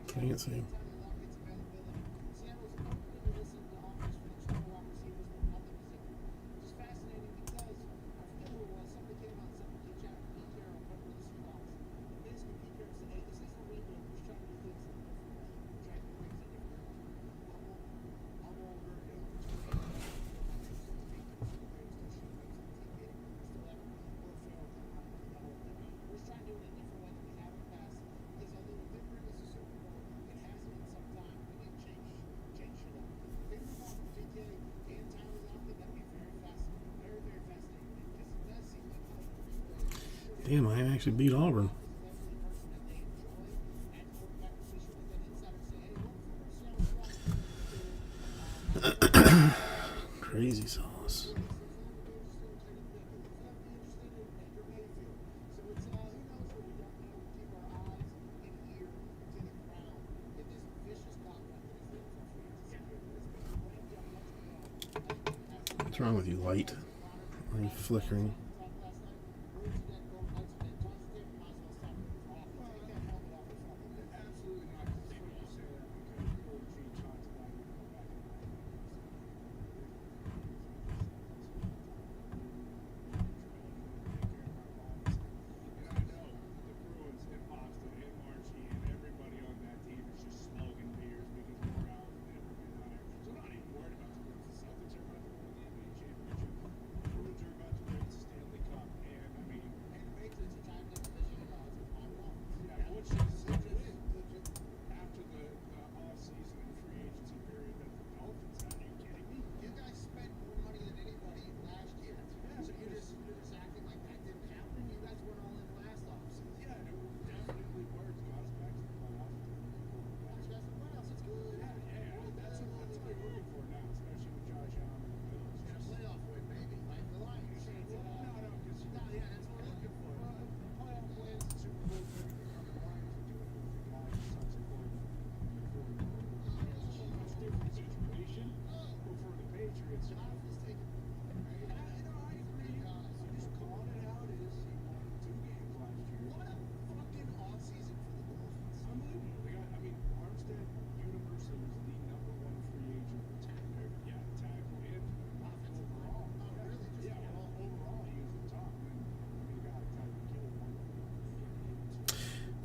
Can't see. Damn, I actually beat Auburn. Crazy sauce. What's wrong with you, light? Are you flickering?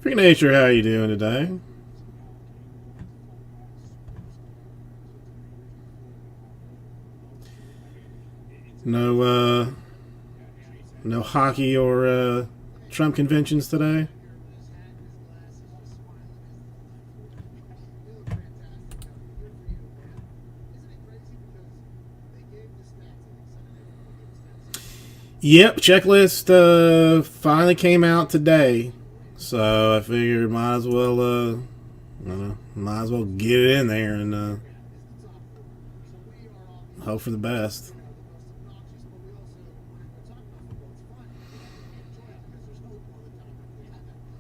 Free Nature, how you doing today? No, no hockey or Trump conventions today. Yep, checklist finally came out today, so I figured might as well, might as well get it in there and hope for the best.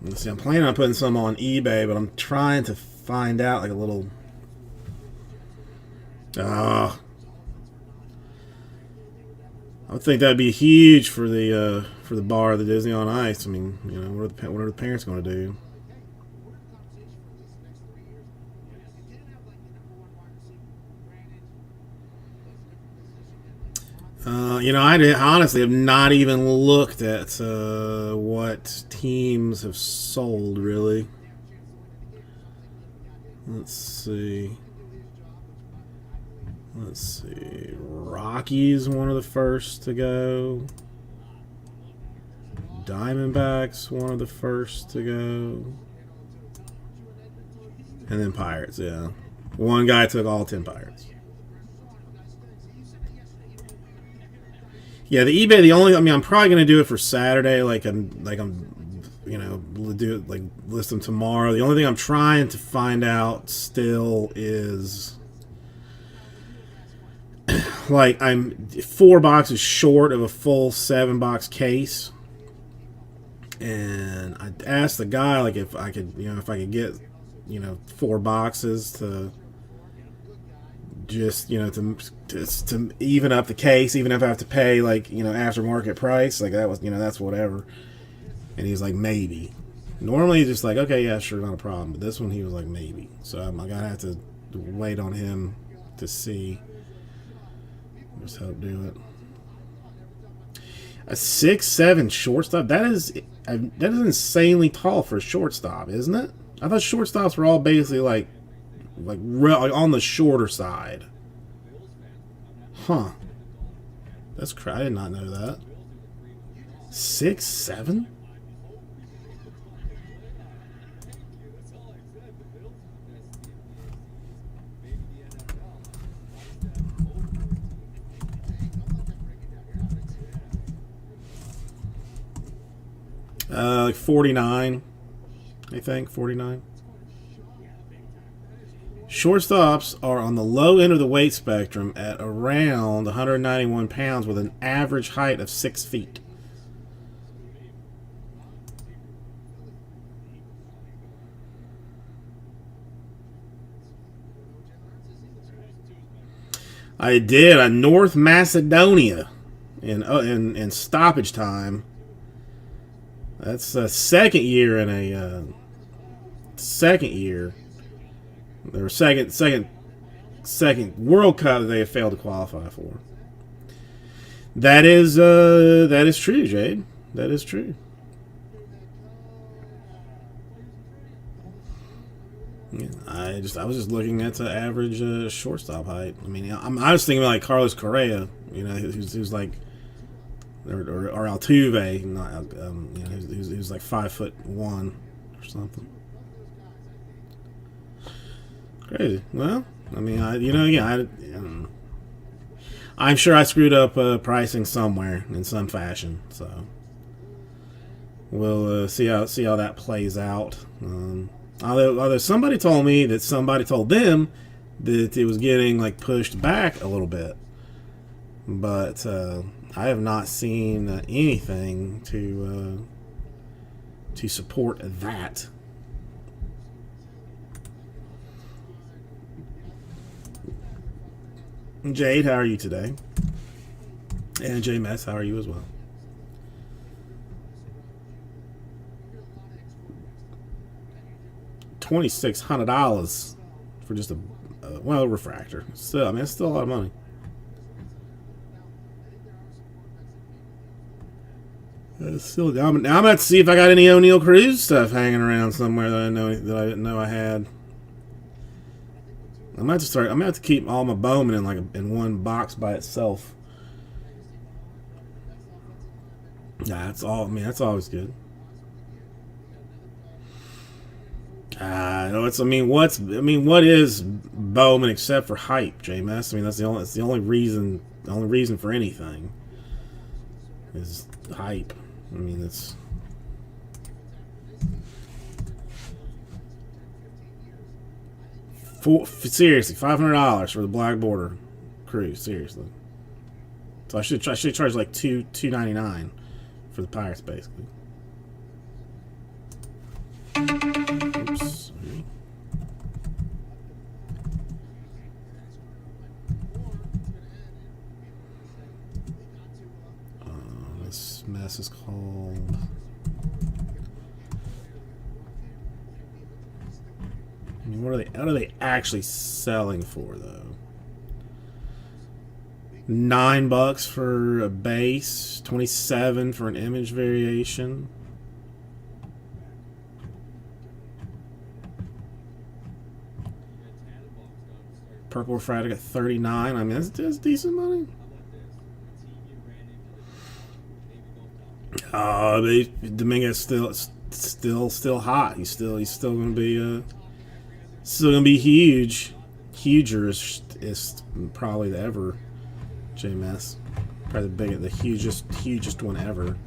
Let's see, I'm planning on putting some on eBay, but I'm trying to find out like a little. I would think that'd be huge for the bar of the Disney on Ice. I mean, you know, what are the parents going to do? You know, I honestly have not even looked at what teams have sold, really. Let's see. Rockies, one of the first to go. Diamondbacks, one of the first to go. And then Pirates, yeah. One guy took all 10 Pirates. Yeah, the eBay. I'm probably gonna do it for Saturday. You know, do it like list them tomorrow. The only thing I'm trying to find out still is like I'm 4 boxes short of a full 7-box case, and I asked the guy like if I could get 4 boxes to just to even up the case, even if I have to pay like aftermarket price, like that was that's whatever. And he's like maybe. Normally, he's just like, okay, yeah, sure, not a problem. But this one, he was like, maybe. So I'm gonna have to wait on him to see. Just hope do it. A 6'7" shortstop. That is insanely tall for a shortstop, isn't it? I thought shortstops were all basically like on the shorter side. Huh. That's I did not know that. 6'7". Like 49, I think 49. Shortstops are on the low end of the weight spectrum at around 191 pounds with an average height of 6 feet. I did a North Macedonia in stoppage time. That's a second year in a second year. Their second World Cup that they have failed to qualify for. That is true, Jade. That is true. Yeah, I was just looking at the average shortstop height. I mean, I was thinking like Carlos Correa, you know, who's like, or Altuve, not, you know, who's like 5'1" or something. Crazy. Well, I mean, I'm sure I screwed up pricing somewhere in some fashion. So we'll see how that plays out. Although somebody told me that somebody told them that it was getting like pushed back a little bit, but I have not seen anything to support that. Jade, how are you today? And J Mess, how are you as well? $2,600 for just a refractor. Still, I mean, it's still a lot of money. Still, now I'm gonna have to see if I got any O'Neal Cruz stuff hanging around somewhere that I didn't know I had. I'm gonna have to keep all my Bowman in one box by itself. Yeah, that's all. I mean, that's always good. What is Bowman except for hype, JMS? I mean, that's the only reason for anything is hype. I mean, it's seriously $500 for the black border Cruz. Seriously, so I should charge like $299 for the Pirates, basically. Oops. This mess is called. I mean, what are they actually selling for though? $9 for a base, $27 for an image variation. Purple refractor at $39. I mean, that's decent money. Dominguez still hot. He's still gonna be huge. Huger is probably ever. JMS, probably the hugest one ever.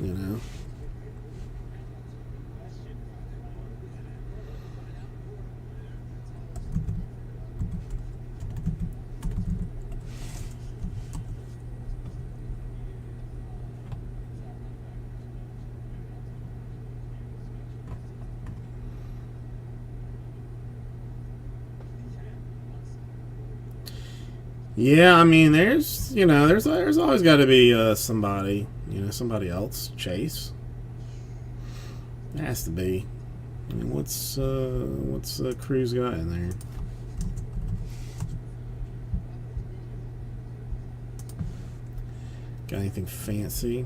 You know. Yeah, I mean, there's always got to be somebody else. Chase. Has to be. I mean, what's Cruz got in there? Got anything fancy?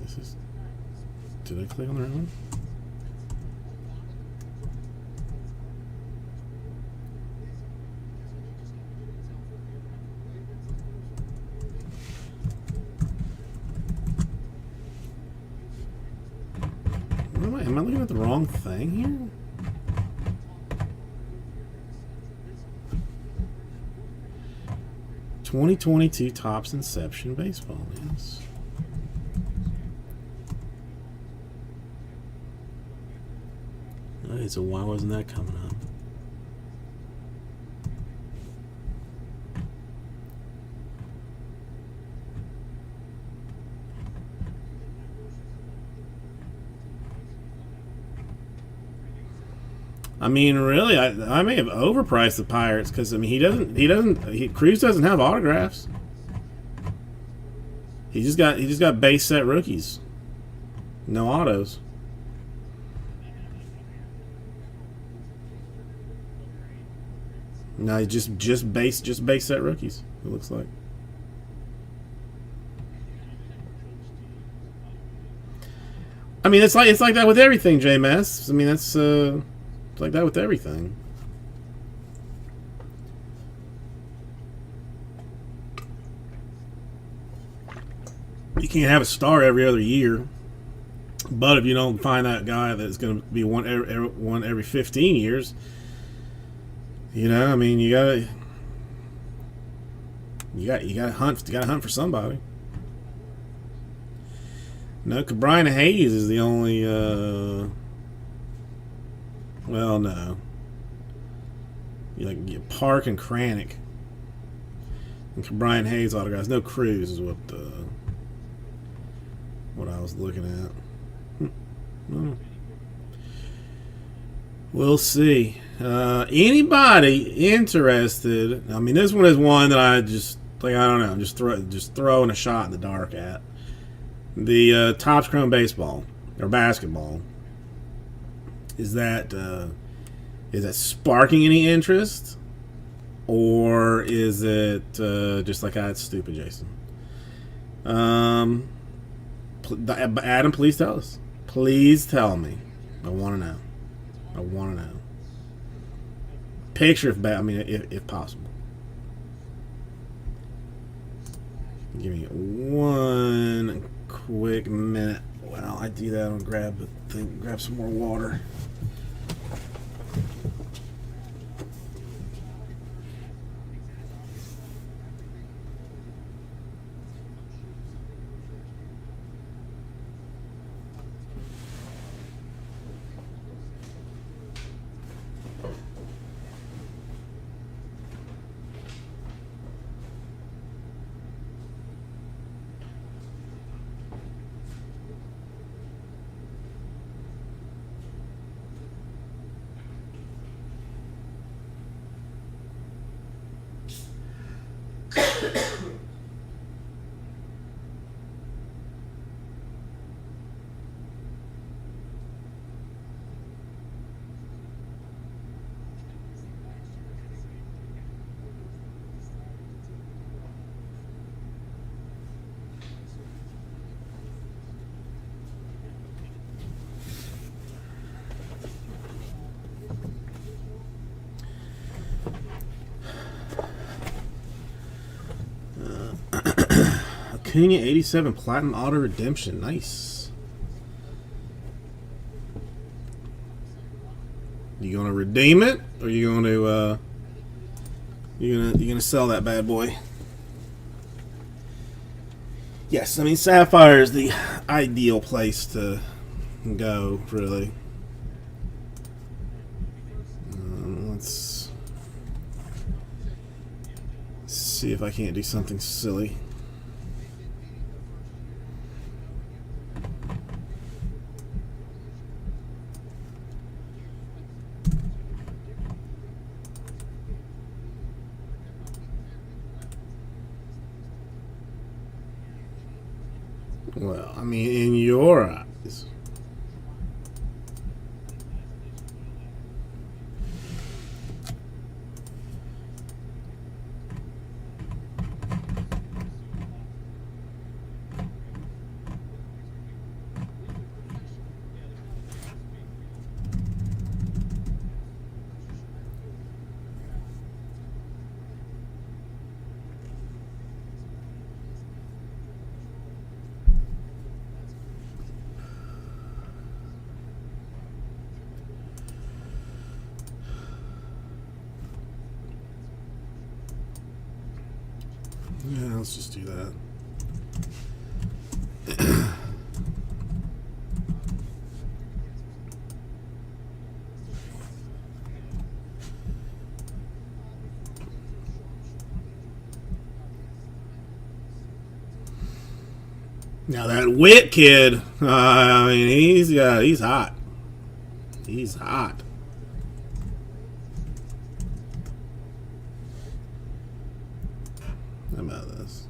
This is. Did I click on the right one? Am I looking at the wrong thing here? 2022 Topps Inception Baseball, yes. Alright, so why wasn't that coming up? I mean, really, I may have overpriced the Pirates because I mean Cruz doesn't have autographs. He just got base set rookies, no autos. No, just base set rookies. It looks like. I mean, it's like that with everything, JMS. I mean, that's like that with everything. You can't have a star every other year, but if you don't find that guy that's going to be one every 15 years, you know, I mean, you gotta hunt for somebody. No, Brian Hayes is the only. Well, no. You get Park and Kranick. And Brian Hayes autographs. No Cruz is what I was looking at. Well, we'll see. Anybody interested? I mean, this one is one that I just like. I don't know. Just throwing a shot in the dark at the Topps Chrome baseball or basketball. Is that sparking any interest, or is it just like it's stupid, Jason? Adam, please tell us. Please tell me. I want to know. I want to know. Picture if possible. Give me one quick minute. While I do that, I'll grab some more water. Acuna 87 Platinum Auto Redemption. Nice. You gonna redeem it, or you gonna you gonna sell that bad boy? Yes, I mean Sapphire is the ideal place to go, really. Let's see if I can't do something silly. Well, I mean, in your eyes. Yeah, let's just do that. Now that Witt kid, I mean, he's hot. He's hot. How about this?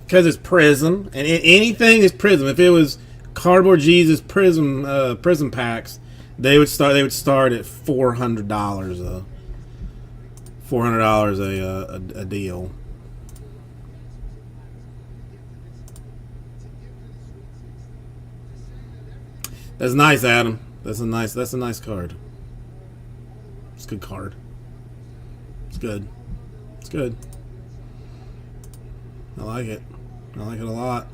Because it's Prism, and anything is Prism. If it was Cardboard Jesus Prism packs, they would start at $400 a deal. That's nice, Adam. That's a nice card. It's a good card. It's good. It's good. I like it. I like it a lot.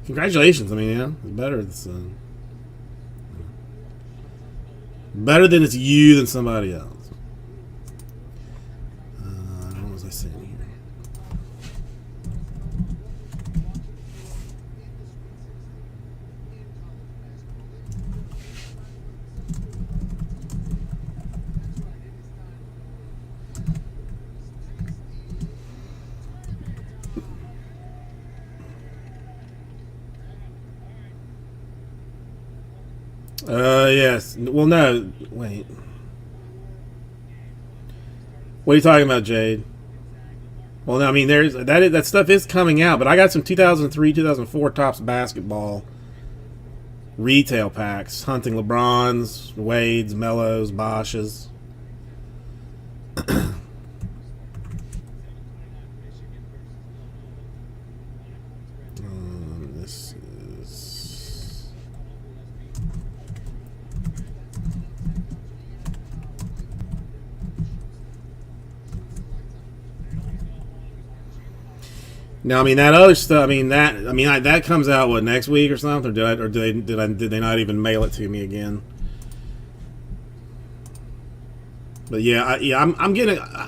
Congratulations. I mean, yeah, it's better. It's better than it's you than somebody else. What was I saying here? Yes. Well, no. Wait. What are you talking about, Jade? Well, no, I mean, that stuff is coming out, but I got some 2003, 2004 Topps basketball retail packs, hunting LeBrons, Wades, Mellos, Bosches. This is. Now, I mean that other stuff. That comes out what, next week or something? Or did they not even mail it to me again? But yeah,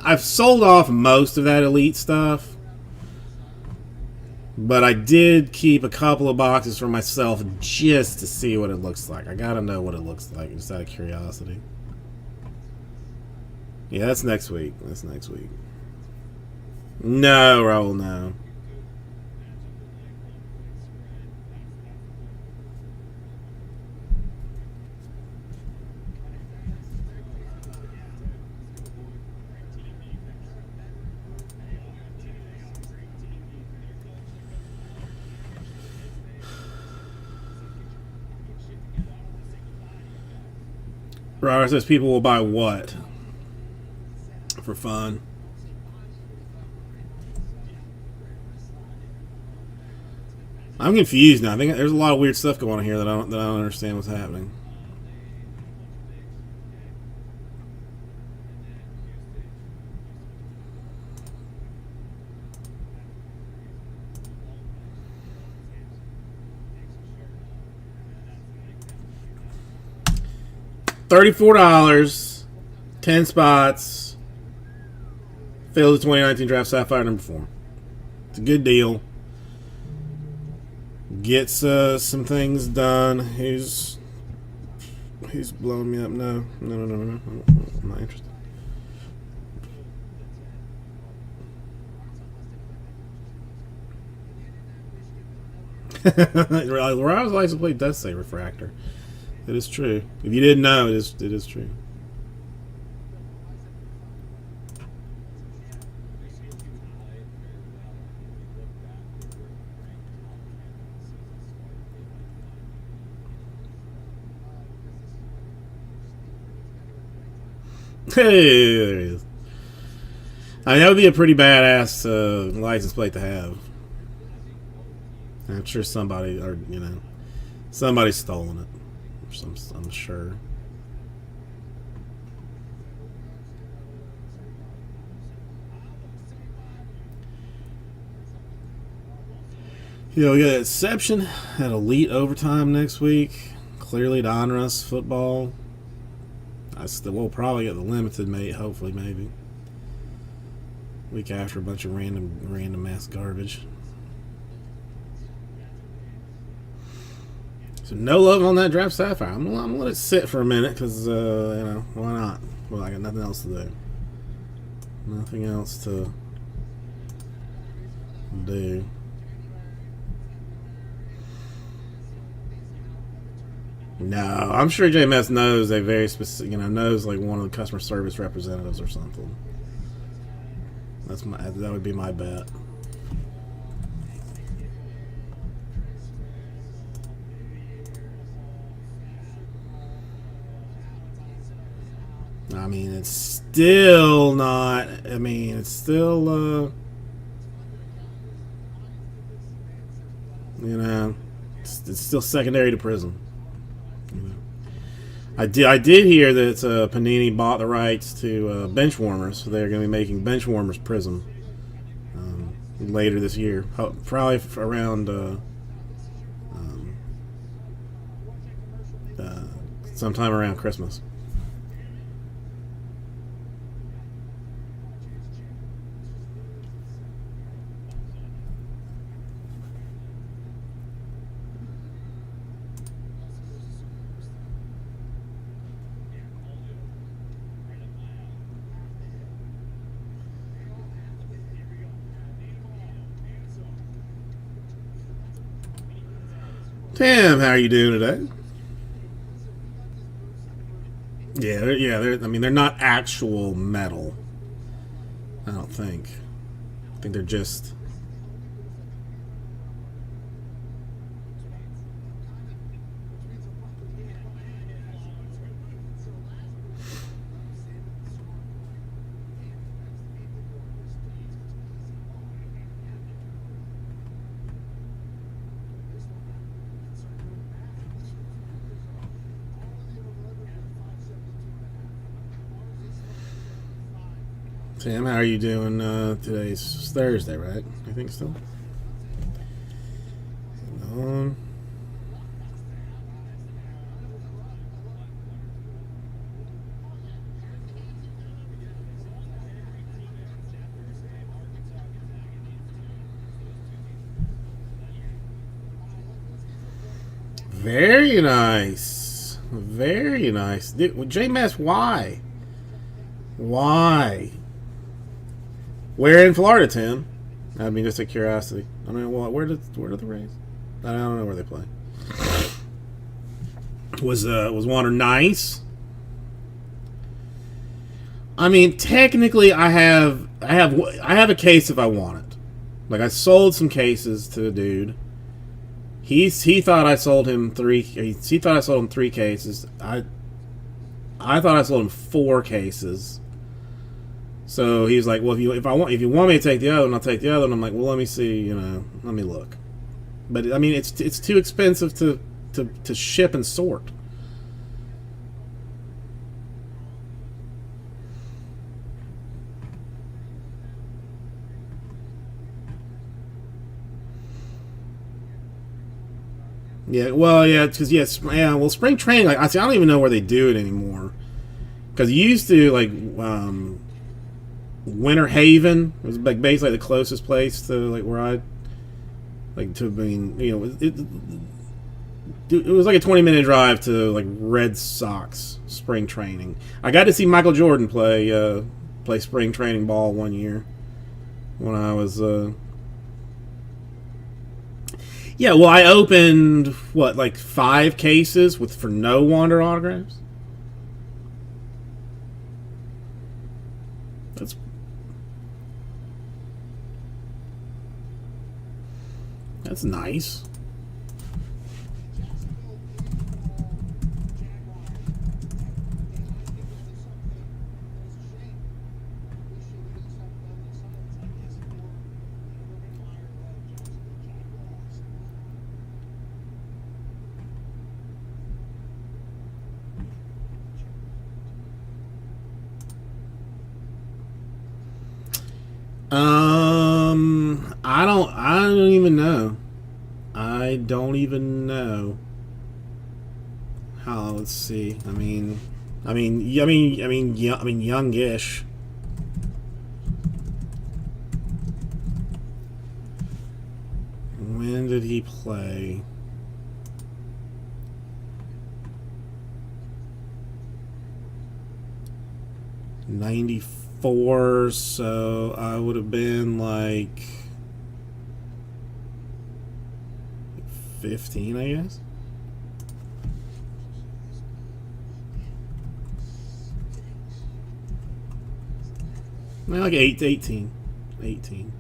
I've sold off most of that Elite stuff, but I did keep a couple of boxes for myself just to see what it looks like. I gotta know what it looks like, just out of curiosity. Yeah, that's next week. That's next week. No, Raul, no. Robert says people will buy what? For fun. I'm confused now. I think there's a lot of weird stuff going on here that I don't understand what's happening. $34, 10 spots. Phillies 2019 Draft Sapphire number 4. It's a good deal. Gets some things done. Who's blowing me up? No. I'm not interested. Driver's license plate does say refractor. It is true. If you didn't know, it is true. Hey, there he is. I mean, that would be a pretty badass license plate to have. I'm sure somebody, or somebody's stolen it. I'm sure. We got an exception at Elite Overtime next week. Clearly Donruss football. We'll probably get the limited, mate. Hopefully, maybe. Week after a bunch of random ass garbage. So no love on that Draft Sapphire. I'm gonna let it sit for a minute because why not? Well, I got nothing else to do. Nothing else to do. No, I'm sure JMS knows a very specific, knows like one of the customer service representatives or something. That would be my bet. I mean, it's still not. I mean, it's still. It's still secondary to Prism. I did hear that Panini bought the rights to bench warmers, so they're going to be making bench warmers Prism later this year, probably around sometime around Christmas. Tim, how are you doing today? Yeah. I mean, they're not actual metal. I don't think. I think they're just. Sam, how are you doing? Today's Thursday, right? I think so. Very nice. Very nice. JMS, why? Why? Where in Florida, Tim? I mean, just a curiosity. I mean, where do the Rays? I don't know where they play. Was Wander nice? I mean, technically, I have a case if I want it. Like, I sold some cases to a dude. He thought I sold him three. He thought I sold him 3 cases. I thought I sold him 4 cases. So he's like, well, if you want me to take the other one, I'll take the other one. I'm like, well, let me see, let me look. But I mean, it's too expensive to ship and sort. Yeah, well, yeah, because well, spring training, like I don't even know where they do it anymore. Because you used to Winter Haven was like basically the closest place to like where I like to. I mean, it was like a 20-minute drive to like Red Sox spring training. I got to see Michael Jordan play spring training ball one year when I was. Yeah, well, I opened what, like 5 cases with for no Wander autographs. That's that's nice. I don't even know. I don't even know. How? Let's see. Youngish. When did he play? '94. So I would have been like 15, I guess. Like 18. 18.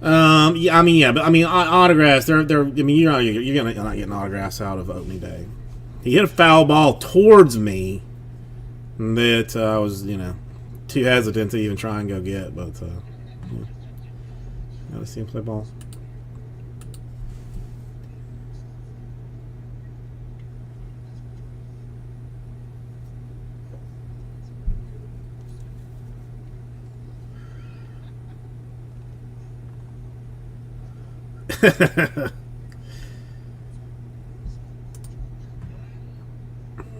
Yeah, but autographs. They're. I mean, you're not getting autographs out of opening day. He hit a foul ball towards me that I was, too hesitant to even try and go get. But yeah. Gotta see him play ball.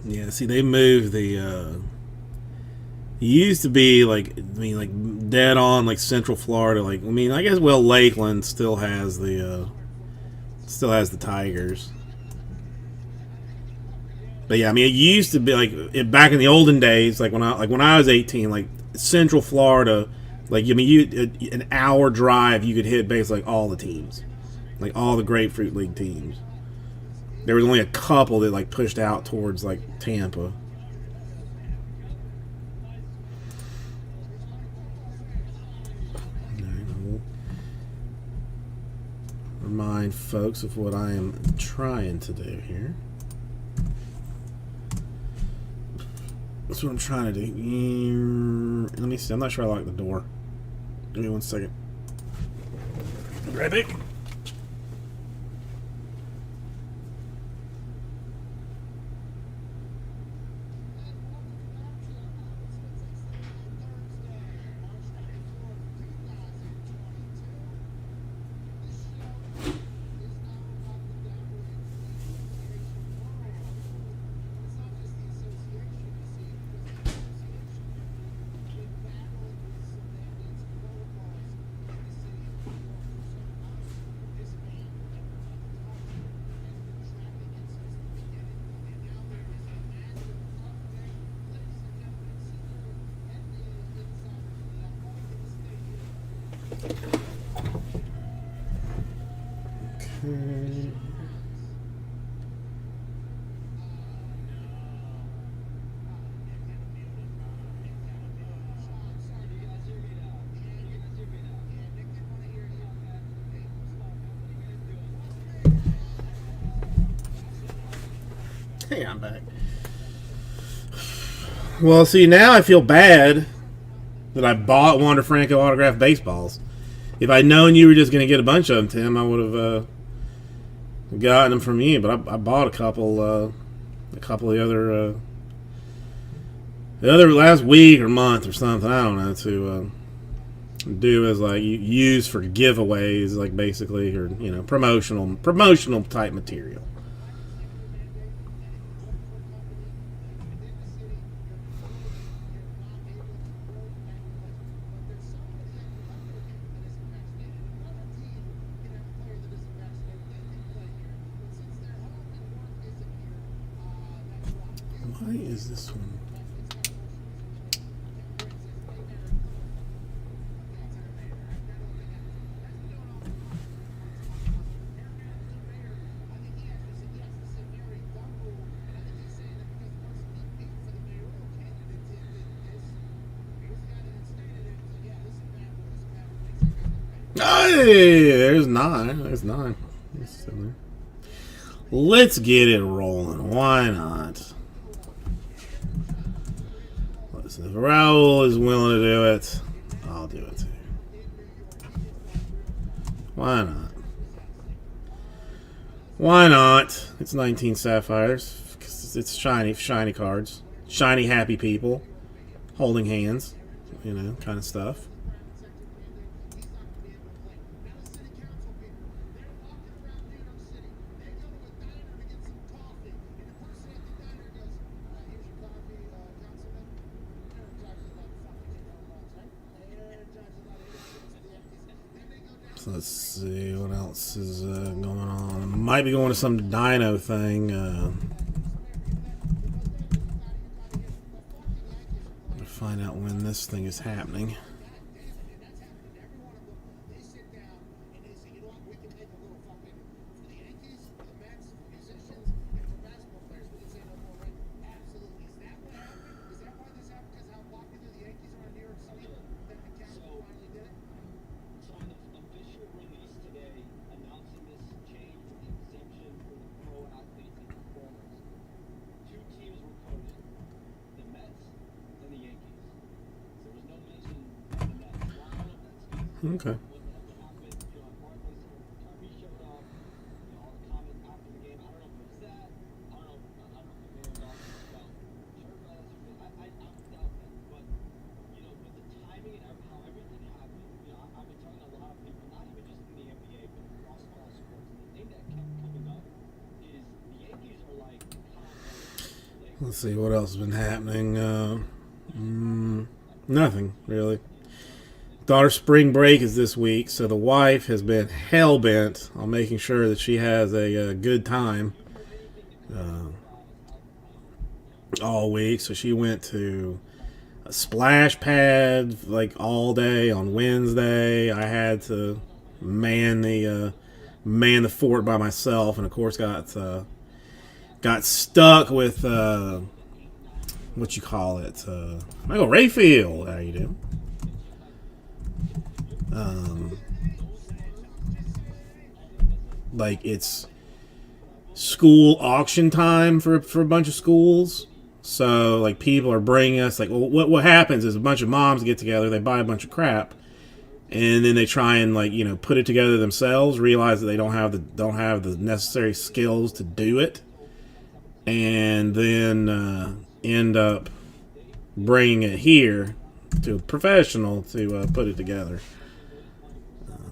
Yeah, see, they moved the. It used to be like, dead on like Central Florida. Like, I guess Will Lakeland still has the Tigers. But yeah, it used to be back in the olden days, like when I was 18, like Central Florida, an hour drive you could hit basically like all the teams, like all the Grapefruit League teams. There was only a couple that like pushed out towards like Tampa. Remind folks of what I am trying to do here. That's what I'm trying to do. Let me see. I'm not sure I like the door. Give me 1 second. Grab it. Okay. Hey, I'm back. Well, see, now I feel bad that I bought Wander Franco autographed baseballs. If I'd known you were just going to get a bunch of them, Tim, I would have gotten them from you. But I bought a couple of the other last week or month or something. I don't know, to do as like use for giveaways, like basically, or promotional type material. Why is this one? Hey, there's 9. There's 9. It's still there. Let's get it rolling. Why not? Listen, if Raul is willing to do it, I'll do it too. Why not? Why not? It's 19 sapphires. It's shiny cards. Shiny, happy people. Holding hands. You know, kind of stuff. So let's see what else is going on. Might be going to some dino thing. Find out when this thing is happening. Okay. Let's see what else has been happening. Nothing really. Daughter's spring break is this week, so the wife has been hell bent on making sure that she has a good time all week. So she went to a splash pad like all day on Wednesday. I had to man the fort by myself, and of course got stuck with what you call it, Michael Rayfield. How you doing? Like it's school auction time for a bunch of schools. So like people are bringing us like, well, what happens is a bunch of moms get together, they buy a bunch of crap, and then they try and like put it together themselves. Realize that they don't have the necessary skills to do it, and then end up bringing it here to a professional to put it together.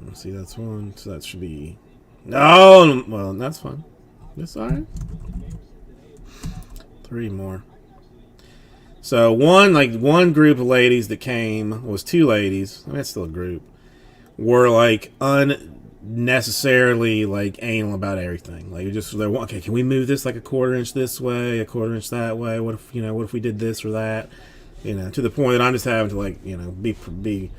Let's see, that's one. So that should be. No, well, that's fine. That's all right. 3 more. So one group of ladies that came was 2 ladies. I mean, it's still a group. Were like unnecessarily like anal about everything. Like they're okay. Can we move this like a 1/4 inch this way, a 1/4 inch that way? What if we did this or that? To the point that I'm just having to like be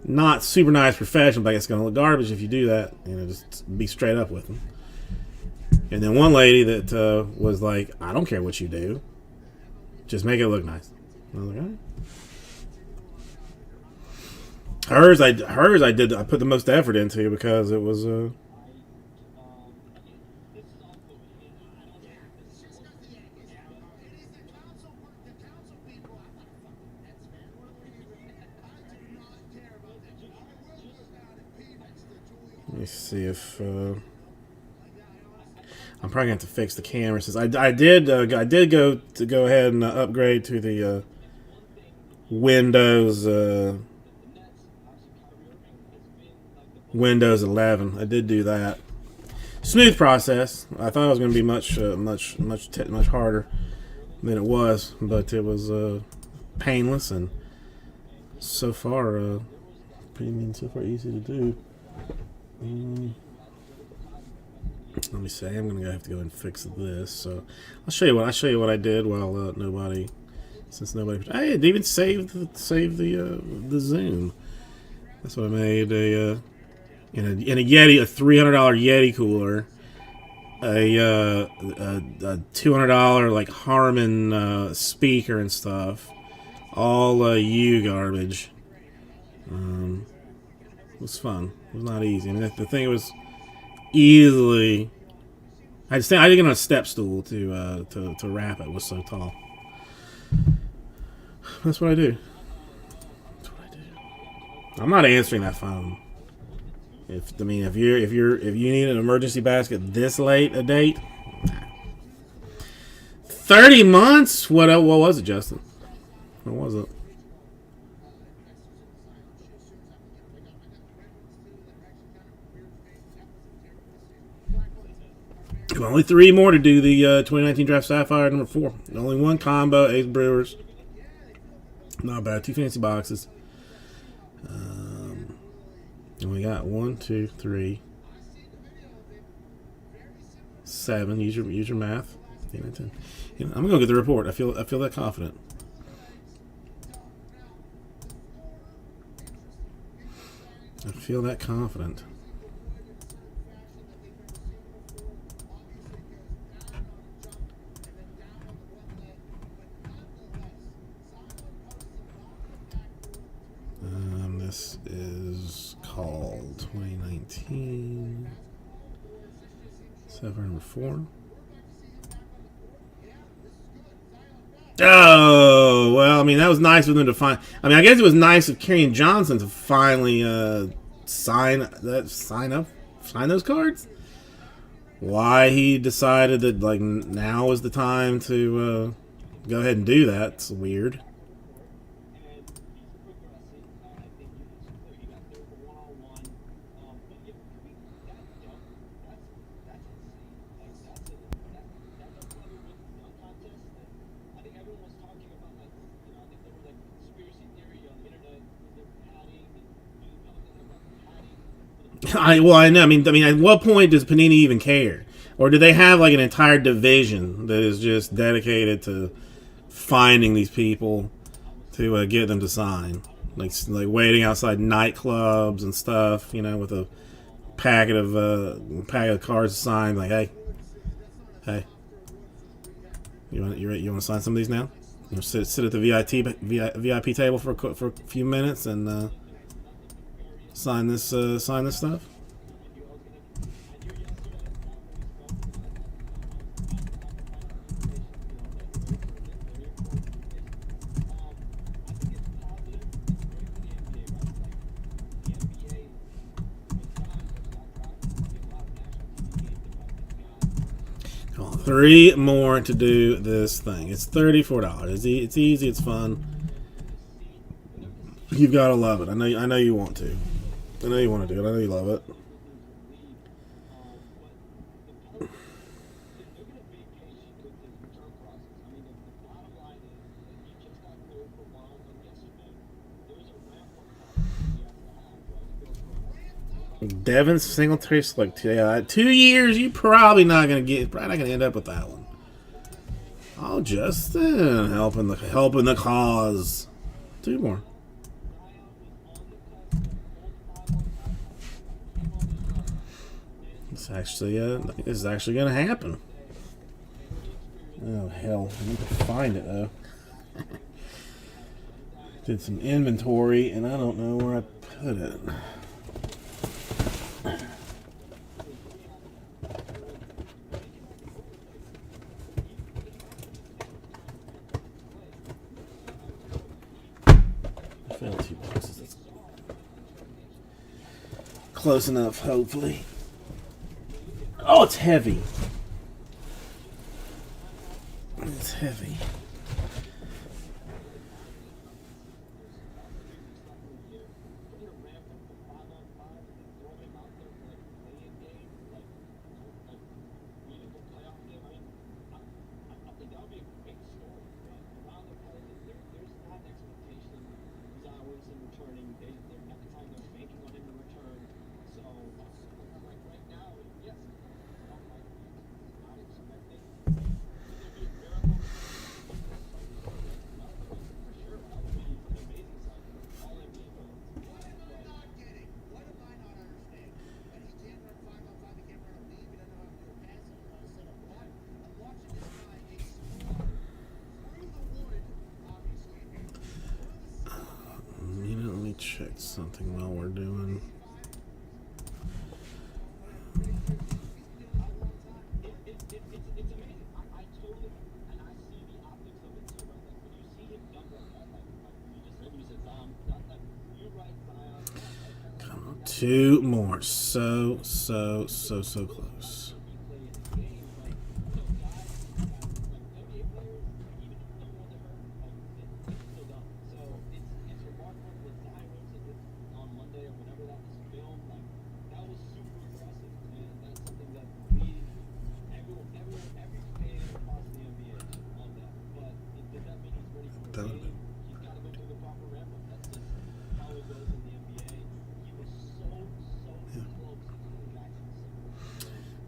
not super nice professional, but it's going to look garbage if you do that. Just be straight up with them. And then one lady that was like, I don't care what you do, just make it look nice. I was like, all right. Hers I put the most effort into because it was let me see if I'm probably gonna have to fix the camera since I did go ahead and upgrade to the Windows Windows 11. I did do that. Smooth process. I thought it was going to be much harder than it was, but it was painless and so far so far easy to do. Let me see. I'm going to have to go and fix this. So I'll show you what I did while nobody. Hey, it even saved the Zoom. That's what I made in a Yeti, a $300 Yeti cooler, a $200 like Harman speaker and stuff, all garbage. It was fun. It was not easy. I mean, the thing was easily. I didn't get on a step stool to wrap it. It was so tall. That's what I do. That's what I do. I'm not answering that phone. If you need an emergency basket this late a date, 30 months. What was it, Justin? What was it? Only 3 more to do the 2019 Draft Sapphire number 4. Only 1 combo, Ace Brewers. Not bad. 2 fancy boxes. And we got 1, 2, 3, 7. Use your math. 8, 9, 10. You know, I'm gonna go get the report. I feel that confident. I feel that confident. This is called 2019 Sapphire number 4. Oh, well, I mean, that was nice of them to find. I mean, I guess it was nice of Kerryon Johnson to finally sign those cards. Why he decided that like now is the time to go ahead and do that? It's weird. I know. I mean, at what point does Panini even care, or do they have like an entire division that is just dedicated to finding these people to get them to sign, like waiting outside nightclubs and stuff, with a packet of cards signed. Like, hey, you want to sign some of these now? Sit at the VIP table for a few minutes and sign this stuff. Come on, 3 more to do this thing. It's $34. It's easy. It's fun. You've got to love it. I know you want to. I know you want to do it. I know you love it. Devin Singletary like 2 years. You're probably not gonna end up with that one. Oh, Justin helping the cause. 2 more. This is actually gonna happen. Oh hell! I need to find it though. Did some inventory and I don't know where I put it. I found 2 boxes. That's close enough, hopefully. Oh, it's heavy. It's heavy. Check something while we're doing 2 more. So close.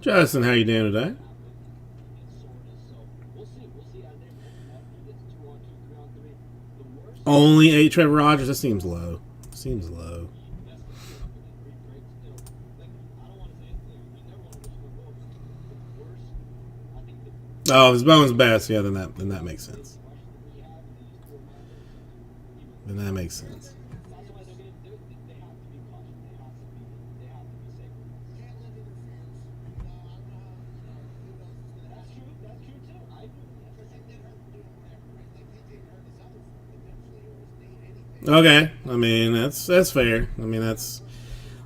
Justin, how you doing today? Only 8 Trevor Rogers? That seems low. Seems low. Oh, if his bone's best, yeah, then that makes sense. Then that makes sense. Okay, I mean that's fair. I mean that's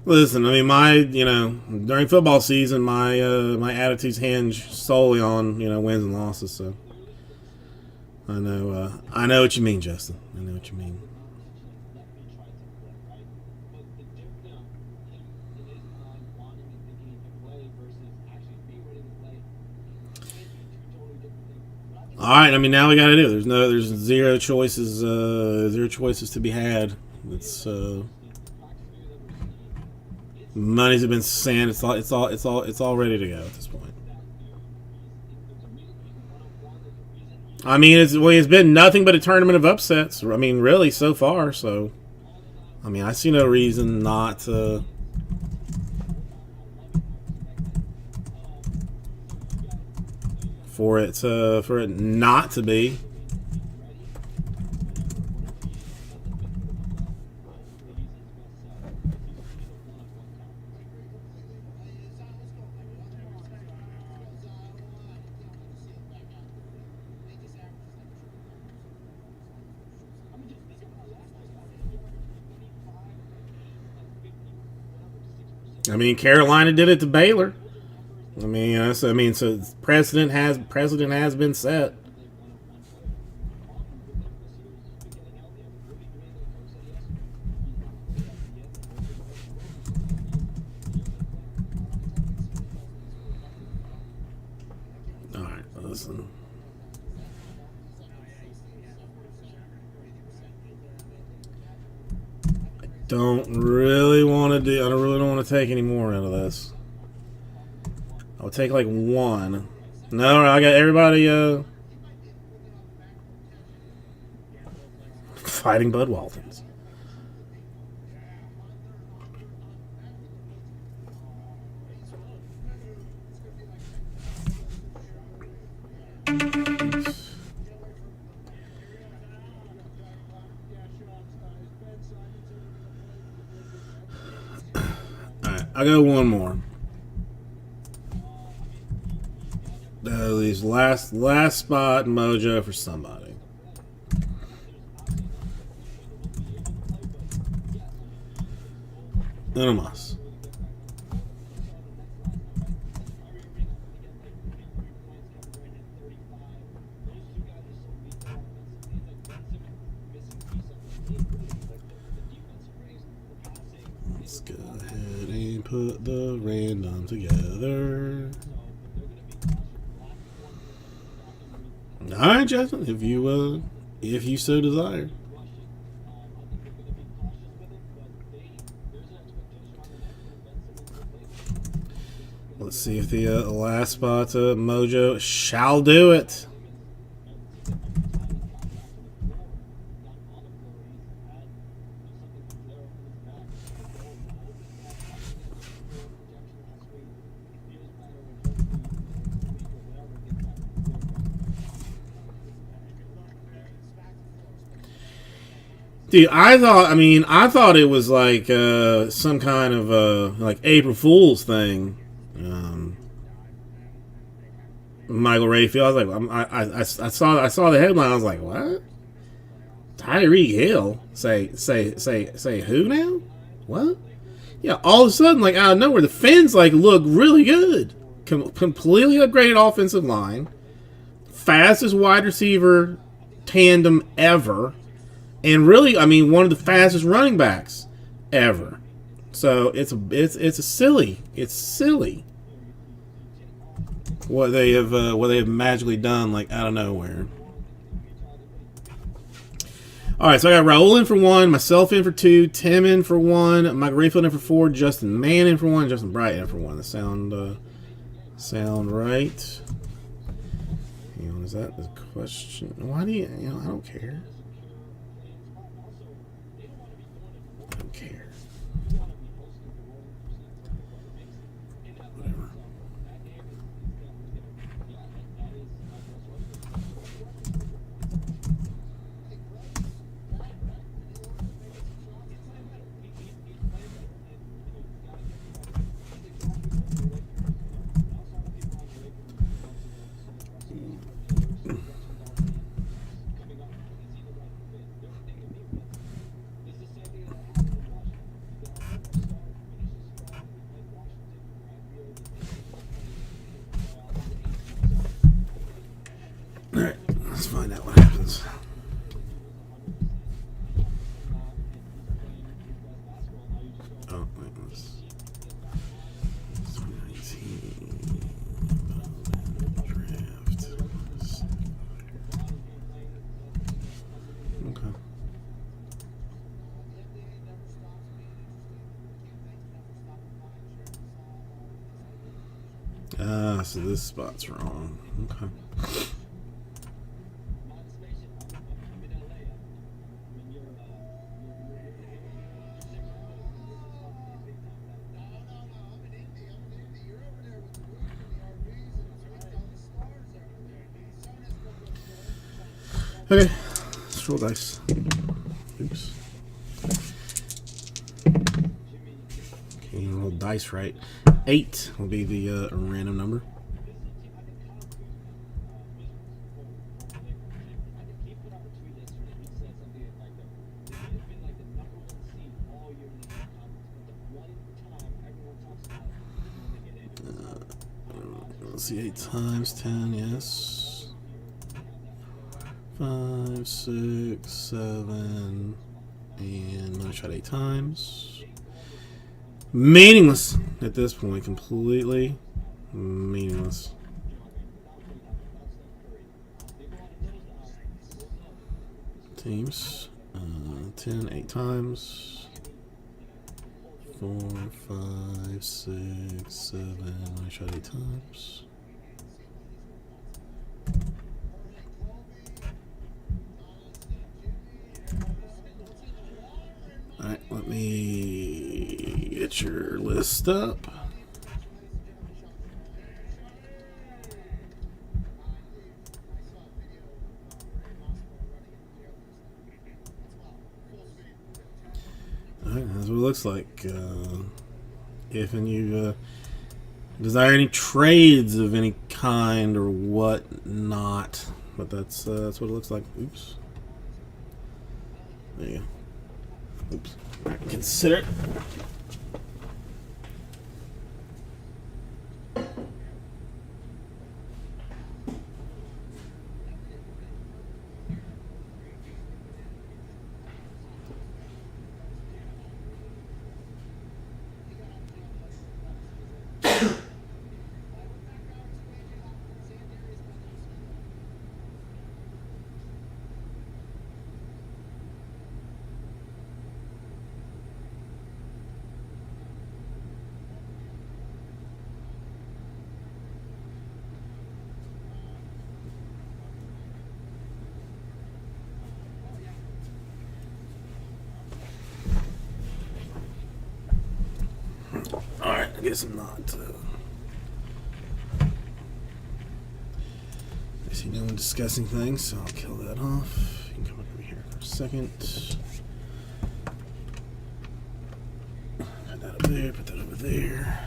listen. I mean my during football season my attitudes hinge solely on wins and losses. So I know what you mean, Justin. I know what you mean. All right, I mean now we got to do. There's zero choices to be had. It's monies have been sent. It's all ready to go at this point. I mean it's been nothing but a tournament of upsets. I mean really so far. So I mean I see no reason not to. For it not to be. I mean, Carolina did it to Baylor. I mean, so precedent has been set. All right, listen. I don't really want to take any more out of this. I'll take like one. No, I got everybody fighting Bud Waltons. Alright, I'll go one more. These last spot mojo for somebody. Unamas. Let's go ahead and put the random together. All right, Justin. If you so desire. Let's see if the last spot mojo shall do it. Dude, I thought it was like some kind of like April Fool's thing. Michael Rayfield. I was like, I saw the headline. I was like, what? Tyreek Hill? Say who now? What? Yeah, all of a sudden, like out of nowhere, the Fins like look really good. Completely upgraded offensive line, fastest wide receiver tandem ever, and really, I mean, one of the fastest running backs ever. So it's silly what they have magically done like out of nowhere. All right, so I got Raul in for 1, myself in for 2, Tim in for 1, Mike Rayfield in for 4, Justin Mann in for 1, Justin Bright in for 1. That sound right? You know, is that the question? Why do you know? I don't care. I don't care. Whatever. Alright, let's find out what happens. Oh, wait, let's 2019 draft. Okay. So this spot's wrong. Okay. Okay, let's roll dice. Oops. Okay, you roll dice right. 8 will be the random number. Let's see, 8 times 10, yes. 5, 6, 7, and I'm gonna try 8 times. Meaningless at this point, completely meaningless. Teams, 10, 8 times. 4, 5, 6, 7. I tried 8 times. Alright, let me get your list up. Alright, that's what it looks like. If and you desire any trades of any kind or what not, but that's what it looks like. Oops. There you go. Oops. Consider it. Alright, I guess I'm not. I see no one discussing things, so I'll kill that off. You can come over here for a second. Put that up there, put that over there.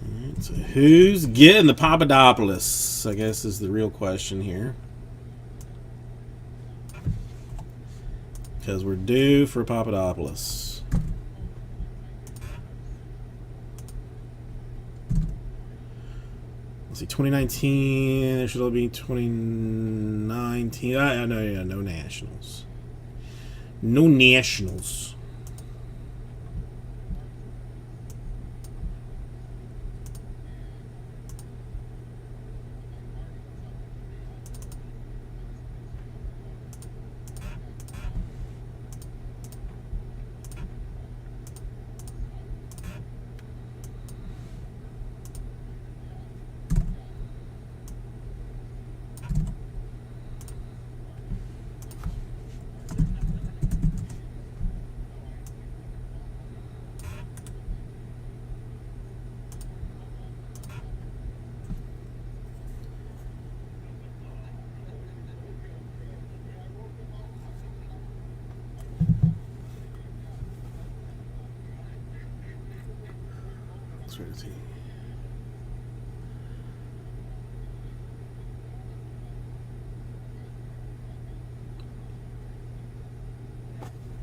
Alright, so who's getting the Papadopoulos? I guess is the real question here. because we're due for Papadopoulos. Let's see, 2019. There should be 2019. No Nationals. No Nationals.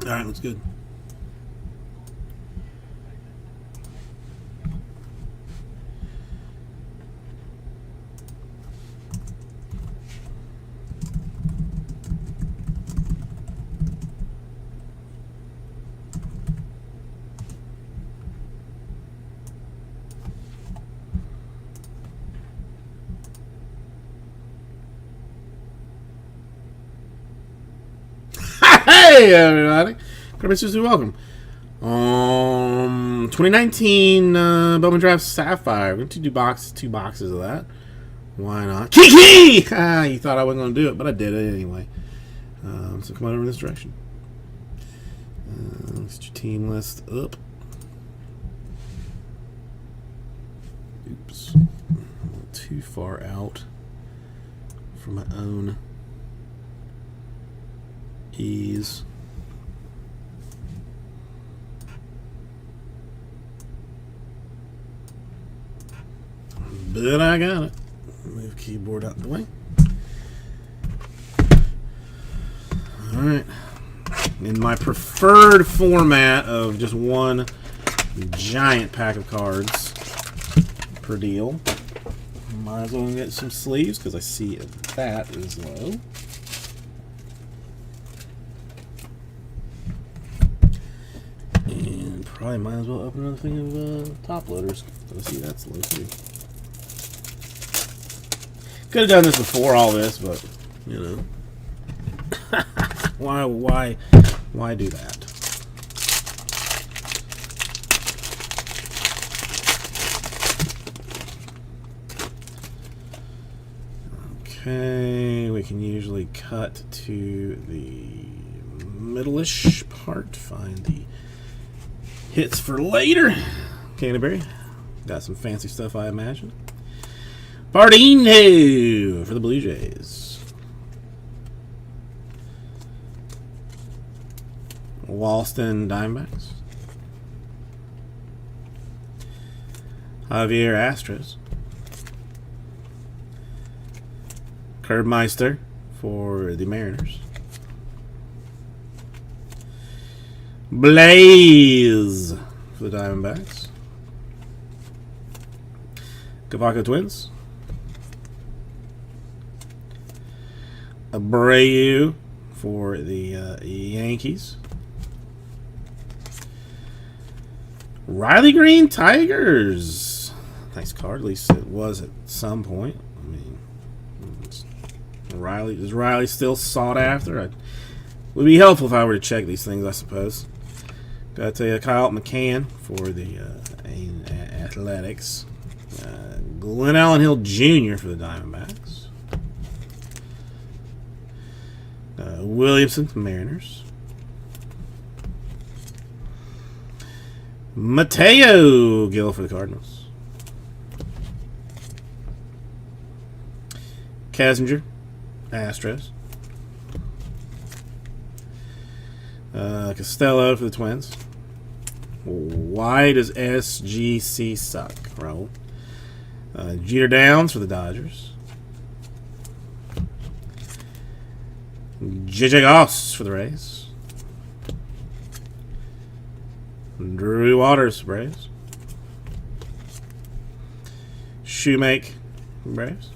All right, looks good. Hey, everybody. Christmas, welcome. 2019 Bowman Draft Sapphire. We're going to do two boxes of that. Why not? Kiki! You thought I wasn't going to do it, but I did it anyway. So come on over in this direction. Let's get your team list up. Oops. A little too far out for my own ease. But I got it. Move keyboard out the way. Alright. In my preferred format of just one giant pack of cards per deal. Might as well get some sleeves because I see that is low. And probably might as well open another thing of top loaders. I see that's low too. Could have done this before all this, but you know, why do that? Okay, we can usually cut to the middle-ish part. Find the hits for later. Canterbury, got some fancy stuff, I imagine. Pardino for the Blue Jays. Walston Diamondbacks. Javier Astros. Kerbmeister for the Mariners. Blaze for the Diamondbacks. Cavaco Twins. Abreu for the Yankees. Riley Green Tigers. Nice card, at least it was at some point. I mean, is Riley still sought after? It would be helpful if I were to check these things, I suppose. Got to Kyle McCann for the Athletics. Glenn Allen Hill Jr. for the Diamondbacks. Williamson, Mariners. Mateo Gil for the Cardinals. Kasinger, Astros. Costello for the Twins. Why does SGC suck, bro? Jeter Downs for the Dodgers. JJ Goss for the Rays. Drew Waters, Braves. Shoemake, Braves.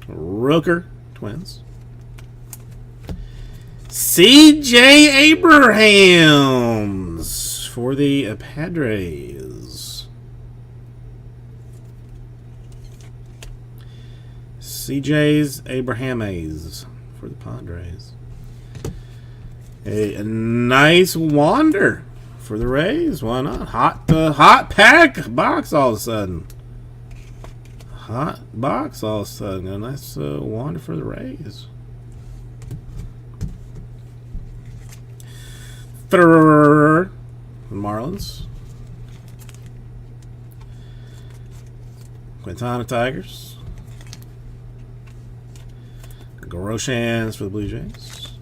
Rooker, Twins. C.J. Abrahams for the Padres. C.J.'s Abrahames for the Padres. A nice Wander for the Rays. Why not? Hot pack box all of a sudden. Hot box all of a sudden. A nice Wander for the Rays. Federer, the Marlins. Quintana Tigers. Goroshans for the Blue Jays.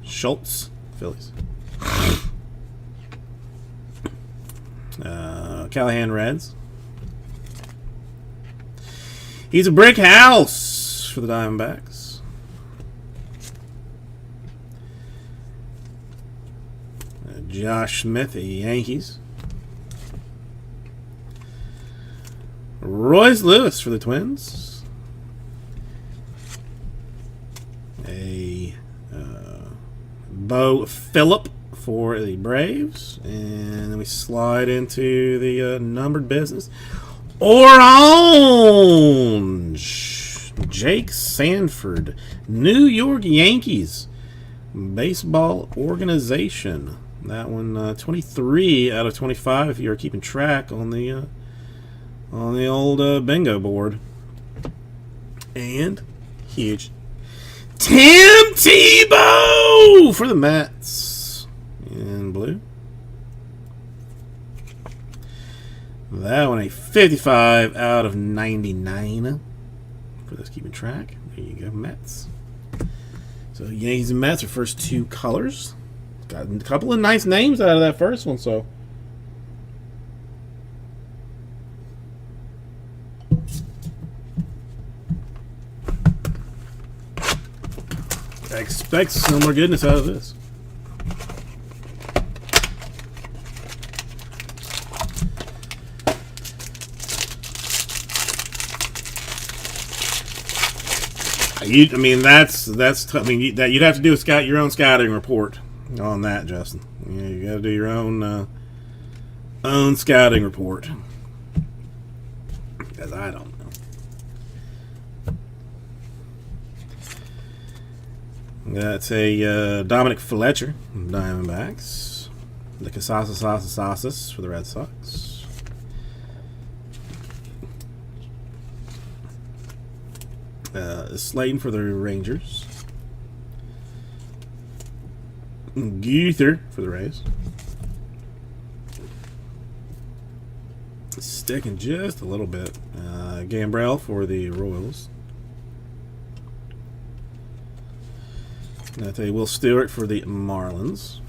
Schultz, Phillies. Callahan, Reds. He's a brick house for the Diamondbacks. Josh Smith, the Yankees. Royce Lewis for the Twins. A Bo Phillip for the Braves. And then we slide into the numbered business. Orange. Jake Sanford. New York Yankees. Baseball organization. That one, 23 out of 25 if you're keeping track on the old bingo board. And huge. Tim Tebow for the Mets in blue. That one a 55 out of 99 for those keeping track. There you go, Mets. So Yankees and Mets are first two colors. Got a couple of nice names out of that first one, so. I expect some more goodness out of this. I mean, that's I mean, that you'd have to do your own scouting report on that, Justin. You got to do your own scouting report, because I don't know. That's a Dominic Fletcher, Diamondbacks. The Casasas for the Red Sox. Slayton for the Rangers. Guether for the Rays. Sticking just a little bit. Gambrell for the Royals. That's a Will Stewart for the Marlins.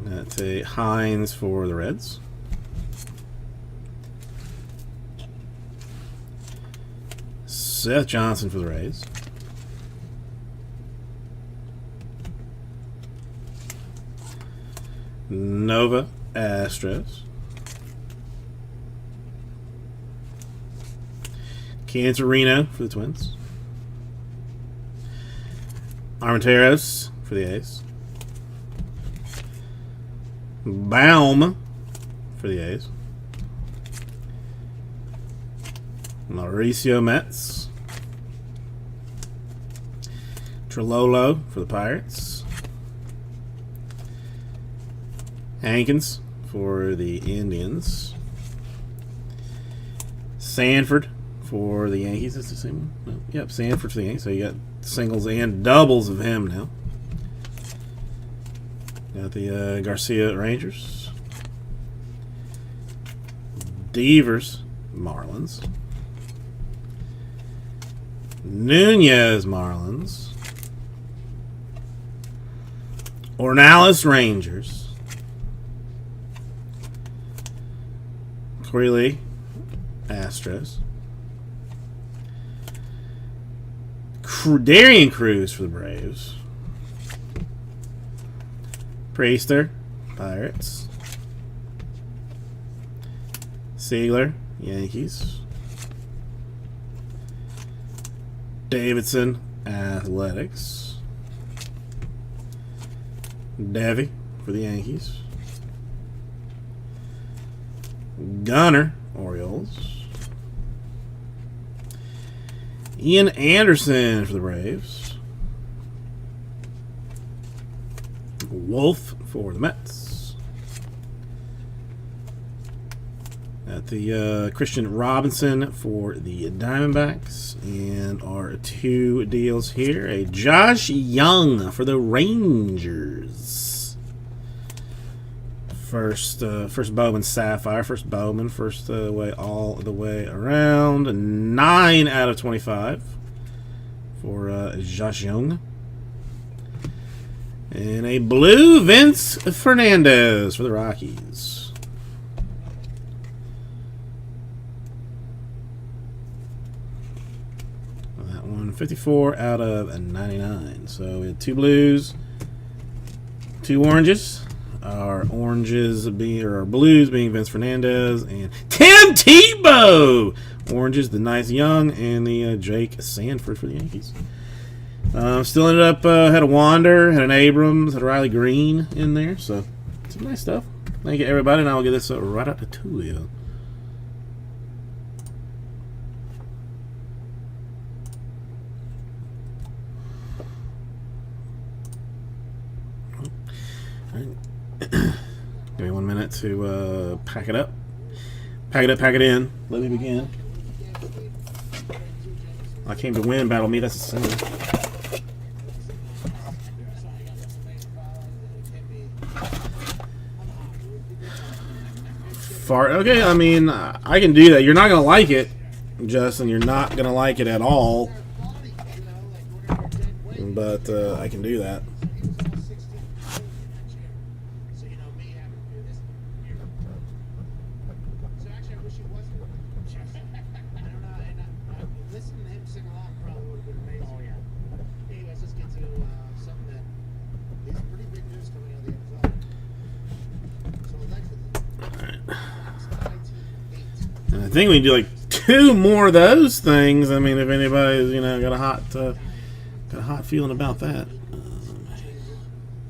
That's a Hines for the Reds. Seth Johnson for the Rays. Nova Astros. Cantorino for the Twins. Armenteros for the A's. Baum for the A's. Mauricio Mets. Trelolo for the Pirates. Hankins for the Indians. Sanford for the Yankees. That's the same one? No. Yep, Sanford for the Yankees. So you got singles and doubles of him now. Got the Garcia Rangers. Devers Marlins. Nunez Marlins. Ornalis Rangers. Corey Lee Astros. Darian Cruz for the Braves. Priester, Pirates. Sealer, Yankees. Davidson, Athletics. Devy for the Yankees. Gunner, Orioles. Ian Anderson for the Braves. Wolf for the Mets. At the Christian Robinson for the Diamondbacks. And our two deals here. A Josh Young for the Rangers. First Bowman Sapphire. First Bowman. First way all the way around. 9 out of 25 for Josh Young. And a blue Vince Fernandez for the Rockies. That one, 54 out of 99. So we had 2 blues, 2 oranges. Our oranges being, or our blues being Vince Fernandez and Tim Tebow. Oranges, the Nice Young, and the Jake Sanford for the Yankees. Still ended up, had a Wander, had an Abrams, had a Riley Green in there. So, some nice stuff. Thank you, everybody, and I will get this right out to Tulio. Give me 1 minute to pack it up. Pack it up, pack it in. Let me begin. I came to win, battle me. That's a sin. Okay, I mean, I can do that. You're not going to like it, Justin. You're not going to like it at all. But I can do that. I think we can do like 2 more of those things. I mean, if anybody's got a hot feeling about that.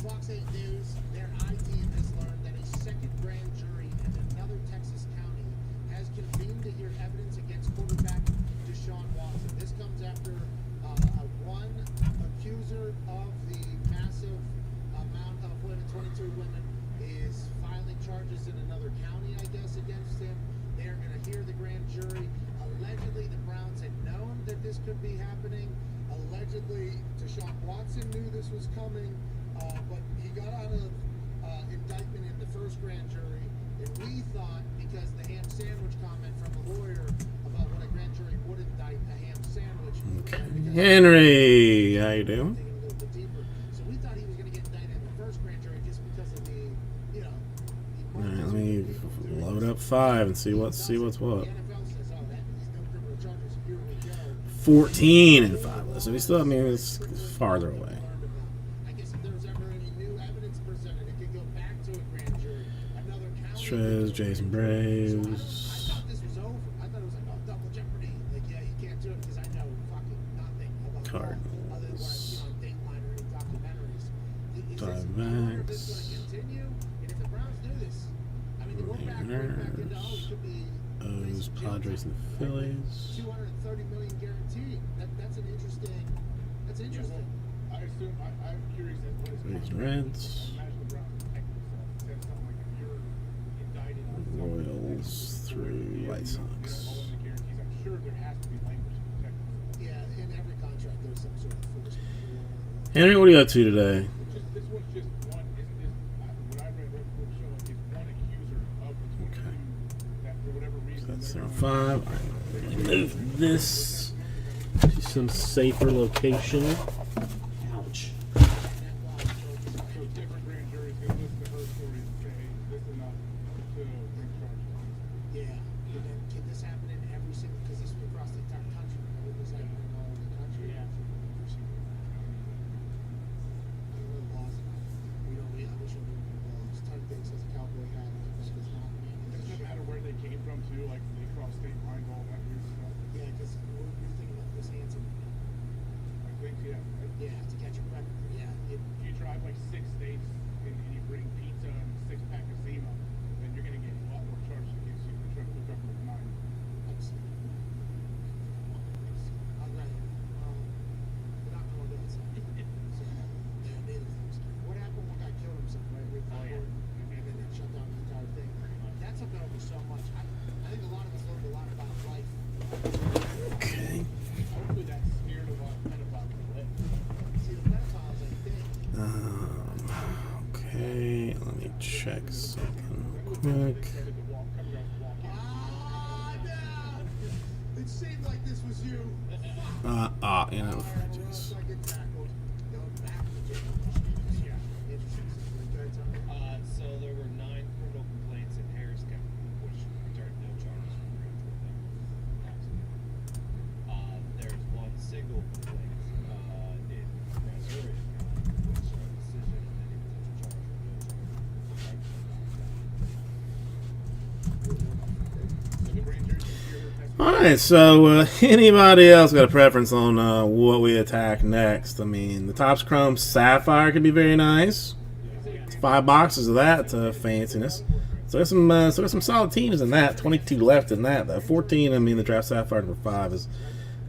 Fox 8 News, their I-team has learned that a second grand jury in another Texas county has convened to hear evidence against quarterback Deshaun Watson. This comes after one accuser of the massive amount of women, 22 women, is filing charges in another county, I guess, against him. They're going to hear the grand jury. Allegedly, the Browns had known that this could be happening. Allegedly, Deshaun Watson knew this was coming, but he got out of indictment in the first grand jury. And we thought, because the ham sandwich comment from a lawyer about what a grand jury would indict a ham sandwich. Okay. Henry, how you doing? A little bit deeper. So we thought he was going to get indicted in the first grand jury just because of the, All right, let me load up 5 and see what's what. The NFL says, oh, he's no criminal charges. Here we go. 14 and 5. So we still, I mean, it's farther away. I guess if there was ever any new evidence presented, it could go back to a grand jury. Another county. Trez, Jason Braves. I thought this was over. I thought it was like, oh, double jeopardy. Like, yeah, you can't do it because I know fucking nothing about Cardinals. other than what, Dateline or any documentaries. Is this Diamondbacks. going to continue? And if the Browns do this, I mean, we're back into, oh, it could be O's, Padres, and the Phillies. $230 million guaranteed. That's an interesting. That's interesting. I assume I'm curious as to what Rays, is Reds. Imagine the Browns protect themselves. That's something like if you're indicted on something, Royals through White Sox. all of the guarantees. I'm sure there has to be language to protect themselves. Yeah, in every contract there's some sort of force. Henry, what are you up to today? This one's just one. Isn't this what I read report showing is one accuser of the 22 that for whatever reason. That's 05. All right, we're going to move this to some safer location. Ouch. So different grand juries can listen to her story and say, hey, this is enough to bring charges. Yeah. And then can this happen in every single? Because this was across the entire country. Right? It was happening all over the country. Yeah. quick. Started to walk, coming off the walk. Ah, no! It seemed like this was you. You know. All right, where else I get tackled? Going back to the gym. Yeah. Interesting. Okay, Tommy. So there were 9 criminal complaints in Harris County, which returned no charges for Grant with them. There's 1 single complaint in Brazoria County, which a decision and any potential charge or no charge. So the grand jury here has All right, so anybody else got a preference on what we attack next? I mean, the Topps Chrome Sapphire could be very nice. It's 5 boxes of that fanciness. So there's some solid teams in that. 22 left in that though. 14. I mean, the Draft Sapphire number 5 is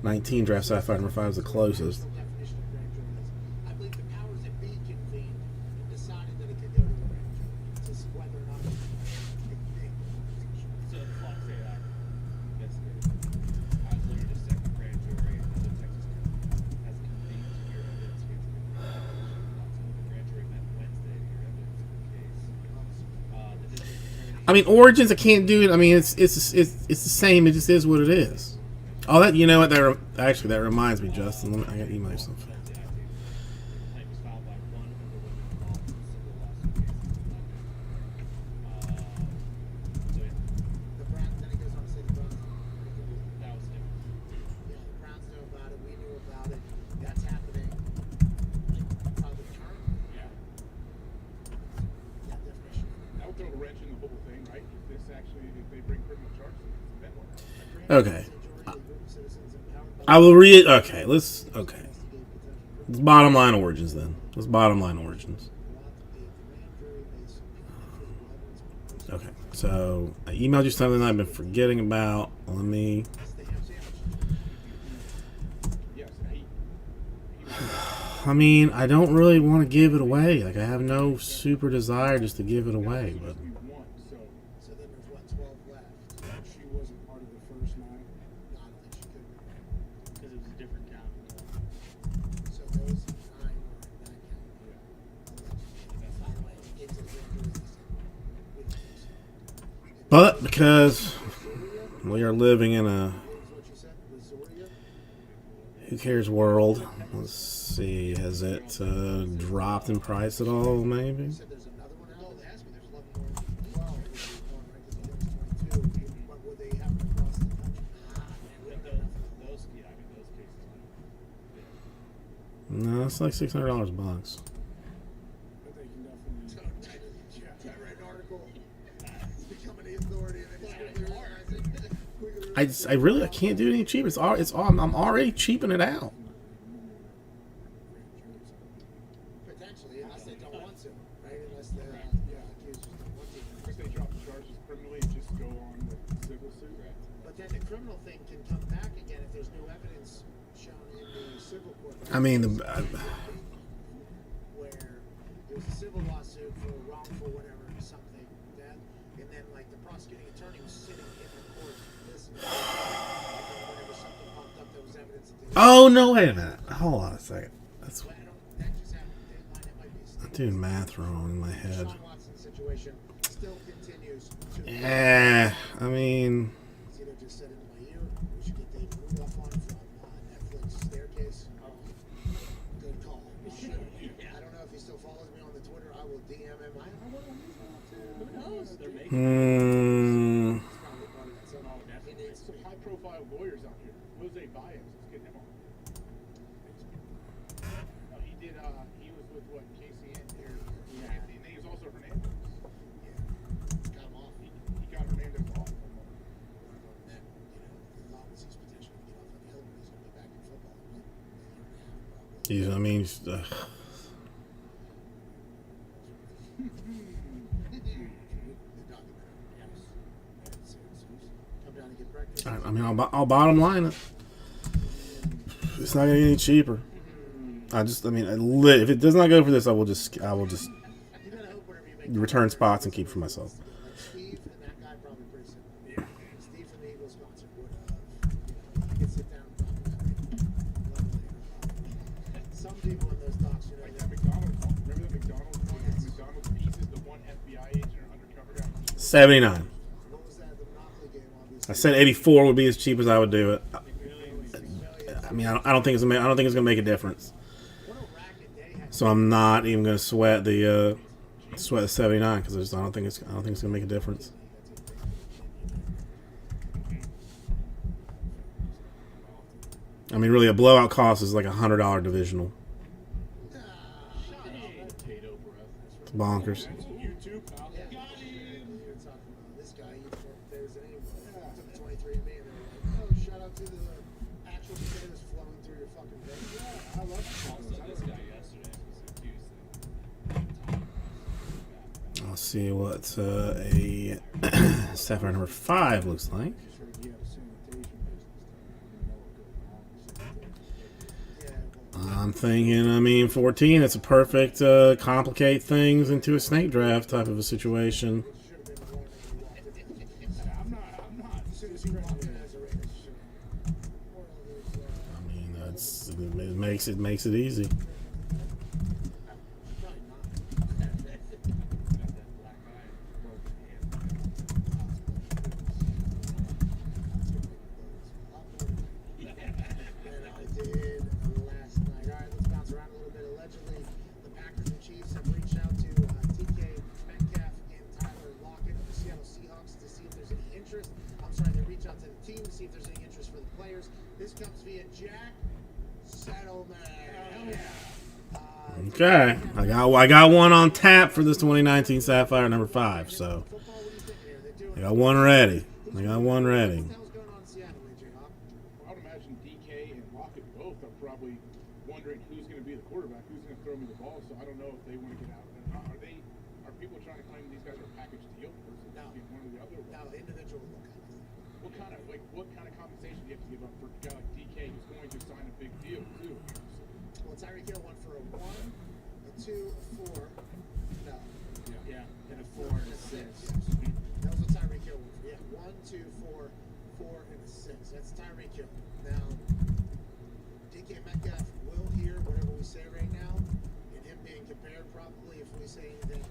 19. Draft Sapphire number 5 is the closest. Definition of grand jury is, I believe the powers that be convened and decided that it could go to a grand jury. Just whether or not So the clock say that investigated. I was literally the second grand jury in the Texas County has convened to hear evidence against me. The grand jury met Wednesday to hear evidence in the case. The district attorney. I mean, Origins, I can't do it. I mean, it's the same. It just is what it is. Oh, that you know what? Actually, that reminds me, Justin. I got to email you something. The complaint was filed by one of the women involved in the civil lawsuit case. So yeah, the Browns, then he goes on to say the Browns. that was different. Yeah, the Browns know about it. We knew about it. That's happening. Like, probably term. Yeah. That definition. that would throw a wrench in the whole thing, right? If this actually, if they bring criminal charges, then what? Okay. I will read. Okay, okay. Let's bottom line Origins then. Let's bottom line Origins. Okay, so I emailed you something I've been forgetting about. Let me. Yes, I mean, I don't really want to give it away. Like, I have no super desire just to give it away. But we won, so So then there's what, 12 left? she wasn't part of the first 9. No, I don't think she could be. Because it was a different count. So those 9 were in that count. By the way, into the grand jury, we don't think so. but because we are living in a What was what you said? Brazoria? who cares world. Let's see, has it dropped in price at all? Maybe. You said there's another one out? Oh, they asked me. There's 11 more. 12 would be one, right? Because the other's 22. But would they have them across the country? Ah, man, we don't got enough of those. Those, yeah, I mean, those cases. No, it's like $600 a box. But they can definitely. I read an article. It's becoming the authority, and then he's going I can't do it any cheaper. I'm already cheaping it out. potentially, unless they don't want to, right? Unless the accusers don't want to. If they drop the charges criminally, just go on with civil suit. But then the criminal thing can come back again if there's new evidence shown in the civil court. I mean, Where it was a civil lawsuit for wrongful whatever something death, and then like the prosecuting attorney was sitting in the court listening. And then whenever something popped up, there was evidence that they. oh no! Wait a minute. Hold on a second. That's Well, I don't- that just happened. It might be a I'm doing math wrong in my head. Sean Watson situation still continues to. I mean, Zito just said into my ear, we should get David Rudolph on from Netflix Staircase. Good call. We should. I don't know if he still follows me on the Twitter. I will DM him. I don't know what he's up to. Who knows? They're making hmm. He's probably part of that somehow. He needs to Some be. high-profile lawyers out here. Jose Baez, let's get him on. He did. He was with what Casey and here. And he was also Hernandez. Yeah. Got him off. He got Hernandez off. And then, the thought was he's potentially going to get off on the hill, but he's going to be back in football in like a year and a half, probably. I mean, The documentary. Yes. Come down and get breakfast. I mean, I'll bottom line it. It's not gonna get any cheaper. If it does not go for this, I will just You gotta hope whatever you make. return spots and keep for myself. Like Steve and that guy probably pretty similar. Steve from the Eagles sponsor would you could sit down and talk about it. Some people in those talks, Like that McDonald's one. Remember the McDonald's one? The McDonald's piece is the one FBI agent or undercover guy. 79. What was that? The Monopoly game, obviously. I said 84 would be as cheap as I would do it. I mean, I don't think it's gonna make a difference. What a racket they had. So I'm not even gonna sweat the 79 because I don't think it's gonna make a difference. I mean, really, a blowout cost is like $100 divisional. Potato breath. It's bonkers. That's YouTube. Got him. You're talking about this guy. He there's an took 23 and me, and they're like, oh, shout out to the actual potatoes flowing through your fucking veins. Yeah, I love it. Also, this guy yesterday was accused. I'll see what a Sapphire number 5 looks like. Sure, he had a sanitation business. You know what goes on. Yeah, I'm thinking, I mean, 14, it's a perfect complicate things into a snake draft type of a situation. should have been one that you walked in. I'm not. As soon as he walked in as a Raiders, should have. One of those, I mean, it makes it easy. probably not. Got that black eye and broken hand. than I did last night. All right, let's bounce around a little bit. Allegedly, the Packers and Chiefs have reached out to DK Metcalf and Tyler Lockett of the Seattle Seahawks to see if there's any interest. I'm sorry, they reached out to the team to see if there's any interest for the players. This comes via Jack Settlement. Okay, I got one on tap for this 2019 Sapphire number 5. So Football, what do you think here? They're doing I got one ready. What the hell's going on in Seattle, AJ Hawk? I would imagine DK and Lockett both are probably wondering who's going to be the quarterback, who's going to throw me the ball. So I don't know if they want to get out. Are people trying to claim these guys are a package deal versus No. being one or the other? Now, individual look. What kind of compensation do you have to give up for a guy like DK who's going to sign a big deal too? Well, Tyreek Hill went for a 1, a 2, a 4. No. Yeah. And a 4 and a 6. That was what Tyreek Hill went for. Yeah, 1, 2, 4, 4, and a 6. That's Tyreek Hill. Now, DK Metcalf will hear whatever we say right now, and him being compared probably if we say anything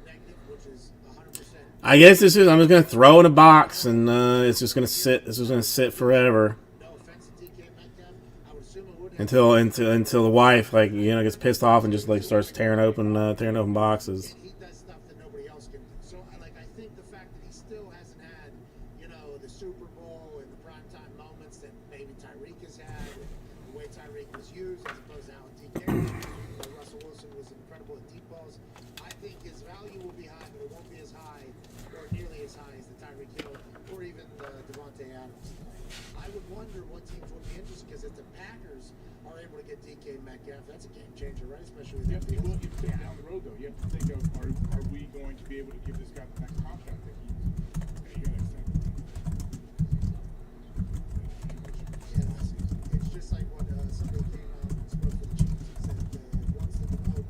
negative, which is 100%. I guess I'm just gonna throw in a box and it's just gonna sit. This is gonna sit forever No offense to DK Metcalf, I would assume it would have. until the wife gets pissed off and just starts tearing open boxes. And he does stuff that nobody else can do. So, I think the fact that he still hasn't had, the Super Bowl and the primetime moments that maybe Tyreek has had, and the way Tyreek was used as opposed to how DK was used. Russell Wilson was incredible at deep balls. I think his value will be high, but it won't be as high or nearly as high as the Tyreek Hill or even the Devontae Adams. I would wonder what teams would be interested because if the Packers are able to get DK Metcalf, that's a game changer, right? Especially with You have that to deal. look at things down the road though. You have to think of are we going to be able to give this guy the next contract that he's going to extend? Yeah, it's just like what somebody came out and spoke for the Chiefs and said once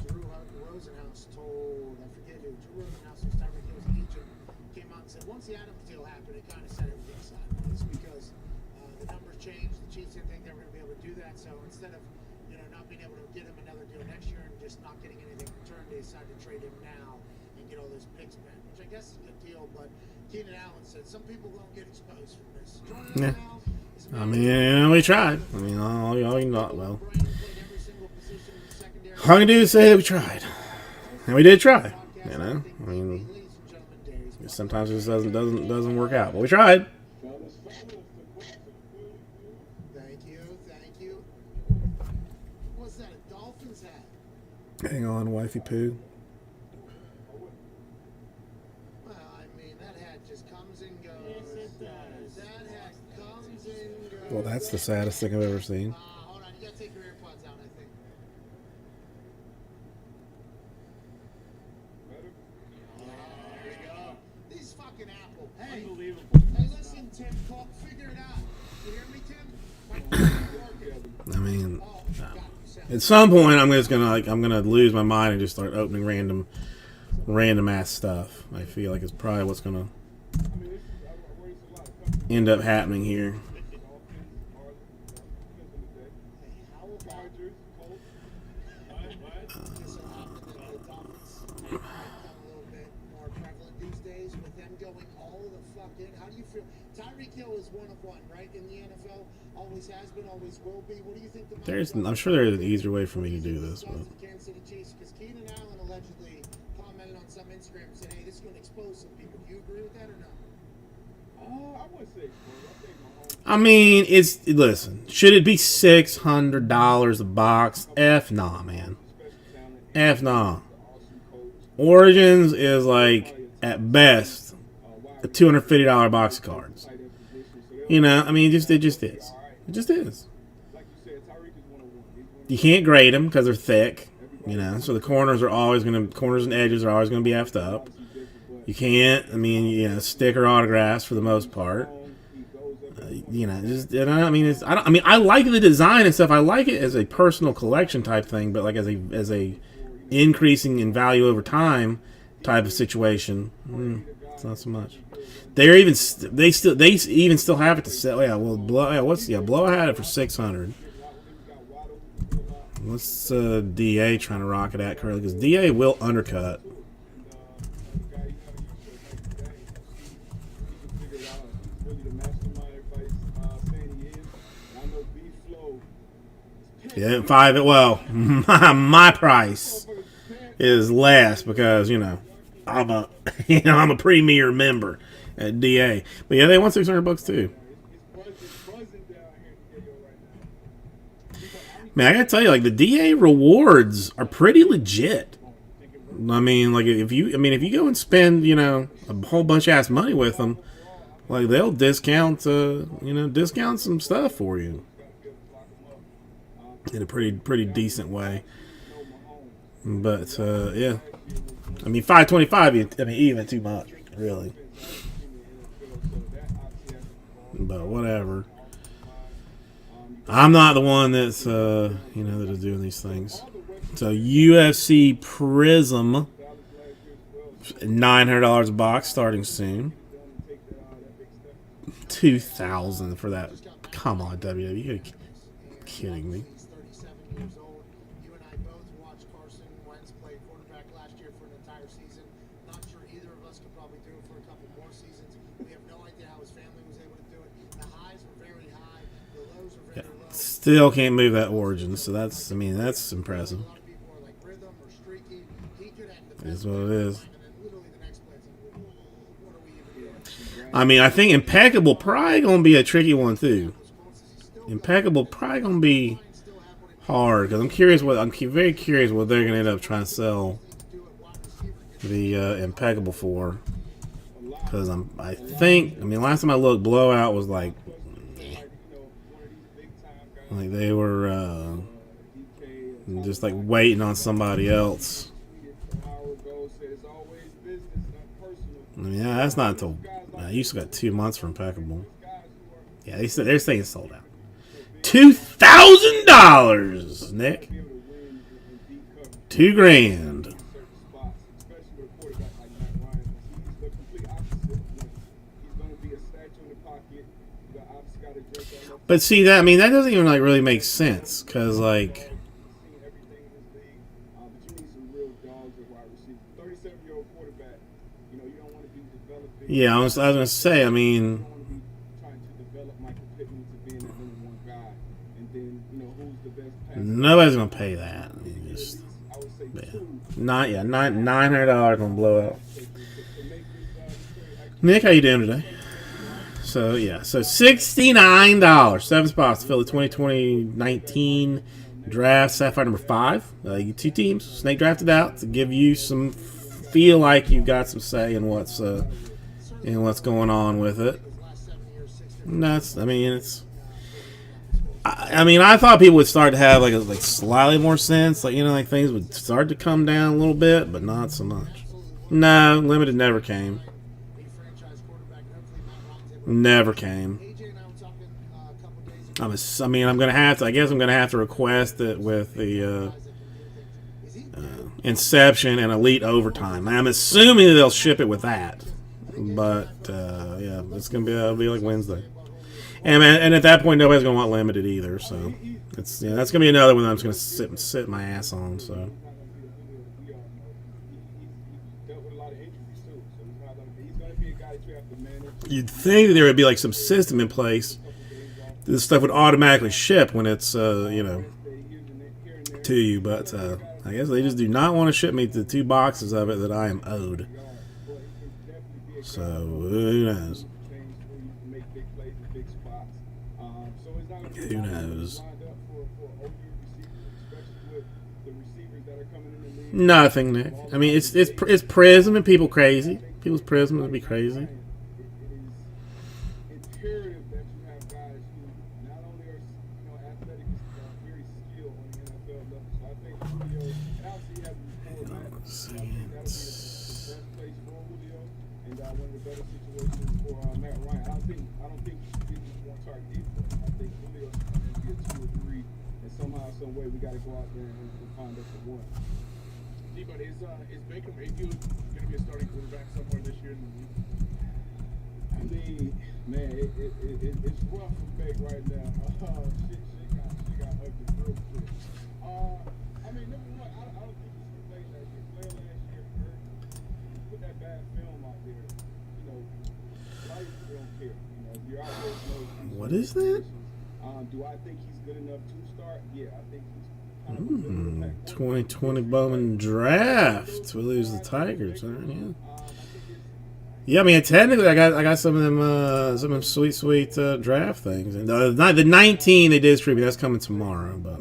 Drew Rosenhaus told, I forget who, Drew Rosenhaus was Tyreek Hill's agent, came out and said once the Adams deal happened, it kind of set everything sideways because the numbers changed. The Chiefs didn't think they were going to be able to do that, so instead of not being able to get him another deal next year and just not getting anything in return, they decided to trade him now and get all those picks back, which I guess is a good deal. But Keenan Allen said some people won't get exposed from this. Yeah. Now is a I man mean, we tried. I mean, all you know, well, Brandon played every single position in the secondary. all I can do is say that we tried, and we did try. I mean, Ladies and gentlemen, Darius sometimes it just doesn't work out, but we tried. Thank you. What's that? A Dolphins hat? Hang on, wifey poo. Well, I mean, that hat just comes and goes. Yes, it does. That hat comes and goes. Well, that's the saddest thing I've ever seen. Hold on, you gotta take your AirPods out, I think. There you go. These fucking Apple. Hey, Unbelievable. hey, listen, Tim Cook, figure it out. You hear me, Tim? My phone's working. I mean, Oh, God, you sound at some point, I'm gonna lose my mind and just start opening random ass stuff. I feel like it's probably what's gonna end up happening here. How about this is something that the Dolphins might become a little bit more prevalent these days with them is one of one, right? In the NFL, always has been, always will be. What do you think? I'm sure there's an easier way for me to do this, but Kansas City Chiefs, because Keenan Allen allegedly commented on some Instagram and said, "Hey, this is going to expose some people." Do you agree with that or no? I wouldn't say exposed. I think Mahomes. I mean, listen. Should it be $600 a box? F nah, man. F nah. Origins is like at best a $250 box of cards. You know, I mean, it just is. It just is. You can't grade them because they're thick. You know, so the corners and edges are always gonna be effed up. You can't. I mean, you know, sticker autographs for the most part. You know, I mean, I like the design and stuff. I like it as a personal collection type thing, but like as a increasing in value over time type of situation, it's not so much. They even still have it to sell. Yeah, well, Blow had it for $600. What's DA trying to rock it at currently? Because DA will undercut. Yeah, well, my price is less because, you know, I'm a premier member at DA. But yeah, they want $600 too. Man, I gotta tell you, like the DA rewards are pretty legit. I mean, like if you go and spend, you know, a whole bunch of ass money with them, like they'll discount some stuff for you in a pretty decent way. But yeah, I mean $525. I mean even too much, really. But whatever. I'm not the one that's that is doing these things. So UFC Prism, $900 a box, starting soon. $2,000 for that. Come on, WWE, you're kidding me. He's 37 years old. You and I both watched Carson Wentz play quarterback last year for an entire season. Not sure either of us could probably do it for a couple more seasons. We have no idea how his family was able to do it. The highs were very high. The lows were very low. Still can't move that origin, so that's impressive. A lot of people are like rhythm or streaky. He could have the It is best what it is. and then literally the next play it's like, what are we even doing? I mean, I think Impeccable probably gonna be a tricky one too. Impeccable probably gonna be hard because I'm very curious what they're gonna end up trying to sell the Impeccable for. Because last time I looked, Blowout was like they were just like waiting on somebody else. I mean, yeah, that's not until you still got 2 months for Impeccable. Yeah, they're saying it's sold out. $2,000, Nick. $2,000. But see that that doesn't even like really make sense because like yeah, I was gonna say nobody's gonna pay that. I mean, $900 on Blowout. Nick, how you doing today? So yeah, so $69, 7 spots to fill the 2019 draft, Sapphire number 5. You 2 teams, snake drafted out to give you some feel like you've got some say in what's going on with it. Nuts. I thought people would start to have like slightly more sense, like things would start to come down a little bit, but not so much. No, limited never came. Never came. I'm gonna have to. I guess I'm gonna have to request it with the Inception and Elite Overtime. I'm assuming that they'll ship it with that, but yeah, it'll be like Wednesday, and at that point nobody's gonna want limited either. So that's gonna be another one that I'm just gonna sit my ass on. So. you'd think that there would be like some system in place. This stuff would automatically ship when it's to you, but I guess they just do not want to ship me the 2 boxes of it that I am owed. So who knows? Who knows? Nothing, Nick. I mean, it's Prism and people crazy. People's Prism would be crazy. It's imperative that you have guys who not only are athletic, very skilled on the NFL level. So I think Julio, and obviously he has to record that. I think that'll be the best place for Julio, and one of the better situations for Matt Ryan. I don't think he's just one target defense. I think Julio's going to be a 2 or 3, and somehow, some way, we got to go out there and find us a 1. But is Baker Mayfield going to be a starting quarterback somewhere this year in the league? I mean, man, it's rough for Baker right now. She got ugly real quick. I mean, number one, I don't think he should play last year. Played last year, hurt. Put that bad film out there. Life, they don't care. If you're out there, What is that? do I think he's good enough to start? Yeah, I think he's 2020 Bowman draft. We lose the Tigers, huh? Yeah. Yeah, I mean, technically, I got some of them sweet draft things. And the 19 they did distribute. That's coming tomorrow. But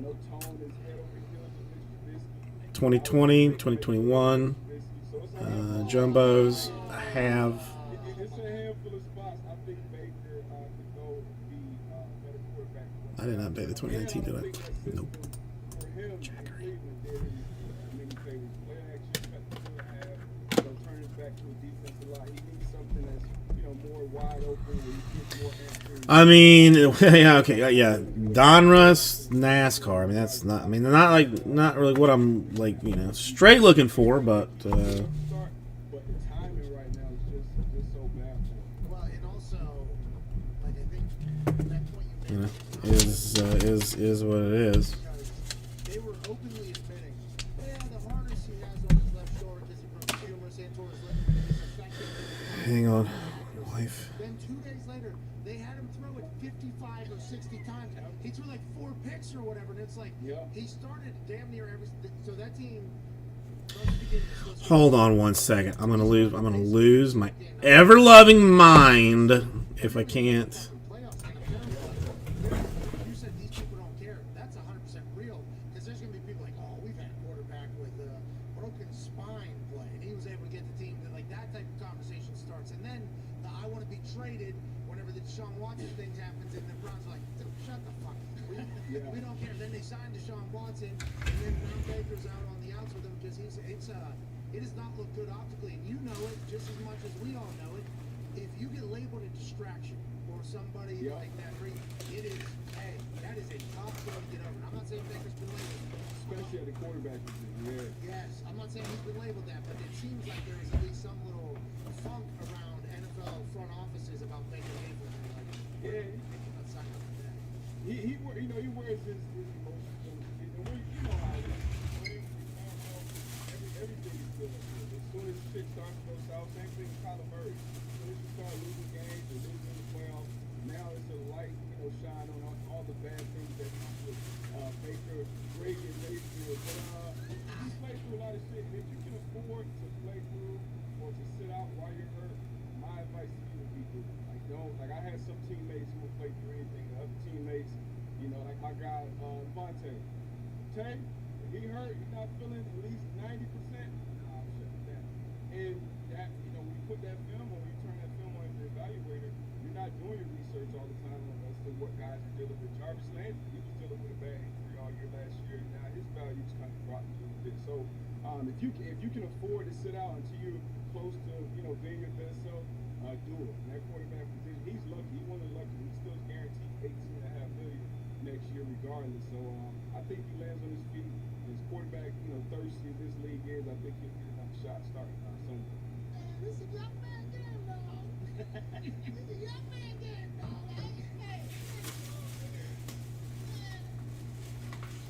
2020, 2021 jumbos I have. It's a handful of spots. I think Baker could go be a better quarterback. I did not pay the 2019, did I? Nope. For him, Cleveland did many favors. Play action, cut the field half, turn his back to a defensive line. He needs something that's more wide open where he gets more answers. I mean, yeah, okay, yeah. Donruss, NASCAR. I mean, that's not. I mean, not really what I'm straight looking for, but. But the timing right now is just so bad for him. Well, and also, like, I think that point you made, Is what it is. because they were openly admitting, the harness he has on his left shoulder because he broke humerus and tore his ligament is affecting him. Hang on, wife. Then 2 days later, they had him throw it 55 or 60 times. He threw like 4 picks or whatever, and it's like he started damn near every. So that team. From the beginning, was supposed to- Hold on 1 second. I'm gonna lose my ever loving mind if I can't. Playoffs, and apparently, you said these people don't care. That's 100% real, because there's going to be people like, oh, we've had a quarterback with a broken spine play, and he was able to get the team to, like, that type of conversation starts. And then the I want to be traded whenever the Deshaun Watson thing happens, and the Browns are like, dude, shut the fuck up. We don't care. Then they signed Deshaun Watson, and then Brown Baker's out on the outs with him because it does not look good optically, and you know it just as much as we all know it. If you get labeled a distraction or somebody like that, it is, hey, that is a tough thing to get over. And I'm not saying Baker's been labeled. Especially at the quarterback position, Yes, I'm not saying he's been labeled that, but it seems like there is at least some little funk around NFL front offices about Baker Mayfield. Like, let's sign up for that. He wears his emotions on his feet. And you know how it is. Everything is good. As soon as shit starts to go south, same thing with Kyler Murray. As soon as you start losing games or losing in the playoffs, now it's a light, shine on all the bad things that come with Baker, Brady, and Mayfield. But he's played through a lot of shit. And if you can afford to play through or to sit out while you're hurt, my advice to you would be do it. Like I had some teammates who would play through anything. The other teammates, like my guy Vontae. Tay, if he hurt, he's not feeling at least 90%. Nah, shut it down. And that, when you put that film on, when you turn that film on as an evaluator, you're not doing your research all the time as to what guys are dealing with. Jarvis Landry, he was dealing with a bad injury all year last year, and now his value's kind of dropped a little bit. So if you can afford to sit out until you're close to being your best self, do it. And that quarterback position, he's lucky. He's one of the lucky. He's still guaranteed $18.5 million next year, regardless. So I think he lands on his feet. His quarterback, thirsty as this league is, I think he'll get another shot starting Sunday. This is a young man game, dog. This is a young man game, dog.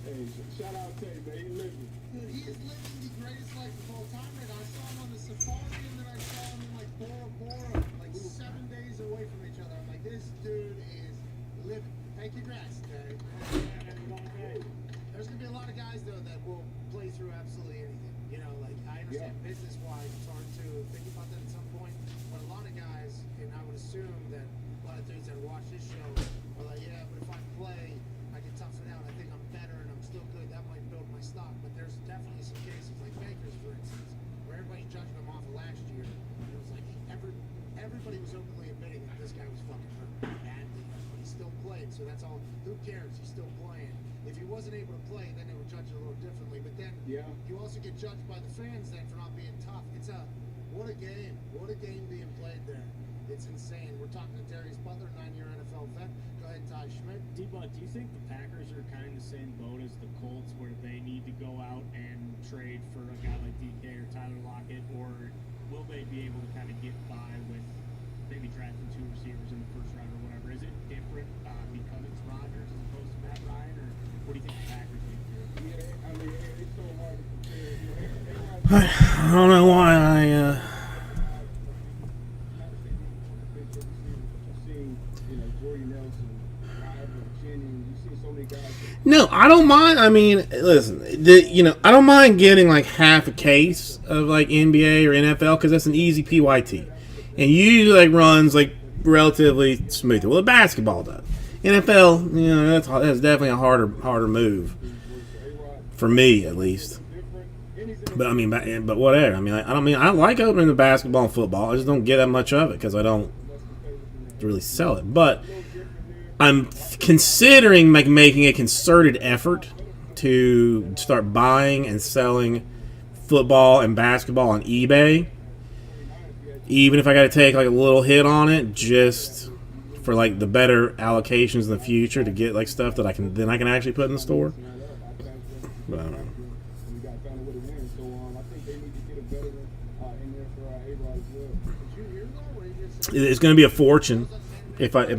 Hey, shout out Tay, man. He living. Dude, he is living the greatest life of all time right now. I saw him on the safari, and then I saw him in like Bora Bora, like 7 days inches away from each other. I'm like, this dude is living. Hey, congrats, Terry. There's gonna be a lot of guys though that will play through absolutely anything. You know, like I understand business-wise, it's hard to think about that at some point. But a lot of guys, and I would assume that a lot of dudes that watch this show are like, yeah, but if I play, I can tough it out. I think I'm better and I'm still good. That might build my stock. But there's definitely some cases like Baker's, for instance, where everybody's judging him off of last year. And it was like everybody was openly admitting that this guy was fucking hurt badly, but he still played. So that's all. Who cares? He's still playing. If he wasn't able to play, then they would judge it a little differently. But then you also get judged by the fans then for not being tough. What a game. What a game being played there. It's insane. We're talking to Darius Butler, 9-year NFL vet. Go ahead, Ty Schmidt. D-Bud, do you think the Packers are kind of in the same boat as the Colts where they need to go out and trade for a guy like DK or Tyler Lockett, or will they be able to kind of get by with maybe drafting 2 receivers in the first round or whatever? Is it different because it's Rodgers as opposed to Matt Ryan, or what do you think the Packers need to do? Yeah, I mean, it's so hard to compare. I don't know why I. No, I don't mind. I mean, listen, I don't mind getting like half a case of like NBA or NFL because that's an easy PYT, and usually like runs like relatively smooth. Well, the basketball does. NFL, that's definitely a harder move for me at least. But I mean, but whatever. I mean, I like opening the basketball and football. I just don't get that much of it because I don't really sell it. But I'm considering making a concerted effort to start buying and selling football and basketball on eBay, even if I got to take like a little hit on it, just for like the better allocations in the future to get like stuff that I can actually put in the store. But I don't know. It's going to be a fortune. It's going to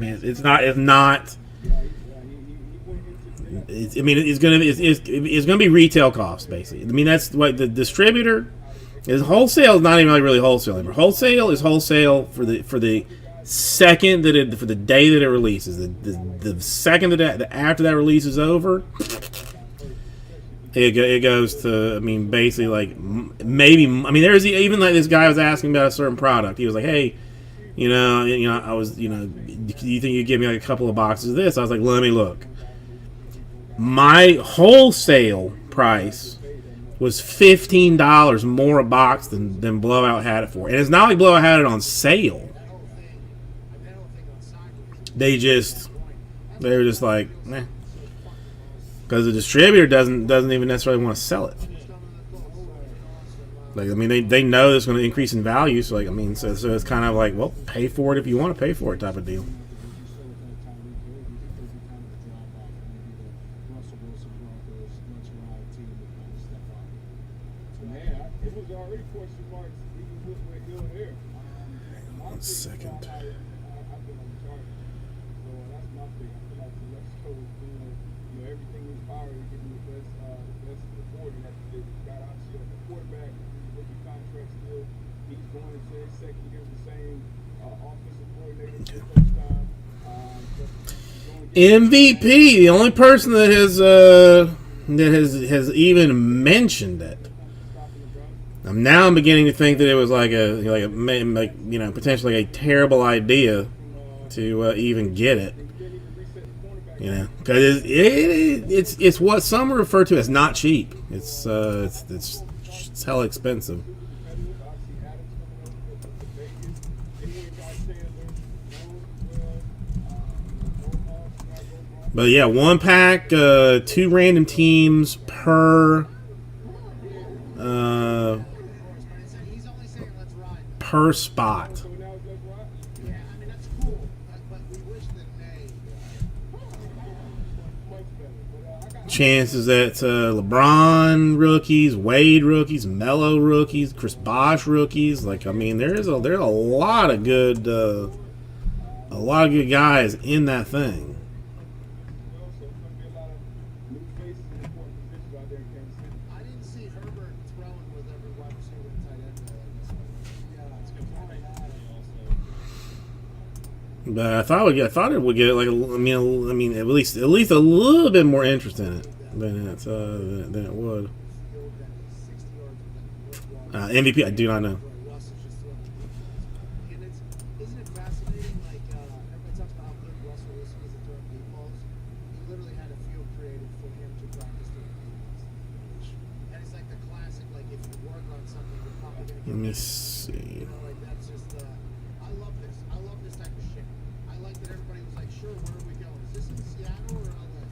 be retail costs basically. I mean, that's what the distributor is. Wholesale is not even really wholesale anymore. Wholesale is wholesale for the second for the day that it releases. The second that after that release is over, it goes to. I mean, basically like maybe. I mean, there's even like this guy was asking about a certain product. He was like, hey. I was, do you think you'd give me like a couple of boxes of this? I was like, let me look. My wholesale price was $15 more a box than Blowout had it for. And it's not like Blowout had it on sale. They were just like, nah. Because the distributor doesn't even necessarily want to sell it. Like, I mean, they know it's going to increase in value, so like, I mean, so it's kind of like, well, pay for it if you want to pay for it type of deal. One second. MVP, the only person that has even mentioned it. I'm beginning to think that it was potentially a terrible idea to even get it. Because it's what some refer to as not cheap. It's hella expensive. But yeah, 1 pack, 2 random teams per spot. Chances that LeBron rookies, Wade rookies, Melo rookies, Chris Bosh rookies. Like, I mean, there's a lot of good guys in that thing. But I thought it would get like I mean at least a little bit more interest in it than it would. MVP, I do not know. Russ is just throwing deep balls. And isn't it fascinating? Like everybody talks about how good Russell Wilson is at throwing deep balls. He literally had a field created for him to practice throwing deep balls. And it's like the classic. Like if you work on something, you're probably gonna get. Let me better. see. You know, like that's just. I love this. I love this type of shit. I like that everybody was like, sure, where are we going? Is this in Seattle or LA?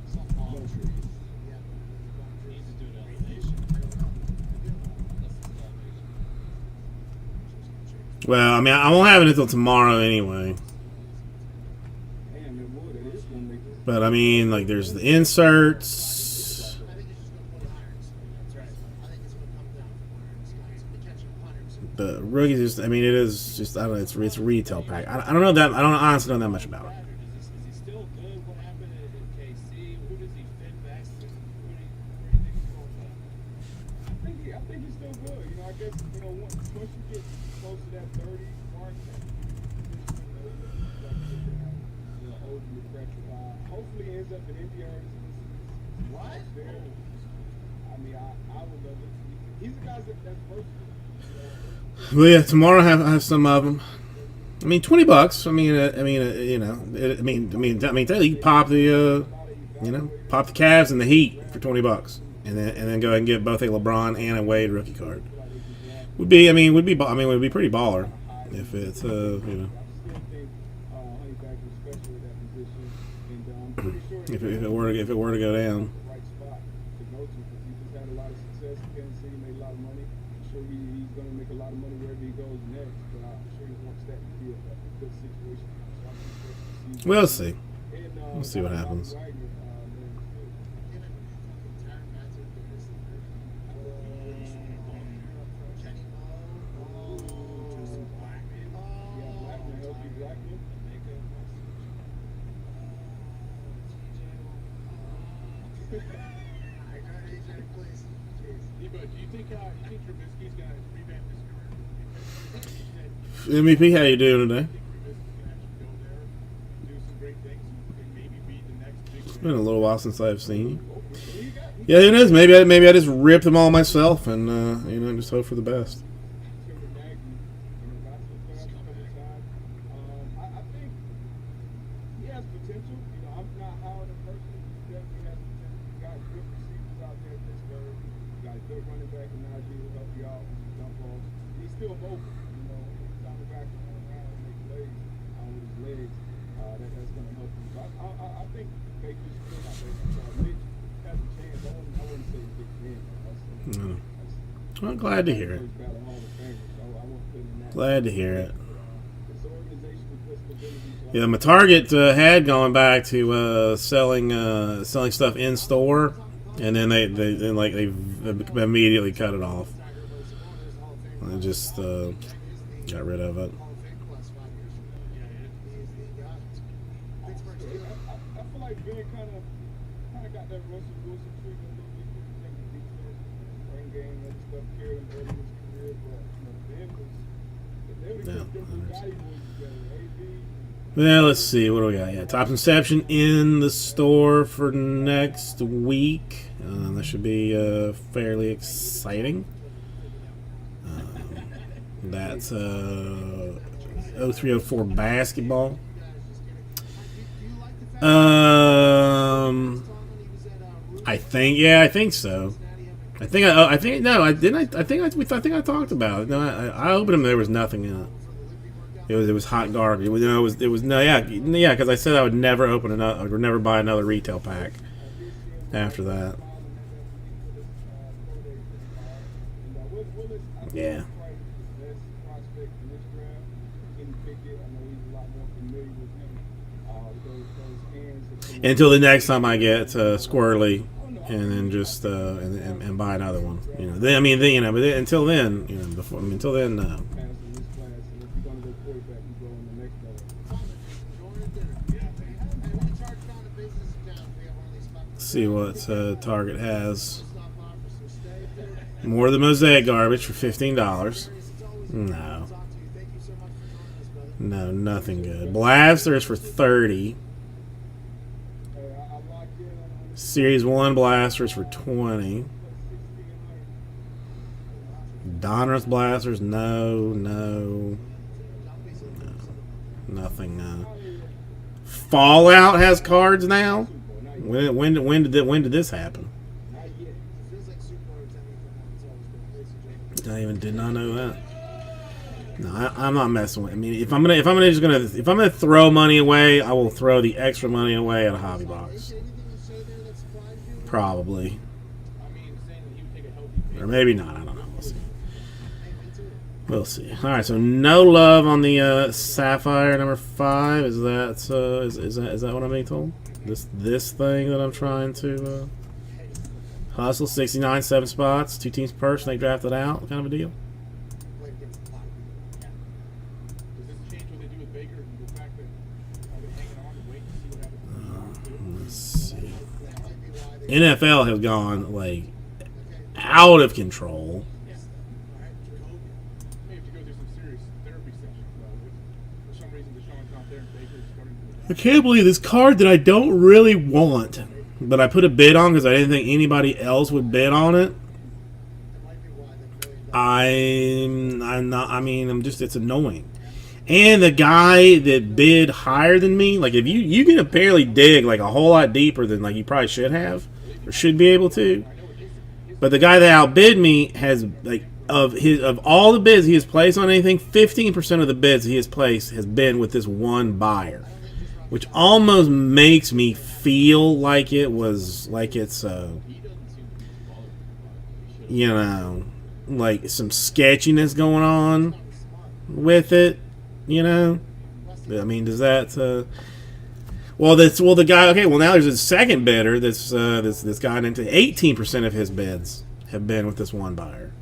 Some palm trees. Yeah. Palm trees. Need to do an elevation. I don't know. Unless it's elevation. Well, I mean, I won't have it until tomorrow anyway. Damn, it would. It is gonna make it. But I mean, like, there's the inserts. I think it's just going to put irons. That's right. I think it's going to come down from irons. Guys, be catching punters. The rookies, just I mean, it is just I don't know. It's a retail pack. I don't know that. I don't honestly know that much about it. Is he still good? What happened in KC? Who does he fit best? Where do you think he's going back? I think he's still good. You know, I guess once you get close to that 30 mark, overly pressure. Hopefully, he ends up in India. What? There. I mean, I would love it. He's a guy that's versatile. But yeah, tomorrow I have some of them. I mean, $20. I mean, you know, you pop the, pop the Cavs and the Heat for $20, and then go ahead and get both a LeBron and a Wade rookie card. Would be pretty baller if it's I still think Honeyback was special at that position, and I'm pretty sure if it were to go down. the right spot to go to because he just had a lot of success in Kansas City, made a lot of money. I'm sure he's going to make a lot of money wherever he goes next, but I'm sure he wants that to be a good situation. So I'm interested to see. We'll see. And, We'll see what happens. Wagner, Kenny Moe. Justin Blackman. yeah, Blackman, Healthy Blackman. I got AJ, please. Jeez. But do you think Trubisky's going to revamp his career? Because he said MVP, how you doing today? Trubisky's going to actually go there, do some great things, and maybe be the next big It's been a little while since I've seen you. Yeah, who knows? Maybe I just ripped them all myself and just hope for the best. I think he has potential. I'm not high on him personally. He definitely has potential. He got good receivers out there in Pittsburgh. He got a good running back in Najee who help you out with some jump balls. He's still mobile. Coming back and run around and make plays with his legs. That's going to help him. So I think Baker's still not Baker. Mitch has a chance. I wouldn't say big win. No. Well, glad to hear it. Glad Glad to hear it. Yeah, my Target had gone back to selling stuff in store, and then they immediately cut it off. I just got rid of it. Hall of Fame class 5 years from now. He is the guy. Pittsburgh Steelers. I feel like Ben kind of got that Russell Wilson treatment a little bit with the defense, run game, that stuff carried him early in his career. But Ben was different guy he was together. AB. Well, let's see. What do we got? Yeah, Topps Inception in the store for next week. That should be fairly exciting. That's 0304 basketball. I think so. I think I talked about it. No, I opened them. There was nothing in it. It was hot garbage. It was no, yeah, because I said I would never open another, or never buy another retail pack after that. Yeah. Until the next time I get Squirrely, and then just and buy another one. But until then, until then, no. See what Target has. More of the Mosaic garbage for $15. No. No, nothing good. Blasters for 30. I locked in on Series 1 blasters for 20. 1600. Donruss blasters, no. Nothing. Fallout has cards now. When did this happen? Not yet. It feels like Super Bowl is everything. I even did not know that. No, I'm not messing with. I mean, if I'm gonna throw money away, I will throw the extra money away at a hobby box. Anything you say there that surprised you? Probably, I mean, saying that he would take a healthy pick. or maybe not. I don't know. We'll see. Hey, me too. We'll see. All right, so no love on the Sapphire number 5. Is that what I'm being told? This thing that I'm trying to hustle 69 7 spots, 2 teams per, they drafted out, kind of a deal. Played against a lot of people. Does this change what they do with Baker and the fact that I've been hanging on and waiting to see what happens? Let's see. That might be why they. NFL has gone like out of control. Alright, Jacoby. May have to go through some serious therapy sessions. If for some reason Deshaun's not there and Baker's starting to. I can't believe this card that I don't really want, but I put a bid on because I didn't think anybody else would bid on it. That might be why the million. I'm not. I mean, it's annoying. And the guy that bid higher than me, like if you can apparently dig like a whole lot deeper than like you probably should have or should be able to. But the guy that outbid me has like of all the bids he has placed on anything, 15% of the bids he has placed has been with this one buyer, which almost makes me feel like it was like it's you know, like some sketchiness going on with it. You know, I mean, does that? The guy. Okay, well now there's a second bidder. This guy into 18% of his bids have been with this one buyer.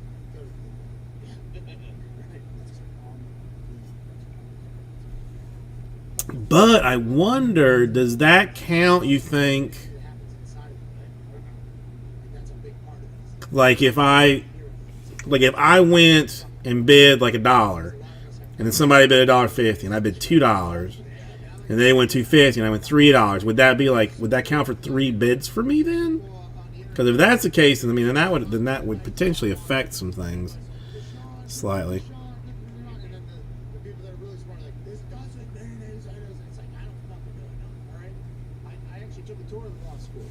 But I wonder, does that count? You think? It happens inside of it, right? Like that's a big part of this. Like if I went and bid like $1, and then somebody bid $1.50, and I bid $2, and they went $2.50, and I went $3, would that count for 3 bids for me then? Because if that's the case, then then that would potentially affect some things slightly. And then the people that are really smart are like, this doesn't mean it's like, I don't fucking know, alright? I actually took a tour of the law school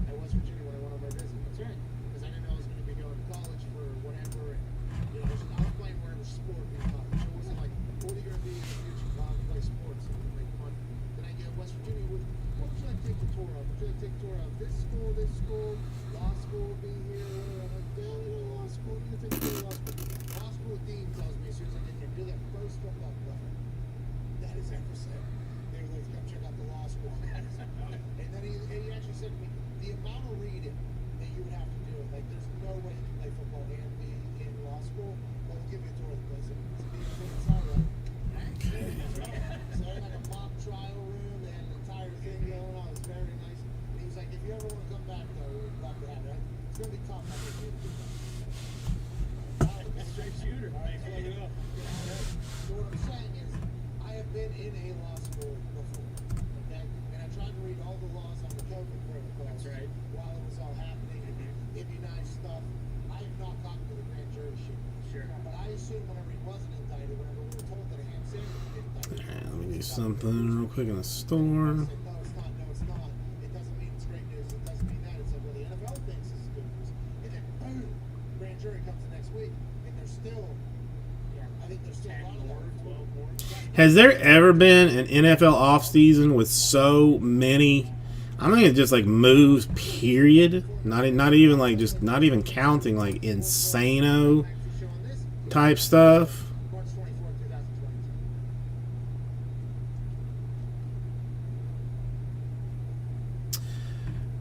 at West Virginia when I went on my visit. That's right. Because I didn't know I was going to be going to college for whatever. And, you know, I was playing whatever sport in college. It wasn't like, what are you going to be in the future? Go out and play sports and make money. Then I get West Virginia, what would you like to take the tour of? Would you like to take the tour of this school, law school will be here, whatever. I'm like, yeah, you know, law school, you can take the tour of law school. Law school dean tells me as soon as I get here, you're the first step up, brother. That is ever said. They were like, come check out the law school. And then he actually said to me, the amount of reading that you would have to do, like there's no way you can play football and be in law school. Well, we'll give you a tour of the place. It's being put inside of so they had like a mock trial room, they had an entire thing going on. It was very nice. And he was like, if you ever want to come back though, we'd love to have it. It's gonna be tough, I think, for you to do that. Straight shooter. Thanks for looking up. So what I'm saying is, I have been in a law school before, okay? And I tried to read all the laws on the COVID protocols. That's right. While it was all happening, and immunized stuff. I have not gotten to the grand jury shit. Sure. But I assume whenever he wasn't indicted, whenever we were told that a hand sandwich was indicted. Alright, let me do something real quick in the store. I said, no, it's not. No, it's not. It doesn't mean it's great news. It doesn't mean that. It's like, well, the NFL thinks this is good news. And then, boom, grand jury comes the next week, and there's still, I think there's still a lot of 10 more, that. 12 more. Has there ever been an NFL offseason with so many? I'm thinking just like moves. Period. Not even counting like insano Thanks for showing this. type stuff. March 24th,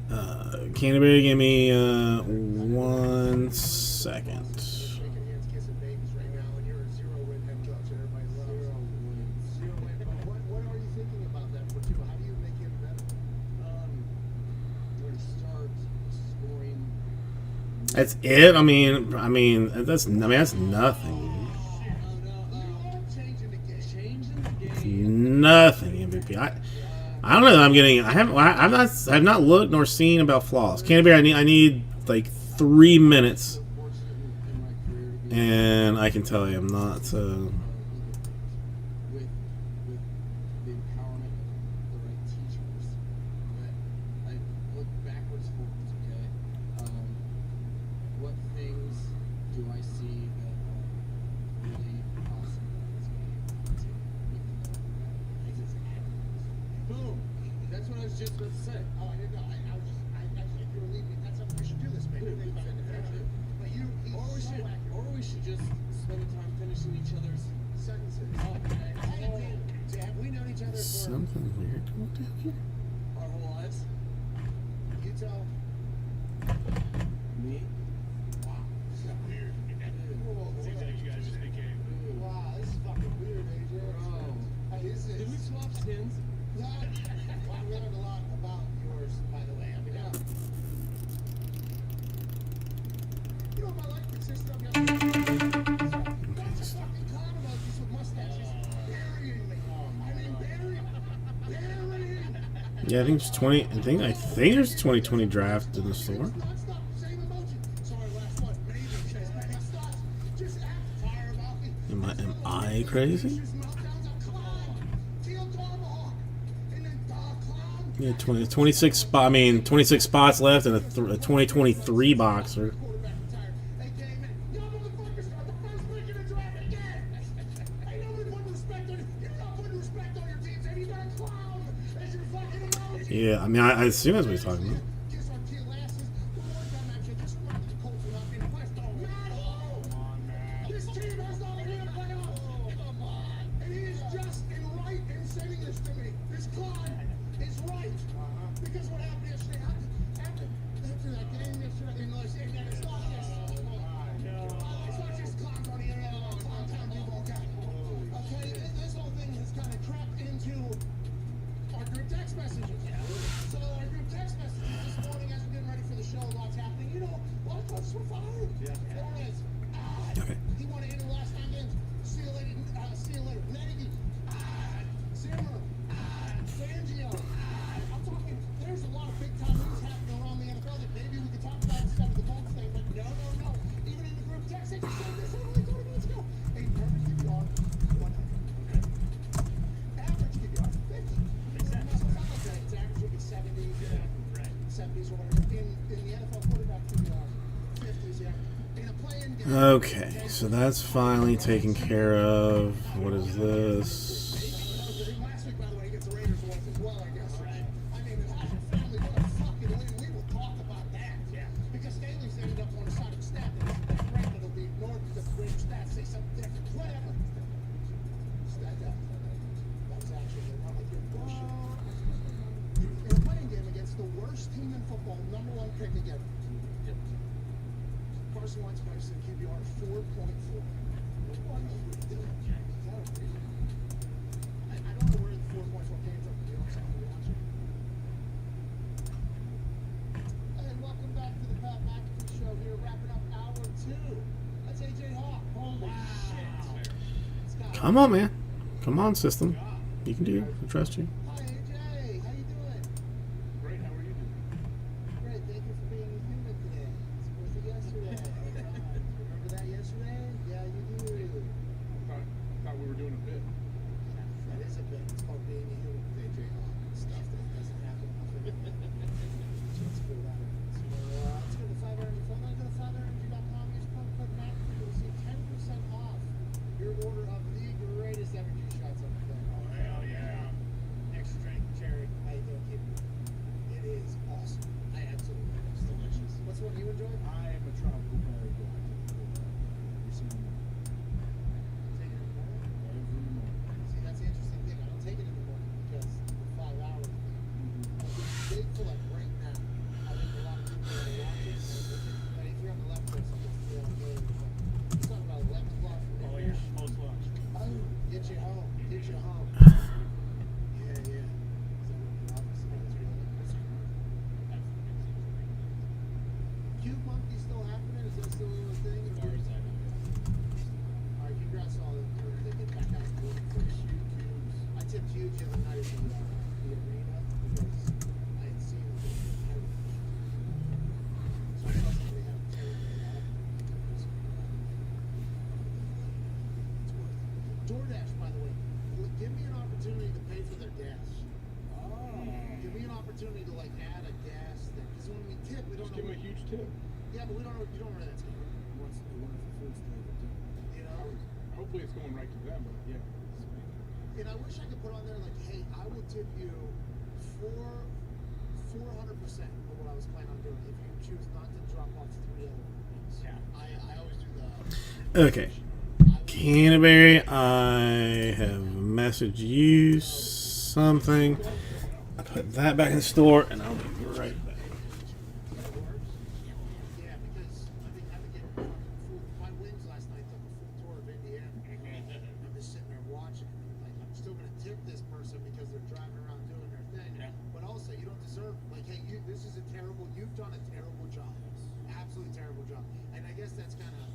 2022. Canterbury, give me 1 second. Shaking hands, kissing babies right now, and you're a 0-win head coach that everybody loves. 0 win. But what are you thinking about that for Tua? How do you make him better? Where to start scoring. That's it. I mean that's nothing. Changing the game. Changing the game nothing MVP. I don't know that I'm getting. I've not looked nor seen about flaws. Canterbury, I need like 3 minutes, Fortunate in my career to be and I can tell you I'm not. with the empowerment of the right teachers. But I look backwards, forwards. Okay, what things do I see that are really awesome about this game to make the number better? Because it's accurate. Boom. That's what I was just about to say. Oh, I didn't know. I was just, if you were leaving, that's something we should do this, maybe. Think about it in the future. But he's so accurate. Or we should just spend the time finishing each other's Sentences. Oh, okay. I had a deal. Have we known each other for, Something weird going down here. our whole lives. you tell, Me? wow, this is weird. Seems like you guys just became. Wow, this is fucking weird, AJ. Bro. Hey, this is. Did we swap skins? Well, we learned a lot about yours, by the way. I mean, you know, my life consists of bunch of fucking clown emojis with mustaches burying me. I mean, burying. Yeah, I think it's 20. I think there's 2020 draft in the store. Non-stop, same emoji. Sorry, last one. Maybe. Stop. Just act fire about me. Am I crazy? Yeah, 26 spot. I mean, 26 spots left, and a 2023 boxer. Yeah, I mean, I assume that's what he's talking about. This team has not been a playoff. Come on. And he is just and right in saying this to me. This climb is right. Because what happened yesterday, after that game yesterday, and it's not just, it's not just clowns on the internet, clown town people, okay, this whole thing has kind of crept into our group text messages. So our group text messages this morning as we're getting ready for the show, lots happening. You know, a lot of coaches were fired. There it is. Okay. He wanted in the last 9 games. See you later. Nenegi. Zimmer. Fangio. I'm talking, there's a lot of big time news happening around the NFL that maybe we could talk about instead of the Colts thing, but no. Even in the group text, they just said this only 30 minutes ago. A perfect QBR, 100. Average QBR, 50. Makes sense. It's average would be 70s, 70s or whatever. In the NFL quarterback QBR, 50s, yeah. In a play-in game. Okay, so that's finally taken care of. What is this? Last week, by the way, against the Raiders was as well, I guess. I mean, as a family, what a fucking win. We will talk about that. Yeah. Because Staley's ended up on the side of the stat that's right that'll be ignored because the Raiders stats say something different. Whatever. Stat that. That's actually not like your bullshit. In a playing game against the worst team in football, #1 pick again. Carson Wentz placed in QBR 4.4. What are you doing, Jack? Is that a reason? I don't know where the 4.4 came from, to be honest. I'm watching. And welcome back to the Pat McAfee Show here, wrapping up hour 2. That's AJ Hawk. Holy shit. Scott. Come on, man. Come on, system. You can do it. I trust you. Hi, AJ. How you doing? Great, how are you doing? Great. Thank you for being human today. As opposed to yesterday. Remember that yesterday? Yeah, you do. Thought we were doing a bit. That is a bit. It's called being a human with AJ Hawk. Stuff that doesn't happen often. Let's go that way. So, let's go to 5energy. Phone line, go to 5energy.com. Use promo code McAfee. You'll receive 10% off your order of the greatest energy shots on the planet. Oh, hell yeah. Extra strength cherry. How you doing, kid? It is awesome. I absolutely love it. It's delicious. What's one you enjoy? I am a tropical berry guy. Every single morning. Take it in the morning. Every morning. See, that's the interesting thing. I don't take it in the morning because the 5 hours thing. I'll be big for like right now. I think a lot of people are watching. But if you're on the left coast, it's 3 hours later. It's talking about 11 o'clock. Oh, you're post lunch. Oh, get you home. Get you home. Yeah. Is that what the office is really? Cube Monkey still happening? Is that still a thing? As far as I know. Alright, congrats on all the they get back out to work for I tipped Huge pay for their gas. Give me an opportunity to like add a gas thing. Because when we tip, we don't Just know. give him a huge tip. Yeah, but we don't know. You don't know where that's going. What's the wonderful foods delivered to? You know. Hopefully it's going right to them, but yeah. And I wish I could put on there like, hey, I will tip you 400% of what I was planning on doing if you choose not to drop off 3 other things. Yeah. I always do that. Okay. Canterbury, I have messaged you something. I put that back in the store, and I'll be right back. Yeah, because I've been getting full. My wings last night took a full tour of Indiana. I'm just sitting there watching. Like, I'm still gonna tip this person because they're driving around doing their thing. Yeah. But also, you don't deserve. Like, hey, this is a terrible. You've done a terrible job. Absolutely terrible job. And I guess that's kind of,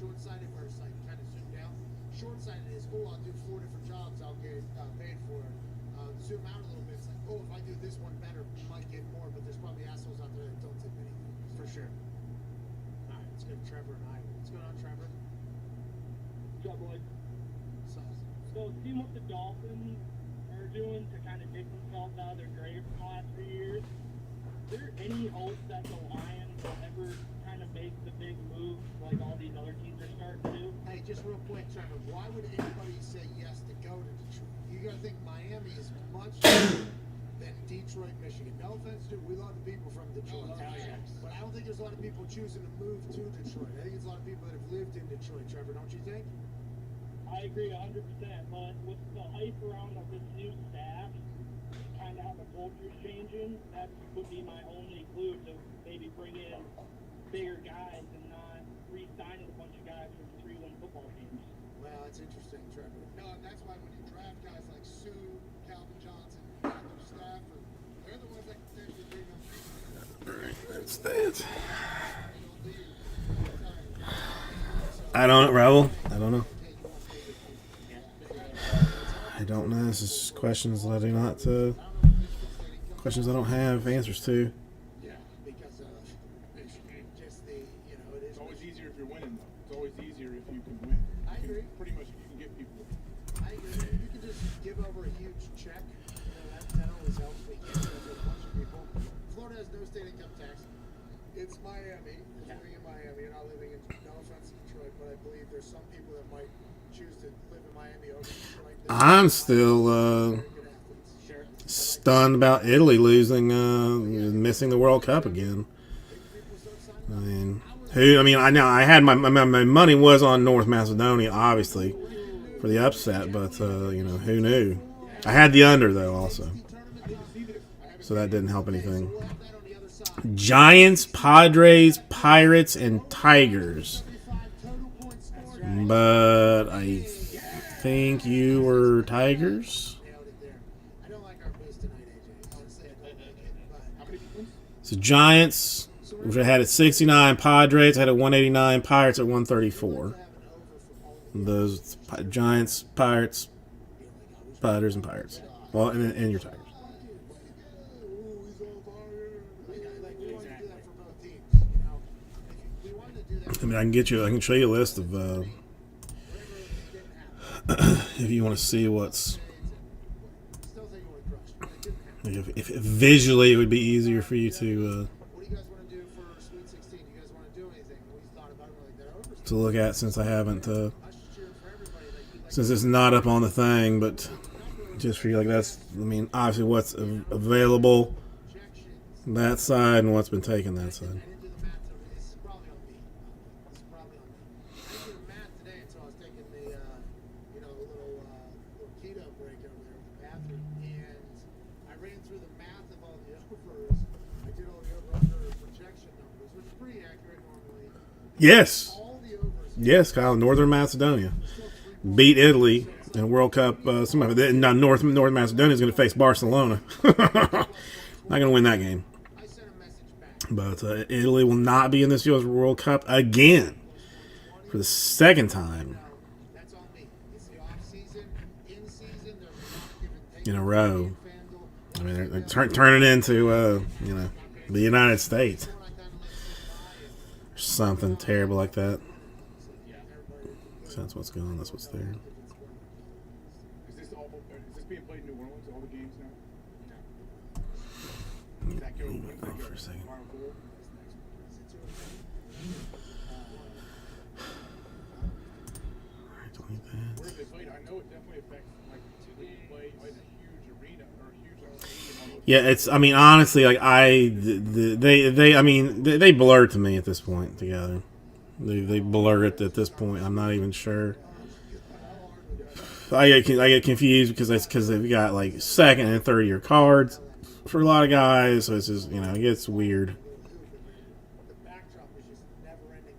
short-sighted versus like kind of zoomed out. Short-sighted is, I'll do 4 different jobs. I'll get paid for it. Zoom out a little bit. It's like, if I do this one better, I might get more. But there's probably assholes out there that don't tip anything. For sure. All right, let's go to Trevor and Iowa. What's going on, Trevor? What's up, boys? Sauce. So, seeing what the Dolphins are doing to kind of dig themselves out of their grave from the last few years, is there any hope that the Lions will ever kind of make the big move like all these other teams are starting to do? Hey, just real quick, Trevor. Why would anybody say yes to go to Detroit? You got to think Miami is much better than Detroit, Michigan. No offense, dude. We love the people from Detroit. Hell yeah. But I don't think there's a lot of people choosing to move to Detroit. I think it's a lot of people that have lived in Detroit, Trevor. Don't you think? I agree 100%, but with the hype around of this new staff, kind of how the culture's changing, that would be my only clue to maybe bring in bigger guys and not re-signing a bunch of guys from 3-win football teams. Well, that's interesting, Trevor. No, and that's why when you draft guys like Sue, Calvin Johnson, Matthew Stafford, they're the ones that can potentially bring them. That's that. I don't know, Raul. I don't know. I don't know. This is questions that I do not. Questions I don't have answers to. Yeah, because just the, it is. It's always easier if you're winning, though. It's always easier if you can win. I agree. Pretty much, you can get people. I agree. You can just give over a huge check. That always helps. But you can't give over a bunch of people. Florida has no state income tax. It's Miami. It's living in Miami. You're not living in, no offense to Detroit, but I believe there's some people that might choose to live in Miami over Detroit. I'm still Very good athletes. Sure. stunned about Italy losing, missing the World Cup again. I mean, I had my money was on North Macedonia, obviously, for the upset, but who knew? I had the under though also, so that didn't help anything. Giants, Padres, Pirates, and Tigers. But I think you were Tigers. So Giants, which I had at 69, Padres I had at 189, Pirates at 134. Those Giants, Pirates, Padres, and Pirates. Well, and your Tigers. I mean, I can show you a list of if you want to see what's. If visually it would be easier for you to What do you guys want to do for Sweet 16? You guys want to do anything? We thought about it like that. to look at since I haven't I should cheer for everybody. since it's not up on the thing, but just for you, like that's. I mean, obviously what's available that side and what's been taken that side. I didn't do the math today. This is probably on me. This is probably on me. I didn't do the math today until I was taking the, little keto break over there in the bathroom, and I ran through the math of all the overs. I did all the over-under projection numbers, which is pretty accurate normally. Yes, All the overs. yes, Kyle. Northern Macedonia beat Italy in World Cup. North Macedonia is going to face Barcelona. Not going to win that game. I sent a message back. But Italy will not be in this year's World Cup again for the second time That's on me. It's the off-season, in-season. They're not giving in a row. I mean, they're turning into the United States. Something terrible like that. So that's what's going on. That's what's there. Is this being go once they Oh, go. for a second. Final four. Alright, delete that. Where they played, I know it definitely affects like when you play in a huge arena or a huge stadium. Yeah, it's. I mean, honestly, like they. I mean, they blur to me at this point together. They blur it at this point. I'm not even sure. I get confused because they've got like second and third year cards for a lot of guys, so it's just it gets weird. The backdrop is just never-ending.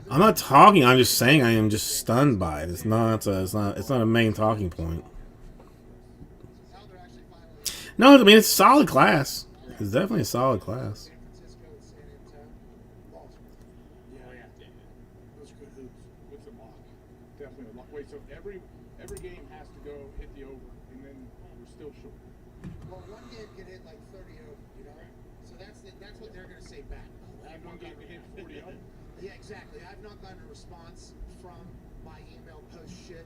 I'm not talking. I'm just saying I am just stunned by it. It's not a main talking point. Now they're actually finally No, I mean it's a solid class. It's definitely a solid class. San Francisco and San Antonio. Baltimore. Oh yeah. Those are good hoops. It's a lock. Definitely a lock. Wait, so every game has to go hit the over, and then we're still short. Well, one game can hit like 30 over, you know? So that's what they're going to say back. And one game can hit 40 under. Yeah, exactly. I've not gotten a response from my email post shit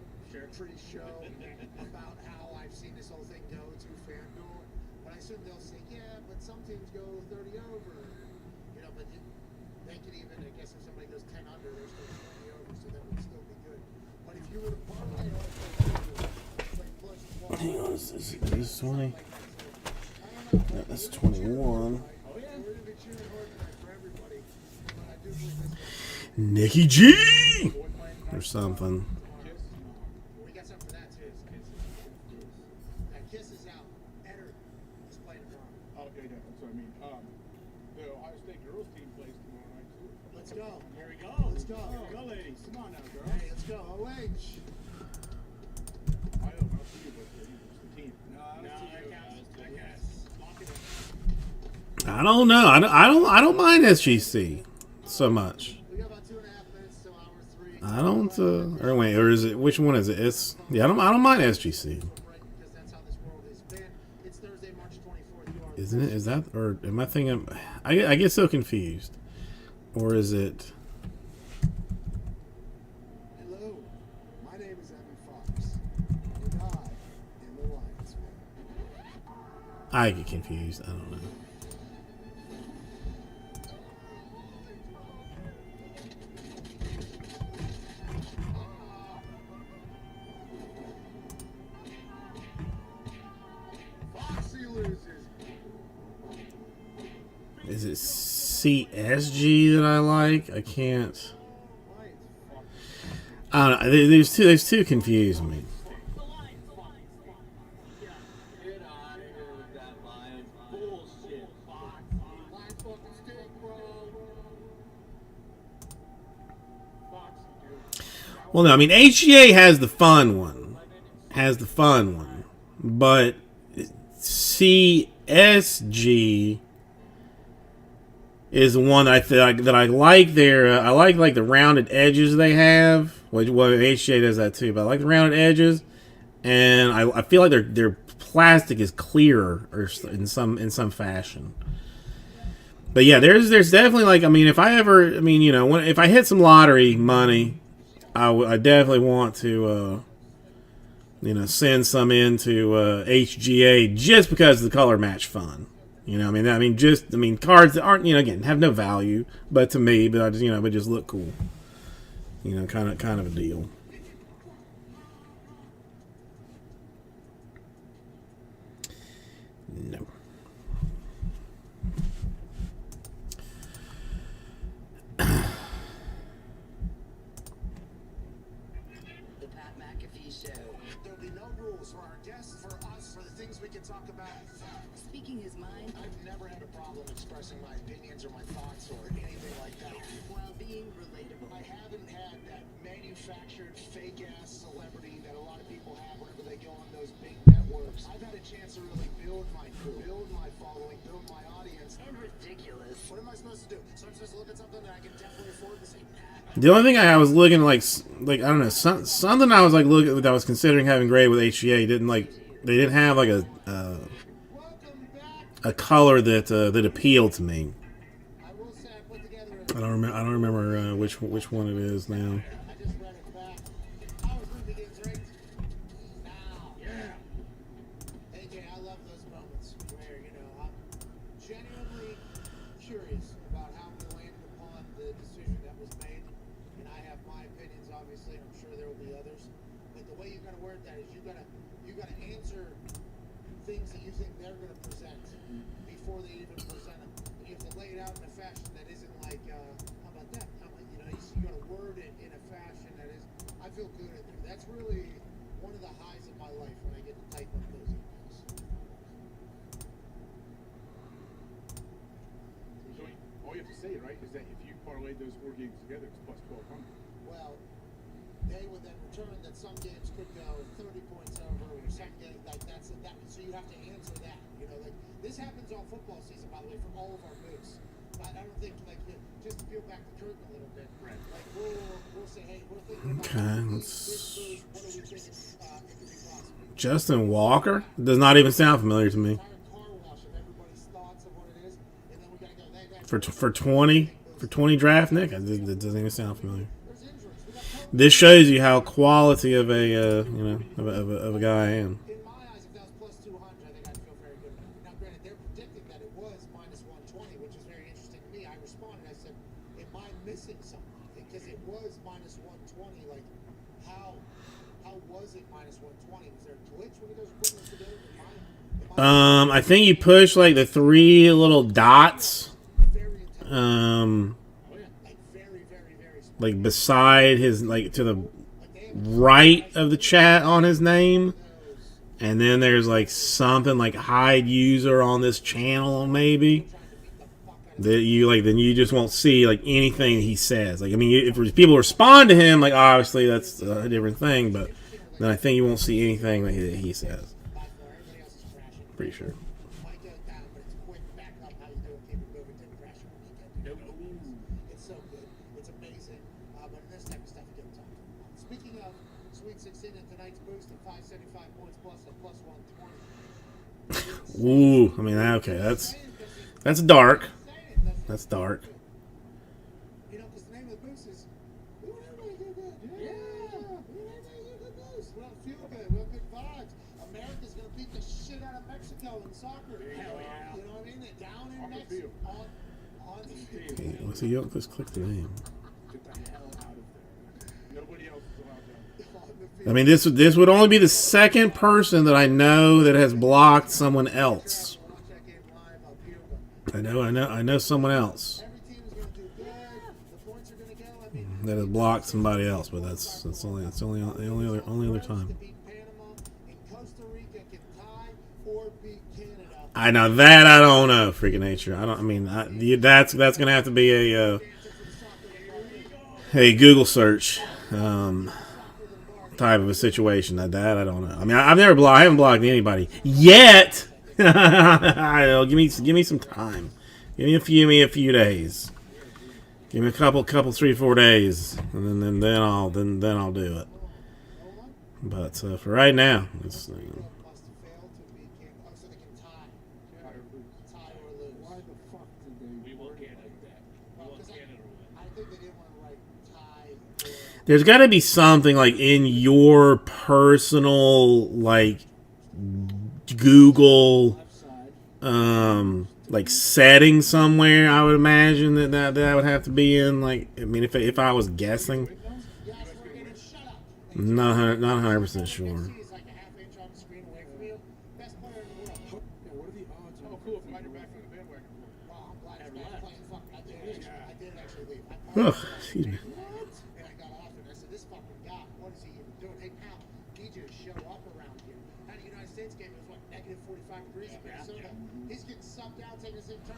pretty show about how I've seen this whole thing go to FanDuel. But I assume they'll say, yeah, but some teams go 30 over. You know, but they could even, I guess if somebody goes 10 under, they're still 20 over, so that would still be good. But if you were to parlay all those like plus 12, Hang on, is this 20? No, that's 21. we're going to be cheering hard tonight for everybody. But I do believe this one. Nikki G or something. We got something for that too. That Kiss is out. Eder is playing tomorrow. Oh, yeah, that's what I mean. The Ohio State girls team plays tomorrow night too. Let's go. Here we go. Let's go. Go, ladies. Come on now, girl. Hey, let's go. OH. I don't know you, but it's the team. No, that counts. That counts. Lock it in. I don't know. I don't mind SGC so much. We got about 2.5 minutes till hour 3. I don't. Or wait, or is it? Which one is it? It's yeah. I don't mind SGC. Right, because that's how this world has been. It's Thursday, March 24th. You are Isn't it? Is that or am I thinking? I get so confused. Or is it? Hello. My name is Evan Fox. And I am the Lions fan. I get confused. I don't know. Foxy loses. Is it CSG that I like? I can't. I don't know. There's two confused me. Get out of here with that Lions bullshit, Fox. Lions fucking stink, bro. Well, no, I mean HGA has the fun one, but CSG is the one that I like. I like the rounded edges they have. Well, HGA does that too, but I like the rounded edges, and I feel like their plastic is clearer or in some fashion. But yeah, there's definitely like, I mean, if I hit some lottery money, I definitely want to send some into HGA just because of the color match fun. Cards that aren't, again, have no value, but to me, but I just, but just look cool. Kind of a deal. No. The Pat McAfee Show. There'll be no rules for our guests, for us, for the things we can talk about. Speaking his mind I've never had a problem expressing my opinions or my thoughts or anything like that. while being relatable. I haven't had that manufactured fake-ass celebrity that a lot of people have whenever they go on those big networks. I've had a chance to really build my crew, build my following, build my audience. And ridiculous. What am I supposed to do? So I'm supposed to look at something that I can definitely afford and say, nah. The only thing I was looking like I don't know, something I was like looking that I was considering having graded with HGA they didn't have like Welcome back. a color that appealed to me. I will say I put together I don't remember which one it is now. I just read it back. Hour 3 begins right now. Yeah. moments where, you know, I'm genuinely curious about how we landed upon the decision that was made. And I have my opinions, obviously, and I'm sure there will be others. But the way you're going to word that is you got to answer things that you think they're going to present before they even present them. And you have to lay it out in a fashion that isn't like, how about that? How about, you know, you got to word it in a fashion that is, I feel good at it. That's really one of the highs of my life when I get to type up those emails. So all you have to say, right, is that if you parlayed those 4 games together, it's plus 1,200. Well, they would then return that some games could go 30 points over, or some games like that. So you have to answer that. You know, like this happens all football season, by the way, for all of our moves. But I don't think just to peel back the curtain a little bit. Right. Like we'll say, hey, we're thinking about Okay, this move. What do we think it could be possible? Justin Walker does not even sound familiar to me. Entire car wash of everybody's thoughts of what it is, and then we gotta go. For 20 draft, Nick, that doesn't even sound familiar. There's injuries. We got COVID. This shows you how quality of a of a guy I am. In my eyes, if that was plus 200, I think I'd feel very good about it. Now, granted, they're predicting that it was minus 120, which is very interesting to me. I responded. I said, "Am I missing something?" Because it was minus 120. Like, how was it minus 120? Was there a glitch when you guys were putting this together? I think you push like the 3 little dots, Very intense. Like very, very, very small. like beside his, like to the right of the chat on his name, and then there's like something like hide user on this channel maybe. That you like, then you just won't see like anything he says. Like, I mean, if people respond to him, like obviously that's a different thing, but then I think you won't see anything that he says. By far, everybody else is crashing. Pretty sure. Might go down, but it's quick back up. How you doing? Keep it moving. Didn't crash on the weekend. It's so good. It's amazing. But in this type of stuff, you get talking about. Speaking of Sweet 16 and tonight's boost of 575 points plus a plus 120. Ooh, I mean, okay, that's dark. That's dark. You know, because the name of the boost is we want everybody to do good. Yeah. We want everybody to do good boost. We don't feel good. We have good vibes. America's going to beat the shit out of Mexico in soccer. Hell yeah. You know what I mean? They're down in On the Mexico. field. On the field. Okay, let's see. You just click the name. Get the hell out of there. Nobody else is allowed down. On the field. I mean, this would only be the second person that I know that has blocked someone else. Watch that game live up here, but I know someone else every team is going to do good. The points are going to go. I mean, that has blocked somebody else, but that's only the only other time. to beat Panama and Costa Rica can tie or beat Canada. I know that I don't know, freaking nature. I don't. I mean, that's gonna have to be a Google search type of a situation. That I don't know. I mean, I haven't blocked anybody yet. Give me some time. Give me a few days. Give me a couple 3-4 days, and then I'll do it. But for right now, it's. Must have failed to beat Canada. Oh, so they can tie. Tie or lose. Why the fuck did they? We want Canada to win. We want Because Canada to win. I think they didn't want to write tie or There's got to be something like in your personal like Google like setting somewhere. I would imagine that would have to be in like. I mean, if I was guessing, yes, we're getting shut up. not 100% sure. Messi is like a half inch on the screen away from you. Best player in the world. Yeah, what are the odds? Oh, cool. If you're back on the bandwagon. Wow, I'm glad he's back playing. Fuck, I did actually leave. Ugh, excuse me. What? And I got off and I said, this fucking guy, what is he even doing? Hey, pal, need you to show up around here. At the United States game, it was what, negative 45 degrees in Minnesota. He's getting subbed out, taking us in turn.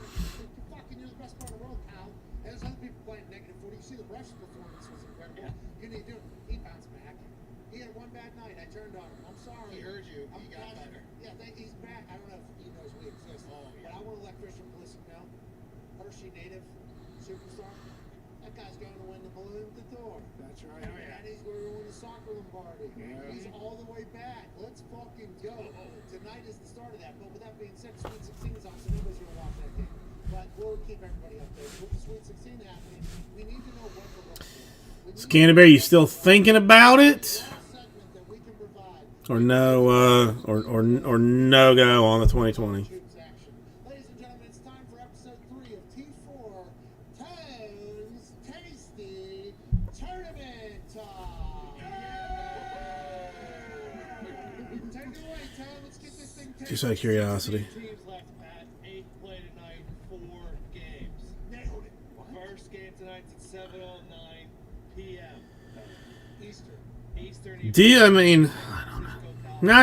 You're the best player in the world, pal. And there's other people playing negative 40. You see the ref's performance was incredible. You need to do it. He bounced back. He had one bad night. I turned on him. I'm sorry. He heard you. I'm He got glad- better. Yeah, he's back. I don't know if he knows we exist. But I want to let Christian Pulisic know. Hershey native superstar. That guy's going to win the balloon at the door. That's right. And he's going to win the soccer Lombardi. Yeah. He's all the way back. Let's fucking go. Tonight is the start of that. But with that being said, Sweet 16 is on, so nobody's going to watch that game. But we'll keep everybody updated. With the Sweet 16 happening, we need to know what we're looking for. We need Canterbury, you still thinking about it, a segment that we can provide. or no no go on the 2020. Troops action. Ladies and gentlemen, it's time for episode 3 of T4 Tones Tasty Tournament Talk. Take it away, Tone. Let's get this thing tasty. Just out of curiosity. Teams left, Pat. 8 play tonight, 4 games. Nailed it. First game tonight's at 7:09 p.m. Eastern. I mean, I don't know. Now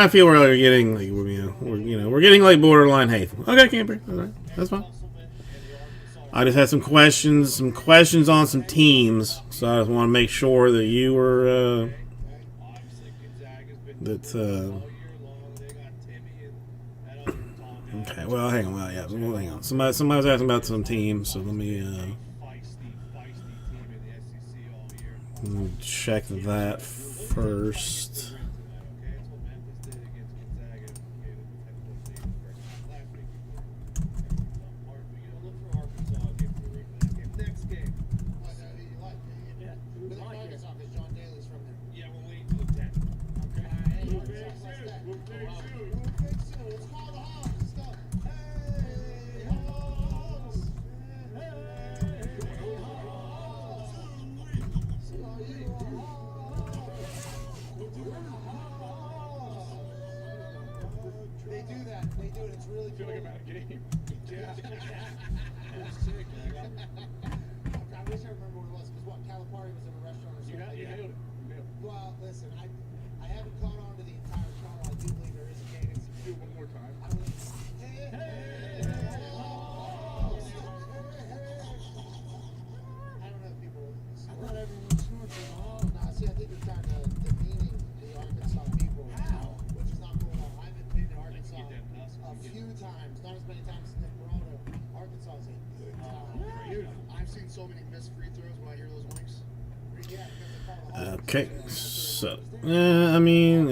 I feel we're getting like we're getting like borderline hateful. Okay, Camper, all right, that's fine. I just had some questions on some teams, so I just want to make sure that you were Obviously, Gonzaga's been that. all year long. They got Timmy and that other tall guy. Okay, well, hang on. Well, yeah, well, hang on. Somebody was asking about some teams, so let me Feisty team in the SEC all year. check that first. Okay, that's what Memphis did against Gonzaga. Gave it 10-14 last week. Look for Arkansas against the Rick that game. Next game. You like it? Yeah. We like Arkansas because John Daly's from there. Yeah, we're waiting till the 10th. Okay. Move big soon. Move big soon. Let's call the Hawks. Let's go. Hey, Hawks. Hey, Hawks. See all you Hawks. They do that. They do it. It's really I feel cool. like I'm at a game. That's sick, man. I wish I remember what it was because Calipari was in a restaurant or something. You like that. nailed it. You nailed it. Well, listen, I haven't caught on to the entire show. I do believe there is a cadence. Do it one more time. I would, hey, Hawks. I don't know if people. I thought everyone snorts in the hall. No, see, I think they're kind of demeaning the Arkansas people, which is not cool at all. I've been to Arkansas a few times, not as many times as Nick Morano. Arkansas is a good time. I've seen so many missed free throws when I hear those winks. Yeah, because they call the Hawks. Okay, so I mean,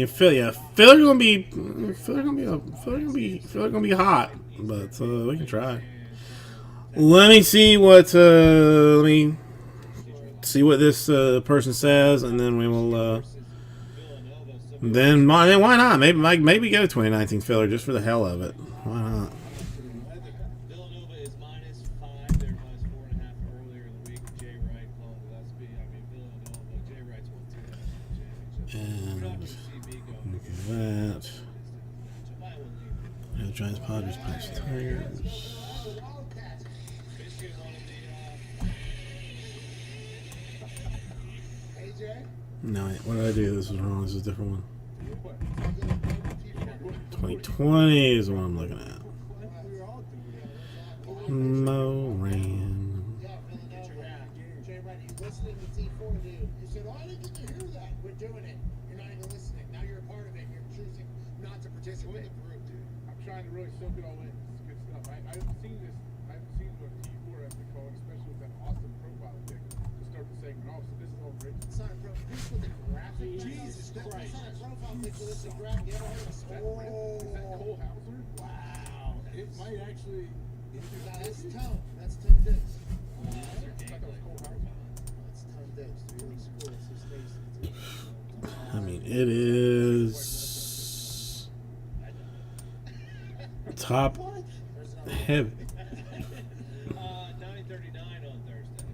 Philly's gonna be hot, but we can try. Let me see what this person says, and then we will. Then why not? Maybe go 2019 Philly just for the hell of it. Why not? Villanova is -5. They're -4.5 earlier in the week. Jay Wright calling Gillespie. I mean, Villanova. Jay Wright's won 2 national championships. And We're not going to see me go. look at that. Yeah, the Giants, Padres, Pirates, Tigers. Michigan wanted AJ? No, wait, what did I do? This was wrong. This is a different one. 2020 is what I'm looking at. Moran. Yeah, Villanova. Jay Wright, you listening to T4, dude? You said, oh, I didn't get to hear that. We're doing it. You're not even listening. Now you're a part of it. You're choosing not to participate. I'm trying to really soak it all in. It's good stuff. I haven't seen this. I haven't seen what T4 has been called, especially with that awesome profile pic to start the segment off. So this is all great. It's not a profile. This with a graphic. Jesus Christ. It's not a profile picture. This is a graphic. You ever heard of Is that Cole Hauser? Wow. It might actually. No, that's Tone. That's Tone Diggs. I thought that was Cole Hauser. That's Tone Diggs. He looks cool. It's his face. I mean, it is top There's another. heavy. 9:39 on Thursday,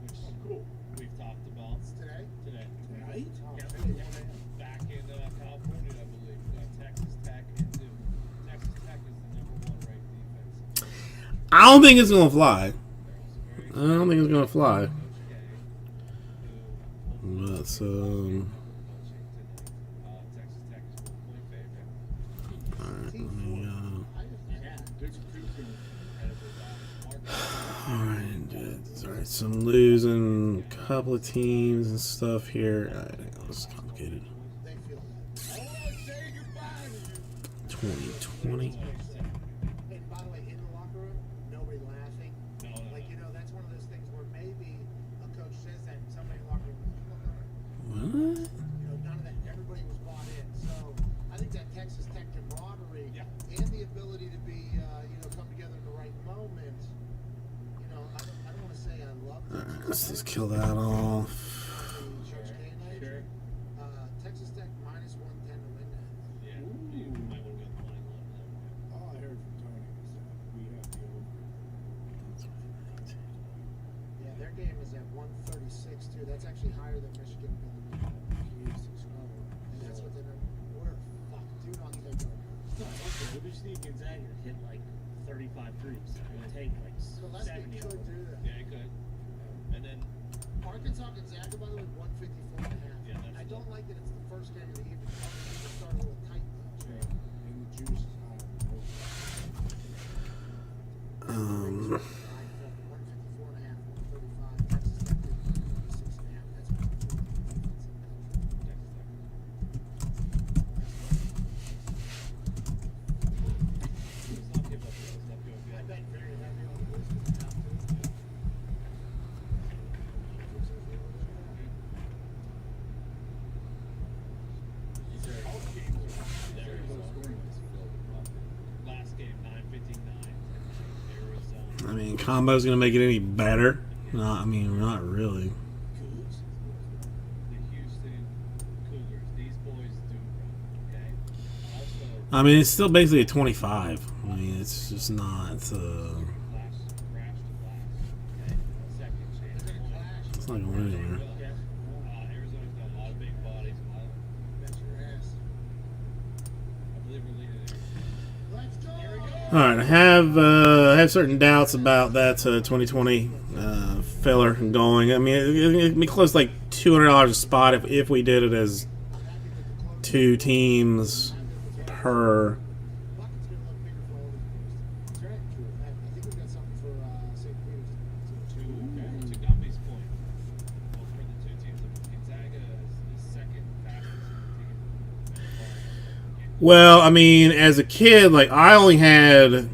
which Cool. we've talked about Today? today. Right? Back in California, I believe. Texas Tech and Duke. Texas Tech is the #1 ranked defense. I don't think it's gonna fly. I don't think it's gonna fly. But Texas Tech is 1-point favorite. all right, let me all right. So I'm losing a couple of teams and stuff here. All right, this is complicated. They feel that. 2020. And by the way, in the locker room, nobody laughing. No. Like, you know, that's one of those things where maybe a coach says that and somebody in the locker room goes, What? you know, none of that. Everybody was bought in. So I think that Texas Tech camaraderie and the ability to be, come together in the right moment. You know, I don't want to say I love Let's just kill that off. Texas Tech -1 that game is at 136 too. That's actually higher than Michigan Villanova. And that's what they're. We're fucked. Do not take our. We just need Gonzaga to hit like 35 threes and take like Gillespie 70 of could them. do that. Yeah, it could. And then Arkansas Gonzaga, by the way, 154 and a half. Yeah, that's I don't like that it's the first game of the evening. Arkansas started a little tight though. And the juice is high. 154 and a half, 135. Texas Tech did 136 and a half. That's what let's not give up. Let's not go I good. bet very heavy on the Wolves to have to. Last game, 9:59. Arizona. I mean, combo's gonna make it any better. No, I mean, not really. Cougars. The Houston Cougars. These boys do run, okay? Also, I mean, it's still basically a 25. I mean, it's just not. clash to clash, okay? Second chance. point. It's not going anywhere. Arizona's got a lot of big bodies. Bet your ass. I believe we're leading it. Let's go! All right, I have certain doubts about that 2020 filler going. I mean, it'd be close to like $200 a spot if we did it as 2 teams per. Bucket's gonna look bigger for all these boys. That's right. True. I think we've got something for St. Peter's. To Gumby's point, well, for the two teams, Gonzaga is the second fastest team. Well, I mean, as a kid, like I only had. And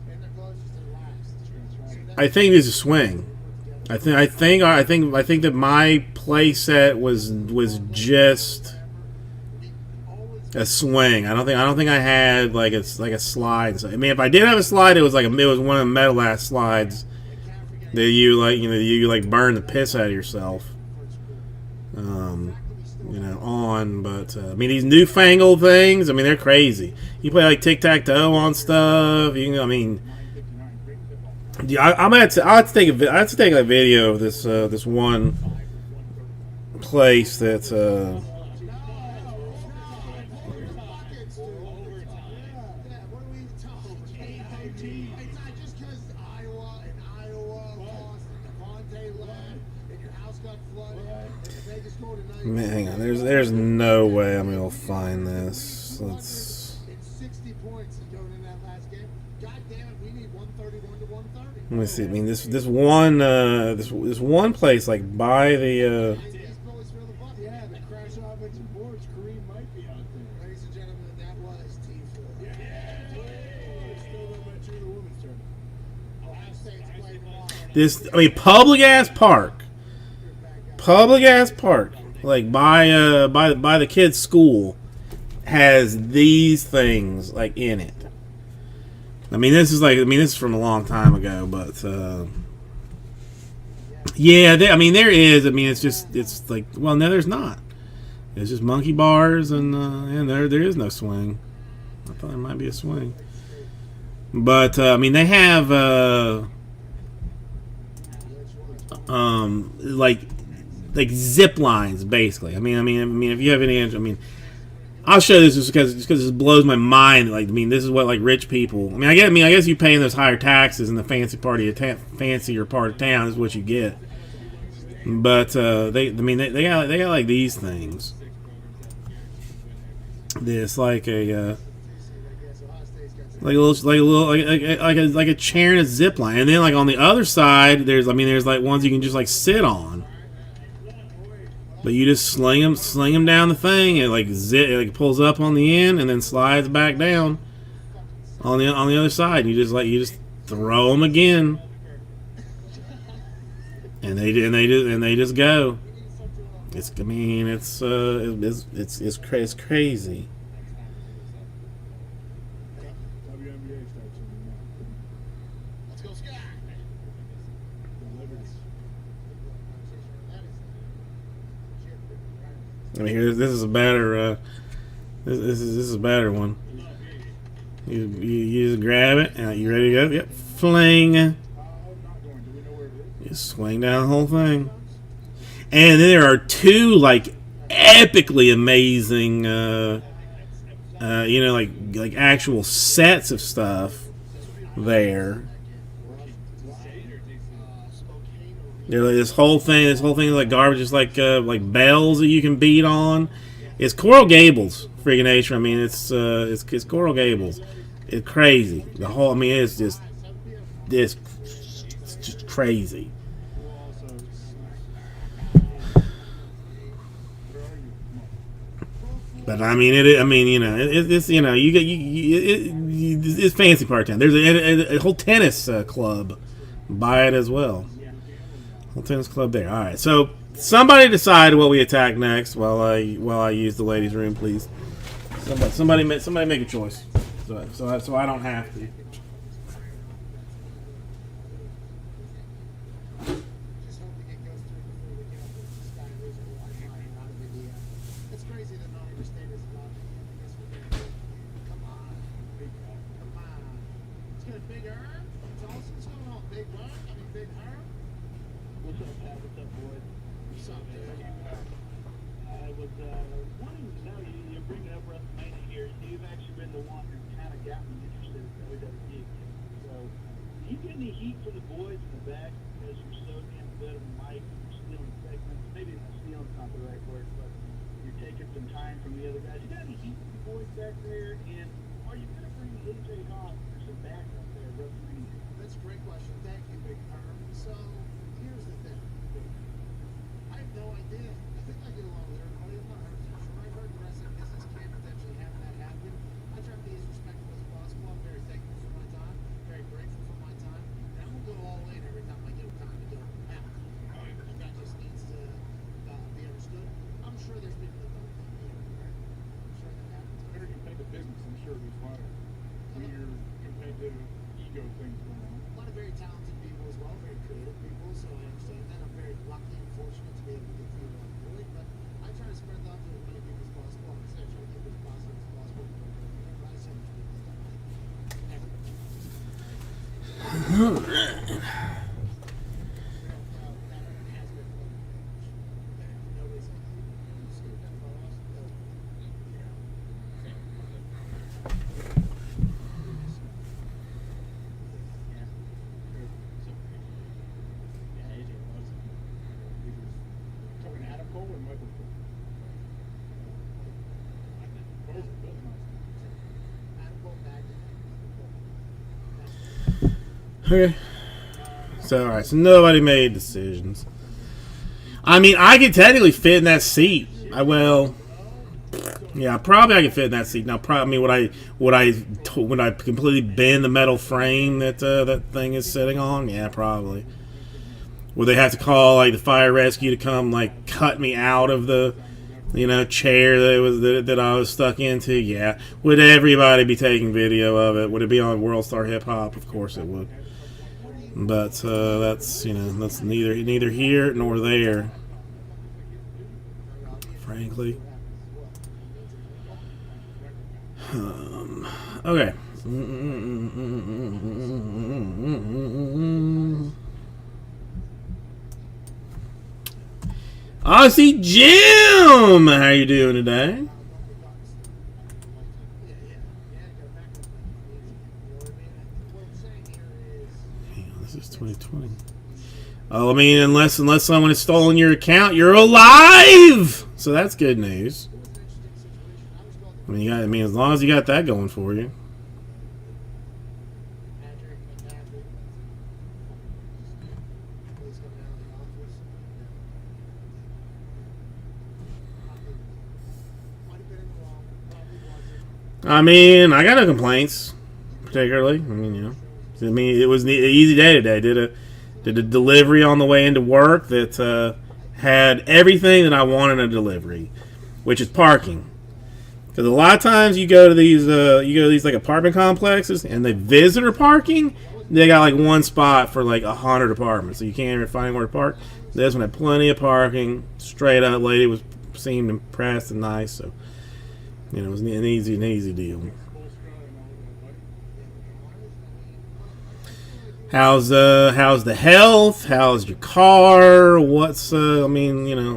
they're closest to the last. See, I think it's a swing. I think that my play set was just a swing. I don't think I had like a slide. I mean, if I did have a slide, it was one of the metal ass slides that you like burn the piss out of yourself. On, but I mean these newfangled things. I mean they're crazy. You play like tic-tac-toe on stuff. I mean. Yeah, I'll have to take a video of this one place that What are we talking about? It's not just because Iowa lost and Devontae left and your house got flooded and the Vegas scored a 90. man, hang on. There's no way I'm gonna find this. Let's. It's 60 points going in that last game. God damn it, we need 131 to 130. Let me see. I mean this one place like by the. These boys feel the buck. Yeah, the crash offensive boards, Kareem might be out there. Ladies and gentlemen, that was T4. Still no match in the women's tournament. Ohio State's playing tomorrow. This, I mean, public ass park, like by the kids' school, has these things like in it. I mean, this is from a long time ago, but yeah, there is. I mean, it's like, well, no, there's not. It's just monkey bars and there is no swing. I thought there might be a swing, but I mean, they have like zip lines basically. I mean, if you have any, I'll show this just because it blows my mind. Like, I mean, this is what like rich people. I guess you paying those higher taxes in the fancier part of town is what you get. But they got like these things. This like a like a chair and a zip line, and then like on the other side, there's like ones you can just like sit on. But you just sling them down the thing, and it pulls up on the end and then slides back down on the other side. You just throw them again, and they just go. It's crazy. WNBA starts in the night. Let's go, Sky. I mean, here this is a better. This is a better one. You just grab it and you ready to go. Yep, fling. I'm not going. Do we know where it is? Just swing down the whole thing. And then there are two like epically amazing, like actual sets of stuff there. This whole thing is like garbage, just like bells that you can beat on. It's Coral Gables, freaking nature. I mean, it's Coral Gables. It's crazy. The whole, I mean, it's just crazy. But I mean, it's it's fancy part time. There's a whole tennis club by it as well. Whole tennis club there. All right, so somebody decide what we attack next. While I use the ladies' room, please. Somebody make a choice, so I don't have to. Just hoping it goes through before we get up with the Sky Wizard Wi-Fi out of India. It's crazy that not every state is allowed to use this with their come on. Come on. Let's get a Big Herb. It's awesome. What's going on, Big Herb? I mean, Big Herb. What's up, Pat? What's up, boys? What's up, dude? I was wanting to know, you're bringing up WrestleMania here. You've actually been the one who kind of got me interested in WWE. So, do you get any heat for the boys in the back because you're so damn good on the mic, you're stealing segments? Maybe not stealing's not the right word, but you're taking some time from the other guys. You got any heat for the boys back there? And are you going to bring AJ Hawk for some backup there at WrestleMania? That's a great question. Thank you, Big Herb. So, here's the thing. I have no idea. I think I get along with everybody. I'm not 100% sure. I've heard the wrestling business can potentially have that happen. I try to be as respectful as possible. I'm very thankful for my time, very grateful for my time, and I'm gonna go all in every time I get time to go out. And that just needs to be understood. I'm sure there's people that don't think me everywhere. I'm sure that happens. Very competitive business, I'm sure there's a lot of weird competitive ego things going on. A lot of very talented people as well, very creative people, so I understand that. I'm very lucky and fortunate to be able to get through what I'm doing, but I try to spread love to as many people as possible. Honestly, I try to keep it as positive as possible. But I so much people that don't like me. Everybody. Yeah, AJ loves it. Talking Adam Cole and Michael Cole. Both nice. Okay. So, alright, so nobody made decisions. I mean, I could technically fit in that seat. Yeah, probably I could fit in that seat. Now, probably, I mean, would I completely bend the metal frame that that thing is sitting on? Yeah, probably. Would they have to call like the fire rescue to come like cut me out of the chair that I was stuck into? Yeah. Would everybody be taking video of it? Would it be on World Star Hip Hop? Of course it would. But that's that's neither here nor there. Frankly. Okay. Aussie Jim, how you doing today? Hang on, this is 2020. Oh, I mean, unless someone has stolen your account, you're alive. So that's good news. I mean, as long as you got that going for you. I mean, I got no complaints, particularly. I mean, it was an easy day today. Did a delivery on the way into work that had everything that I want in a delivery, which is parking. Because a lot of times you go to these like apartment complexes and the visitor parking, they got like one spot for like 100 apartments, so you can't even find anywhere to park. This one had plenty of parking. Straight up, lady seemed impressed and nice, so it was an easy deal. How's the health? How's your car? What's I mean, you know,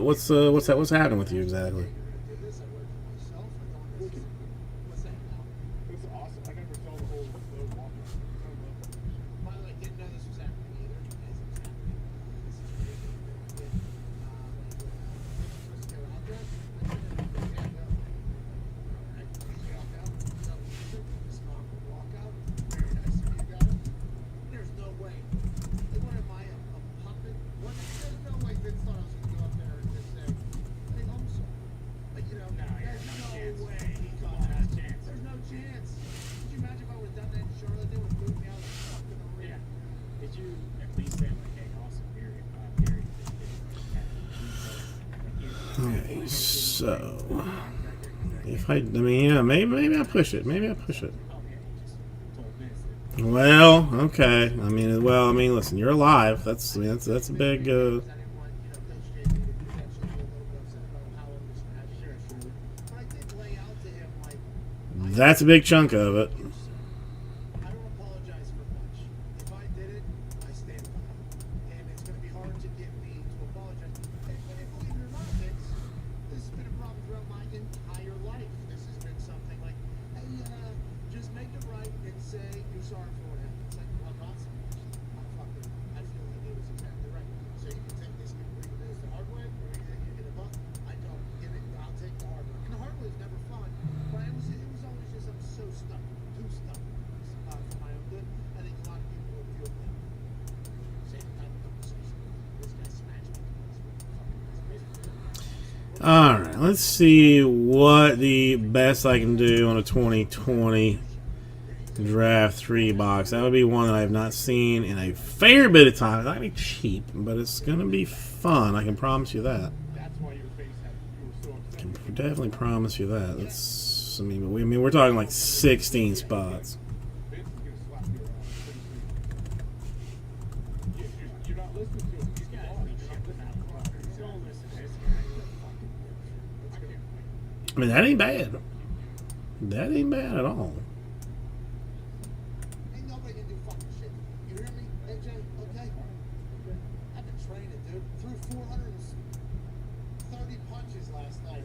what's happening with you exactly? This I work for myself. I don't what's that now? It's awesome. I never saw the whole walking. By the way, didn't know this was happening either. As it's happening. This is really good. Let's go out there. Yeah, go. Alright, walk out. So, this mom would walk out. Very nice of you guys. There's no way. What am I, a puppet? There's no way Vince thought I was going to go up there and just say, hey, I'm sorry. But, you know, there's no way he thought that. There's no chance. Could you imagine if I would have done that in Charlotte? They would have moved me out of the fucking arena. Did you at least say like, hey, awesome, period, period? Okay, so if I mean, yeah, maybe I push it. Maybe I push it. Oh yeah, you just told Vince that. Well, okay. I mean, listen, you're alive. That's that's a big. I didn't want, Coach JB to potentially be a little bit upset about how it was happening. But I did lay out to him, like, That's a big chunk of it. I don't apologize for much. If I did it, I stand by it. And it's going to be hard to get me to apologize. And believe it or not, Vince, this has been a problem throughout my entire life. This has been something like, hey, just make it right and say you're sorry for what happened. It's like, well, I'm not sorry. I feel like it was exactly right. So you can take this, you can bring this the hard way, or you can get a buck. I don't give it. I'll take the hard way. And the hard way is never fun, but it was always just I'm so stubborn, too stubborn for my own good. I think a lot of people would feel that. Same type of conversation. This guy smashed me. All right, let's see what the best I can do on a 2020 draft 3 box. That would be one that I have not seen in a fair bit of time. It's not gonna be cheap, but it's gonna be fun. I can promise you that. That's why your face had you were so upset. I can definitely promise you that. That's we're talking like 16 spots. Vince is gonna slap your pretty soon. You're not listening to him. He's Guys, gone. we You're shit not without listening to water. him. You don't listen to this guy. I can't wait. I mean, that ain't bad. That ain't bad at all. Ain't nobody can do fucking shit. You hear me, AJ? Okay? I've been training, dude. Threw 430 punches last night.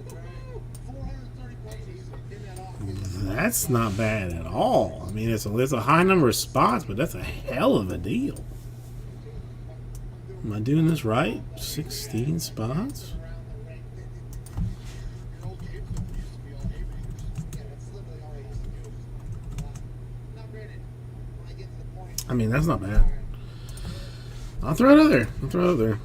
430 punches in that offense. That's not bad at all. I mean, it's a high number of spots, but that's a hell of a deal. Am I doing this right? 16 spots? Around the ring. Your old games don't used to be all haymakers. Yeah, that's literally all I used to do. Now, granted, when I get to the point. I mean, that's not bad. I'll throw it out there. I'll throw it out there.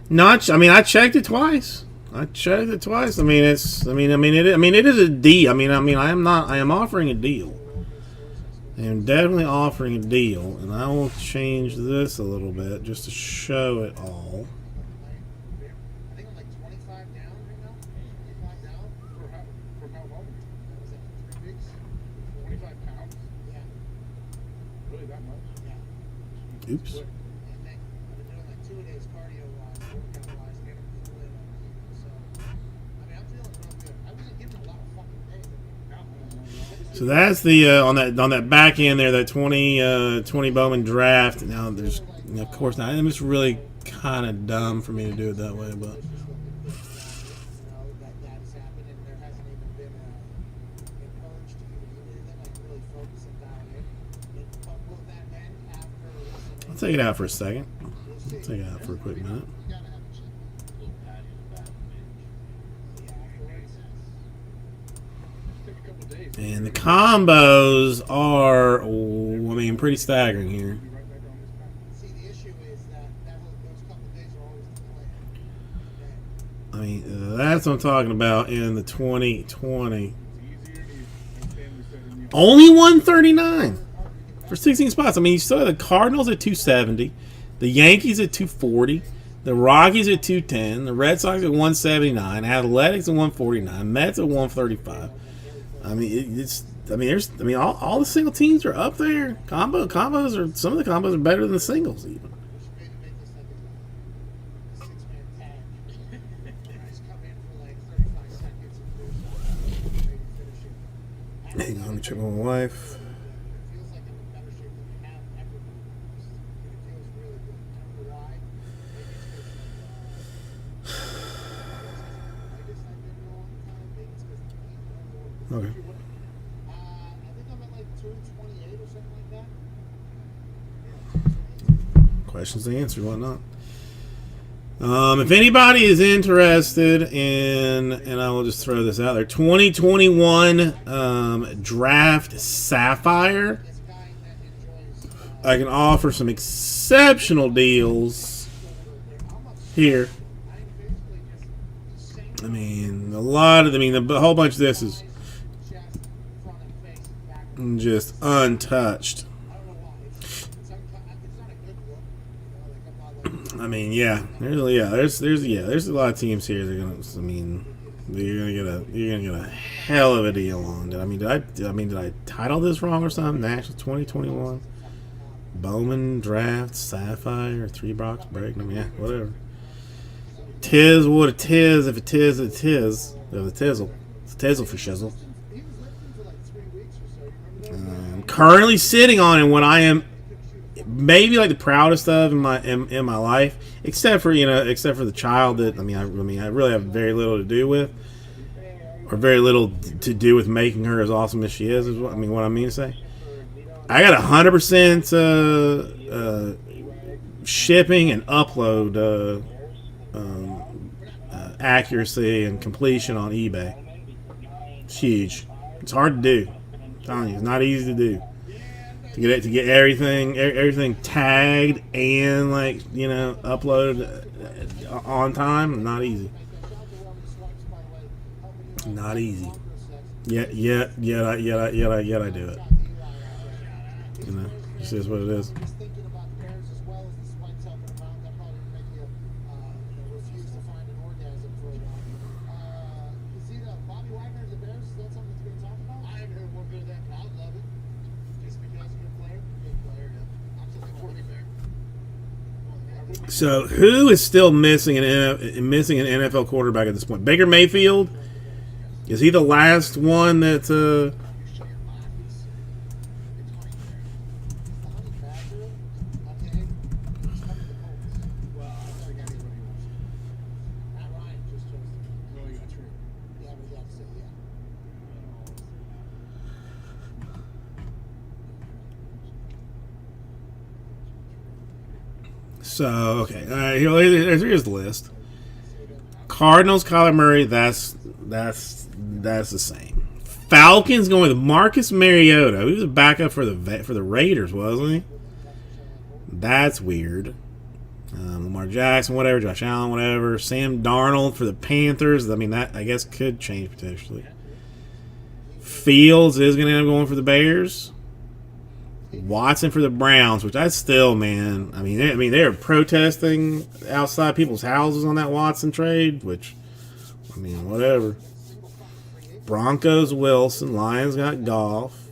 Not. I mean, I checked it twice. I mean, it's. I mean, it is a deal. I mean, I am not. I am offering a deal. I am definitely offering a deal, and I will change this a little bit just to show it all. I think I'm like 25 down right now. 25 down. From how long? What was that, 3 weeks? 25 pounds? Yeah. Really that much? Yeah. Oops. And then I've been doing like 2-a-days cardio-wise, workout-wise, and I'm feeling so. I mean, I'm feeling real good. I wasn't getting a lot of fucking days. So that's the on that back end there, that 20 Bowman draft. Now there's, of course, now it's really kind of dumb for me to do it that way, but That has happened, and there hasn't even been an urge to even do anything, like really focus and dial in. But will that end after I'll take it out for a second. I'll take it out for a quick minute. You gotta have a check. Little patty in the back of the bench. Yeah, afterwards. Take a couple days. And the combos are, I mean, pretty staggering here. Be right back on this path. See, the issue is those couple of days are always the plan. I mean, that's what I'm talking about in the 2020. It's easier and easier. And Stanley said in the Only 139 for 16 spots. I mean, you still have the Cardinals at 270, the Yankees at 240, the Rockies at 210, the Red Sox at 179, Athletics at 149, Mets at 135. I mean, I mean, all the single teams are up there. Combos are some of the combos are better than the singles even. We should maybe make this like a six-man tag. Guys come in for like 35 seconds and there's maybe finishing. Hang on, let me check with my wife. It feels like I'm in better shape than we have ever been. It feels really good. I don't know why. Maybe it's because I've been a long time. Maybe it's because I don't know. Okay. I think I'm at like 228 or something like that. Questions answered, whatnot. If anybody is interested in, and I will just throw this out there, 2021 Draft Sapphire, This guy that enjoys I can offer some exceptional deals here. I'm basically just saying I mean, the whole bunch of this is chest, front and face, back. just untouched. I don't know why. It's not a good look. You know, like I'm not like I mean, there's a lot of teams here that are gonna. I mean, you're gonna get a hell of a deal on it. Did I title this wrong or something? National 2021 Bowman Draft Sapphire 3-box break. I mean, yeah, whatever. Tis what it is. If it is, it is. There's a tizzle. It's a tizzle for shizzle. he was lifting for like 3 weeks or so. You remember that? I'm currently sitting on it what I am maybe like the proudest of in my life, except for the child that I really have very little to do with, or very little to do with making her as awesome as she is what I mean to say. I got 100% shipping and upload accuracy and completion on eBay. It's huge. It's hard to do. I'm telling you, it's not easy to do. To get everything tagged and uploaded on time, not easy. Not easy. Yet I do it. This is what it is. He's thinking about the Bears as well as the spikes helping him out. That probably would make you refuse to find an orgasm for a while. You see Bobby Wagner of the Bears? Is that something that's being talked about? I haven't heard one bit of that, but I would love it. Just because he's a good player? Good player, yeah. Absolutely quarterback there. So who is still missing an NFL quarterback at this point? Baker Mayfield? Is he the last one that? So okay, here's the list. Cardinals, Kyler Murray. That's the same. Falcons going with Marcus Mariota. He was a backup for the Raiders, wasn't he? That's weird. Lamar Jackson, whatever. Josh Allen, whatever. Sam Darnold for the Panthers. I mean, that I guess could change potentially. Fields is going to end up going for the Bears. Watson for the Browns, which I still, man. I mean, they're protesting outside people's houses on that Watson trade, which, I mean, whatever. Broncos, Wilson. Lions got Goff.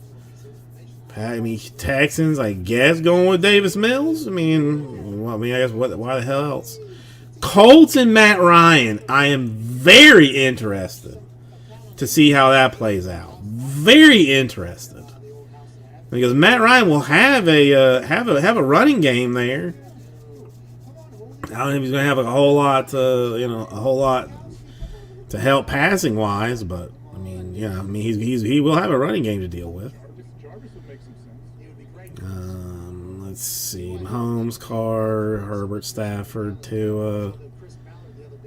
Texans, I guess, going with Davis Mills. I guess why the hell else? Colts and Matt Ryan. I am very interested to see how that plays out. Very interested. Because Matt Ryan will have a running game there. I don't know if he's going to have a whole lot to help passing wise, but he will have a running game to deal with. Jarvis would make some sense. Let's see, Mahomes, Carr, Herbert, Stafford, Tua,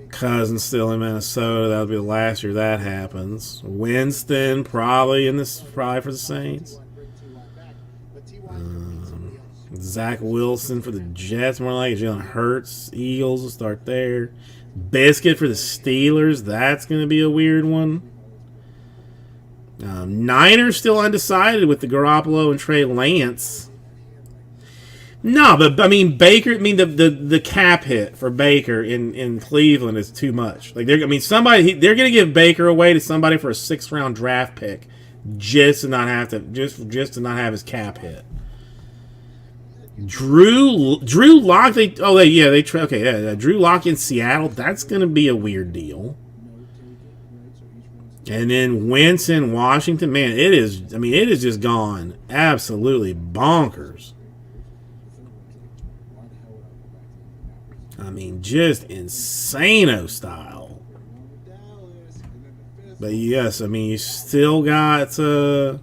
Cousins still in Minnesota. That'll be the last year that happens. Winston probably for the Saints. Zach Wilson for the Jets, more like Jalen Hurts. Eagles will start there. Biscuit for the Steelers. That's going to be a weird one. Niners still undecided with the Garoppolo and Trey Lance. No, but Baker. The cap hit for Baker in Cleveland is too much. They're going to give Baker away to somebody for a 6th round draft pick just to not have to just to not have his cap hit. Drew Lock. Drew Lock in Seattle. That's gonna be a weird deal. And then Wentz in Washington. Man, it is. I mean, it has just gone absolutely bonkers. I mean, just insano style. But yes, I mean, you still got. I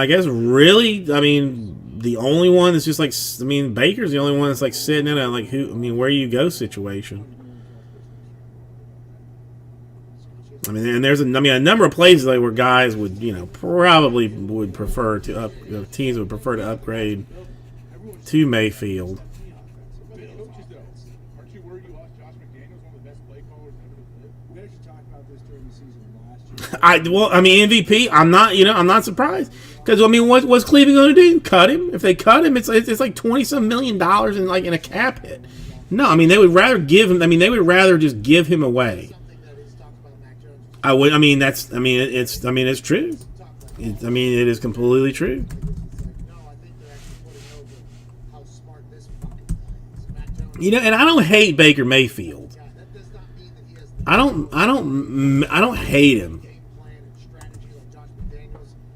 guess really. I mean, the only one that's just like. I mean, Baker's the only one that's like sitting in a like who. I mean, where you go situation. I mean, and there's a number of places like where guys would probably would prefer to teams would prefer to upgrade to Mayfield. Aren't you worried you lost Josh McDaniels, one of the best play callers ever to live? We actually talked about this during the season last year. MVP. I'm not surprised because what's Cleveland going to do? Cut him? If they cut him, it's like $20-some million in a cap hit. No, I mean they would rather give him. I mean they would rather just give him away. I would. I mean that's. I mean it's. I mean it's true. I mean it is completely true. And I don't hate Baker Mayfield. I don't hate him.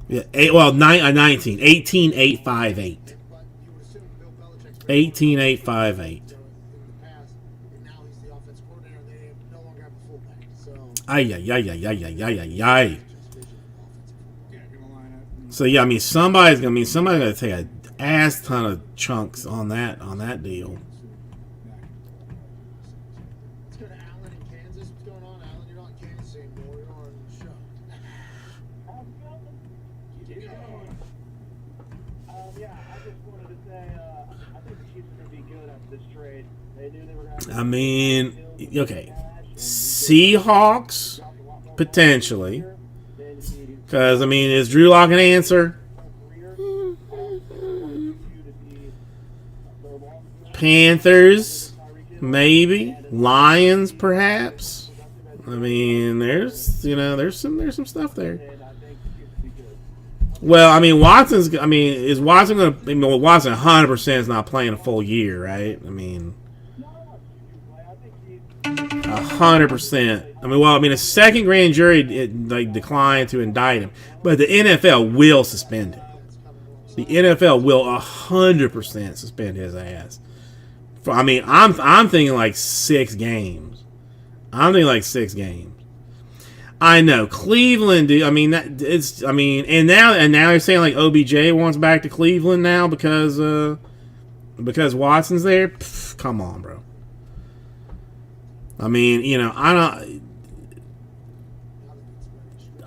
Yeah. 18, 858. 18,858. Ay. So yeah, I mean somebody's gonna take a ass ton of chunks on that deal. Let's go to Alan in Kansas. What's going on, Alan? You're not in Kansas anymore. You're on the show. Yeah, I just wanted to say, I think the Chiefs are going to be good after this trade. They knew they were going to I mean, okay, Seahawks potentially, because I mean, is Drew Lock an answer? Panthers, maybe. Lions, perhaps. I mean, there's some stuff there. Well, I mean, is Watson going to? I mean, Watson 100% is not playing a full year, right? I mean, 100%. I mean, a second grand jury declined to indict him, but the NFL will suspend him. The NFL will 100% suspend his ass. I'm thinking like 6 games. I know Cleveland. And now they're saying like OBJ wants back to Cleveland now because Watson's there. Pff, come on, bro. I mean,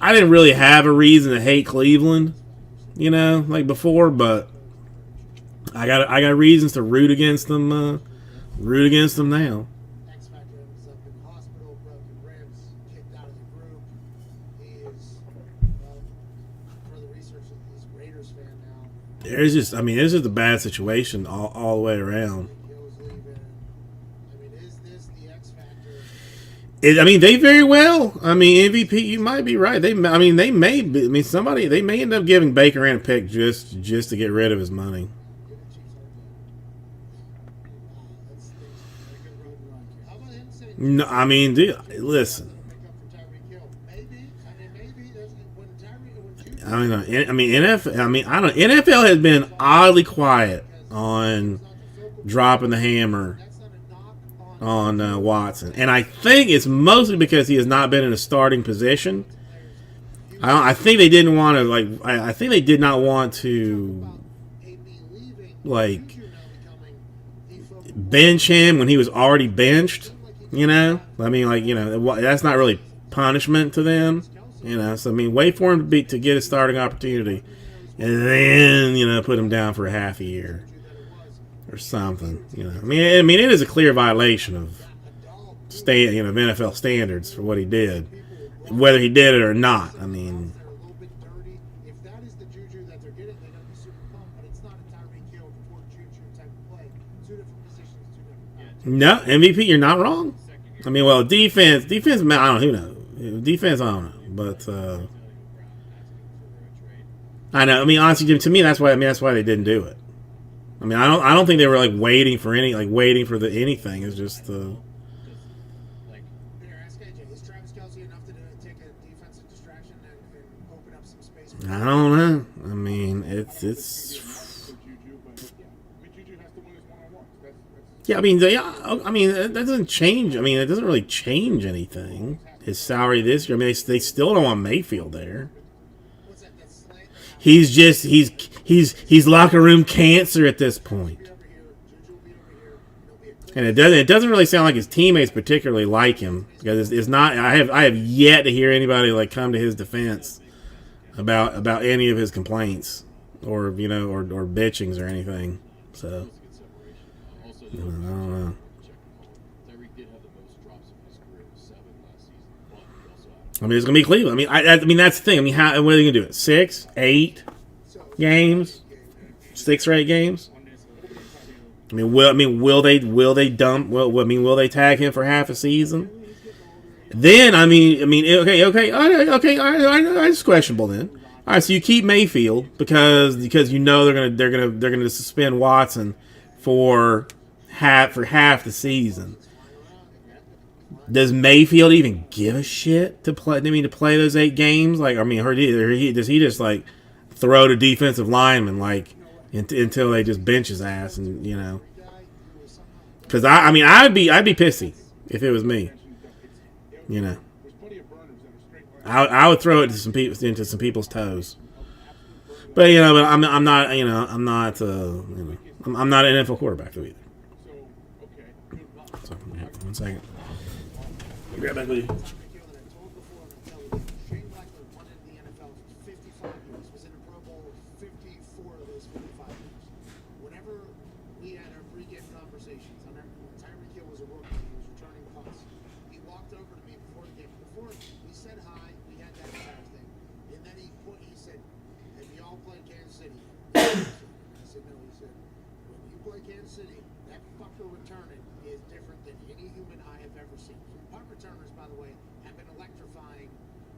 I didn't really have a reason to hate Cleveland, like before, but I got reasons to root against them now. X Factor ends up in the hospital, broken ribs, kicked out of the group. He is, further research, he's a Raiders fan now. It's just a bad situation all the way around. Gil's leaving. I mean, is this the X Factor? They very well. MVP, you might be right. They may end up giving Baker in a pick just to get rid of his money. How about him saying No, listen. pick up for Tyreek Hill? Maybe. That's when Tyreek. NFL has been oddly quiet on dropping the hammer That's not a knock on on Watson, and I think it's mostly because he has not been in a starting position. I think they didn't want to I think they did not want to AB leaving. like Juju now becoming the focal bench him when he was already benched. That's not really punishment to them. So wait for him to get a starting opportunity, and then put him down for a half a year or something. It is a clear violation of NFL standards for what he did, whether he did it or not. they're a little bit dirty. If that is the Juju that they're getting, they're going to be super pumped. But it's not a Tyreek Hill before Juju type of play. Two different positions, two different guys. No, MVP, you're not wrong. Defense. I don't know. Who knows? Defense, I don't know. but I know. I mean, honestly, to me, that's why. I mean, that's why they didn't do it. I mean, I don't think they were like waiting for anything. It's just Here, ask AJ. Is Travis Kelce enough to take a defensive distraction and open up some space? I don't know. I mean, it's Juju, but yeah, I mean, Juju has to win his one-on-ones. That's yeah. I mean, that doesn't change. I mean, it doesn't really change anything. His salary this year. I mean, they still don't want Mayfield there. What's that? That's slant. He's just he's locker room cancer at this point. Over here. Juju will be over here. There'll be a clear And it doesn't really sound like his teammates particularly like him, because it's not. I have yet to hear anybody like come to his defense about any of his complaints or or bitchings or anything. So Also, I don't know. Tyreek did have the most drops of his career with 7 last season, but he also had I mean, it's gonna be Cleveland. I mean that's the thing. I mean, what are they gonna do? 6, 8 games, 6 or 8 games? I mean, will they dump? Will they tag him for half a season? Then okay, all right, it's questionable then. All right, so you keep Mayfield because you know they're gonna suspend Watson for half the season. Does Mayfield even give a shit to play? To play those 8 games? Like, I mean, does he just like throw the defensive lineman like until they just bench his ass and Because I'd be pissy if it was me. there's plenty of burners that are straight line. I would throw it into some people's toes. But I'm not I'm not an NFL quarterback though either. So, okay, good luck. So, yeah, 1 second. Be right back with you. that I told before on television. Shane Blackler won in the NFL for 55 years. Was in the Pro Bowl 54 of those 55 years. Whenever we had our pregame conversations, I remember when Tyreek Hill was a rookie, he was returning punts. He walked over to me before the game. Before we said hi, we had that entire thing, and then he said, "Have you all played Kansas City?" I said, "No." He said, "When you play Kansas City, that fucker returning is different than any human I have ever seen." Punt returners, by the way, have been electrifying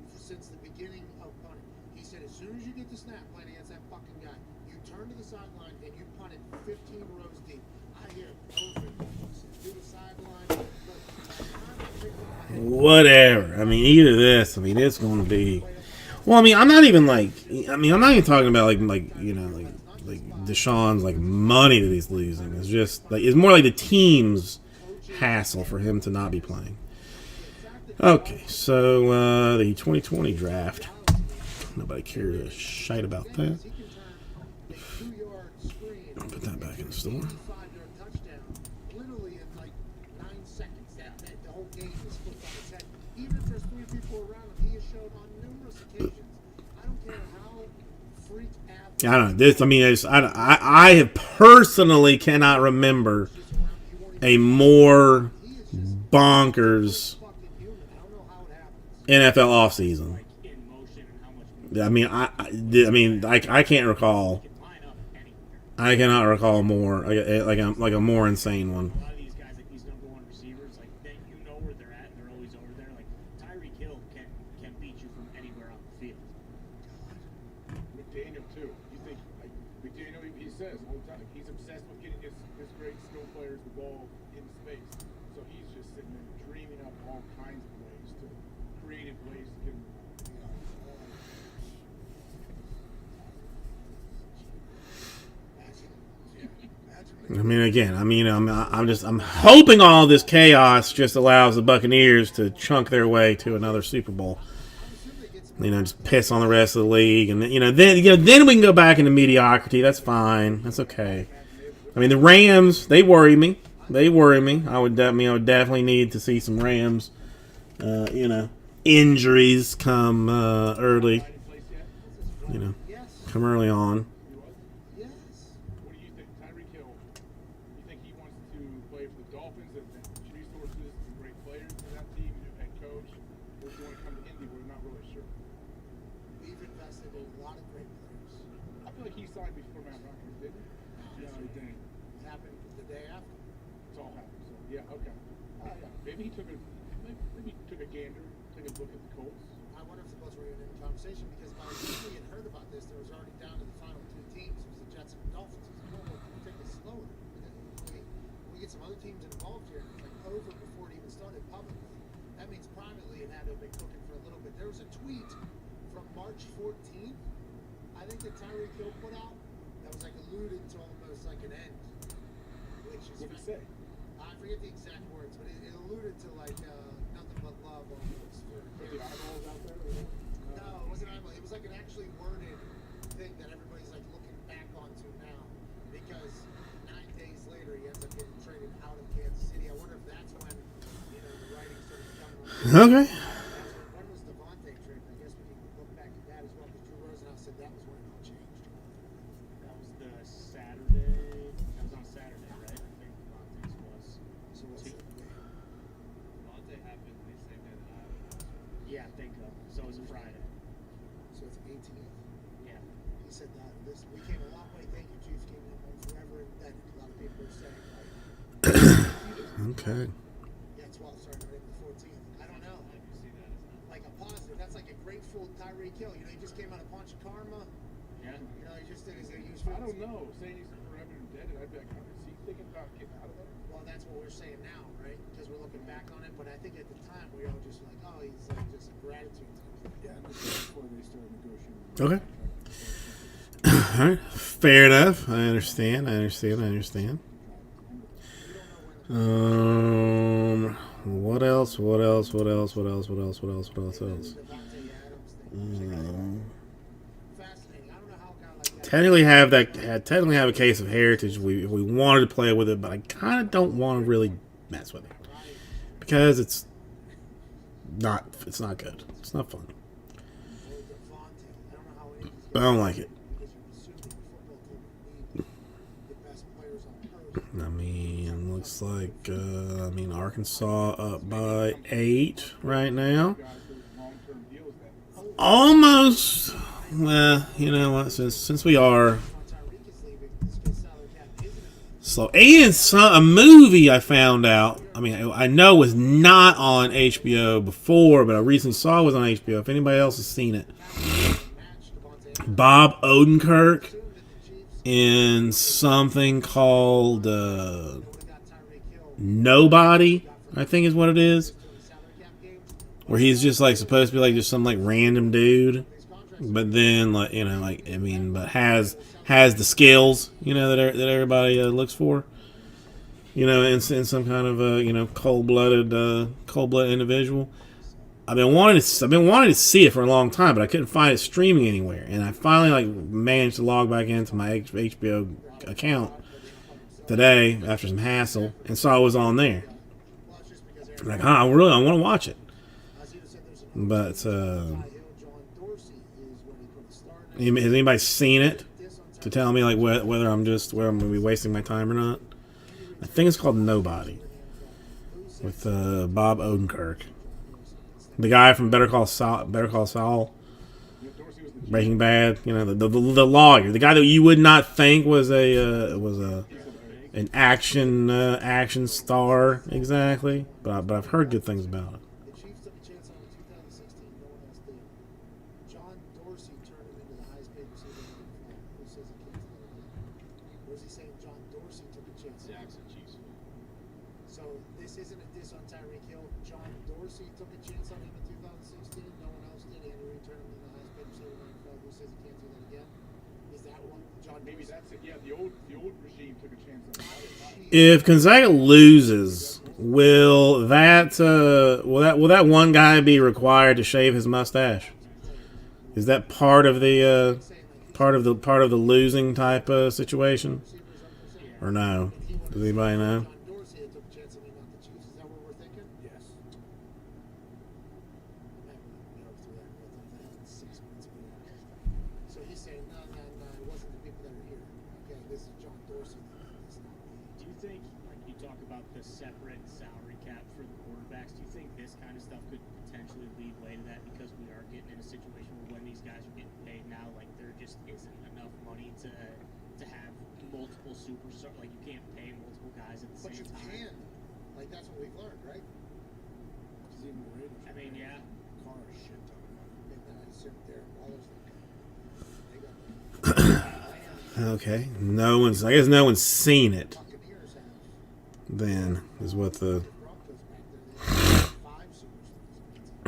since the beginning of punting. He said, as soon as you get the snap playing against that fucking guy, you turn to the sideline and you punt it 15 rows deep. I hear perfect. Do the sideline. Whatever. I mean, either this. I mean, it's going to be. Well, I mean, I'm not even talking about like Deshaun's like money that he's losing. It's just like it's more like the team's hassle for him to not be playing. Okay, so the 2020 draft. Nobody cares a shite about that. I'll put that back in the store. 5-yard touchdown, literally in like 9 seconds. The whole game is flipped on its head. Even if there's 3 people around him, he has shown on numerous occasions. I don't care how freak athlete. I don't know this. I mean, I have personally cannot remember a more bonkers NFL offseason. I mean, I can't recall. I cannot recall more like a more insane one. A lot of these guys, like these number 1 receivers, like you know where they're at, and they're always over there. Like Tyreek Hill can beat you from anywhere on the field. McDaniel too. You think McDaniel? He says all the time he's obsessed with getting his great skill players the ball in space. So he's just sitting there dreaming up all kinds of ways creative ways to get him. I mean, again, I'm hoping all this chaos just allows the Buccaneers to chunk their way to another Super Bowl. Just piss on the rest of the league, and then we can go back into mediocrity. That's fine. That's okay. I mean, the Rams, they worry me. I would definitely need to see some Rams, injuries come early. Come early on. Yes. What do you think, Tyreek Hill? You think he wants to play for the Dolphins and resources and great players in that team, new head coach, or do you want to come to Indy? We're not really sure. We've invested in a lot of great players. I feel like he signed before Matt Ryan, didn't he? Yeah, he did. It happened the day after. It's all happened. So yeah, okay. Yeah. Maybe he took a gander, took a look at the Colts. I wonder if the Colts conversation because by the time we had heard about this, there was already down to the final 2 teams. It was the Jets and the Dolphins. I was like, well, we'll take it slower. We get some other teams involved here, and it's like over before it even started publicly. That means privately it had to have been cooking for a little bit. There was a tweet from March 14th, I think that Tyreek Hill put out, that was like alluded to almost like an end. Which is What did he say? I forget the exact words, but it alluded to like nothing but love almost. For Was it eyeballs out there? Or no, it wasn't eyeball. It was like an actually worded thing that everybody's like looking back onto now, because 9 days later he ends up getting traded out of Kansas City. I wonder if that's when the writing started becoming. Okay. When was Devontae traded? I guess we can look back at that as well, because Drew Rosenhaus said that was when it all changed. That was the Saturday. That was on Saturday, right? I think Devontae's was. So what's it? Devontae happened the same day that I was. Yeah, I think so. So it was a Friday. So it's 18th. Yeah. He said that we came a long way. Thank you, Chiefs. Came home forever indebted. A lot of people are saying like, Okay. yeah, 12th, sorry, not even the 14th. I don't know. If you see that, it's not. Like a positive. That's like a grateful Tyreek Hill. He just came out of Punch Karma. Yeah. He just did his use. I don't know. Saying he's forever indebted, I'd be like, is he thinking about getting out of there? Well, that's what we're saying now, right? Because we're looking back on it. But I think at the time we all just like, oh, he's just a gratitude type thing. Yeah, and this is before they started negotiating. Okay. All right. Fair enough. I understand. What else? Devontae Adams thing. Fascinating. I don't know how a guy like that. Technically have a case of heritage. We wanted to play with it, but I kind of don't want to really mess with it because it's not good. It's not fun. I don't like it. I mean, looks like Arkansas up by 8 right now. Guys with long-term deals that Almost. Well, you know what? Since we are so, and a movie I found out. I mean, I know was not on HBO before, but I recently saw it was on HBO. If anybody else has seen it, Bob Odenkirk in something called Nobody, I think is what it is, where he's just like supposed to be like just some like random dude, but then but has the skills that everybody looks for, in some kind of cold-blooded individual. I've been wanting to see it for a long time, but I couldn't find it streaming anywhere. And I finally managed to log back into my HBO account today after some hassle and saw it was on there. I'm like, I want to watch it. But has anybody seen it to tell me whether I'm going to be wasting my time or not? I think it's called Nobody with Bob Odenkirk. The guy from Better Call Saul, Breaking Bad, the lawyer, the guy that you would not think was an action star exactly, but I've heard good things about it. The Chiefs took a chance on him in 2016. No one else did. John Dorsey turned him into the highest paid receiver in the NFL. Who says he can't do that again? Or is he saying John Dorsey took a chance on him? Jackson Chiefs. So this isn't a diss on Tyreek Hill. John Dorsey took a chance on him in 2016. No one else did. Henry turned him into the highest paid receiver in the NFL. Who says he can't do that again? Is that one? John maybe Dorsey? that's it. Yeah, the old regime took a chance on him. If Gonzaga loses, will that one guy be required to shave his mustache? Is that part of the losing type situation, or no? Does anybody know? John Dorsey that took a chance on him, not the Chiefs. Is that what we're thinking? Yes. So he's saying, no, it wasn't the people that are here. Okay, this is John Dorsey. It's not me. Do you think, you talk about the separate salary cap for the quarterbacks, do you think this kind of stuff could potentially lead way to that because we are getting in a situation where when these guys are getting paid now, there just isn't enough money to have multiple superstars, you can't pay multiple guys at the But same you time. can. That's what we've learned, right? I mean, yeah. Car shit ton of money. assume Darren Waller's the guy. They got Okay. No one's. I guess no one's seen it. the Buccaneers have Then is what the Broncos back there. They have 5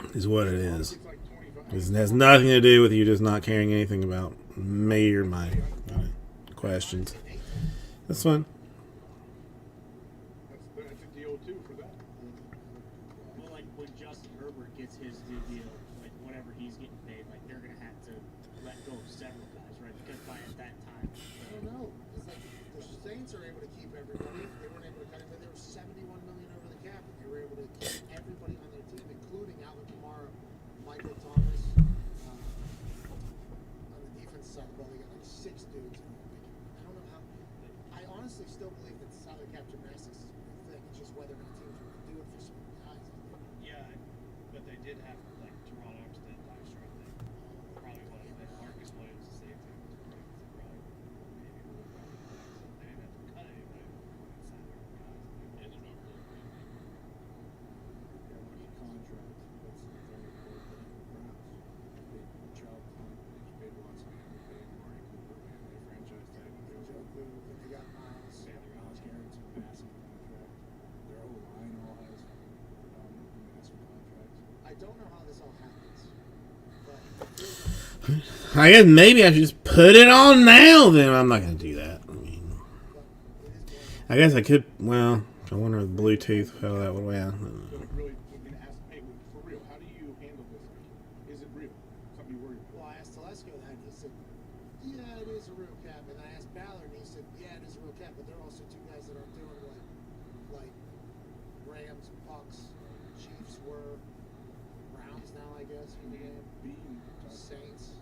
superstars. is what it is. It's like 25. It has nothing to do with you just not caring anything about me or my questions. That's fine. That's a deal too for that. Well, like when Justin Herbert gets his new deal, like whatever he's getting paid, like they're gonna have to let go of several guys, right? Because by at that time, I don't know. It's like the Saints are able to keep everybody. They weren't able to cut him, but they were $71 million over the cap, and they were able to keep everybody on their team, including Alvin Kamara, Michael Thomas. On the defense side, well, they got like 6 dudes. And I don't know how. I honestly still believe that salary cap gymnastics is a real thing. It's just whether or not teams want to do it for some guys. Yeah, but they did have like Teron Armstead last year, I think. Probably one of them. Marcus Williams, the safety, was great. Probably maybe would have brought him back. So they didn't have to cut anybody. They signed their own guys. They ended up really great. Yeah, rookie contract. That's the very important thing. Browns. They paid Charles Hunt. They paid Watson. They paid Marty Cooper. Man, they franchise tag him. Njoku, and they got Miles. Miles Garrett's a massive contract. Their whole line all has predominantly massive contracts. I don't know how this all happens, but it feels like I guess maybe I should just put it on now. Then I'm not gonna do that. I mean, it is going I guess I could. Well, I wonder if Bluetooth how that would. Well, So like really, I'm gonna ask, hey, for real, how do you handle this? Is it real? Something you worried about? Well, I asked Telesco that, and he said, yeah, it is a real cap. And I asked Ballard, and he said, yeah, it is a real cap. But there are also 2 guys that aren't doing like Rams, Bucks, Chiefs were, Browns now, I guess, for the game. Bean, Saints.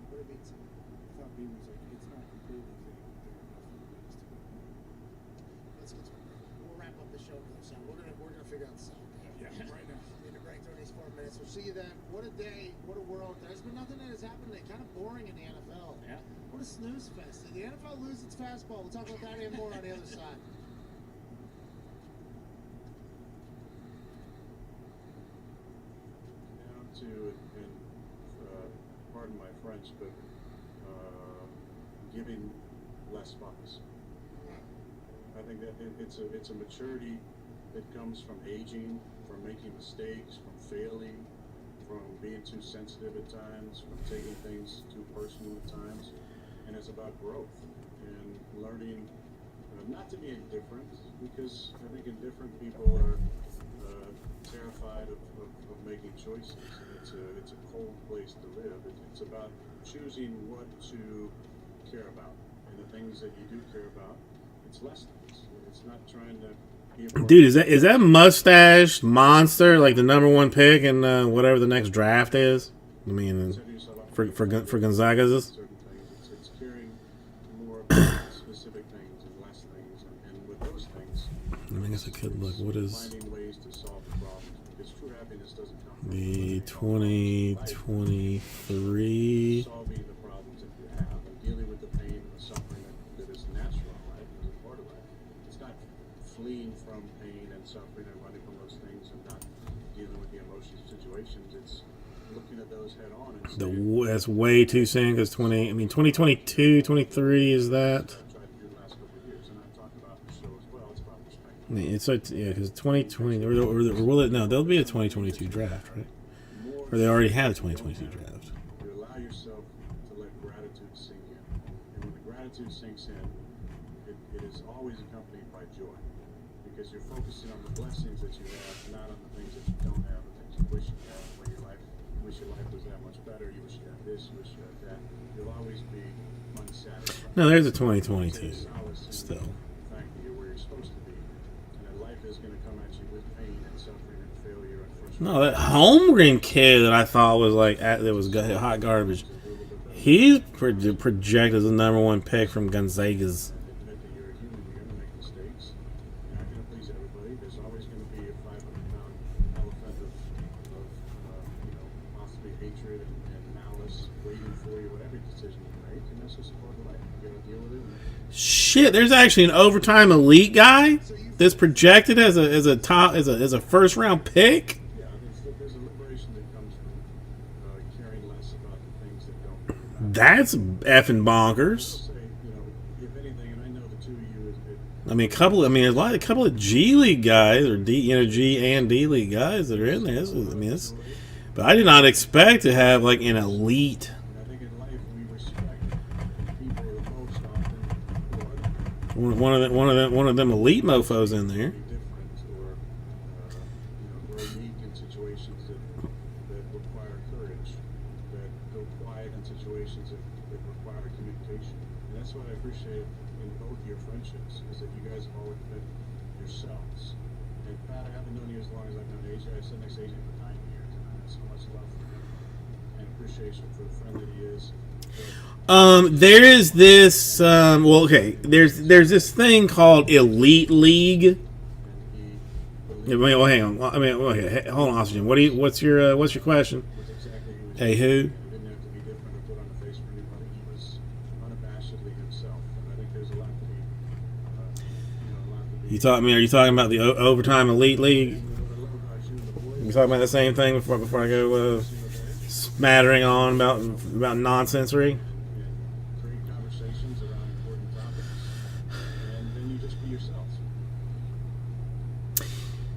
What did it mean to me? I thought Bean was like, it's not completely clear that there are enough wins to go. Let's get to it. We'll wrap up the show on the other side. We're gonna figure out the sound. Yeah, right now. Need a break during these 4 minutes. We'll see you then. What a day. What a world. There's been nothing that has happened today. Kind of boring in the NFL. yeah. What a snooze fest. Did the NFL lose its fastball? We'll talk about that and more on the other side. Down to, and pardon my French, but giving less fucks. I think that it's a maturity that comes from aging, from making mistakes, from failing, from being too sensitive at times, from taking things too personal at times, and it's about growth and learning not to be indifferent, because I think indifferent people are terrified of making choices. And it's a cold place to live. It's about choosing what to care about, and the things that you do care about, it's less things. It's not trying to be a part dude, of- is that mustache monster like the #1 pick in whatever the next draft is? I mean, setting yourself up for Gonzaga's. certain things. It's caring more about specific things and less things, and with those things, I guess I could look. What is finding ways to solve the problems, because true happiness doesn't come from the eliminating all 2023? solving the problems that you have and dealing with the pain and the suffering that is natural in life and is a part of life. It's not fleeing from pain and suffering and running from those things and not dealing with the emotional situations. It's looking at those head on and saying, That's way too soon because 2022, 23 is that? I've tried to do the last couple of years, and I've talked about in the show as well. It's about perspective. I mean, it's like, yeah, because 2020 or will it? No, there'll be a 2022 draft, right? More Or they already had a 2022 draft. You allow yourself to let gratitude sink in. And when the gratitude sinks in, it is always accompanied by joy. Because you're focusing on the blessings that you have, not on the things that you don't have, the things you wish you had, where your life, you wish your life was that much better, you wish you had this, you wish you had that. You'll always be unsatisfied. No, there's a 2022 Take solace in still. the fact that you're where you're supposed to be. And that life is going to come at you with pain and suffering and failure and frustration. No, that Holmgren kid that I thought was like that was hot garbage. He's projected as the #1 pick from Gonzaga's. Admit that you're a human, you're going to make mistakes. You're not going to please everybody. There's always going to be a 500-pound elephant of possibly hatred and malice waiting for you, whatever decision you make, and that's just a part of life. You got to deal with it. Shit, there's actually an overtime elite guy that's projected as a first round pick. Yeah, there's a liberation that comes from That's effing bonkers. Say, you know, if anything, and I know the two of you is I mean, a couple of G League guys or G and D League guys that are in there. But I did not expect to have like an elite. I think in life we respect people the most often. One of them elite mofo's in there. Different or we're unique in situations that require courage, that go quiet in situations that require communication. And that's what I appreciate in both your friendships, is that you guys have always been yourselves. And Pat, I haven't known you as long as I've known AJ. I sat next to AJ for 9 years, and I have so much love for him and appreciation for the friend that he is. There is this. There's this thing called Elite League. Well, hang on. Okay, hold on, Oxygen. What's your question? Hey, who? He didn't have to be different or put on the face for anybody. He was unabashedly himself, and I think there's a lot to be, Are you talking about the overtime Elite League? You talking about the same thing before I go smattering on about nonsensory? Create conversations around important topics, and then you just be yourself.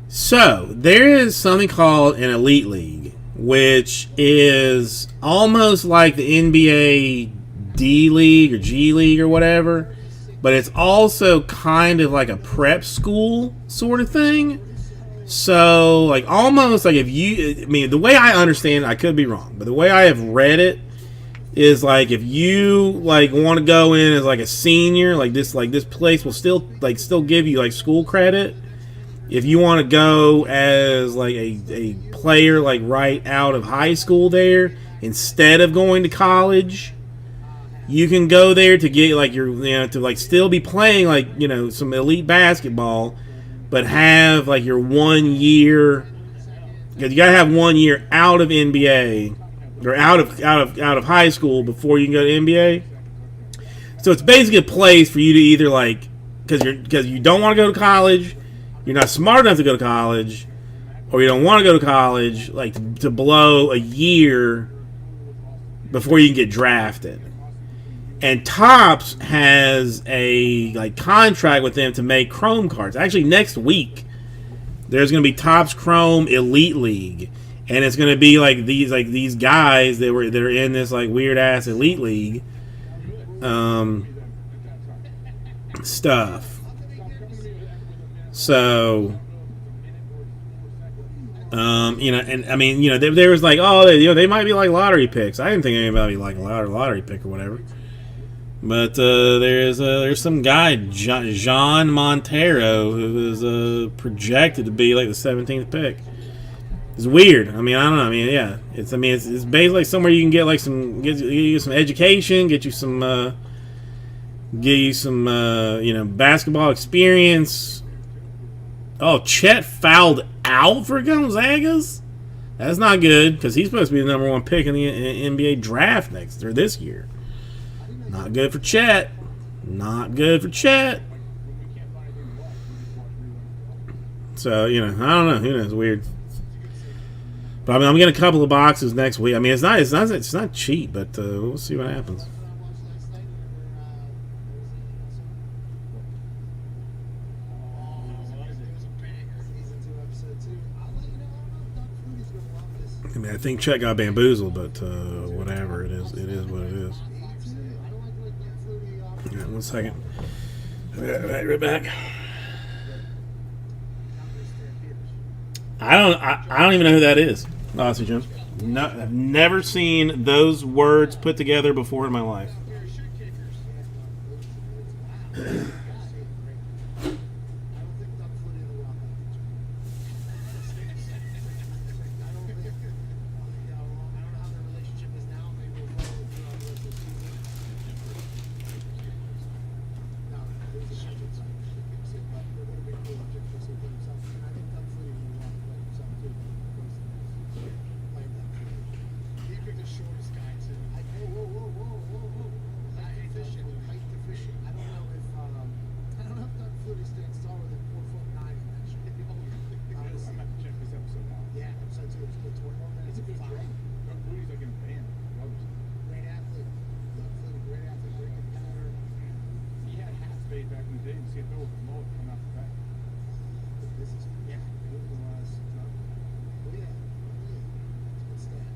So there is something called an Elite League, which is almost like the NBA D League or G League or whatever, but it's also kind of like a prep school sort of thing. So, like, almost like the way I understand it, I could be wrong, but the way I have read it is like if you like want to go in as like a senior, like this place will still give you like school credit. If you want to go as like a player like right out of high school there instead of going to college, you can go there to get like to like still be playing like some elite basketball, but have like your 1 year, because you gotta have 1 year out of NBA or out of high school before you can go to NBA. So it's basically a place for you to either like because you don't want to go to college, you're not smart enough to go to college, or you don't want to go to college, like to blow a year before you can get drafted. And Topps has a like contract with them to make Chrome cards. Actually, next week there's going to be Topps Chrome Elite League, and it's going to be like these guys that are in this like weird ass Elite League stuff. So and I mean there was like they might be like lottery picks. I didn't think anybody would be like a lottery pick or whatever. But there's some guy, Jean Montero, who is projected to be like the 17th pick. It's weird. I mean, I don't know. I mean, yeah, it's basically like somewhere you can get like get you some education, get you some basketball experience. Oh, Chet fouled out for Gonzagas. That's not good because he's supposed to be the number 1 pick in the NBA draft this year. Not good for Chet. Not good for Chet. So, I don't know. Who knows? Weird. But I mean, I'm getting a couple of boxes next week. I mean, it's not cheap, but we'll see what happens. I mean, I think Chet got bamboozled, but whatever. It is what it is. Yeah, 1 second. Right back. I don't even know who that is. Honestly, Jim. No, I've never seen those words put together before in my life. day you see a throw with a mullet coming off the back. This is Yeah. Those are the last drop. oh yeah. It's good stuff.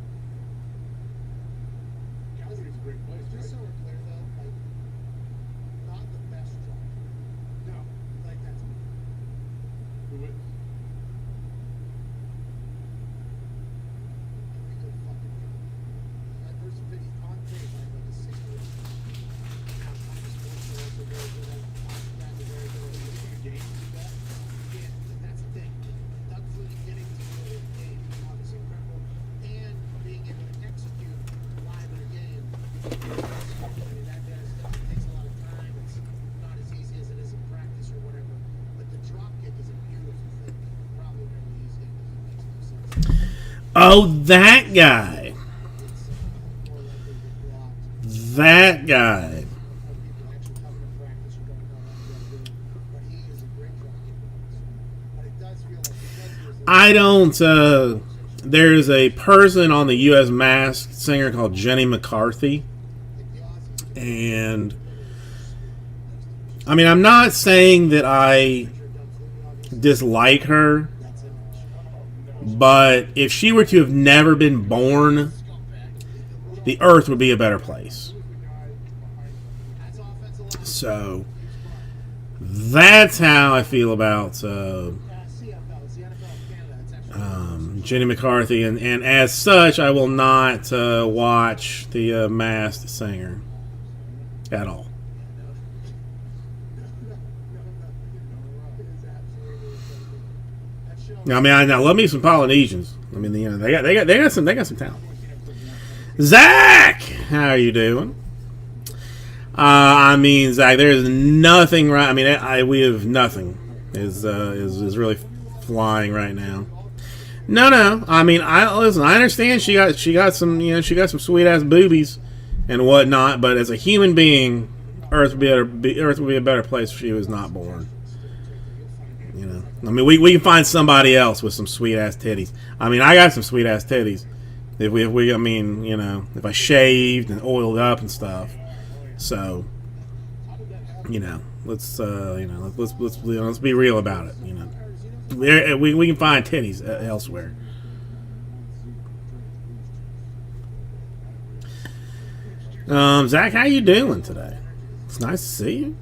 Calgary's a great place, Just so right? we're clear though, like not the best drop. No. Like that's Who is? every good fucking drop. Like there's a video on tape, like a 6-year-old. Now, Thomas Wilson also very good at that's a very good at A game to do that? yeah, and that's the thing. Doug Flutie getting to know the game is obviously incredible. And being able to execute live in a game. I mean that takes a lot of time. It's not as easy as it is in practice or whatever. But the drop kick is a beautiful thing. Probably never used it because it makes no sense. Oh, that guy. It's more likely to get blocked. That guy. Of people actually coming to practice or don't know how to do it. But he is a great drop kick. But it does feel like because there's a I don't. There's a person on the U.S. Masked Singer called Jenny McCarthy, like the Aussies and I mean, I'm not saying that I dislike her, but if she were to have never been born, the Earth would be a better place. that's offensive line. So that's how I feel about CFL, it's the NFL of Canada. It's actually Jenny McCarthy, and as such, I will not watch the Masked Singer at all. it is absolutely incredible. That show I mean, I love me some Polynesians. I mean, you know, they got some talent. Zach, how are you doing? I mean, Zach, there is nothing right. I mean, we have nothing is really flying right now. No. I mean, listen. I understand she got some sweet ass boobies and whatnot, but as a human being, Earth would be a better place if she was not born. You know, I mean, we can find somebody else with some sweet ass titties. I mean, I got some sweet ass titties. If we, I mean, you know, if I shaved and oiled up and stuff. So, you know, let's be real about it. You know, we can find titties elsewhere. Zach, how you doing today? It's nice to see you.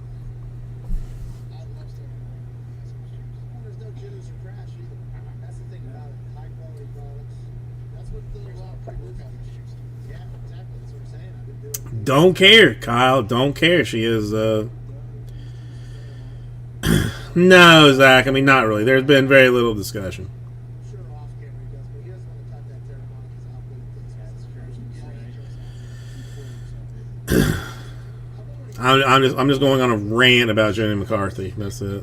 there's no jitters or crash either. That's the thing about it. High quality products. That's what the pre-workout is. Yeah, exactly. That's what I'm saying. I've been doing. Don't care, Kyle. Don't care. She is. No, Zach. I mean, not really. There's been very little discussion. I'm sure off camera he does, but he doesn't want to cut that term on because how good it is. I'm just going on a rant about Jenny McCarthy. That's it.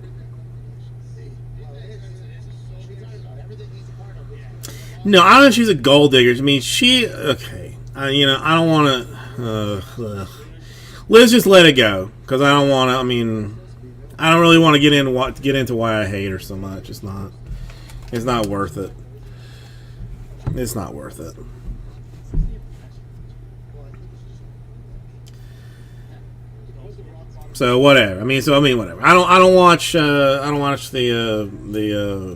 No, I don't know if she's a gold digger. I mean, okay. You know, I don't want to. Let's just let it go because I don't want to. I mean, I don't really want to get into why I hate her so much. It's not worth it. It's not worth it. So whatever. I mean, whatever. I don't watch the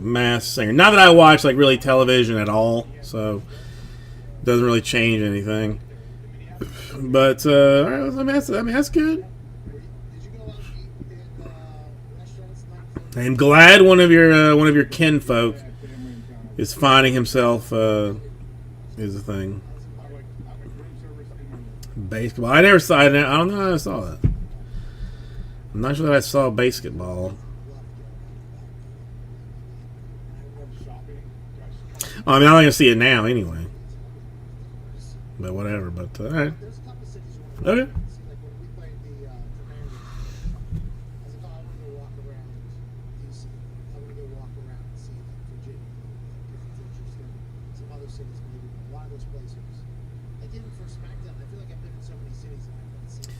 Masked Singer. Not that I watch like really television at all. So it doesn't really change anything. But I mean that's good. I'm glad one of your kinfolk is finding himself is a thing. Basketball. I never saw it. I don't know how I saw that. I'm not sure that I saw basketball. I mean, I'm not going to see it now anyway. But whatever. But, all right. There's a couple cities Okay. See, like when we played the Commanders, I was like, oh, I want to go walk around DC. I want to go walk around and see like Virginia, like, if it's interesting. Some other cities, maybe. But a lot of those places. Like even for SmackDown, I feel like I've been in so many cities and I haven't seen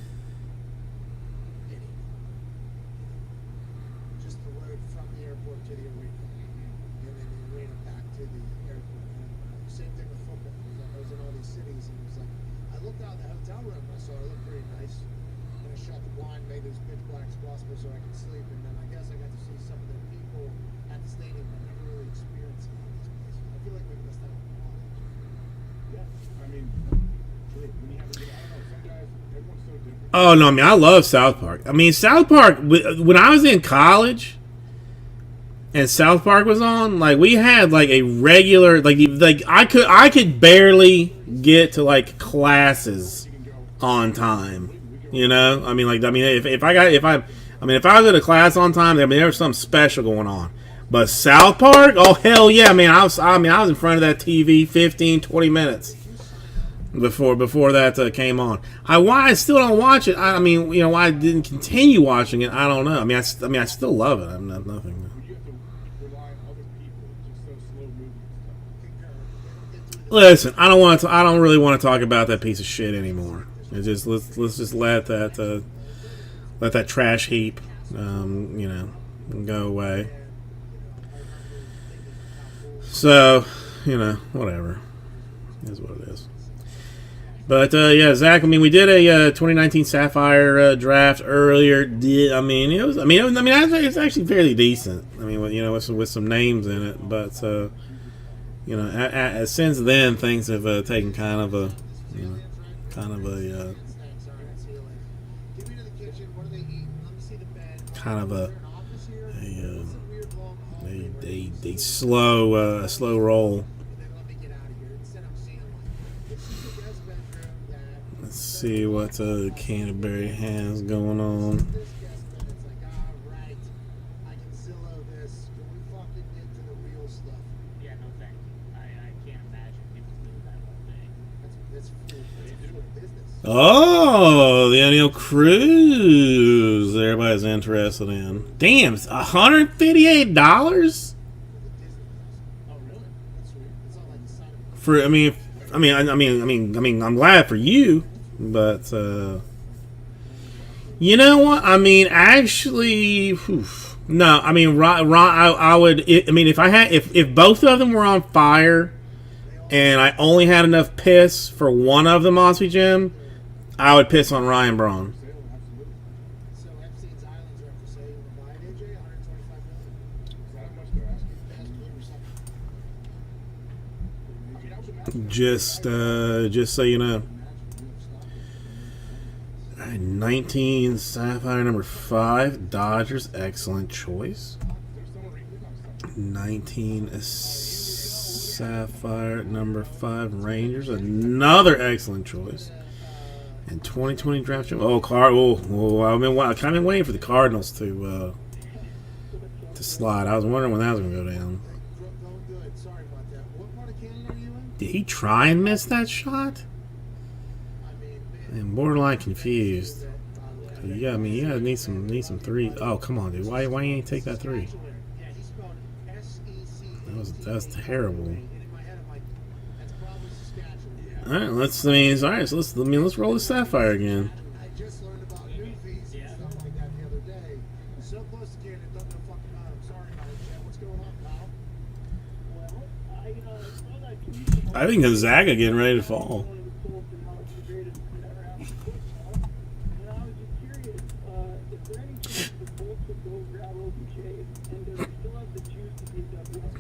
any. Just the road from the airport to the arena, and then the arena back to the airport. And same thing with football. I was in all these cities, and it was like I looked out the hotel room and I saw it looked pretty nice. And kind of shut the blind, made it as pitch black as possible so I could sleep. And then I guess I got to see some of the people at the stadium that never really experienced it in these places. I feel like we missed out on a lot. Yeah, I mean, true. When you have a good, I don't know, some guys, everyone's so different. Oh no, I mean I love South Park. I mean South Park when I was in college and South Park was on, like we had like a regular like I could barely get to like classes on time. You know? I mean if I was at a class on time, I mean there was something special going on. But South Park, oh hell yeah, man. I was in front of that TV 15, 20 minutes. Before that came on, why I still don't watch it. I mean, you know, why I didn't continue watching it. I don't know. I mean, I still love it. I'm not nothing. You have to rely on other people. It's just so slow moving and stuff. Listen, I don't really want to talk about that piece of shit anymore. It's just let's just let that trash heap, you know, go away. So, you know, whatever. It is what it is. But yeah, Zach. I mean, we did a 2019 Sapphire draft earlier. It's actually fairly decent. I mean, you know, with some names in it. But you know, since then things have taken kind of a slow roll. Let's see what Canterbury has going on. Yeah, no thank you. I can't imagine people doing that whole thing. Oh, the Daniel Cruz. Everybody's interested in. Damn, it's $158 Oh, really? for. I'm glad for you, but you know what? I mean, actually, no. I mean, I would. If both of them were on fire, and I only had enough piss for one of them, Osby Jim, I would piss on Ryan Braun. So Epstein's Islands are for sale. You want to buy it, AJ? $125 million. Is that how much they're asking? That's good or something. I mean, I would imagine Just so you know. 19 Sapphire number 5 Dodgers, excellent choice. 19 Sapphire number 5 Rangers, another excellent choice. And 2020 draft. I've kind of waiting for the Cardinals to slide. I was wondering when that was going to go down. Going good. Sorry about that. What part of Canada are you in? Did he try and miss that shot? I'm borderline confused. Yeah, I mean, you gotta need some threes. Oh, come on, dude. Why didn't you take that three? Yeah, he spelled S-E-C-A-T-H. That was terrible. In my head, I'm like, that's probably Saskatchewan. All right, let's roll the Sapphire again. I just learned about new fees and stuff like that the other day. So close to Canada, don't know fucking about it. I'm sorry about it, Chad. What's going on, pal? Well, I saw that tweet. I think Gonzaga getting ready to fall. One of the Colts and how it's the greatest thing ever happened to football. And I was just curious, is there any chance the Colts would go grab OBJ, and does he still have the juice to beat that Brewers?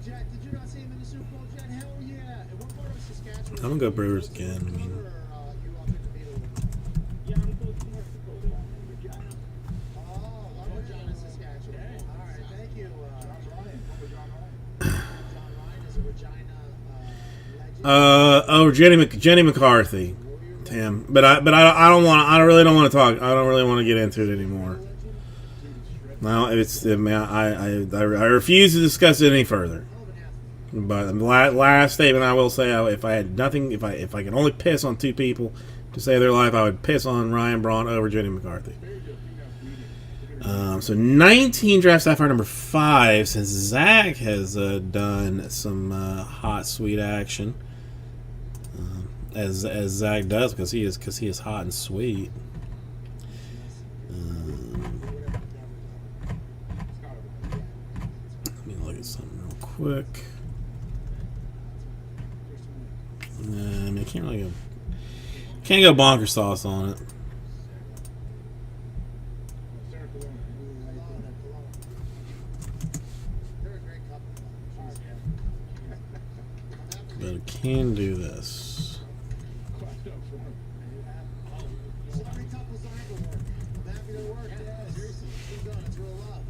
Jack, did you not see him in the Super Bowl, Jack? Hell yeah. And what part of Saskatchewan? I'm gonna go Brewers again. I mean, Or, you up in the middle? Yeah, I'm close to North Dakota and Regina. Oh, Regina, Saskatchewan. All right, thank you. John Ryan. John Ryan is a Regina legend. Jenny McCarthy, Tim. But I really don't want to talk. I don't really want to get into it anymore. No, I refuse to discuss it any further. But the last statement I will say, if I could only piss on two people to save their life, I would piss on Ryan Braun over Jenny McCarthy. So 19 draft Sapphire number 5, since Zach has done some hot sweet action, as Zach does, because he is hot and sweet. Let me look at something real quick. I mean, can't go bonker sauce on it. can do this. Sorry, couples aren't gonna work. I'm happy to work. Yes. Seriously, keep going. It's real love.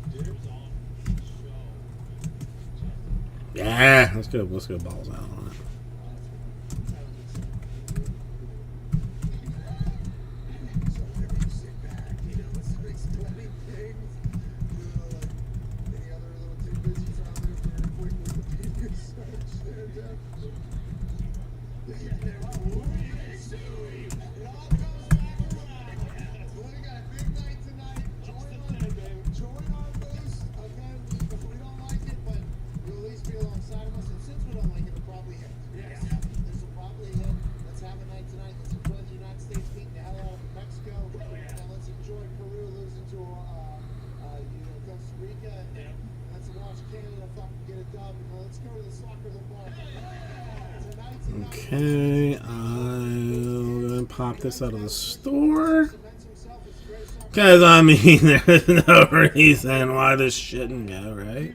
Yeah, let's go. Let's go balls out on it. So whenever you sit back, you know, it's explaining things. You know, like any other little tidbits you found there for a quick Wikipedia search there, Jeff? Yeah, there. It all comes back around. Well, we got a big night tonight. Join our boost. Okay, we don't like it, but you'll at least be alongside of us. And since we don't like it, we'll probably hit. Yes. This will probably hit. Let's have a night tonight. Let's enjoy the United States beating the hell out of Mexico. And let's enjoy Peru losing to Costa Rica. And let's watch Canada fucking get a dub. And let's go to the soccer the ball. Okay, I'll go and pop this out of the store. Because, I mean, there's no reason why this shouldn't go, right?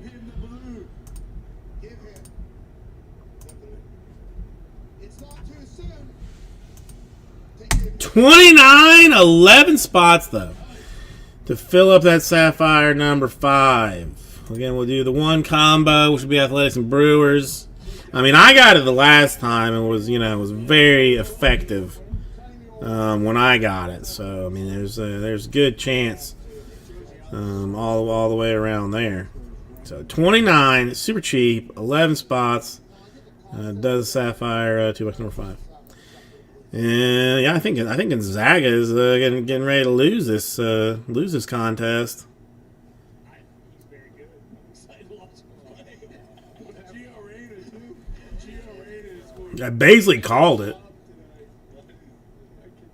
Give him the blue. It's not too soon. Take it. 29, 11 spots, though, to fill up that Sapphire number 5. Again, we'll do the one combo, which will be Athletics and Brewers. I mean, I got it the last time and was, was very effective when I got it. So, I mean, there's a good chance all the way around there. So, 29, super cheap, 11 spots, does Sapphire 2x number 5. And yeah, I think Gonzaga is getting ready to lose this contest. He's very good. I'm excited to watch him play. Gio Reyna, too. Gio Reyna is going I basically called it. up tonight.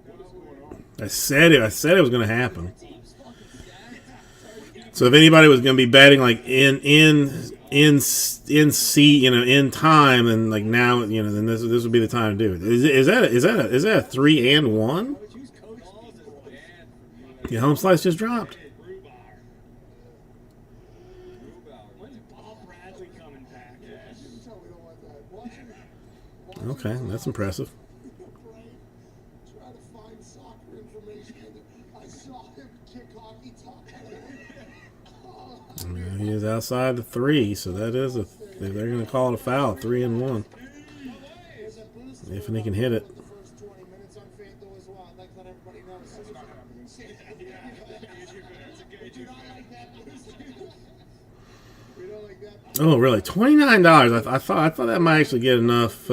What's going on? I said it was going to happen. So if anybody was going to be betting like in time, and like now, then this would be the time to do it. Is that a 3 and 1? Yeah, home slice just dropped. When's Bob Bradley coming back? Tell we don't want that. Watch him. Okay, that's impressive. Try to find soccer information. I saw him kick hockey talk. Yeah, he is outside the 3, so that is they're going to call it a foul. 3 and 1. If he can hit it. The first 20 minutes on FanDuel as well. I'd like to let everybody know. We do not like that. We don't like that. Oh, really? $29. I thought that might actually get enough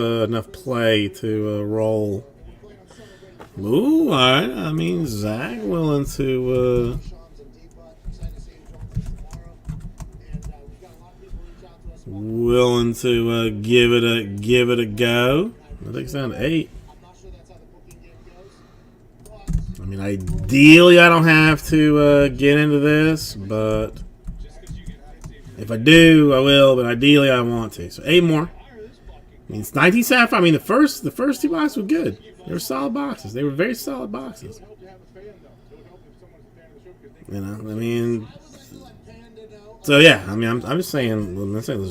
play to roll. Ooh, all right. I mean, Zach willing to. Willing to give it a go. I think it's down to 8. I'm not sure that's how the booking game goes. But I mean, ideally, I don't have to get into this, but if I do, I will. But ideally, I want to. So 8 more. I mean, it's 19 Sapphire. I mean, the first 2 boxes were good. They were solid boxes. They were very solid boxes. It would help to have a fan, though. It would help if someone's a fan of the show because they I mean. I wish to let Panda know. So yeah, I mean, I'm just saying. Let's do it.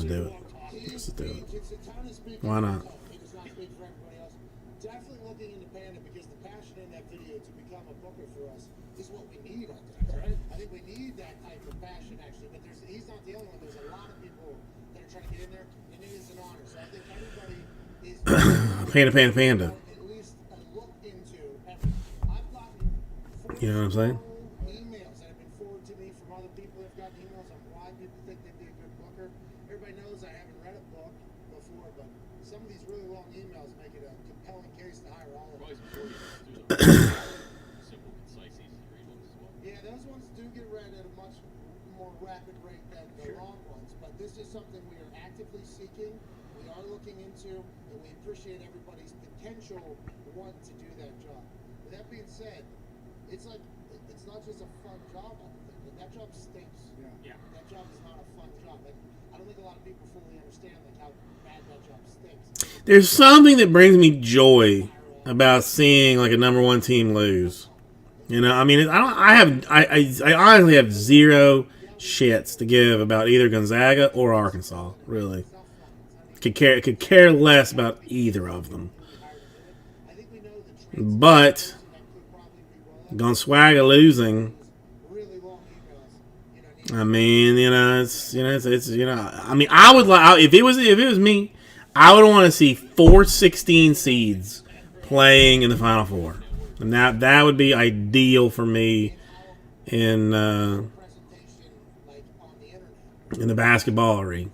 Let's do it. It's a ton of speaking Why not? for himself. He does not speak for everybody else. Definitely looking into Panda because the passion in that video to become a booker for us is what we need. I think we need that type of passion actually. But he's not the only one. There's a lot of people that are trying to get in there, and it is an honor. So I think everybody is Panda. at least a look into everything. I've gotten You know what I'm saying? emails that have been forwarded to me from other people that have gotten emails on why people think they'd be a good booker. Everybody knows I haven't read a book before, but some of these really long emails make it a compelling case to hire all of us. Simple, concise, easy to read ones as well. Yeah, those ones do get read at a much more rapid rate than the long ones, but this is something we are actively seeking, we are looking into, and we appreciate everybody's potential want to do that job. With that being said, it's not just a fun job, I don't think. That job stinks. Yeah. That job is not a fun job. Like, I don't think a lot of people fully understand like how bad that job stinks. There's something that brings me joy about seeing like a number 1 team lose. I mean, I honestly have zero shits to give about either Gonzaga or Arkansas, really. Could care less about either of them. But Gonzaga losing. I mean, it's I mean, I would like if it was me, I would want to see 4 16 seeds playing in the Final Four, and that would be ideal for me in the basketballery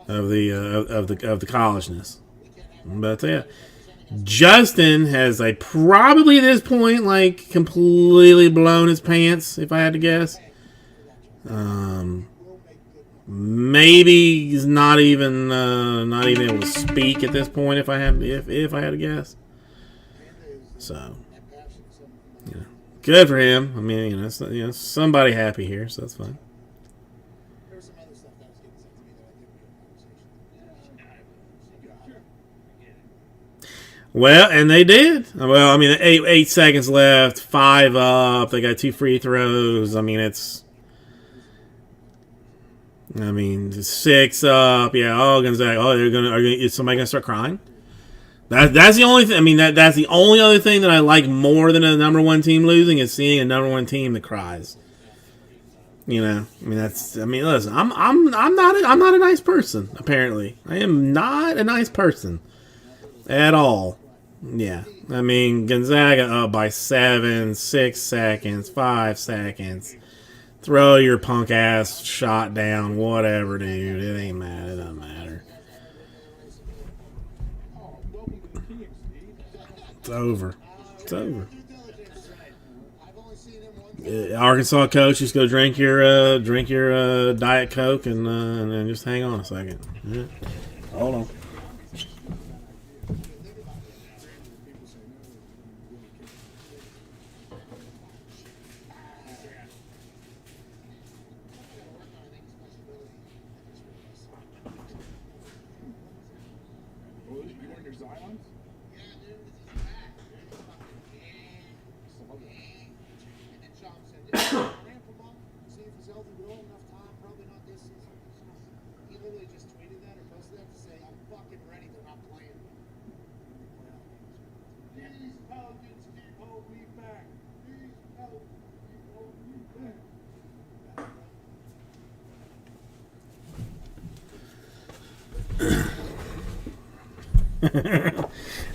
of the collegeness. But yeah, Justin has probably at this point completely blown his pants, if I had to guess. Maybe he's not even able to speak at this point, if I had to guess. So, yeah, good for him. I mean, somebody happy here, so that's fine. Well, and they did. Well, I mean, 8 seconds left, 5 up. They got 2 free throws. I mean, it's 6 up. Yeah. Oh, Gonzaga. Oh, is somebody gonna start crying? That's the only thing. I mean, that's the only other thing that I like more than a number 1 team losing is seeing a number 1 team that cries. I mean, listen. I'm not a nice person. Apparently, I am not a nice person at all. Yeah, I mean, Gonzaga up by 7, 6 seconds, 5 seconds. Throw your punk ass shot down, whatever, dude. It ain't matter. It doesn't matter. It's over. It's over. Arkansas coach, just go drink your Diet Coke and then just hang on a second. Yeah. Hold on.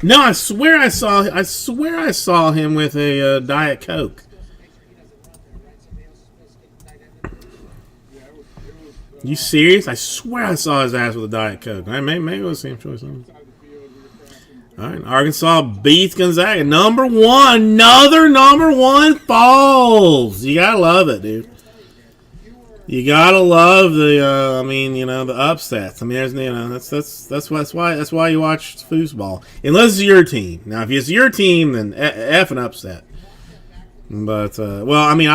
No, I swear I saw him with a Diet Coke. You serious? I swear I saw his ass with a Diet Coke. Maybe it was the same choice. All right, Arkansas beats Gonzaga. Number 1, another number 1 falls. You gotta love it, dude. You gotta love the the upsets. I mean, that's why you watch foosball. Unless it's your team. Now, if it's your team, then F an upset. But I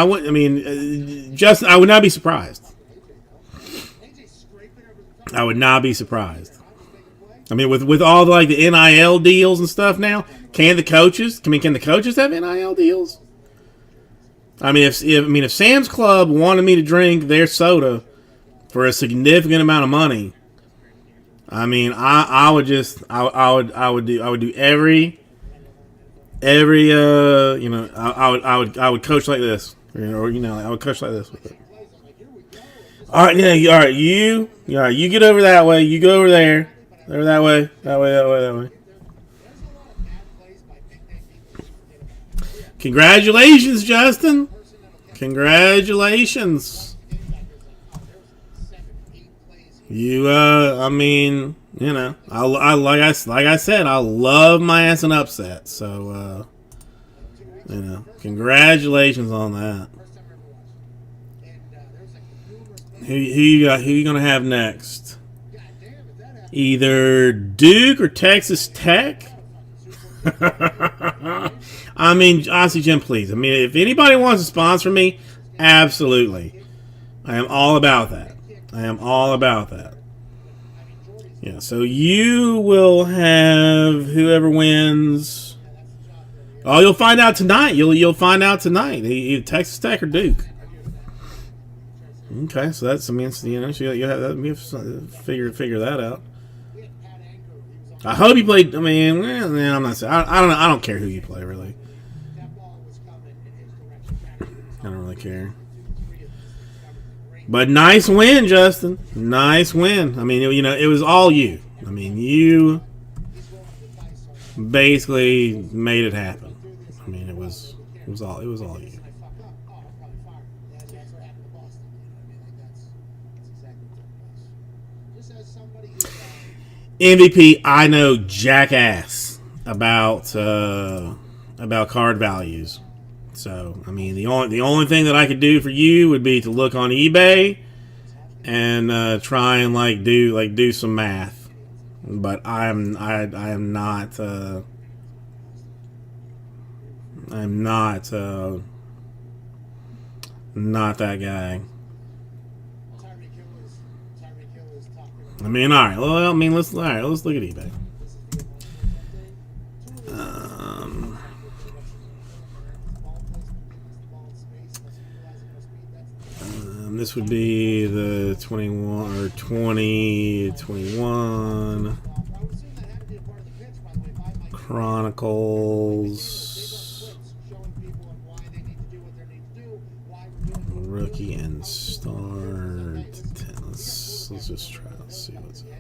would not be surprised. I would not be surprised. I mean, with all the NIL deals and stuff now, can the coaches have NIL deals? I mean, if Sam's Club wanted me to drink their soda for a significant amount of money, I mean, I would do every I would coach like this, I would coach like this with it. All right, yeah, all right, you get over that way, you go over there, that way. Congratulations, Justin. Congratulations. You, I like I said, I love my ass an upset. So, congratulations on that. Who you gonna have next? Either Duke or Texas Tech. I mean, honestly, Jim, please. I mean, if anybody wants to sponsor me, absolutely. I am all about that. Yeah, so you will have whoever wins. Oh, you'll find out tonight. You'll find out tonight. Either Texas Tech or Duke. Okay, so that's, I mean, it's, you know, so you have to figure that out. We had Pat Anker. He was on I hope you played. I mean, I'm not saying. I don't know. I don't care who you play, really. that ball was coming in his direction. Patrick was I don't really care. 2-3 of this. That was great. But nice win, Justin. Nice win. I mean, you know, it was all you. I mean, you He's rolling the dice on that. basically made it happen. I mean, it was all you. I fuck up. Oh, I'm probably fired. That's what happened to Boston. You know what I mean? Like that's exactly what took place. Just as somebody who's MVP, I know jackass about card values. So, I mean, the only thing that I could do for you would be to look on eBay and try and do some math. But I am not not that guy. Tyreek Hill is talking. I mean, all right. Well, I mean, let's look at eBay. This would be the 21 or 2021 Chronicles rookie and star. Let's just try. Let's see what's. Put in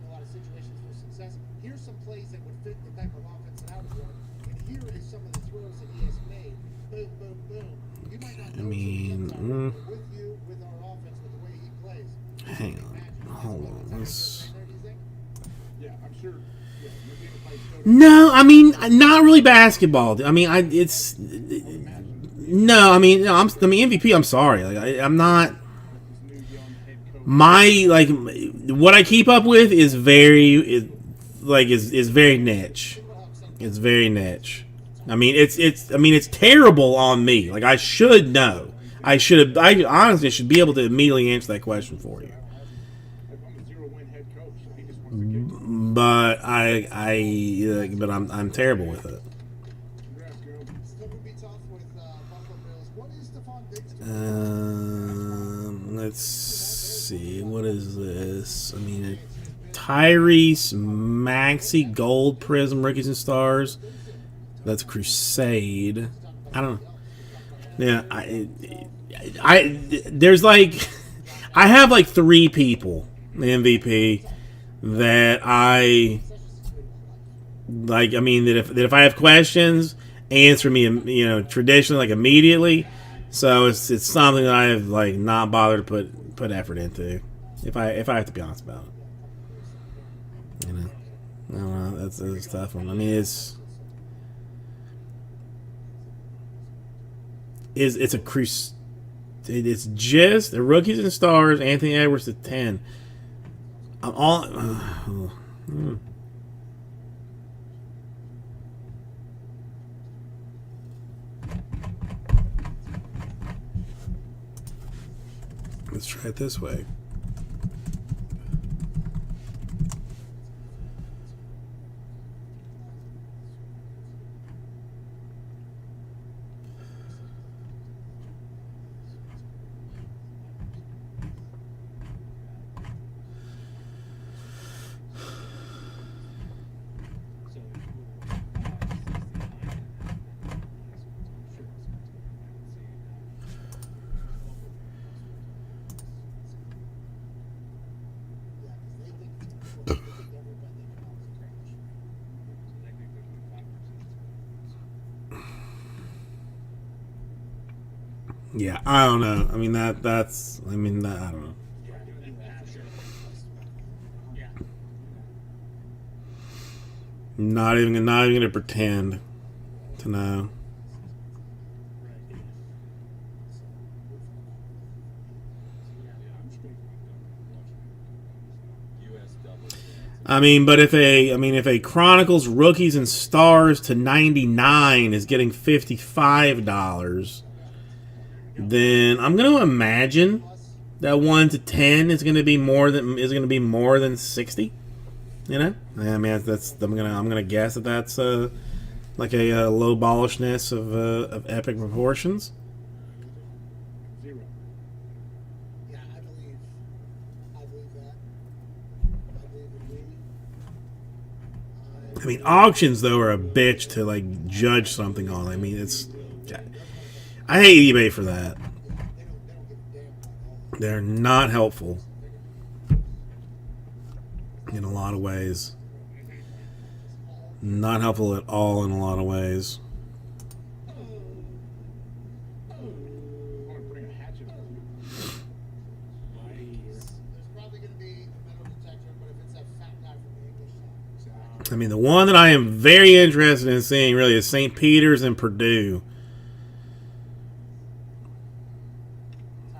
a lot of situations for success. Here's some plays that would fit the type of offense that I would run, and here is some of the throws that he has made. Boom, boom, boom. You might not I mean, with you, with our offense, with the way he plays. Hang on, hold on. Let's. Yeah, I'm sure. Yeah, you're being played so No, I mean, not really basketball. I mean, it's no. I mean, no, MVP. I'm sorry. Like, I'm not. My what I keep up with is very very niche. It's very niche. I mean, it's terrible on me. Like, I should know. I honestly should be able to immediately answer that question for you. I'm a 0-win head coach. He just wants to get But I'm terrible with it. congrats, girl. Still would be tough with Buffalo Bills. What is Stephon Diggs doing? Let's see. What is this? I mean, Tyrese Maxey Gold Prism Rookies and Stars. That's Crusade. I don't know. Yeah, I there's like I have like 3 people in MVP that I like. I mean, that if I have questions, answer me, you know, traditionally, like, immediately. So it's something that I have like not bothered to put effort into. If I have to be honest about it, you know, I don't know. That's a tough one. I mean, it's a cruise. It's just the rookies and stars. Anthony Edwards at 10. I'm all. Let's try it this way. Yeah, I don't know. I mean that's. I mean that. I don't know. Not even gonna pretend to know. I mean, but if a Chronicles Rookies and Stars to 99 is getting $55, then I'm going to imagine that 1 to 10 is going to be more than 60. You know, I mean, I'm gonna guess that that's like a low ballishness of epic proportions. 0. I mean, auctions though are a bitch to like judge something on. I mean, it's I hate eBay for that. They're not helpful in a lot of ways. Not helpful at all in a lot of ways. I want to bring a hatchet with me. There's probably going to be a metal detector, but if it's that fat guy from the English side. I mean, the one that I am very interested in seeing really is St. Peter's and Purdue.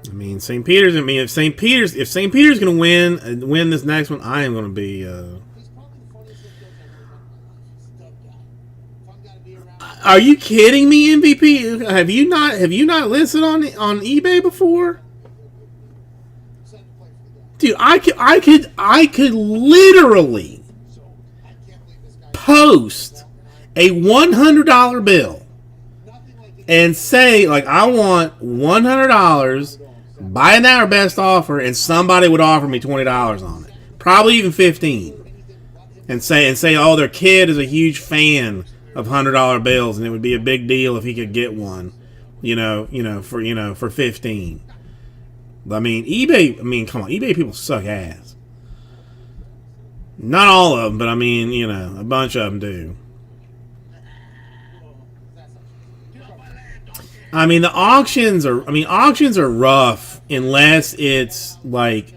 I mean, St. Peter's. I mean, if St. Peter's going to win this next one, I am going to be. He's probably the funniest thing I've ever met in my life. He's a dope guy. Fun guy to be around. Are you kidding me, MVP? Have you not listed on eBay before? Excited to play for the guy. Dude, I could literally So I can't believe this guy. post a $100 bill Nothing like it. and say like I want $100, buy an hour best offer, and somebody would offer me $20 on it, probably even $15, and say oh, their kid is a huge fan of $100 bills, and it would be a big deal if he could get one, for $15. I mean, eBay. I mean, come on, eBay people suck ass. Not all of them, but I mean, a bunch of them do. I mean, auctions are rough unless it's like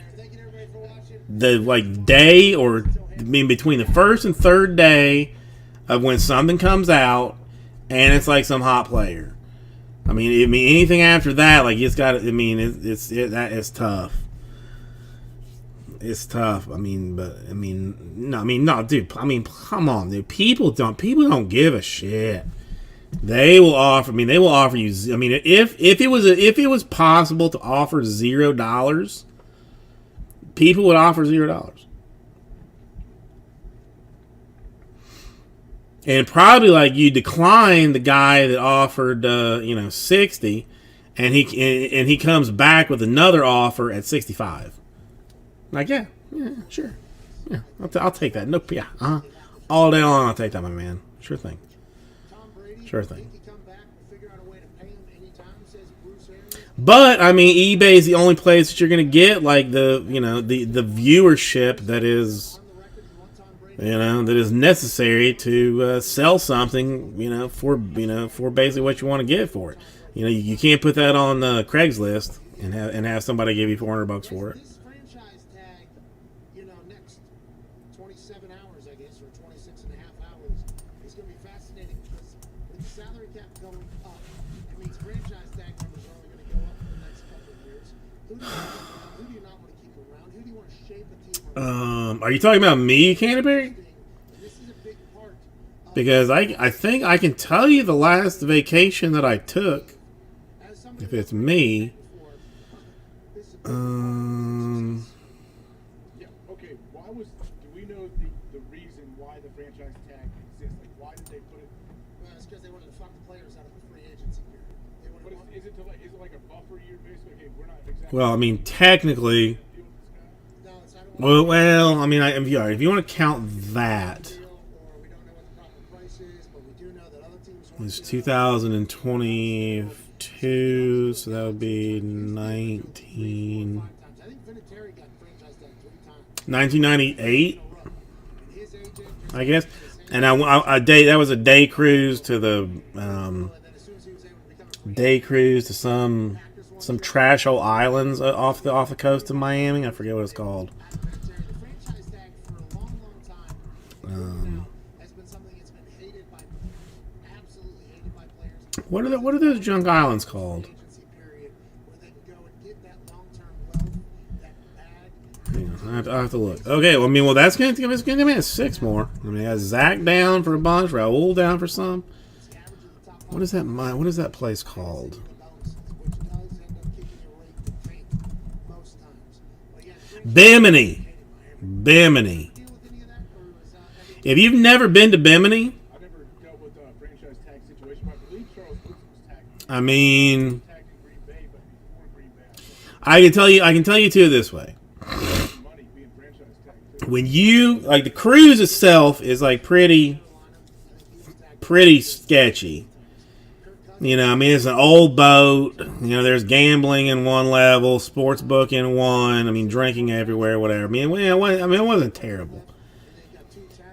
the day, or I mean between the first and third day of when something comes out, and it's like some hot player. I mean anything after that, like it's got. I mean, that is tough. It's tough. No, dude. I mean, come on, dude. People don't give a shit. They will offer. I mean, they will offer you. I mean, if it was possible to offer $0, people would offer $0. And probably like you decline the guy that offered 60, and he comes back with another offer at 65. Like yeah, sure, yeah, I'll take that. Nope, yeah, all day long I'll take that, my man. Sure thing. Tom Brady. Sure thing. Think he come back and figure out a way to pay him anytime, says Bruce Arians. But I mean, eBay is the only place that you're going to get like the viewership that is On the record, you want Tom Brady. that is necessary to sell something for basically what you want to get for it. You can't put that on Craigslist and have somebody give you $400 for it. This franchise tag, next 27 hours, I guess, or 26 and a half hours, is going to be fascinating because with the salary cap going up, it means franchise tag numbers are only going to go up for the next couple of years. Who do you not want to keep around? Who do you want to shape a team around? Are you talking about me, Canterbury? This is a big part of Because I think I can tell you the last vacation that I took. as somebody If it's me, before, this is Yeah. Okay. Do we know the reason why the franchise tag exists? Like, why did they put it? well, it's because they wanted to fuck the players out of the free agency period. They But wanted is it like a buffer year, basically? Okay, we're not exactly. well, I mean, technically, deal with this guy. no, it's not a well, I mean, if you want to count that, deal, or we don't know what the proper price is, but we do know that other teams want it's to 2022, so that would be 19. 5 times. I think Vinatieri got franchise tag 3 times. 1998, And his agent just I guess. And a day that was a day cruise to the and then as soon as he was able to become a free day cruise to some trash hole islands off the coast of Miami. I forget what it's called. Vinatieri, the franchise tag for a long, long time has been something that's been absolutely hated by players. What are those junk islands called? Agency period where they can go and get that long-term wealth, that bag. Hang on, I have to look. Okay, well, I mean, that's going to give me 6 more. I mean, I got Zach down for a bunch, Raul down for some. It's the average of the top What is that? What is that place called? bonuses, which does end up keeping your rate the tank most times. But yeah, franchise Bimini. Bimini. deal with any of that, or was everything If you've never been to Bimini, I never dealt with a franchise tag situation, but I believe Charles Woodson was tagged I mean, in Green Bay, but before Green Bay, I can tell you too this way. money being franchise tagged too. when you like the cruise itself is like pretty sketchy. You know, I mean, it's an old boat. You know, there's gambling in one level, sports book in one. I mean, drinking everywhere, whatever. I mean, it wasn't terrible.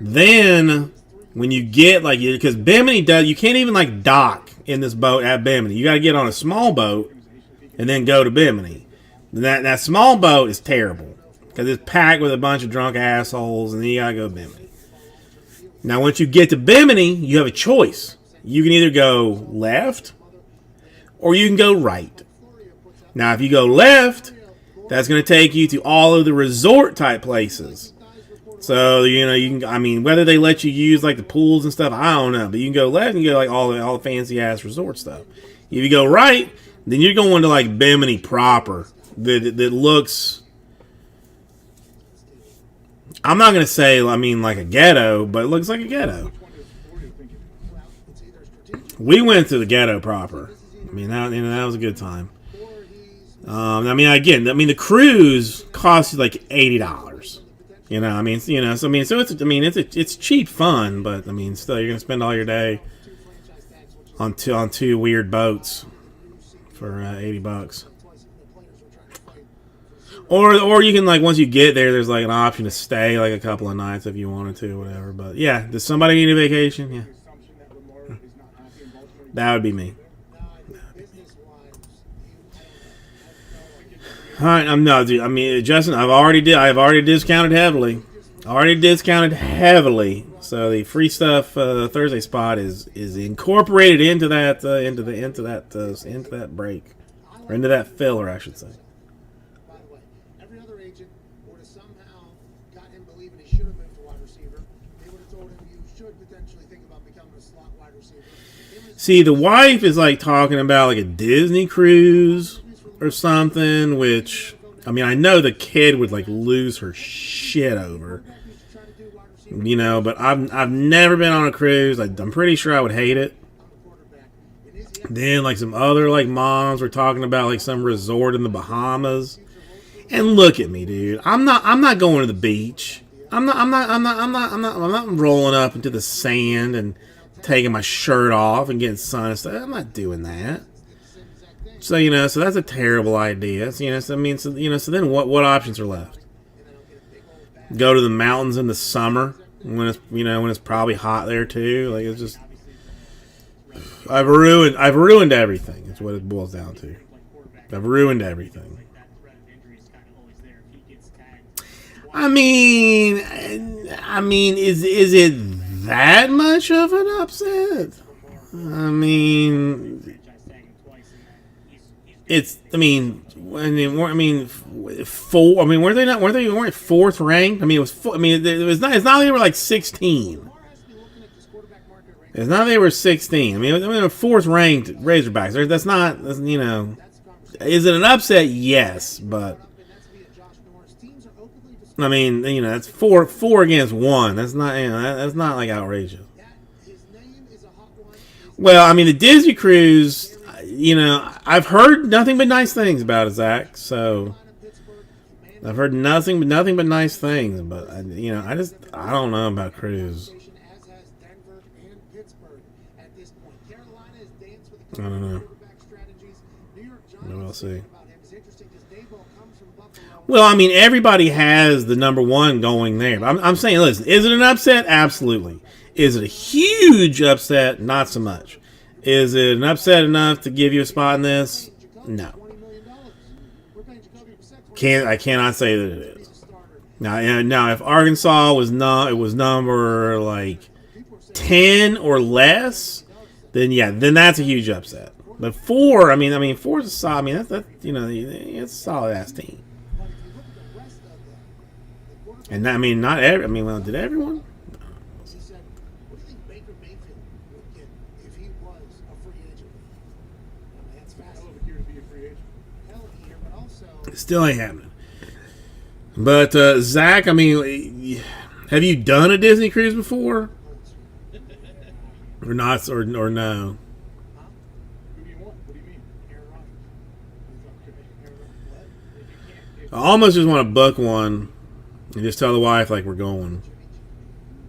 Then, when you get, like, because Bimini does, you can't even, like, dock in this boat at Bimini. You got to get on a small boat and then go to Bimini. That small boat is terrible because it's packed with a bunch of drunk assholes, and then you got to go to Bimini. Now, once you get to Bimini, you have a choice. You can either go left or you can go right. Now, if you go left, that's going to take you to all of the resort type places. So, you know, you can, I mean, whether they let you use like the pools and stuff, I don't know. But you can go left and go like all the fancy ass resort stuff. If you go right, then you're going to like Bimini proper. That looks, I'm not going to say, I mean, like a ghetto, but it looks like a ghetto. We went to the ghetto proper. I mean, that was a good time. I mean, again, the cruise costs you like $80. You know, I mean, so it's cheap fun, but I mean, still, you're gonna spend all your day on two weird boats for $80. Or you can, like, once you get there, there's like an option to stay like a couple of nights if you wanted to, or whatever. But yeah, does somebody need a vacation? Yeah. That would be me. All right, dude. I mean, Justin, I've already discounted heavily. So the free stuff Thursday spot is incorporated into that break, or into that filler, I should say. By the way, every other agent would have somehow got him believing he should have been for wide receiver. They would have told him you should potentially think about becoming a slot wide receiver. See, the wife is like talking about like a Disney cruise or something, which, I mean, I know the kid would like lose her shit over, you know, but I've never been on a cruise. I'm pretty sure I would hate it. Then like some other like moms were talking about like some resort in the Bahamas, and look at me, dude. I'm not going to the beach. I'm not rolling up into the sand and taking my shirt off and getting sun and stuff. I'm not doing that. So, you know, so that's a terrible idea. So, you know, so, I mean, so, you know, so then what options are left? Go to the mountains in the summer when it's probably hot there too. Like, it's just, I've ruined everything. That's what it boils down to. I've ruined everything. I mean, is it that much of an upset? I mean, weren't fourth ranked? I mean, it was. It's not like they were like 16. It's not like they were 16. I mean, they were fourth ranked Razorbacks. That's not, you know. Is it an upset? Yes, but I mean, you know, that's four against one. That's not, you know, that's not like outrageous. Well, I mean, the Disney cruise, you know, I've heard nothing but nice things about it, Zach. So I've heard nothing but nice things. But you know, I don't know about cruise. I don't know. We'll see. Well, I mean, everybody has the number one going there. But I'm saying, listen, is it an upset? Absolutely. Is it a huge upset? Not so much. Is it an upset enough to give you a spot in this? No. I cannot say that it is. Now, if Arkansas was number like 10 or less, then yeah, then that's a huge upset. But 4, I mean, 4 is a solid. I mean, that's you know, it's a solid ass team. And I mean, not every. I mean, well, did everyone? Still ain't happening. But Zach, I mean, have you done a Disney cruise before? Or not? Or no? I almost just want to book one. You just tell the wife like we're going.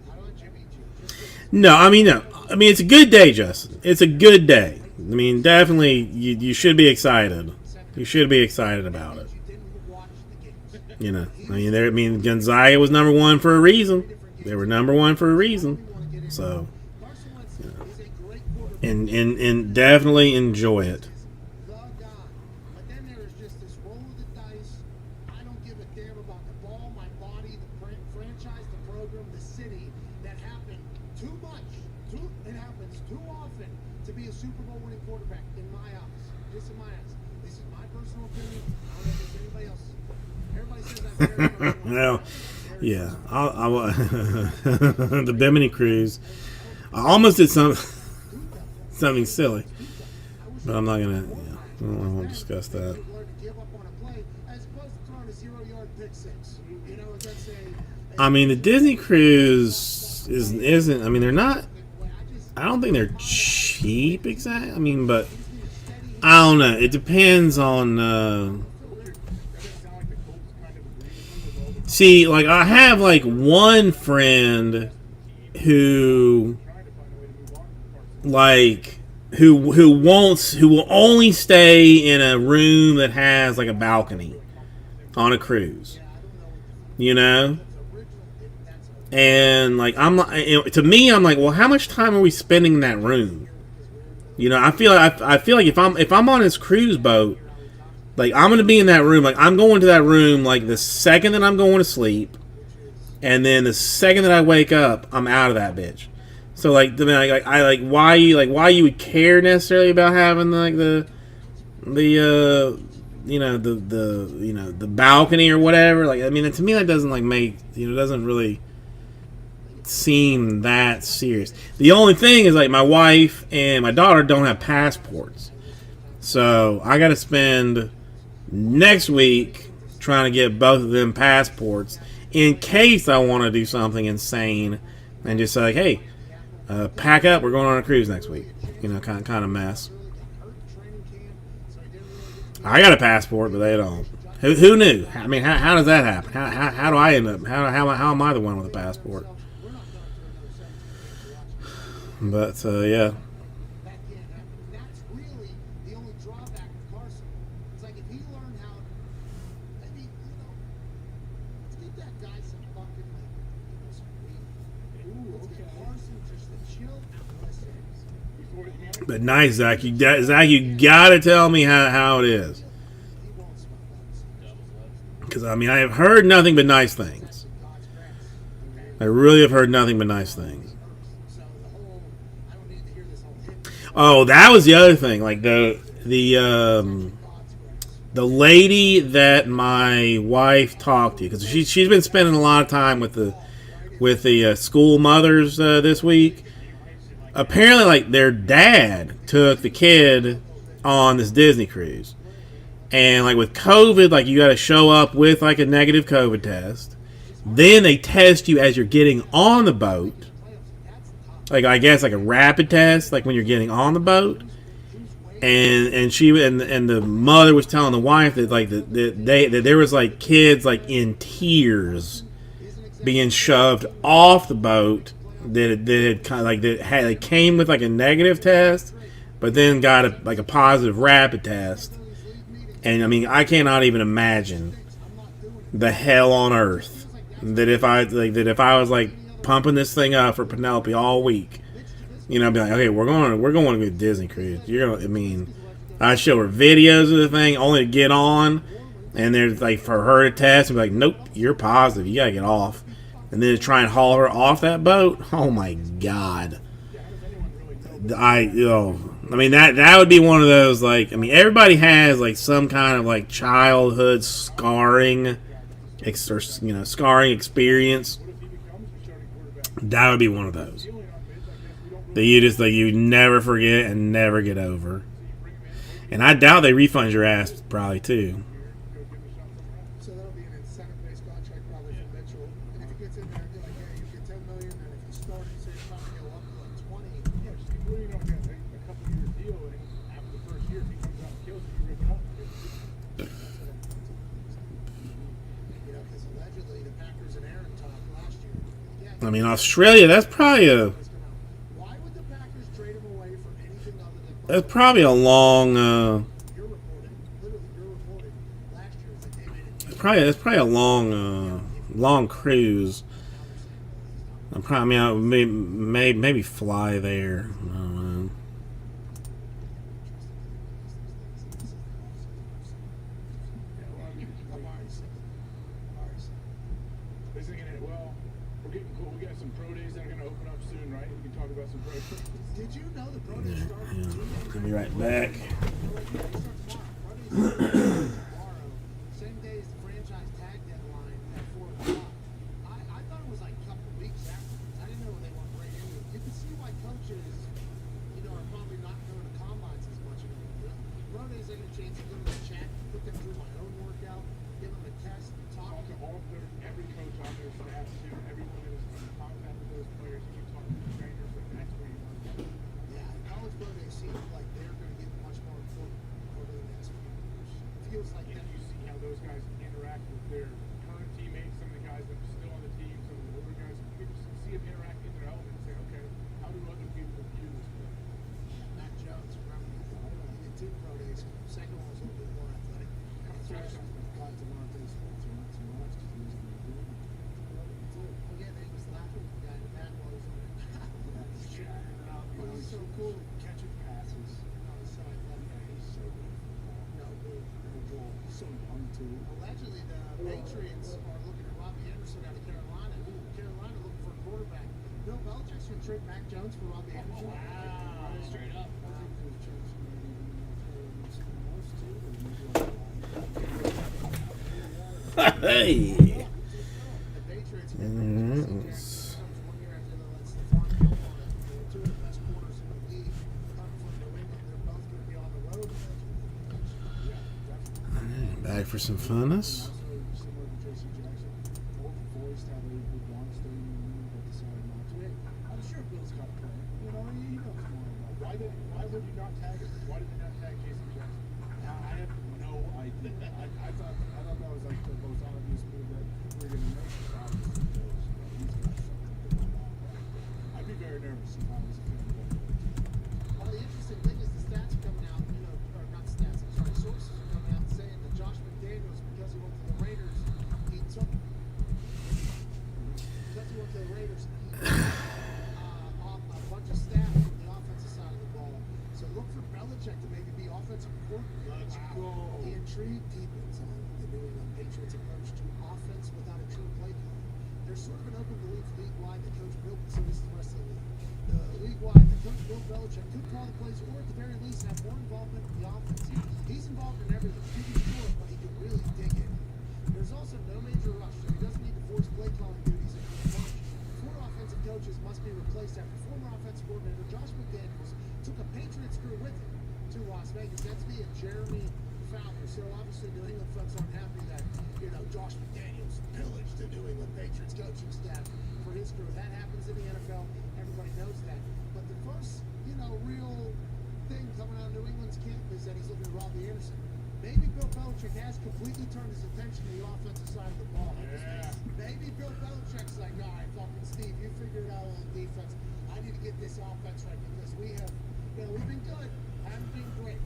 How do Jimmy G? No, I mean no. I mean it's a good day, Justin. It's a good day. I mean definitely you should be excited. You should be excited about it. You didn't watch the games. You know, I mean Gonzaga was number one for a reason. They were number one for a reason. So, Carson Wentz is a great quarterback. and definitely enjoy it. The guy. But then there is just this roll of the dice. I don't give a damn about the ball, my body, the franchise, the program, the city. That happened too much. It happens too often to be a Super Bowl winning quarterback in my eyes. Just in my eyes. This is my personal opinion. I don't know if there's anybody else. Everybody says I'm very Well, yeah, the Bimini Cruise. I almost did something silly, but I'm not gonna. Yeah, I won't discuss that. learn to give up on a play as opposed to throwing a 0-yard pick six. You know, that's I mean, the Disney Cruise isn't. I mean, they're not. I don't think they're cheap, exactly. I mean, but I don't know. It depends on. See, like I have like one friend who, like, who will only stay in a room that has like a balcony on a cruise, you know. And like I'm not, to me, I'm like, well, how much time are we spending in that room? You know, I feel like if I'm on this cruise boat, like I'm gonna be in that room. Like I'm going to that room like the second that I'm going to sleep, and then the second that I wake up, I'm out of that bitch. So like, I like why you would care necessarily about having like the balcony or whatever. Like I mean, to me that doesn't like make doesn't really seem that serious. The only thing is like my wife and my daughter don't have passports, so I got to spend next week trying to get both of them passports in case I want to do something insane and just say like, hey, pack up, we're going on a cruise next week. You know, kind of mess. I got a passport, but they don't. Who knew? I mean, how does that happen? How do I end up? How am I the one with a passport? But yeah. That's really the only drawback of Carson. It's like if he learned how, maybe let's get that guy some fucking some weed. Let's get Carson just to chill out. Listen. But nice, Zach. You gotta tell me how it is. Because I mean, I have heard nothing but nice things. I really have heard nothing but nice things. Oh, that was the other thing. Like the lady that my wife talked to, because she's been spending a lot of time with the school mothers this week. Apparently, like their dad took the kid on this Disney cruise, and like with COVID, like you got to show up with like a negative COVID test. Then they test you as you're getting on the boat. Like I guess like a rapid test, like when you're getting on the boat, and she and the mother was telling the wife that like that there was like kids like in tears being shoved off the boat that had kind of like that came with like a negative test, but then got a positive rapid test, and I mean I cannot even imagine the hell on earth that if I was like pumping this thing up for Penelope all week, you know, I'd be like, okay, we're going to go Disney cruise. I show her videos of the thing only to get on, and there's like for her to test, and be like, nope, you're positive, you gotta get off, and then to try and haul her off that boat. Oh my god, I mean that would be one of those like I mean everybody has like some kind of like childhood scarring experience. That would be one of those that you never forget and never get over. And I doubt they refund your ass probably too. So that'll be an incentive-based contract probably for Mitchell. And if he gets in there and be like, yeah, you get $10 million, and if you start, you say it's probably go up to like 20. Yeah, just keep putting it on a couple-year deal, and after the first year, if he comes out and kills you, you rip it up. You know, because allegedly the Packers and I mean, Australia. That's probably a Why would the Packers trade him away for anything other than that's probably a long. you're reporting? Literally, you're reporting. Last year, it's like they made it. That's probably a long cruise. I'm probably. I mean, maybe fly there. I don't know. They're thinking, well, we're getting cool. We got some pro days that are going to open up soon, right? We can talk about some pro days. Did you know the pro days started Yeah, 2 days I'll be right back. tomorrow. Same day as the franchise tag deadline at 4 o'clock. I thought it was like a couple of weeks after. I didn't know they weren't right into it. You can see why coaches, are probably not going to combines as much anymore. Pro days, I get a chance to go to the chat, put them through my own workout, give them a test, talk Talk to all of their, every coach on their staff, too. Everyone that is in contact with those players. You can talk to the trainers, and that's where you want to go. Yeah, college pro days seem like they're going to get much more important over the next few years. It feels like And that. you see how those guys interact with their current teammates, some of the guys that are still on the team, some of the older guys. You can just see them interact in their element and say, okay, how do other people view this player? Matt Jones, remember, he did 2 pro days. Second one was a little bit more athletic. Got Devontae Smith too much because he was going to do it. Again, he was laughing at the guy in the back while he was on it. But he's so cool. Catching passes. On the side left. He's so good. No, dude. He's so young too. Allegedly, the Patriots are looking at Robbie Anderson out of Carolina. Carolina looking for a quarterback. Bill Belichick's going to trade Mac Jones for Robbie Anderson. Wow. Straight up. I think there's chance he might even trade someone else too. Or maybe Hey. The Patriots are going to Yes. comes 1 year after they let Stephon Gilmore, 2 of the best corners in the league, come from New England. They're both going to be on the road. Yeah, definitely. Back for some funness. also similar to J.C. Jackson, both voiced how they would want to stay in New England but decided not to. I'm sure Bill's got a plan. He knows more about it. Why would you not tag him? Why did they not tag J.C. Jackson? I have no idea. I thought that was like the most obvious move that we're going to make. Obviously, Bills, he's got something going on. I'd be very nervous if I was a fan of that. Well, the interesting thing is the stats are coming out, or not stats, I'm sorry, sources are coming out saying that Josh McDaniels, because he went to the Raiders, he took, off a bunch of staff from the offensive side of the ball. So look for Belichick to maybe be offensive coordinator. Let's go. The intrigue deepens on the New England Patriots approach to offense without a true play call. There's sort of an open belief league-wide that Coach Bill, so this is the rest of the league. League-wide, that Coach Bill Belichick could call the plays, or at the very least have more involvement in the offense. He's involved in everything. He can score, but he can really dig in. There's also no major rush, so he doesn't need to force play calling duties into the bunch. 4 offensive coaches must be replaced after former offensive coordinator Josh McDaniels took a Patriots crew with him to Las Vegas. That's via Jeremy Fowler. So obviously New England folks aren't happy that, Josh McDaniels pillaged the New England Patriots coaching staff for his crew. That happens in the NFL. Everybody knows that. But the first, real thing coming out of New England's camp is that he's looking at Robbie Anderson. Maybe Bill Belichick has completely turned his attention to the offensive side of the ball. Yeah. Maybe Bill Belichick's like, all right, fucking Steve, you figured it out on defense. I need to get this offense right because we have, we've been good, haven't been great.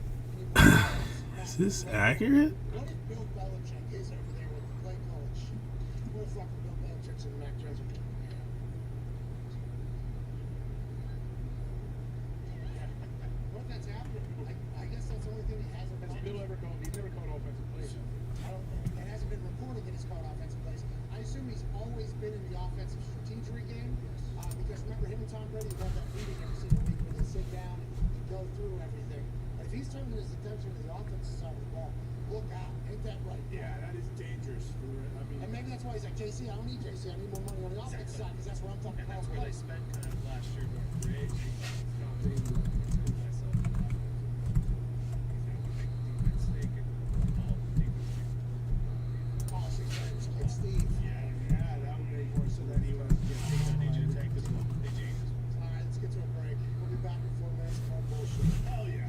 Is this accurate? What if Bill Belichick is over there with the play calling shit? What if fucking Bill Belichick's in Mac Jones? What if that's happening? I guess that's the only thing he hasn't been. Has Bill ever called? He's never called offensive plays. It hasn't been reported that he's called offensive plays. I assume he's always been in the offensive strategery game because remember him and Tom Brady have that meeting every single week where they sit down and go through everything. But if he's turning his attention to the offensive side of the ball, look out. Ain't that right? Yeah, that is dangerous. And maybe that's why he's like, JC, I don't need JC. I need more money on the offensive side because that's where I'm talking And about. that's where they spent kind of last year during free agency. Oh, she's trying to get Steve. Yeah, that would make more sense. Then he would I need you to take this one. Hey, James. All right, let's get to a break. We'll be back in 4 minutes. More bullshit. Hell yeah.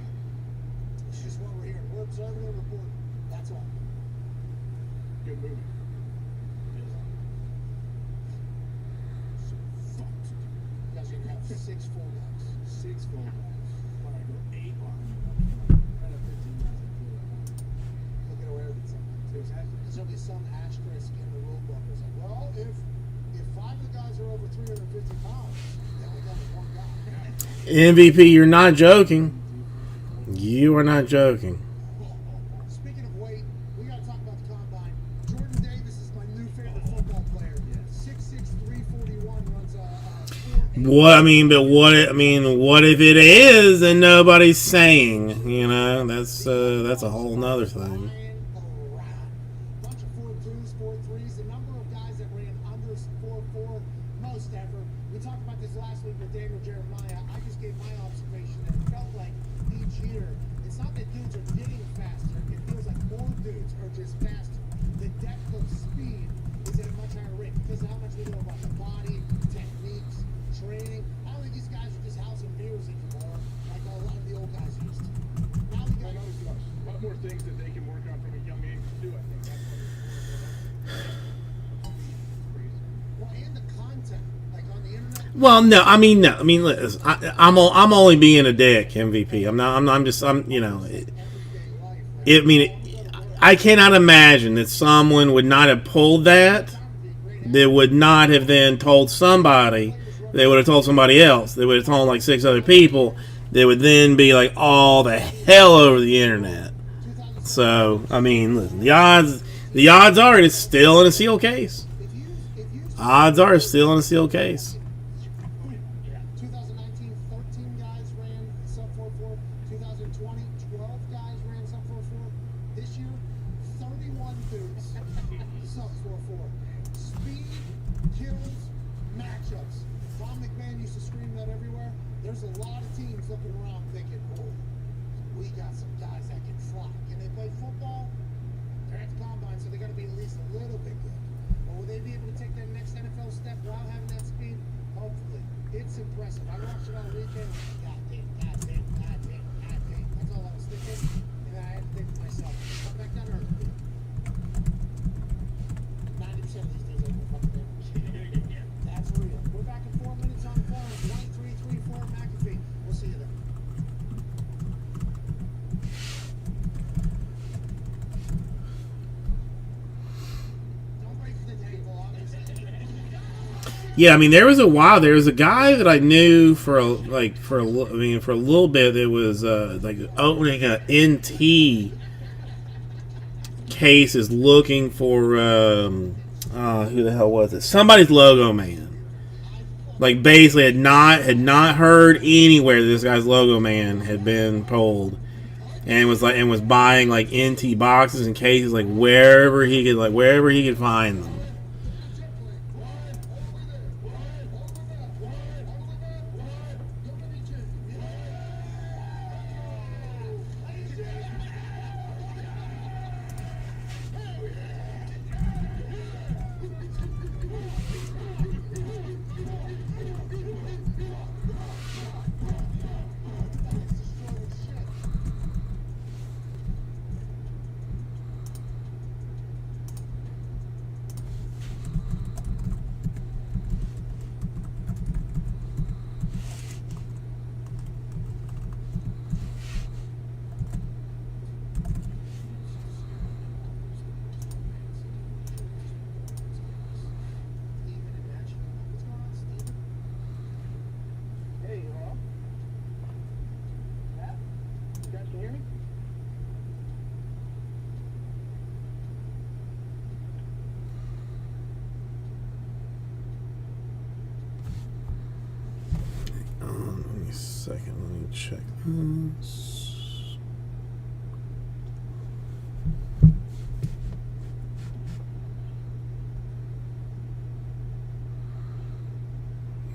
It's just what we're hearing. We're observing and reporting. That's all. Good movie. So it's full. When I go 8 line, I have 15 guys that do it. Look at where it's at. Because there'll be some asterisk in the rule book. It's like, well, if 5 of the guys are over 350 pounds, then we got 1 guy. MVP, you're not joking. You are not joking. Speaking of weight, we got to talk about the combine. Jordan Davis is my new favorite football player. 6'6", 341, runs a 4.8. What I mean, but what if it is and nobody's saying? You know, that's a whole nother thing. Bunch of 4.2s, 4.3s. The number of guys that ran under 4.4 most ever. We talked about this last week with Daniel Jeremiah. I just gave my observation that it felt like each year, it's not that dudes are getting faster. It feels like more dudes are just faster. The depth of speed is at a much higher rate because of how much we know about the body, techniques, training. I don't think these guys are just housing beers anymore like a lot of the old guys used to. Now we I got know there's a lot more things that they can work on from a young age too. I think that's well, and the content, like on the internet. Well, no. I mean, listen, I'm only being a dick, MVP. I'm you know. I cannot imagine that someone would not have pulled that. They would not have then told somebody. They would have told somebody else. They would have told like 6 other people. They would then be like all the hell over the internet. So I mean, listen, the odds are it's still in a sealed case. Odds are it's still in a sealed case. 2019, 13 guys ran sub 4.4. 2020, 12 guys ran sub 4.4. This year, 31 dudes sub 4.4. Speed kills matchups. Tom McMahon used to scream that everywhere. There's a lot of teams looking around thinking, oh, we got some guys that can fly. Can they play football? They're at the combine, so they got to be at least a little bit good. Or will they be able to take that next NFL step while having that speed? Hopefully. It's impressive. I watched it all weekend. God damn. That's all I was thinking. And I had to think to myself, come back down to earth. 90% of these things are fucking damage. That's real. We're back in 4 minutes on the phone. 1-3-3-4 McAfee. We'll see you there. Don't break the table, obviously. Yeah, I mean, there was a guy that I knew for a little bit that was like opening a NT case is looking for who the hell was it? Somebody's logo man. Like basically had not heard anywhere that this guy's logo man had been pulled, and was buying like NT boxes and cases like wherever he could find them. Hey, hello? Matt? You guys can hear me? Let me a second. Let me check this.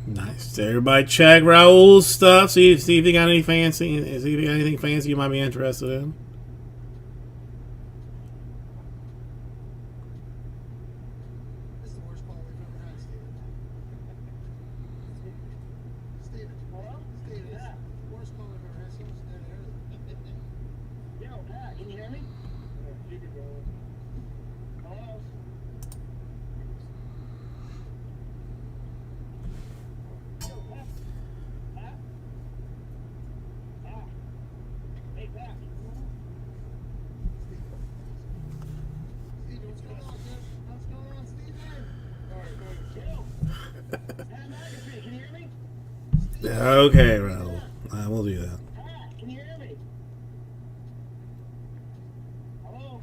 Nice. Everybody check Raul's stuff. See if you got any fancy. See if you got anything fancy you might be interested in. This is the worst call we've ever had, Steven. Steven. Hello? Steven, Yeah. this is the worst call we've ever had. Someone's dead air. Yo, Pat, can you hear me? keep it going. Hello? Yo, Pat? Pat? Okay, Raul. I will do that. Ah, can you hear me? Hello?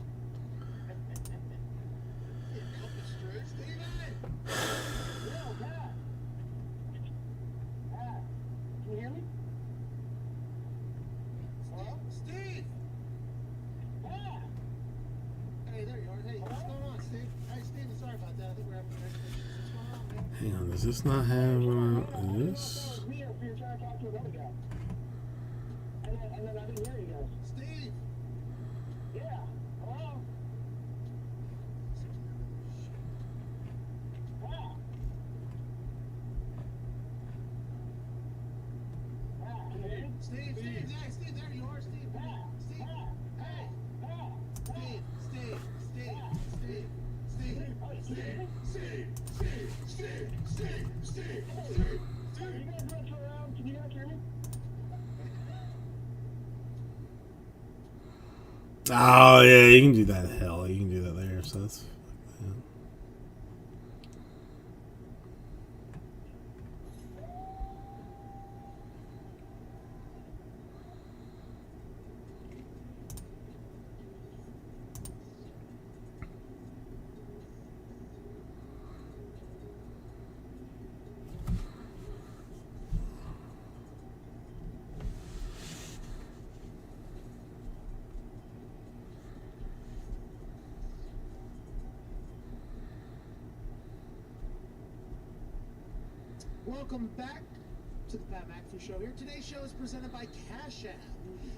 Yo, Pat. Pat, can you hear me? Hello? Steve! Pat! Hey, there you are. Hey, what's going on, Steve? Hey, Steve, sorry about that. I think we're having technical issues. What's going on, man? Hang on, does this not have this? Me up here trying to talk to another guy. And then I didn't hear you guys. Steve! Yeah. Hello? Pat. Pat, can you hear me? Steve, yeah, Steve, there you are, Steve. Pat. Steve, Pat. hey, Pat. Steve, Steve, Are you guys rushing around? Can you guys hear me? Oh yeah, you can do that. Hell, you can do that there. So that's. Yeah. welcome back to the Pat McAfee Show here. Today's show is presented by Cash App.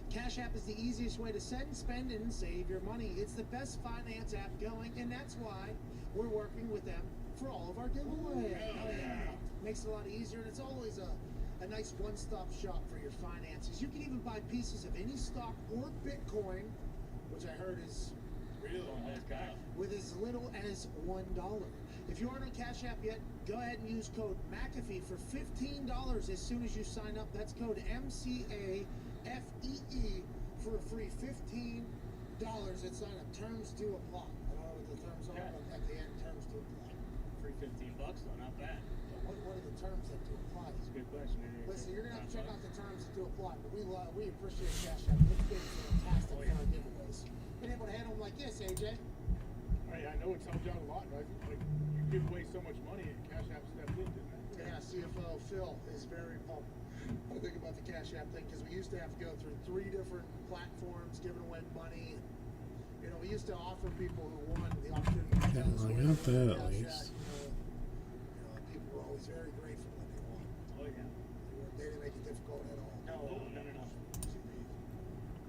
Cash App is the easiest way to send, spend, and save your money. It's the best finance app going, and that's why we're working with them for all of our giveaways. Makes it a lot easier, and it's always a nice one-stop shop for your finances. You can even buy pieces of any stock or Bitcoin, which I heard is with as little as $1. If you aren't on Cash App yet, go ahead and use code McAfee for $15 as soon as you sign up. That's code MCAFEE for a free $15 at sign up. Terms do apply. I don't know what the terms are, but at the end, terms do apply. Free $15 though, not bad. What are the terms that do apply? That's a good question. Listen, you're gonna have to check out the terms that do apply, but we appreciate Cash App. It's been fantastic for our giveaways. Been able to handle them like this, AJ. I know it's helped you out a lot, right? Like, you give away so much money, and Cash App stepped in, didn't it? Yeah, CFO Phil is very pumped. I think about the Cash App thing because we used to have to go through 3 different platforms giving away money. You know, we used to offer people who won the opportunity to tell us I where got they that won at Cash least. App, people were always very grateful when they won. Oh yeah. They didn't make it difficult at all. No.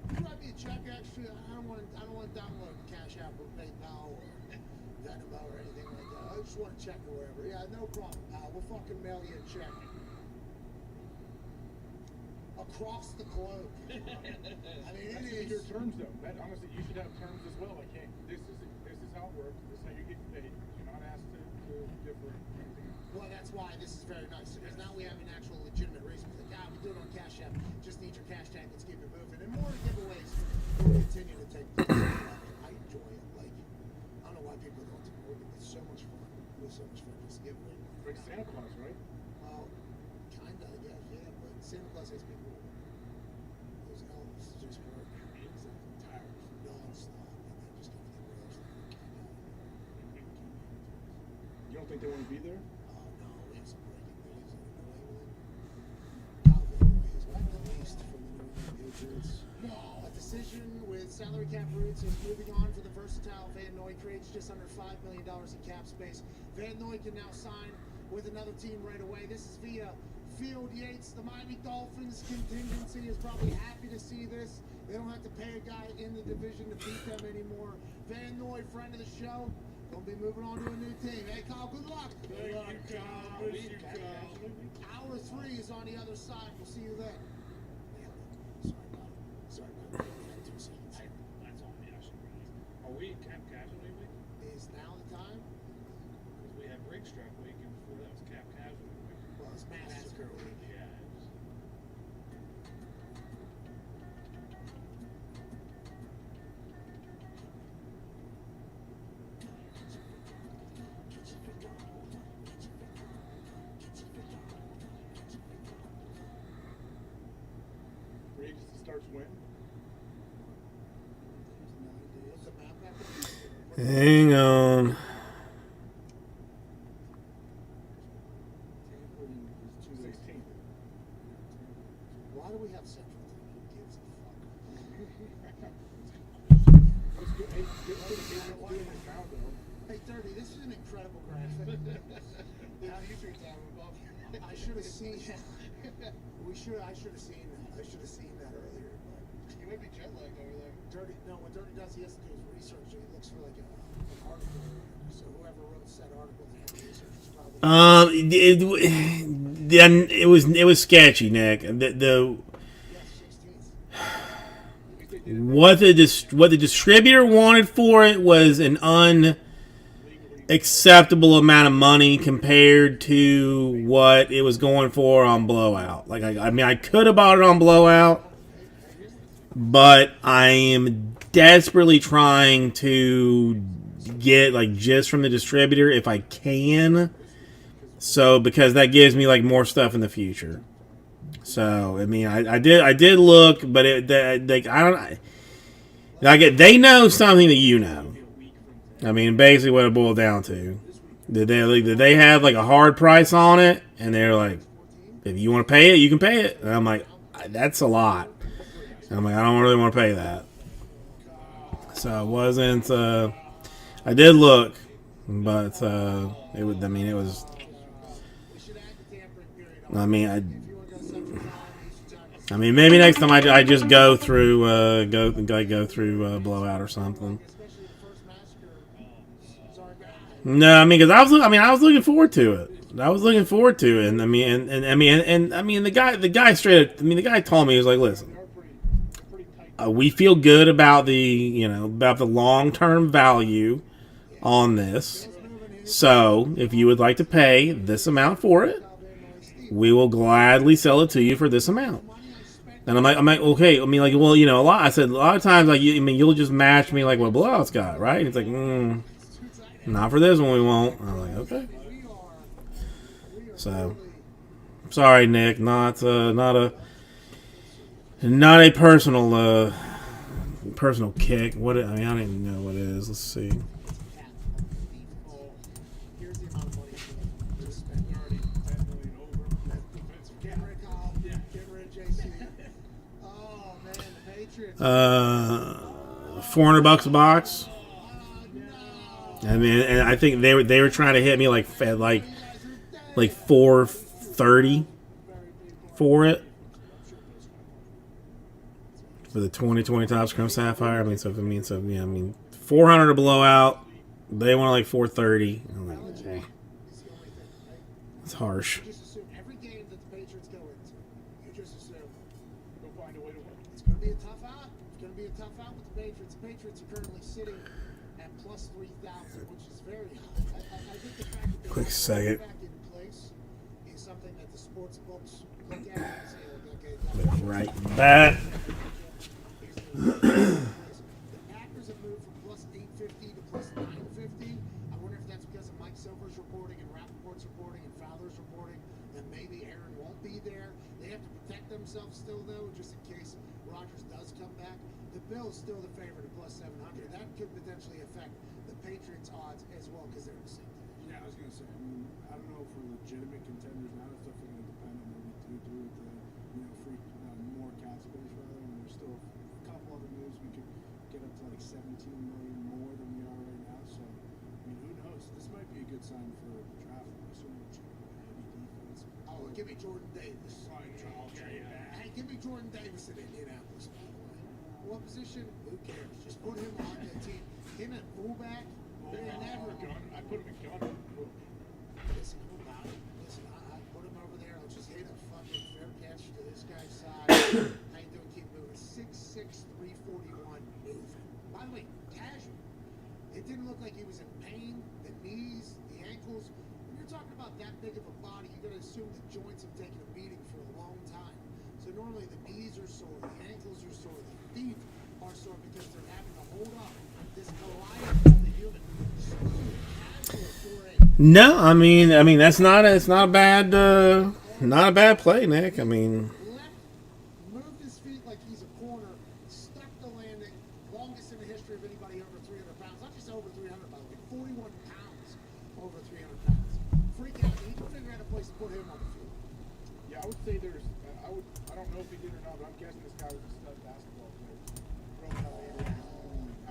You write me a check, actually. I don't want to download Cash App or PayPal or Venmo or anything like that. I just want to check or whatever. Yeah, no problem, pal. We'll fucking mail you a check. Across the globe. I mean, That's it your is. terms, though. That, honestly, you should have terms as well. Like, hey, this is how it works. This is how you get paid. You're not asked to differ. Well, that's why this is very nice because now we have an actual legitimate reason. Like, we do it on Cash App. Just need your cash tank. Let's keep it moving. And more giveaways will continue to take place. I enjoy it. Like, I don't know why people don't do it. It's so much fun. It was so much fun just to give away. Like Santa Claus, right? Well, kinda, yeah. But Santa Claus has people. Those elves just work tired non-stop, and they just don't get rest. You don't think they want to be there? Oh no, we have some breaking news in New England. Calvin is back released from the New England Patriots. A decision with salary cap roots is moving on for the versatile Van Noy. Creates just under $5 million in cap space. Van Noy can now sign with another team right away. This is via Field Yates. The Miami Dolphins contingency is probably happy to see this. They don't have to pay a guy in the division to beat them anymore. Van Noy, friend of the show, gonna be moving on to a new team. Hey, Kyle, good luck. Thank you, Kyle. Hour 3 is on the other side. We'll see you then. Sorry about it. We had 2 seconds. That's all me, actually. Are we in Cap Casualty Week? Is now the time? Because we had Rig Strike Week, and before that was Cap Casualty Week. Well, it's Massacre Week. Yeah, it was. first win. What's the map after? Hang on. Tampering is 16. Why do we have Central? Who gives a fuck? It's good. Hey, good for the game of doing it now, though. Hey, Dirty, this is an incredible graphic. I should have seen. I should have seen that. I should have seen that earlier. But You might be jet lagged over there. Dirty, no. What Dirty does, he has to do his research. So he looks for like an article. So whoever wrote said article that had the research is probably. It was sketchy, Nick. The what the distributor wanted for it was an unacceptable amount of money compared to what it was going for on Blowout. Like I mean, I could have bought it on Blowout, but I am desperately trying to get like just from the distributor if I can. So because that gives me like more stuff in the future. So I mean, I did look, but like I don't like they know something that you know. I mean, basically what it boiled down to. Did they have like a hard price on it? And they're like, if you want to pay it, you can pay it. And I'm like, that's a lot. And I'm like, I don't really want to pay that. So it wasn't. I did look, but it would. I mean, it was. I mean, maybe next time I just go through go through Blowout or something. No, I mean, because I was looking forward to it. And I mean, the guy straight up. I mean, the guy told me, he was like, listen, we feel good about the long-term value on this. So if you would like to pay this amount for it, we will gladly sell it to you for this amount. And I'm like, okay. I mean, like, well, a lot. I said a lot of times, like, you'll just match me like what Blowout's got, right? And he's like, not for this one, we won't. I'm like, okay. So, sorry, Nick, not a personal kick. What? I mean, I don't even know what it is. Let's see. Here's the amount of money you just spent. Already 10 million over. Get rid of Kyle. Get rid of JC. Oh man, the Patriots. $400 a box. I mean, and I think they were trying to hit me like $430 for it for the 2020 Topps Chrome Sapphire. I mean, so yeah, I mean, 400 to Blowout. They want like $430. I'm like, eh. It's harsh. Just assume every game that the Patriots go into, you just assume Go find a way to win. it's going to be a tough out. It's going to be a tough out with the Patriots. The Patriots are currently sitting at plus 3,000, which is very high. I think the fact that Quick second. back in place is something that the sports books look at and say, okay, Right back. the Packers have moved from plus 850 to plus 950. I wonder if that's because of Mike Silver's reporting and Rappaport's reporting and Fowler's reporting that maybe Aaron won't be there. They have to protect themselves still, though, just in case Rodgers does come back. The Bills still the favorite at plus 700. That could potentially affect the Patriots' odds as well because they're in the same division. Yeah, I was gonna say. I mean, I don't know if we're legitimate contenders now. It's definitely gonna depend on what we do with the, free more cap space rather. And there's still a couple other moves we could get up to like 17 million more than we are right now. So, I mean, who knows? This might be a good sign for the draft. I assume we're just gonna have a heavy defense. Oh, give me Jordan Davis. Hey, give me Jordan Davis in Indianapolis, by the way. What position? Who cares? Just put him on the team. Him at fullback. They're never Gun. I put him in gun. Listen, about it. Listen, I put him over there. I'll just hit a fucking fair catch to this guy's side. How you doing? Keep moving. 6'6", 341 moving. By the way, casual. It didn't look like he was in pain. The knees, the ankles. When you're talking about that big of a body, you got to assume the joints have taken a beating for a long time. So normally the knees are sore, the ankles are sore, the feet are sore because they're having to hold up this Goliath of the human. No, I mean it's not a bad play, Nick. I mean, Moved his feet like he He's a corner, stuck the landing, longest in the history of anybody over 300 pounds. Not just over 300, by the way, 41 pounds over 300 pounds. Freak out. He can figure out a place to put him on the field. Yeah, I would say there's. I don't know if he did or not, but I'm guessing this guy was a stud basketball player.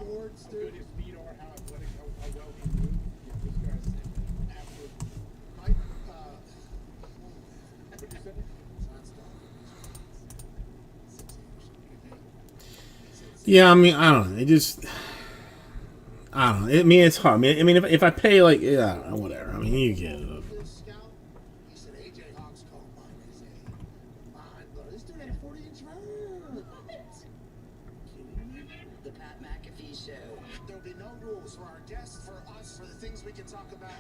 Boards, How good his feet are, how athletic, how well he moves. Yeah, this guy's absolute. Mike, What you said? Yeah, I mean, I don't know. It just, I don't know. I mean, it's hard. I mean, if I pay like, yeah, I don't know, whatever. I mean, you get it. Scout, he said AJ Hawk's combine is a mind blower. This dude had a 40-inch run. The Pat McAfee Show. There'll be no rules for our guests, for us, for the things we can talk about.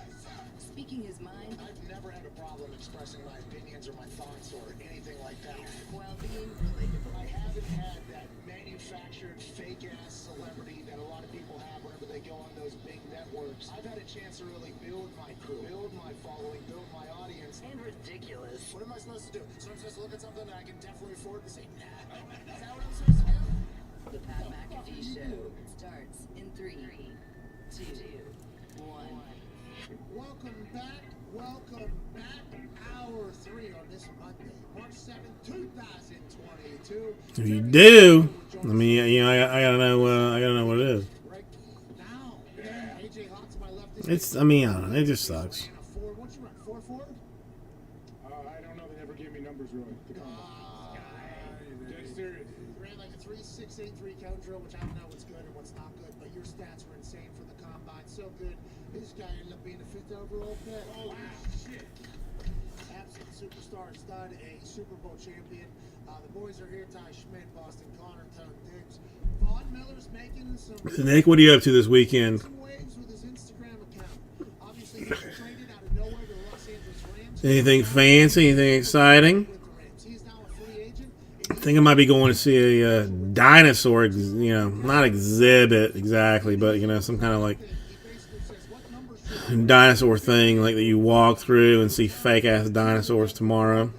Speaking his mind I've never had a problem expressing my opinions or my thoughts or anything like that. while being relatable. I haven't had that manufactured fake-ass celebrity that a lot of people have whenever they go on those big networks. I've had a chance to really build my crew, build my following, build my audience. And ridiculous. What am I supposed to do? So I'm supposed to look at something that I can definitely afford and say, nah. Is that what I'm supposed to do? The Pat McAfee Show starts in 3, 2, 1. Welcome back. Welcome back. Hour 3 on this Monday, March 7th, 2022. If you do, I mean, you know, I gotta know what it is. Right now, AJ Hawk's my left. It's, I mean, I don't know. It just sucks. What you run? 4-4? I don't know. They never gave me numbers really. Dead serious. Ran like a 3.683 count drill, which I don't know what's good and what's not good, but your stats were insane for the combine. So good. This guy ended up being the 5th overall pick. Oh shit. Absolute superstar stud, a Super Bowl champion. The boys are here. Ty Schmidt, Boston Connor, Tone Diggs. Vaughn Miller's making some Nick, what are you up to this weekend? waves with his Instagram account. Obviously, he was traded out of nowhere to the Los Angeles Rams. Anything fancy? Anything exciting? With the Rams. He is now a free agent. I think I might be going to see a dinosaur, you know, not exhibit exactly, but, you know, some kind of like He basically says, what numbers should dinosaur thing, like that you walk through and see fake ass dinosaurs tomorrow.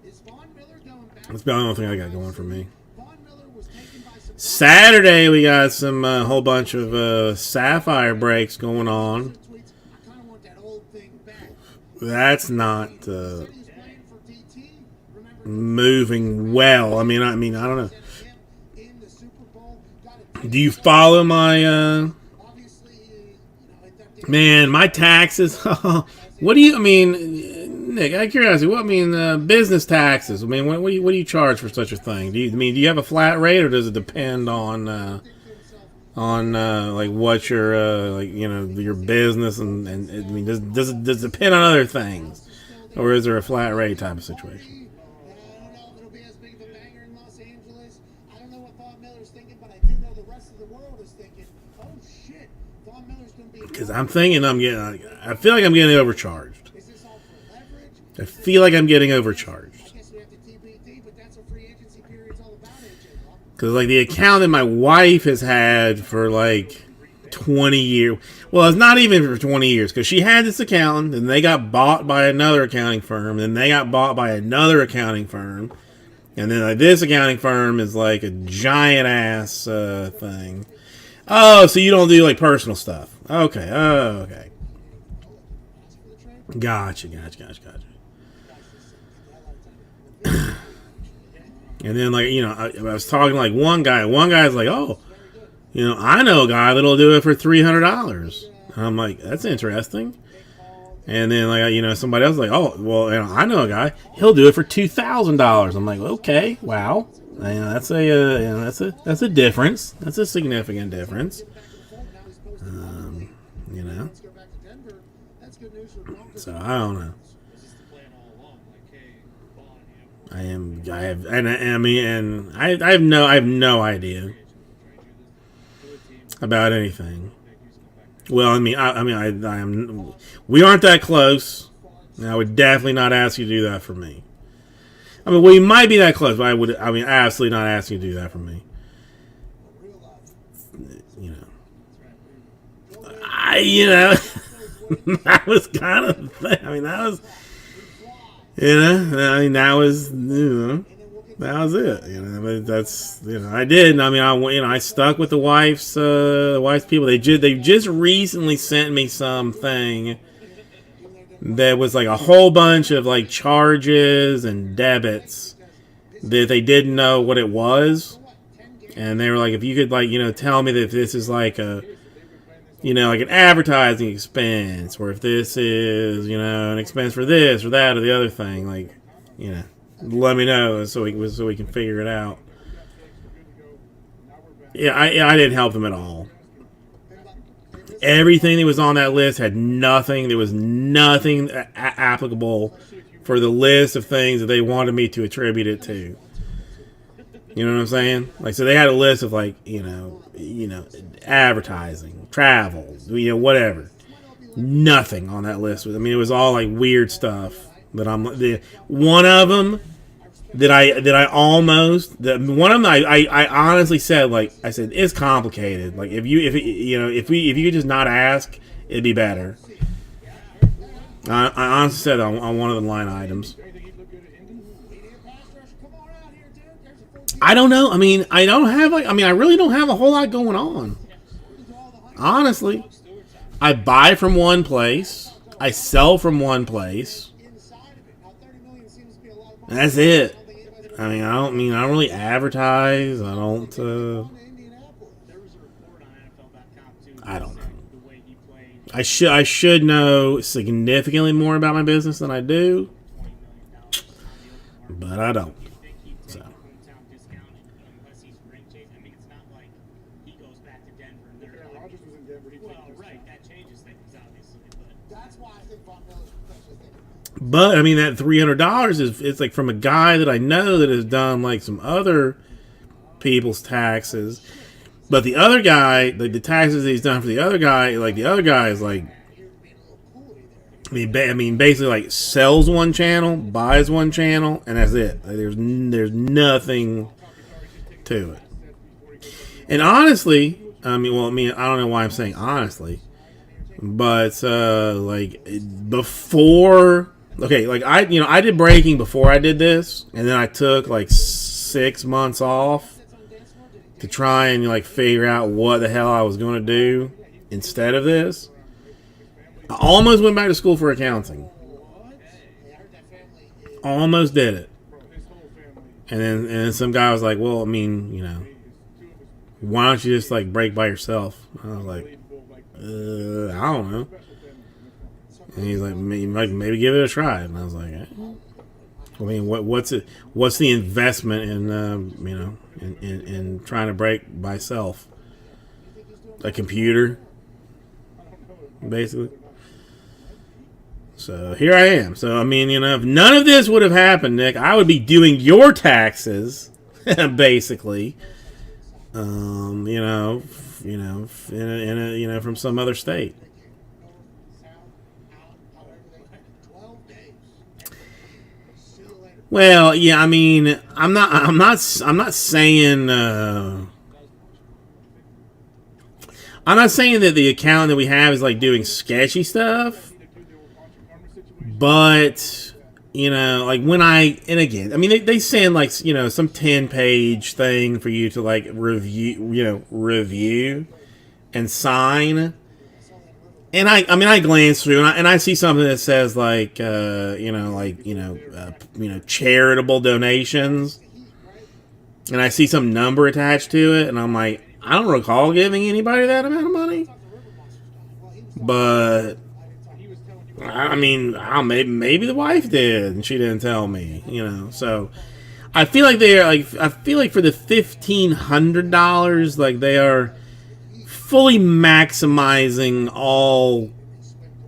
is Vaughn Miller going back? That's the only thing I got going for me. Vaughn Miller was taken by some Saturday we got some whole bunch of sapphire breaks going on. tweets. I kind of want that old thing back. That's not Said he was playing for DT. Remember, moving well. I mean, I don't know. him in the Super Bowl. Got a Do you follow my obviously, man? My taxes. What do you? I mean, Nick. Out of curiosity, what I mean? Business taxes. I mean, what do you charge for such a thing? Do you have a flat rate, or does it depend on like what your like, you know, your business and I mean, does it depend on other things, or is there a flat rate type of situation? I don't know if it'll be as big of a banger in Los Angeles. I don't know what Vaughn Miller's thinking, but I do know the rest of the world is thinking, oh shit, Vaughn Miller's going to be. Because I'm thinking I feel like I'm getting overcharged. Is this all for leverage? I feel like I'm getting overcharged. I guess we have to TBD, but that's what free agency period's all about, AJ. Huh? Because, like, the account that my wife has had for, like, 20 years. Well, it's not even for 20 years. Because she had this account, and they got bought by another accounting firm. And they got bought by another accounting firm. And then, like, this accounting firm is, like, a giant-ass thing. Oh, so you don't do, like, personal stuff. Okay. Oh, okay. Gotcha. And then, like, you know, I was talking to, like, one guy. One guy's like, oh, you know, I know a guy that'll do it for $300. And I'm like, that's interesting. And then, like, you know, somebody else is like, oh, well, you know, I know a guy. He'll do it for $2,000. I'm like, okay, wow. You know, that's a difference. That's a significant difference. You know. Let's go back to Denver. That's good news for the Broncos. So I don't know. This is the plan all along. Like, hey, Vaughn, I have no idea about anything. Well, I mean, we aren't that close. And I would definitely not ask you to do that for me. I mean, we might be that close, but I would absolutely not ask you to do that for me. You know, that was kind of the thing. I mean, that was, you know, that was, you know. And then we'll get That was it. You know, but that's, you know, I did. I mean, I stuck with the wife's people. They just recently sent me something that was like a whole bunch of like charges and debits that they didn't know what it was, and they were like, if you could, like, you know, tell me that this is like a, you know, like an advertising expense, or if this is, you know, an expense for this or that or the other thing, like, you know, let me know so we can figure it out. Yeah, I didn't help them at all. Everything that was on that list had nothing. There was nothing applicable for the list of things that they wanted me to attribute it to. You know what I'm saying? Like, so they had a list of, like, you know, advertising, travel, you know, whatever. Nothing on that list. I mean, it was all like weird stuff. That one of them that I almost, one of them I honestly said, like, I said, it's complicated. Like, if you could just not ask, it'd be better. I honestly said on one of the line items. I don't know. I mean, I really don't have a whole lot going on. Honestly, I buy from one place, I sell from one place. And that's it. I mean, I don't really advertise. I don't. I don't know. I should know significantly more about my business than I do, but I don't. So. But I mean, that $300 it's like from a guy that I know that has done like some other people's taxes. But the other guy, like the taxes that he's done for the other guy, like the other guy is like, I mean, basically like sells one channel, buys one channel, and that's it. Like, there's nothing to it. And honestly, I don't know why I'm saying honestly, but like before. Okay, like I did breaking before I did this, and then I took like 6 months off to try and like figure out what the hell I was going to do instead of this. I almost went back to school for accounting. Almost did it. And then some guy was like, well, I mean, you know, why don't you just like break by yourself? I was like, I don't know. And he's like, maybe give it a try. And I was like, I mean, what's the investment in in trying to break by self? A computer, basically. So here I am. So I mean, you know, if none of this would have happened, Nick, I would be doing your taxes, basically. In a from some other state. Well, yeah, I mean, I'm not saying that the account that we have is like doing sketchy stuff, but you know, like when and again, I mean, they send like, you know, some 10-page thing for you to like review and sign. And I glance through and I see something that says like charitable donations, and I see some number attached to it, and I'm like, I don't recall giving anybody that amount of money. But I mean, maybe the wife did, and she didn't tell me, you know. So I feel like for the $1,500, like they are fully maximizing all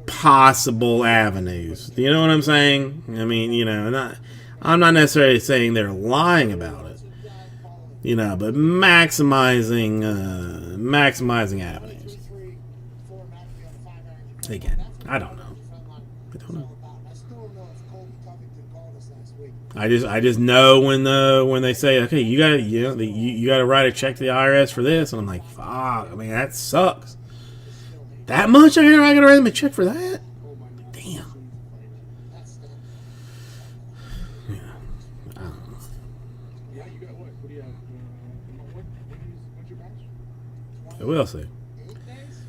possible avenues. Do you know what I'm saying? I mean, you know, I'm not necessarily saying they're lying about it, you know, but maximizing avenues. Again, I don't know. I just know when they say, okay, you gotta write a check to the IRS for this, and I'm like, fuck, I mean, that sucks. That much I gotta write them a check for that? Damn. Yeah, I don't know. We'll see. 8 days?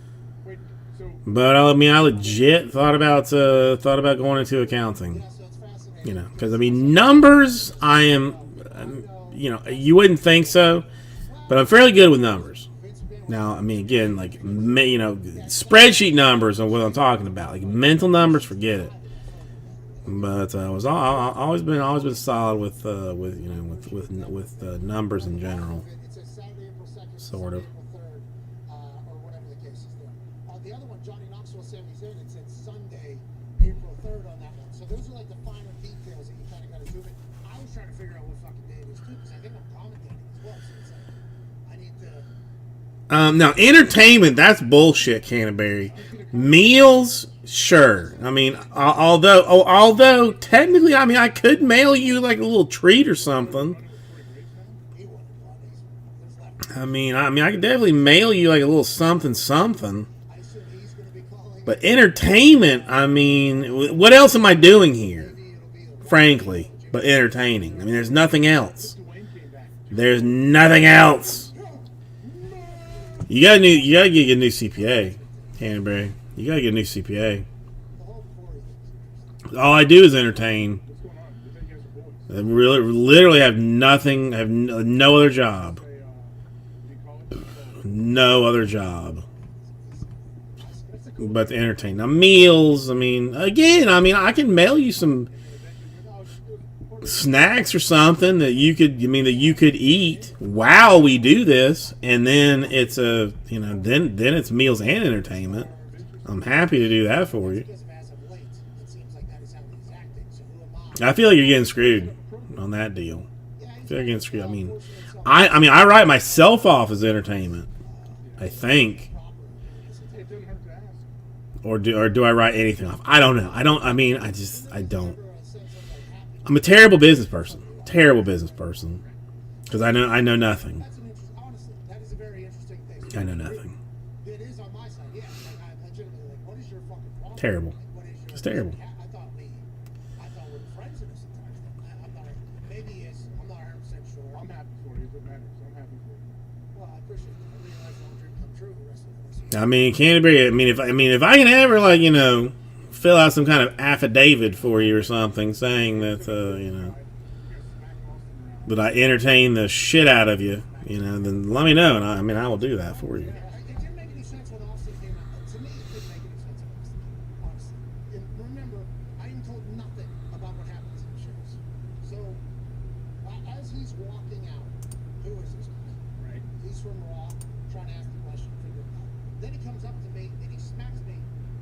Wait, so But I mean, I legit thought about going into accounting. Yeah, so it's fascinating. You know, because I mean, numbers. You know, you wouldn't think so, but I'm fairly good with numbers. Now, I mean, again, like you know, spreadsheet numbers are what I'm talking about. Like mental numbers, forget it. But I was always been solid with you know with numbers in general, It says Saturday, April 2nd, sort of. April 3rd, or whatever the case is there. The other one, Johnny Knoxville 77, it said Sunday, April 3rd on that one. So those are like the finer details that you kind of got to zoom in. I was trying to figure out what fucking day it is too, because I think I'm commentating as well. So it's like, I need to. Now, entertainment, that's bullshit, Canterbury. Meals, sure. I mean, although technically, I mean, I could mail you like a little treat or something. I mean, I could definitely mail you like a little something. But entertainment, I mean, what else am I doing here? Frankly, but entertaining. I mean, there's nothing else. There's nothing else. You gotta get a new CPA, Canterbury. You gotta get a new CPA. All I do is entertain. I really, literally have nothing. Have no other job. No other job. But to entertain. Now meals. I mean, again. I mean, I can mail you some snacks or something that you could. I mean, that you could eat while we do this, and then it's a. You know, then it's meals and entertainment. I'm happy to do that for you. I feel like you're getting screwed on that deal. I feel like you're getting screwed. I mean, I write myself off as entertainment. I think. Or do I write anything off? I don't know. I don't. I mean, I don't. I'm a terrible business person. Terrible business person. Because I know nothing. I know nothing. Terrible. It's terrible. I thought we're friends in this entire thing. I'm not. Maybe it's. I'm not 100% sure. I'm happy for you if it matters. I'm happy for you. Well, I appreciate it. I realize my dream come true. The rest of it. I mean, Canterbury. I mean, if I can ever like fill out some kind of affidavit for you or something saying that that I entertain the shit out of you, then let me know, and I will do that for you. It didn't make any sense when Austin came out. To me, it didn't make any sense at Austin, honestly. And remember, I am told nothing about what happens in the shows. So, as he's walking out, who is this guy? Right. He's from Raw, trying to ask the question, figure it out. Then he comes up to me and he smacks me.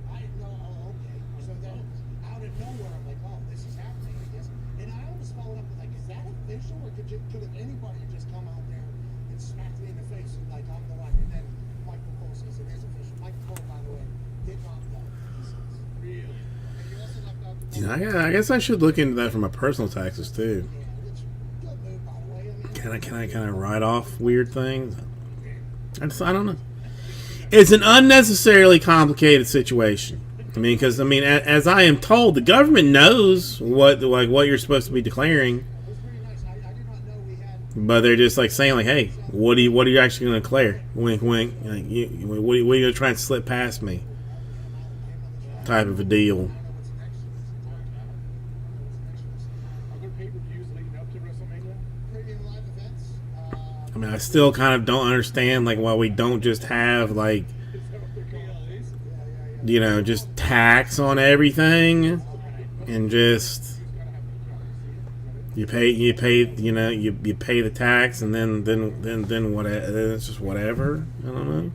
I didn't know. Oh, okay. So then, out of nowhere, I'm like, oh, this is happening, I guess. And I almost followed up with like, is that official, or could anybody just come out there and smack me in the face and like I'm the one? And then Michael Cole says it is official. Michael Cole, by the way, did not know. He says. Really? And you also left out. I guess I should look into that for my personal taxes too. Yeah, which good move, by the way. I mean, Can I write off weird things? I don't know. It's an unnecessarily complicated situation. I mean, because as I am told, the government knows what you're supposed to be declaring, it was pretty nice. I did not know we had. but they're just like saying like, "Hey, what are you actually going to declare?" Wink, wink. Like, what are you going to try and slip past me? Type of a deal. Are there pay-per-views leading up to WrestleMania? Premium live events. I mean, I still kind of don't understand like why we don't just have like, just tax on everything, and just you pay you pay the tax, and then what? It's just whatever. I don't know.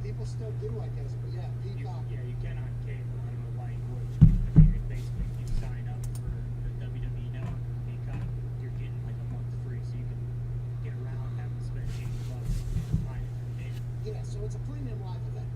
People still do, I guess. But yeah, Peacock. Yeah, you cannot cable. I don't know why you would. I mean, basically, if you sign up for the WWE Network or Peacock, you're getting like a month free, so you can get around having to spend $80 buying it from there. Yeah, so it's a premium live event.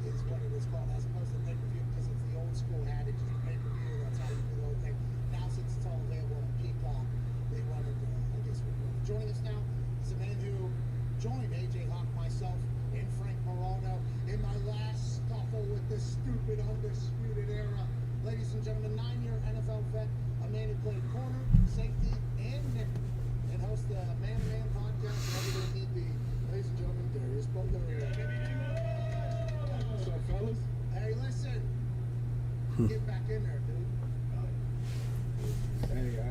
Is what it is called, as opposed to pay-per-view, because it's the old school adage, do pay-per-view, that's how you do the whole thing. Now, since it's all available on Peacock, they wanted to, I guess, joining us now is a man who joined AJ Hawk, myself, and Frank Morono in my last scuffle with this stupid undisputed era. Ladies and gentlemen, 9-year NFL vet, a man who played corner, safety, and nickel, and hosts the Man to Man podcast, whatever they need be. Ladies and gentlemen, Darius Bo. Get back in there, dude. Hey, I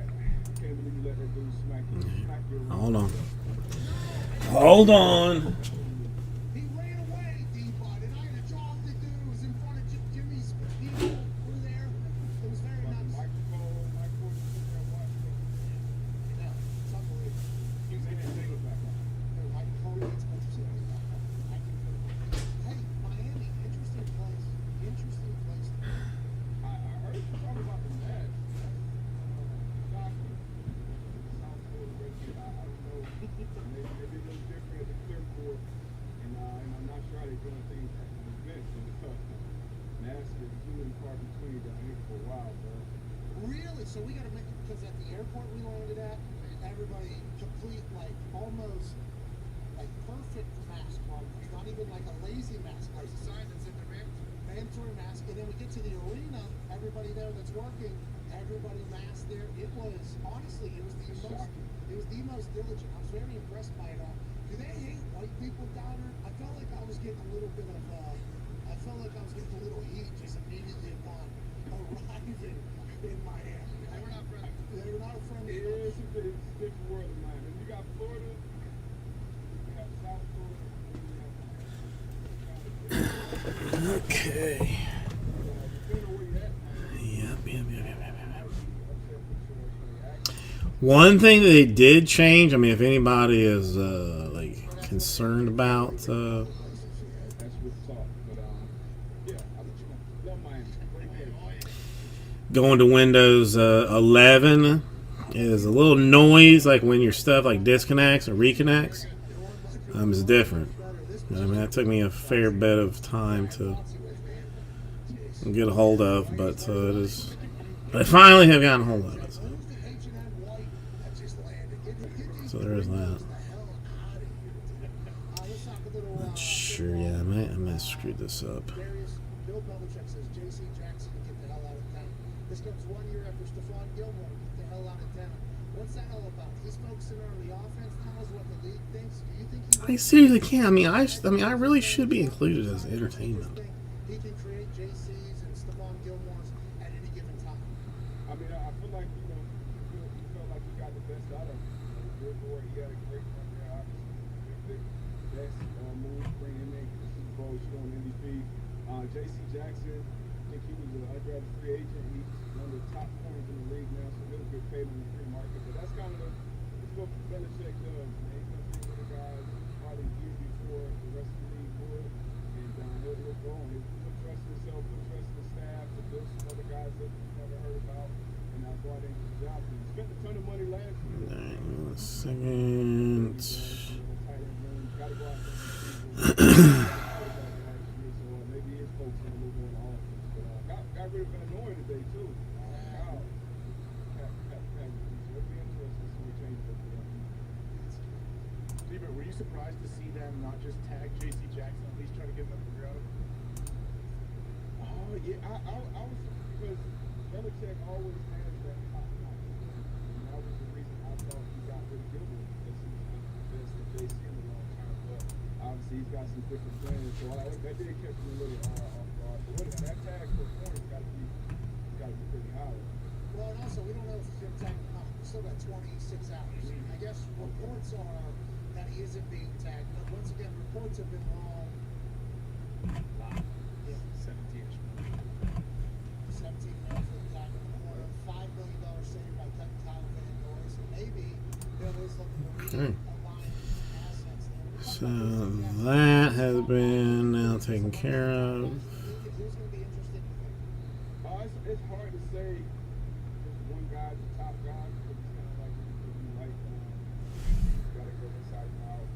can't believe you let that dude smack you around. Hold on. Hold on. He ran away, D-Bud, and I had a job to do. It was in front of Jimmy's people were there. It was very nuts. Microphone, that watch. Yeah, it's unbelievable. He was in that thing back on. Mike Cody, it's interesting. Hey, Miami, interesting place. Interesting place. I heard you talk about the Nets. Shocking. South Florida race. I don't know. Maybe a little different at the Clearport. And I'm not sure how they're doing things at the events. But NASCAR is few and far between down here for a while, bro. Really? So we got to make it because at the airport we landed at, everybody complete like almost like perfect mask on. It's not even like a lazy mask. There's a sign that said mandatory mask, and then we get to the arena. Everybody there that's working, everybody masked there. It was honestly, it was the most diligent. I was very impressed by it all. Do they hate white people down there? I felt like I was getting a little bit of heat just immediately upon arriving in Miami. They were not friendly. They were not a friendly. It's a different world of mine. And you got Florida, you got South Florida, and you have Okay. depending on where you're at. Yep. One thing that they did change, I mean, if anybody is like concerned about That's with talk. But yeah, I love Miami. going to Windows 11, is a little noise like when your stuff like disconnects or reconnects. It's different. I mean, that took me a fair bit of time to get a hold of, but it is. I finally have gotten a hold of it. So there is that. Not sure. Yeah, I might have screwed this up. Bill Belichick says J.C. Jackson to get the hell out of town. This comes 1 year after Stephon Gilmore get the hell out of town. What's that all about? He's focusing on the offense now, is what the league thinks. Do you think I seriously can't. I mean, I really should be included as entertainment. he can create JC's and Stephon Gilmore's at any given time? I mean, I feel like, you felt like he got the best out of him. Gilmore, he had a great run there, obviously. Best move, bring him in, get the Super Bowl, showing MVP. J.C. Jackson, I think he was an undrafted free agent. He's one of the top corners in the league now, so he'll get paid in the free market. But that's kind of what Belichick does, man. He's going to get rid of guys probably a year before the rest of the league would. And he'll go on. He'll trust himself, he'll trust the staff, to build some other guys that you've never heard about. And now go out there and get the job. He spent a ton of money last year. Hang on a second. Gotta go out there. Maybe his folks gonna move on to offense. But got rid of Van Noy today too. Wow. It'll be interesting to see what changes up there. Stephen, were you surprised to see them not just tag J.C. Jackson, at least try to get him a career out of him? Oh yeah, I was, because Belichick always has that top notch. And that was the reason I thought he got rid of Gilmore, because he was the best of JC in a long time. But obviously he's got some different plans, so that did catch me a little off guard. But that tag for corner's got to be pretty high. Well, and also, we don't know if he's going to tag or not. We still got 26 hours. I guess reports are that he isn't being tagged. But once again, reports have been wrong. Yeah. 17-ish. 17 million for the tag in the corner. $5 million saved by Tyler Van Noy. So maybe there is looking to Okay. align assets there. So that has been now taken care of. Who's going to be interested in him? It's hard to say just one guy's the top guy, because it's kind of like got to go inside and out.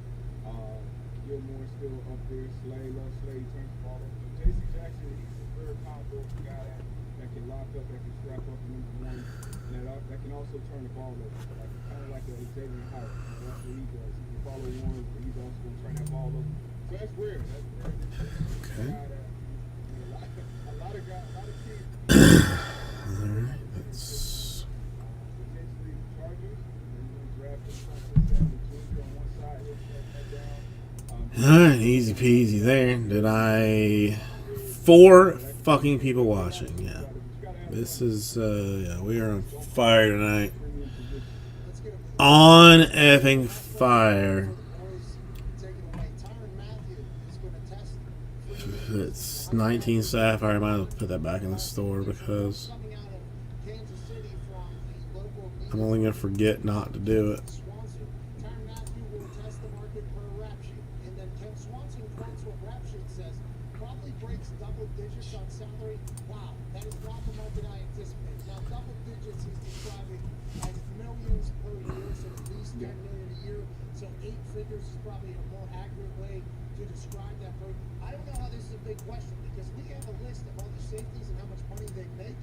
Gilmore's still up there. Slay, love Slay, turns the ball over. J.C. Jackson, he's a very powerful guy that can lock up, that can strap up number one, and that can also turn the ball over. Kind of like a Xavier Howard. That's what he does. He can follow one, but he's also going to turn that ball over. So that's rare. Okay. A lot of kids. Alright, that's. Potentially Chargers, and you draft them on one side, he'll shut that down. Alright, easy peasy there. Did I. Four fucking people watching. Yeah. This is, yeah, we are on fire tonight. Let's get him. On effing fire. Boys taken away. Tyrann Mathieu is going to test for It's 19 Sapphire. I might have put that back in the store because coming out of Kansas City from the local I'm only going to forget not to do it. Swanson. Tyrann Mathieu will test the market per rap sheet. And then Ken Swanson quotes what rap sheet says. Probably breaks double digits on salary. Wow, that is not the market I anticipated. Now, double digits he's describing as millions per year, so at least 10 million a year. So 8 figures is probably a more accurate way to describe that. I don't know how this is a big question because we have a list of all the safeties and how much money they make.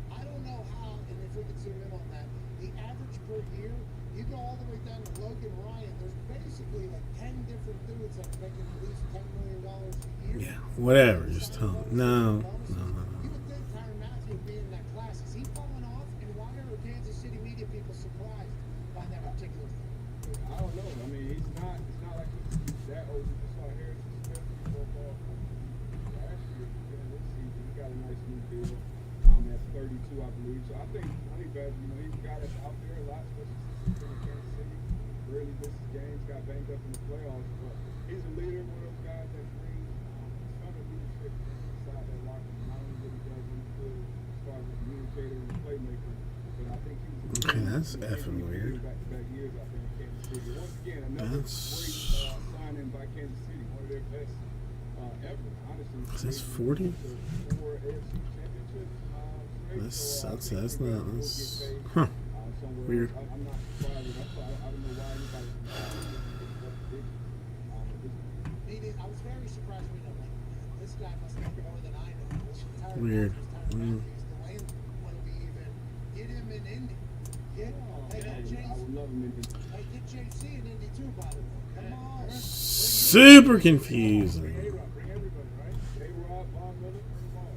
I don't know how, and if we could zoom in on that, the average per year, you go all the way down to Logan Ryan, there's basically like 10 different dudes that are making at least $10 million a year. Yeah, whatever. Just tell me. No. You would think Tyrann Mathieu would be in that class. Is he falling off? And why are Kansas City media people surprised by that particular thing? I don't know. I mean, it's not like he's that old. You just saw Harrison Smith so far last year. This season, he got a nice new deal. At 32, I believe. So I think Badger, he's a guy that's out there a lot, especially since he's been in Kansas City. Rarely misses games, got banged up in the playoffs, but he's a leader, one of those guys that brings a ton of leadership inside that locker room. Not only what he does on the field as far as a communicator and a playmaker, but I think he's Okay, that's effing weird. Back-to-back years out there in Kansas City. Once again, another great signing by Kansas City, one of their best ever, honestly. Is this 40? 4 AFC championships. That's not. That's, huh. Weird. I'm not surprised. I don't know why anybody. I was very surprised when this guy must know more than I know. Weird. The way when we even get him in Indy. I would love him in Indy. Hey, get JC in Indy too, by the way. Come on. Super confusing. Bring everybody, right? A-Rod, Von Miller, bring them all.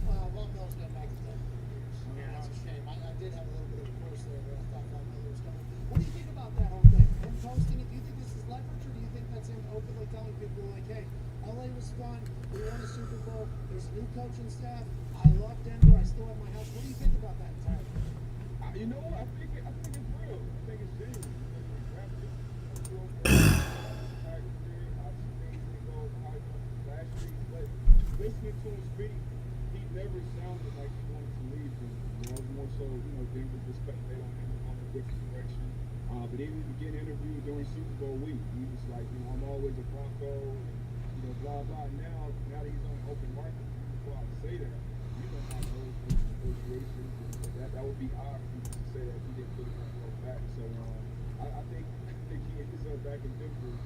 Well, Von Miller's got back to 10 years. Yeah, that's a shame. I did have a little bit of a course there where I thought Von Miller was coming. What do you think about that whole thing? Him posting it, do you think this is leverage, or do you think that's him openly telling people, like, hey, LA was fun, we won a Super Bowl, there's a new coaching staff, I love Denver, I still have my house. What do you think about that entire thing? You know what? I think it's real. I think it's genuine. Listening to him speak, he never sounded like he wanted to leave them. It was more so, Denver respect they don't have him on a different direction. But even getting interviewed during Super Bowl week, he was like, I'm always a Bronco, and, blah, blah. Now that he's on the open market, you go out and say that. You don't have those negotiations. That would be odd for him to say that he didn't put his go back. So I think he ends up back in Denver,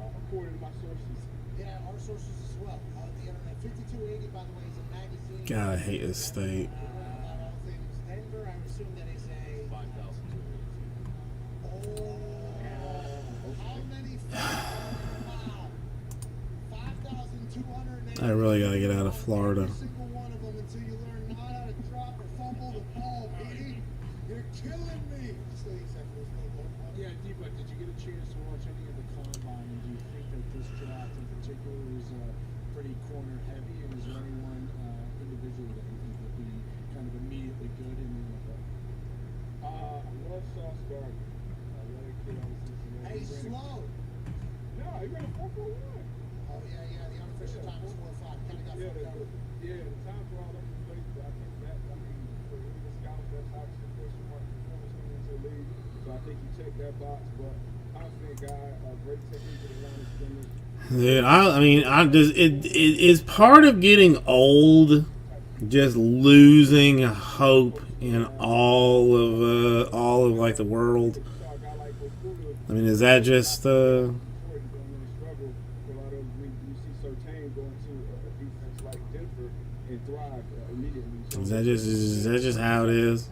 according to my sources. Yeah, our sources as well. The internet. 5280, by the way, is a magazine. God, I hate this state. About all things Denver. I would assume that is a 5,282. How many? Wow. 5,280. I really gotta get out of Florida. Every single one of them until you learn not how to drop or fumble the ball, Petey. You're killing me. Yeah, D-Buck, did you get a chance to watch any of the combine? And do you think that this draft in particular is pretty corner heavy? And is there anyone individually that you think would be kind of immediately good in the NFL? I love Sauce Gardner. I love that kid out of Cincinnati. Hey, slow. No, he ran a 4.41. Oh, yeah. The unofficial time was 4.5. Kind of got fucked over. The times were all over the place, but I think that, for the scouts, that's obviously a question mark performance coming into the league. So I think you check that box, but confident guy, great technique at the line of scrimmage. Dude, is part of getting old just losing hope in all of like the world? I mean, is that just is that just how it is?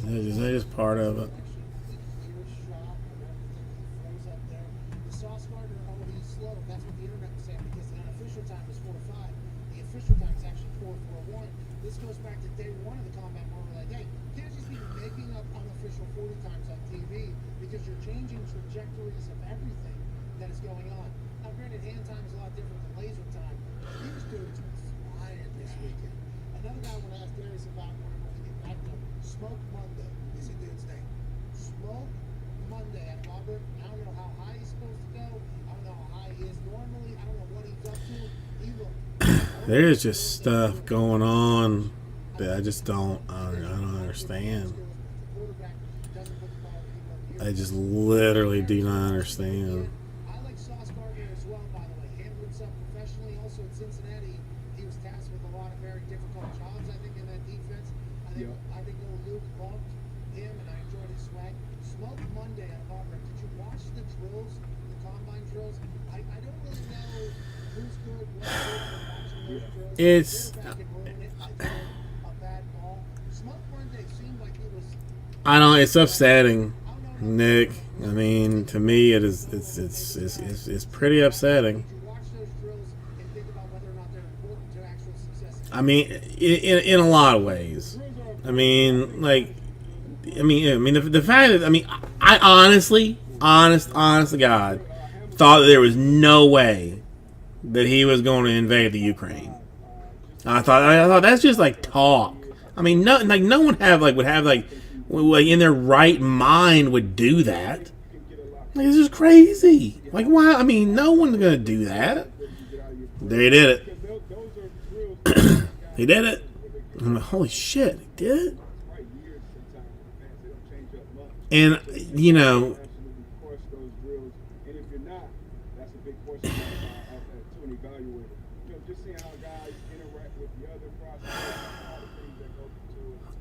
Is that just part of it? Clear shot of everything he throws up there. The Sauce Gardner always slow. That's what the internet was saying because the unofficial time is 4 to 5. The official time is actually 4:41. This goes back to day one of the combat where we're like, hey, you can't just be making up unofficial 40 times on TV because you're changing trajectories of everything that is going on. Now, granted, hand time is a lot different than laser time. These dudes were flying this weekend. Another guy I want to ask Darius about whenever we get back to Smoke Monday is a dude's name. Smoke Monday at Auburn. I don't know how high he's supposed to go. I don't know how high he is normally. I don't know what he's up to. He looked. There's just stuff going on that I just don't understand. I just literally do not understand. I like Sauce Gardner as well, by the way. Handled himself professionally. Also at Cincinnati, he was tasked with a lot of very difficult jobs, I think, in that defense. I think little Luke loved him, and I enjoyed his swag. Smoke Monday out of Auburn. Did you watch the drills, the combine drills? I don't really know who's good, what's good for watching those drills. It's Quarterback can ruin it. I threw a bad ball. Smoke Monday seemed like he was. I don't. It's upsetting, Nick. I mean, to me, it's pretty upsetting. Did you watch those drills and think about whether or not they're important to actual success? I mean, in a lot of ways. I mean, the fact that I honestly, honest to God, thought that there was no way that he was going to invade the Ukraine. I thought that's just like talk. I mean, no one would have in their right mind would do that. Like, this is crazy. Like, why? I mean, no one's gonna do that. They did it. He did it. I'm like, holy shit, he did it. And you know,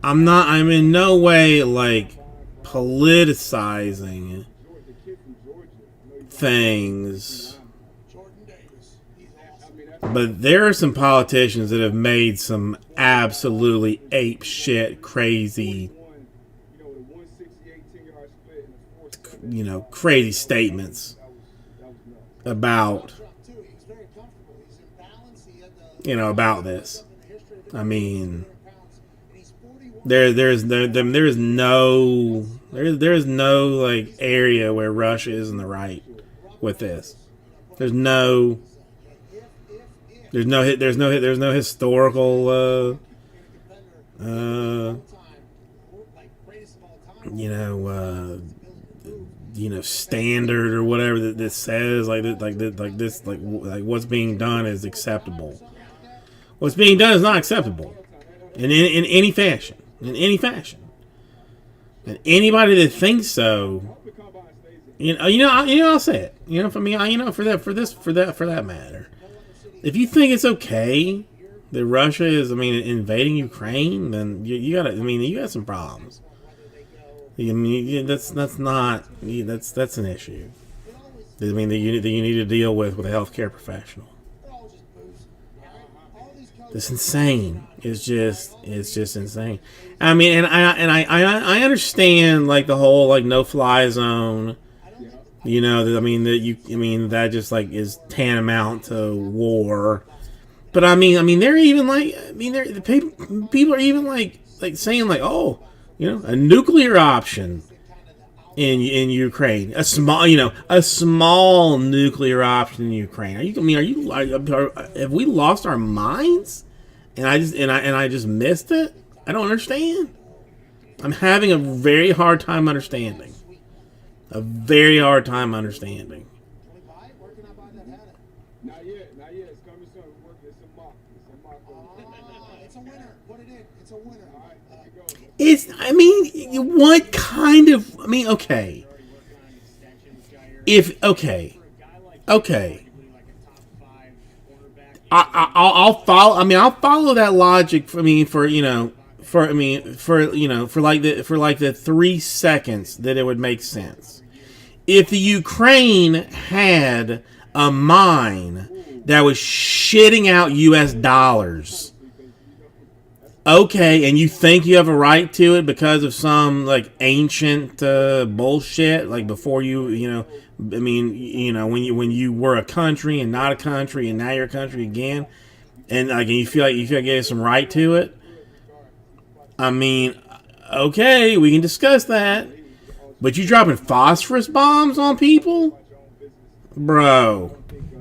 I'm in no way like politicizing things, but there are some politicians that have made some absolutely ape shit crazy, crazy statements about about this. I mean, there's no like area where Russia is in the right with this. There's no historical standard or whatever that says like what's being done is acceptable. What's being done is not acceptable in any fashion. In any fashion. And anybody that thinks so, I'll say it. For me, for that matter. If you think it's okay that Russia is, invading Ukraine, then you got some problems. That's an issue. That you need to deal with a healthcare professional. It's insane. It's just insane. I mean, and I understand like the whole like no-fly zone. That just like is tantamount to war. But they're even like people are even like saying like, oh, a nuclear option in Ukraine, a small nuclear option in Ukraine. Have we lost our minds? And I just missed it. I don't understand. I'm having a very hard time understanding. A very hard time understanding. Not yet. It's coming soon. It's a mock. It's a winner. Put it in. It's a winner. All right, here we go. What kind of? Okay. Okay. I'll follow. I'll follow that logic. For the 3 seconds that it would make sense. If the Ukraine had a mine that was shitting out U.S. dollars Okay, and you think you have a right to it because of some like ancient bullshit, like before I mean, when you were a country and not a country, and now you're a country again, and like and you feel like you have some right to it. I mean, okay, we can discuss that, but you dropping phosphorus bombs on people, bro.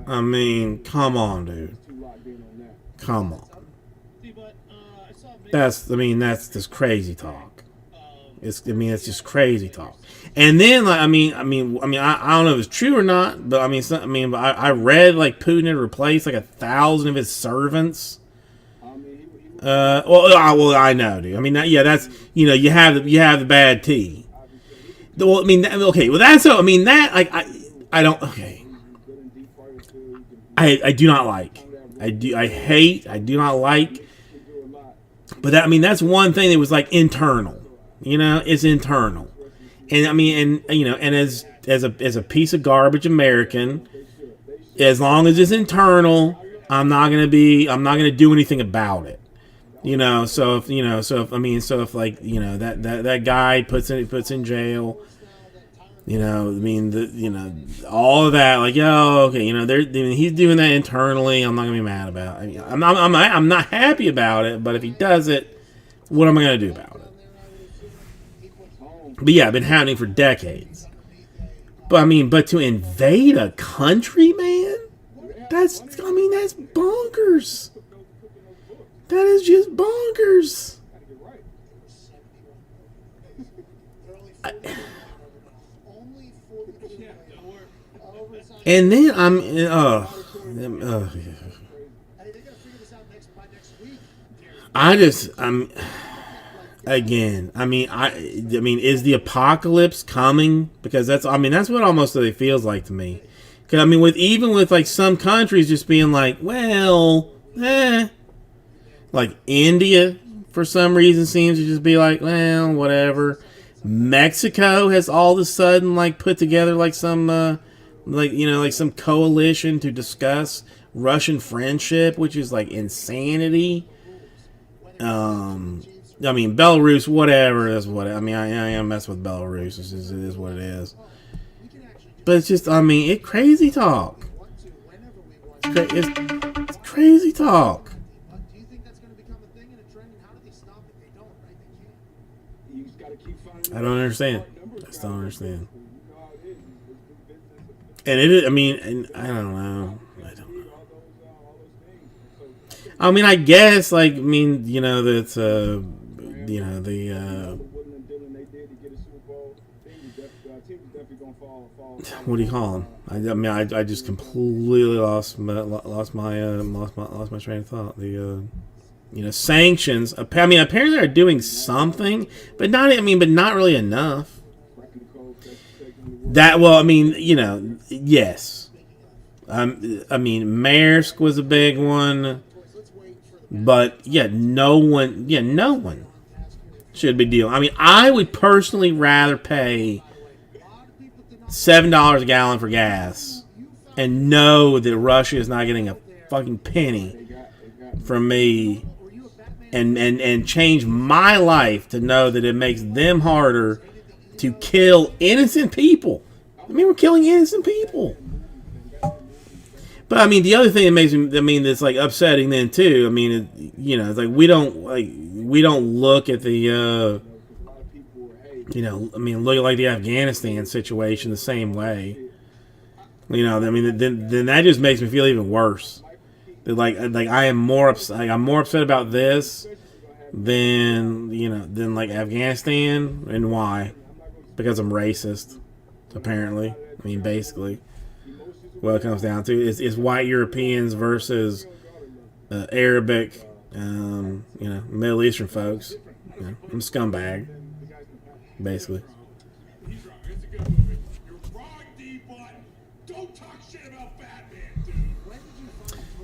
I mean, come on, dude. Come on. See, but I saw That's just crazy talk. It's just crazy talk. And then like I don't know if it's true or not, but but I read like Putin had replaced like 1,000 of his servants. Well, I know, dude. I mean, yeah, that's you have the bad tea. Well, I mean, okay, well that's I mean that like I don't okay. I do not like. I do not like. But that's one thing that was like internal. It's internal. And I mean, and as a piece of garbage American, as long as it's internal, I'm not gonna do anything about it. So if like that guy puts in jail, all of that, like, okay, he's doing that internally. I'm not gonna be mad about it. I'm not happy about it, but if he does it, what am I gonna do about it? But yeah, been happening for decades. But but to invade a country, man, that's bonkers. That is just bonkers. And then again, is the apocalypse coming? Because that's what almost it feels like to me. Because with like some countries just being like, well, like India for some reason seems to just be like, well, whatever. Mexico has all of a sudden like put together like some like some coalition to discuss Russian friendship, which is like insanity. Belarus, whatever. That's what I am mess with Belarus. It is what it is. But it's just, it's crazy talk. It's crazy talk. Do you think that's going to become a thing and a trend? And how do they stop it? They don't, right? They can't. You just gotta keep finding. I don't understand. I just don't understand. And it is, and I don't know. I guess, like, that's, what do you call them? I just completely lost my train of thought. The, sanctions. Apparently they're doing something, but not really enough. Yes. Maersk was a big one. But no one should be dealing. I would personally rather pay $7 a gallon for gas and know that Russia is not getting a fucking penny from me, and change my life to know that it makes them harder to kill innocent people. We're killing innocent people. But the other thing that makes me, that's like upsetting then too. It's like we don't look at the, look at like the Afghanistan situation the same way. Then that just makes me feel even worse. That like I am more upset. I'm more upset about this than like Afghanistan. And why? Because I'm racist. Apparently, basically. What it comes down to is white Europeans versus Arabic, Middle Eastern folks. I'm a scumbag, basically.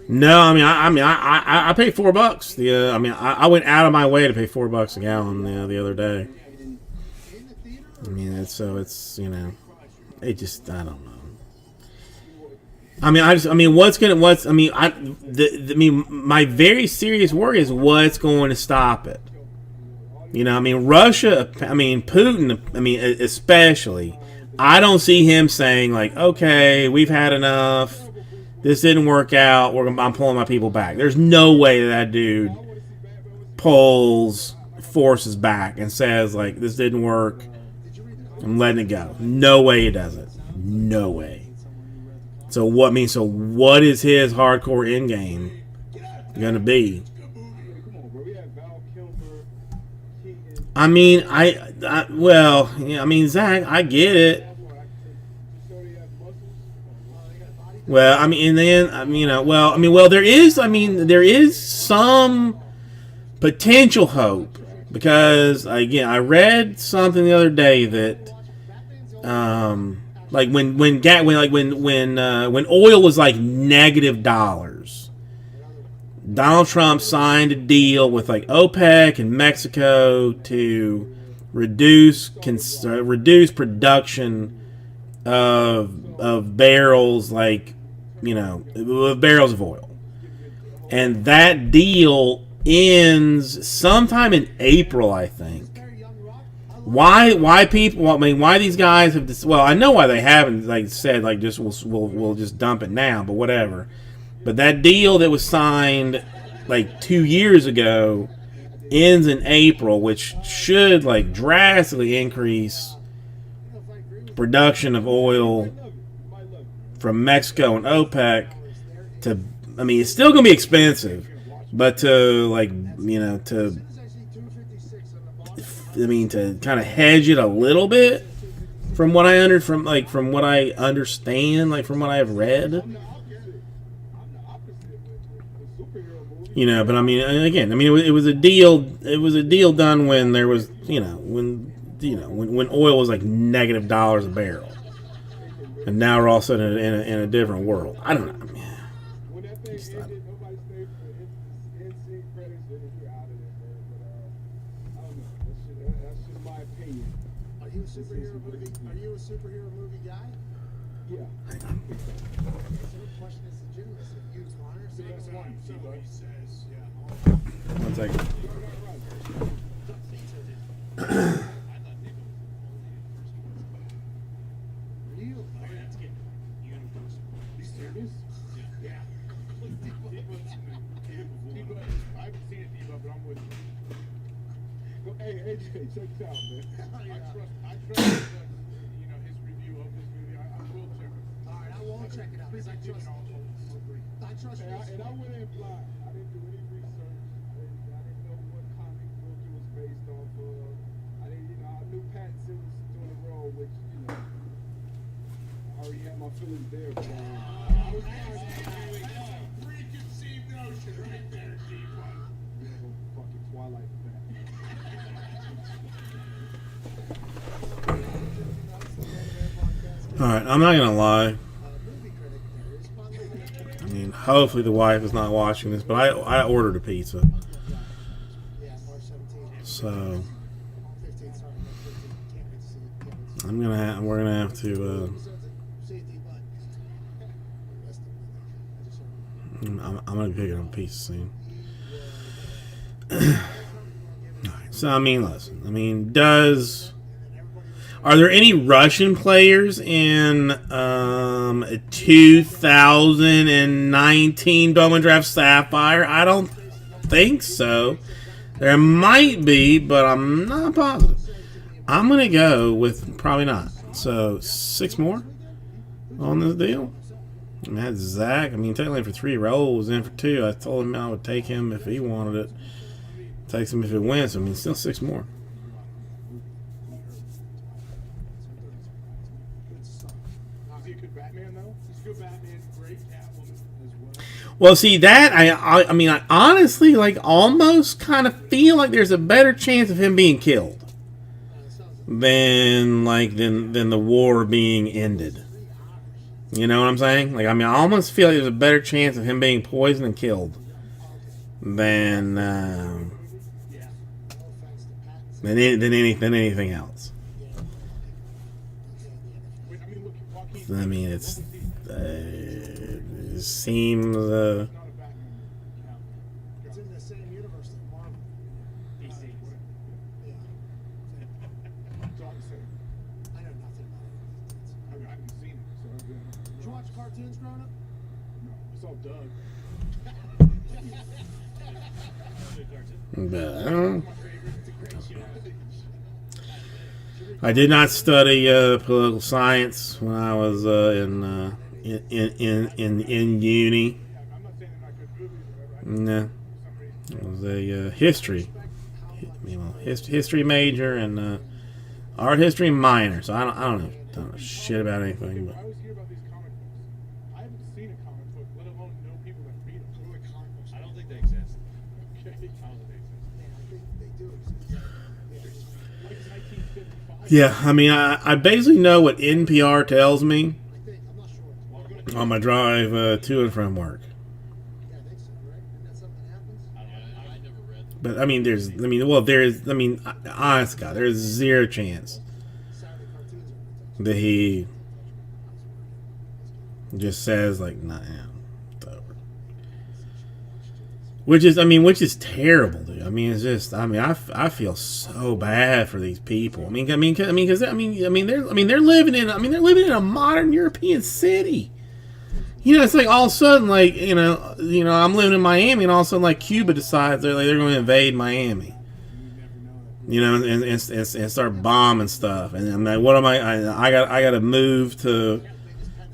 No, I paid $4. I went out of my way to pay $4 a gallon the other day. It just, I don't know. I mean, my very serious worry is what's going to stop it. You know, I mean, Russia, I mean, Putin, I mean, especially, I don't see him saying, like, okay, we've had enough. This didn't work out. I'm pulling my people back. There's no way that dude pulls forces back and says, like, this didn't work. I'm letting it go. No way he does it. No way. So what is his hardcore end game gonna be? I mean, Zach, I get it. Well, I mean, and then, there is some potential hope because, again, I read something the other day that, like when oil was like $, Donald Trump signed a deal with like OPEC and Mexico to reduce production of barrels, like, barrels of oil, and that deal ends sometime in April, I think. Why people? I mean, why these guys have? Well, I know why they haven't, like, said, like, just we'll just dump it now, but whatever. But that deal that was signed like 2 years ago ends in April, which should, like, drastically increase production of oil from Mexico and OPEC to, I mean, it's still going to be expensive, but to, like, to kind of hedge it a little bit from what I understand, like from what I've read. But I mean, again, I mean, it was a deal. It was a deal done when there was, when oil was like $- a barrel, and now we're all of a sudden in a different world. I don't know. Are you a superhero movie guy? Yeah. So the question is legitimate. Is it used honor? So that's one. So he says, yeah. 1 second. Hey, AJ, check this out, man. I trust, his review of this movie. I will check it. All right, I won't check it out because I trust. I trust. And I went in blind. I didn't do any research. I didn't know what comic book it was based off of. I knew Pattinson was doing the role, which, I already had my feelings there. But I was preconceived notion right there, D1. Fucking Twilight back. Alright, I'm not gonna lie. I mean, hopefully the wife is not watching this, but I ordered a pizza. So we're gonna have to I'm gonna be picking up a pizza soon. So I mean, listen. I mean, are there any Russian players in 2019 Bowman Draft Sapphire? I don't think so. There might be, but I'm not positive. I'm going to go with probably not. So 6 more on this deal. And that's Zach. I mean, technically for 3 rolls, in for 2. I told him I would take him if he wanted it. Takes him if it wins. I mean, still 6 more. Well, see, that I mean, I honestly, like, almost kind of feel like there's a better chance of him being killed than the war being ended. You know what I'm saying? Like, I mean, I almost feel like there's a better chance of him being poisoned and killed than anything else. I mean, it seems. Not a Batman count. It's in the same universe that Marvel. DC. Yeah. So I'm saying, I know nothing about it. I haven't seen it, so I don't know. Did you watch cartoons growing up? No, it's all Doug. But I don't know. My favorite. It's a great show. I did not study political science when I was in uni. I'm not saying they're not good movies or whatever. No, it was a history, history major and art history minor. So I don't know shit about anything. But I always hear about these comic books. I haven't seen a comic book, let alone know people that read them. What are the comic books? I don't think they exist. Okay. I don't think they exist. Man, I think they do exist. Like 1955. yeah, I mean, I basically know what NPR tells me I think. I'm not sure. on my drive to and from work. Yeah, I think so, right? Isn't that something that happens? I never read them. But I mean, honest God, there's zero chance Saturday cartoons are that he just says like, nah, it's over. Which is terrible, dude. I mean, it's just, I feel so bad for these people. They're living in a modern European city. You know, it's like all of a sudden, like, you know, I'm living in Miami, and all of a sudden, like, Cuba decides they're going to invade Miami. You know, and start bombing stuff. And I'm like, what am I got to move to,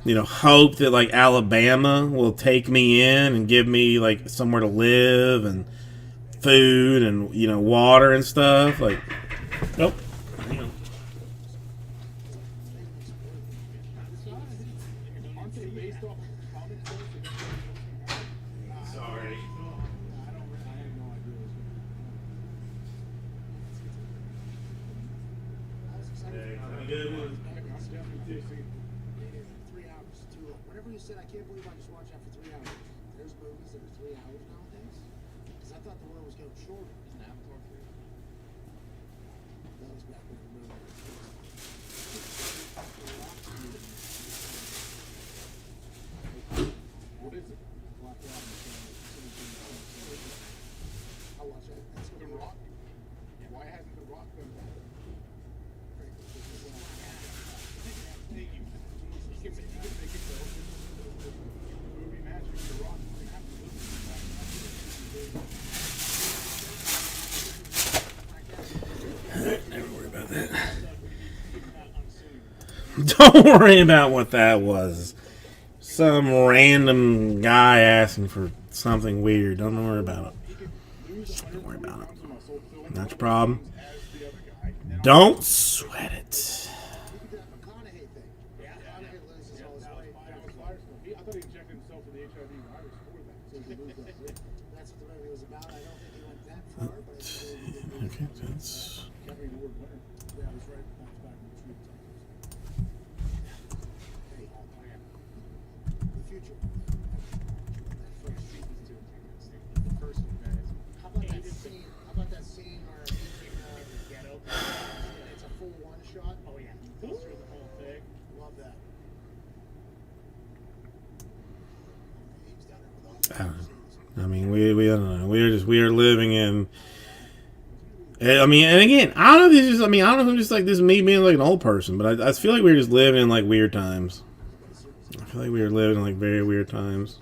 you know, hope that like Alabama will take me in and give me like somewhere to live and food and, you know, water and stuff. Like, nope. Aren't they based off of comic books? Sorry. I have no idea. Have a good one. I'm definitely DC. 3 hours. Too long. Whenever you said, I can't believe I just watched that for 3 hours. There's movies that are 3 hours nowadays. Because I thought the world was getting shorter. That was back when the movie was What is it? Black Adam. I'll watch that. That's The gonna be Rock? Why hasn't The Rock done that? You can make it go. Movie magic. The Rock can have the movie. Never worry about that. Don't worry about what that was. Some random guy asking for something weird. Don't worry about it. Don't worry about it. Not your problem. Don't sweat it. that McConaughey thing. McConaughey loses all his weight. That was Firestone. I thought he injected himself with the HIV virus for that. So he could lose that weight. That's what the movie was about. I don't think he went that far, but I think he did. Okay, that's. Academy Award winner. Yeah, I was right. Back in the True Detectives. Hey, the future. That first. How about that scene? How about that scene where he's in Ghetto. it's a full one shot? Oh yeah, goes through the whole thing. Love that. He was down there with I don't know. I mean, we don't know. We are living in. I mean, and again, I don't know if it's just. I mean, I don't know if I'm just like this me being like an old person, but I feel like we're just living in like weird times. I feel like we are living in like very weird times.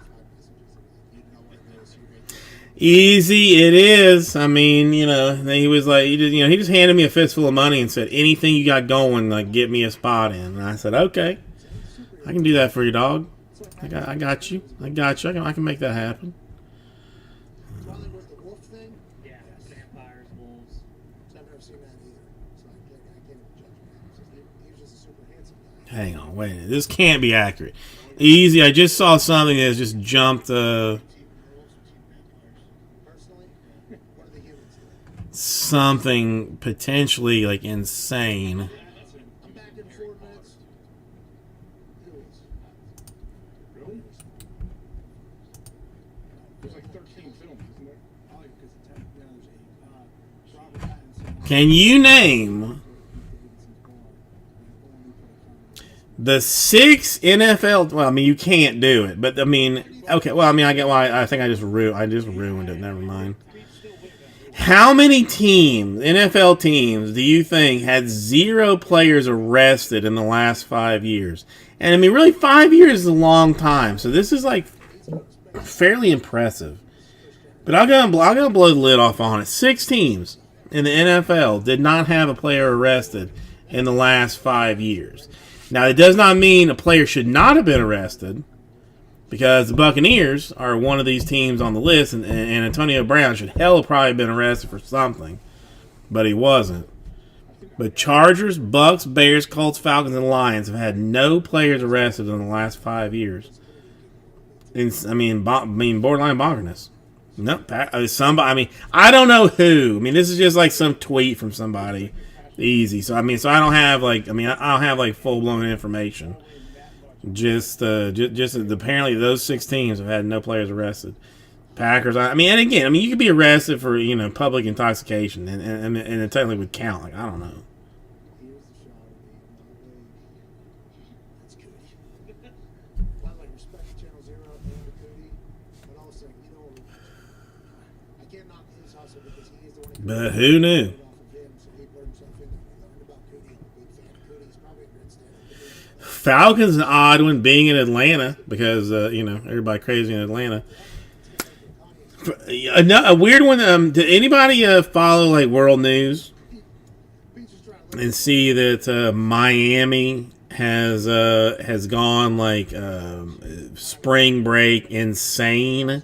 Easy it is. I mean, you know, he was like, he just handed me a fistful of money and said, anything you got going, like, get me a spot in. And I said, okay, I can do that for you, dog. I got you. I can make that happen. Probably was the wolf thing. Yeah, vampires, wolves. I've never seen that either, so I can't even judge him. He was just a super handsome guy. Hang on, wait a minute. This can't be accurate. Easy, I just saw something that just jumped, Personally, what are the humans doing? something potentially, like, insane. I'm back in 4 minutes. Humans. Really? There's like 13 films, isn't there? I like because the there's a Robert Pattinson. Can you name The 6 NFL. Well, I mean, you can't do it, but I mean, okay. Well, I mean, I get why. I think I just ruined it. Never mind. How many teams, NFL teams, do you think had 0 players arrested in the last 5 years? And I mean, really, 5 years is a long time. So this is like fairly impressive. But I'm gonna blow the lid off on it. 6 teams in the NFL did not have a player arrested in the last 5 years. Now, it does not mean a player should not have been arrested, because the Buccaneers are one of these teams on the list, and Antonio Brown should hell probably have been arrested for something, but he wasn't. But Chargers, Bucks, Bears, Colts, Falcons, and Lions have had no players arrested in the last 5 years. I mean, borderline bonkerness. No, somebody. I mean, I don't know who. I mean, this is just like some tweet from somebody. Easy. So I don't have like. I don't have like full blown information. Just apparently those 6 teams have had no players arrested. Packers. And again, you could be arrested for public intoxication, and it technically would count. Like, I don't know. That's Cootie. By the way, respect to Channel Zero and to Cootie, but also, I can't knock his hustle because he is the one. But who knew? Falcons an odd one, being in Atlanta, because everybody crazy in Atlanta. A weird one. Did anybody follow like world news and see that Miami has gone like spring break insane?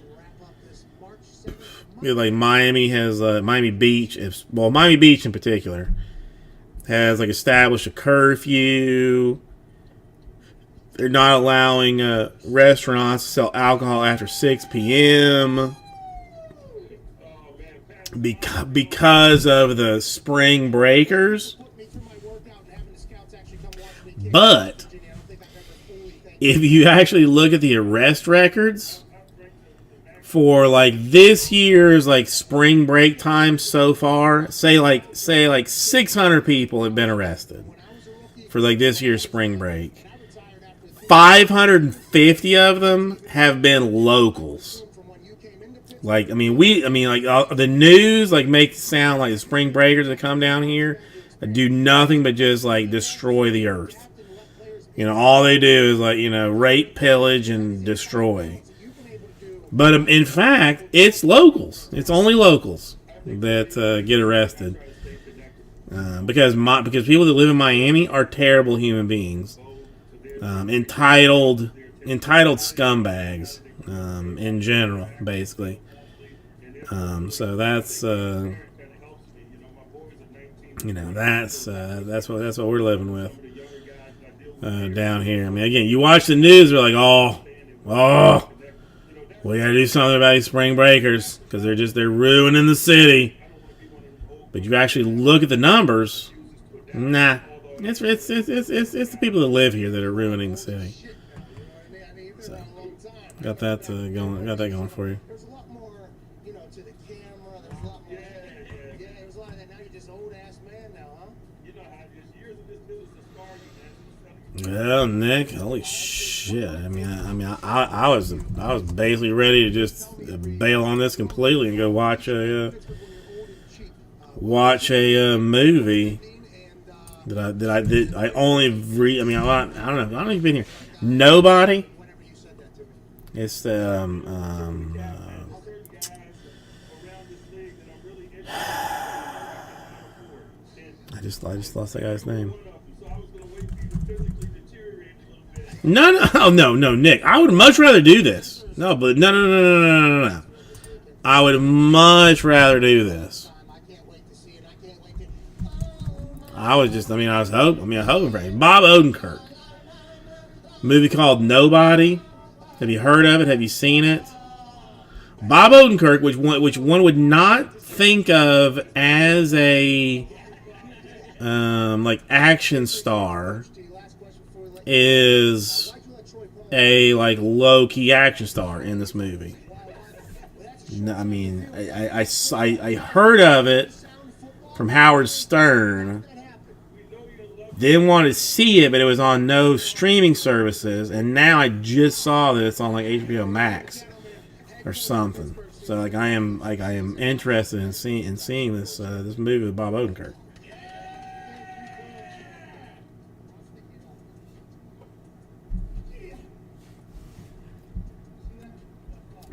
Like Miami has Miami Beach. Miami Beach in particular has like established a curfew. They're not allowing restaurants to sell alcohol after 6 p.m. because of the spring breakers. But if you actually look at the arrest records for like this year's like spring break time so far, say like 600 people have been arrested for like this year's spring break. 550 of them have been locals. Like, the news like make it sound like the spring breakers that come down here do nothing but just like destroy the earth. All they do is like rape, pillage, and destroy. But in fact, it's locals. It's only locals that get arrested because people that live in Miami are terrible human beings. Entitled scumbags in general, basically. So that's that's what we're living with down here. Again, you watch the news, they're like, oh, we gotta do something about these spring breakers because they're ruining the city. But you actually look at the numbers, nah. It's the people that live here that are ruining the city. So, got that going for you. There's a lot more, to the camera. There's a lot more. Yeah, there's a lot of that. Now you're just an old ass man now, huh? Years of this business has scarred you, man. Well, Nick, holy shit! I was basically ready to just bail on this completely and go watch a movie. I don't know. I don't even been here. Nobody. It's the I just lost that guy's name. No, Nick. I would much rather do this. No. I would much rather do this. I was hoping for it. Bob Odenkirk. Movie called Nobody. Have you heard of it? Have you seen it? Bob Odenkirk, which one would not think of as a like action star, is a like low key action star in this movie. I heard of it from Howard Stern, Didn't want to see it, but it was on no streaming services, and now I just saw that it's on like HBO Max or something. So like I am interested in seeing this this movie with Bob Odenkirk.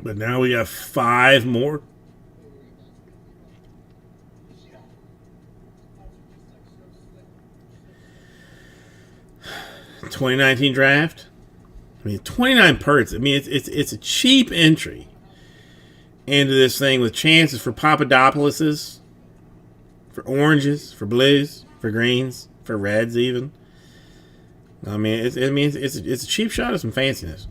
But now we got 5 more. '19 draft. I mean, 29 perks. I mean, it's a cheap entry into this thing with chances for Papadopouloses, for oranges, for blues, for greens, for reds even. I mean, it's a cheap shot of some fanciness.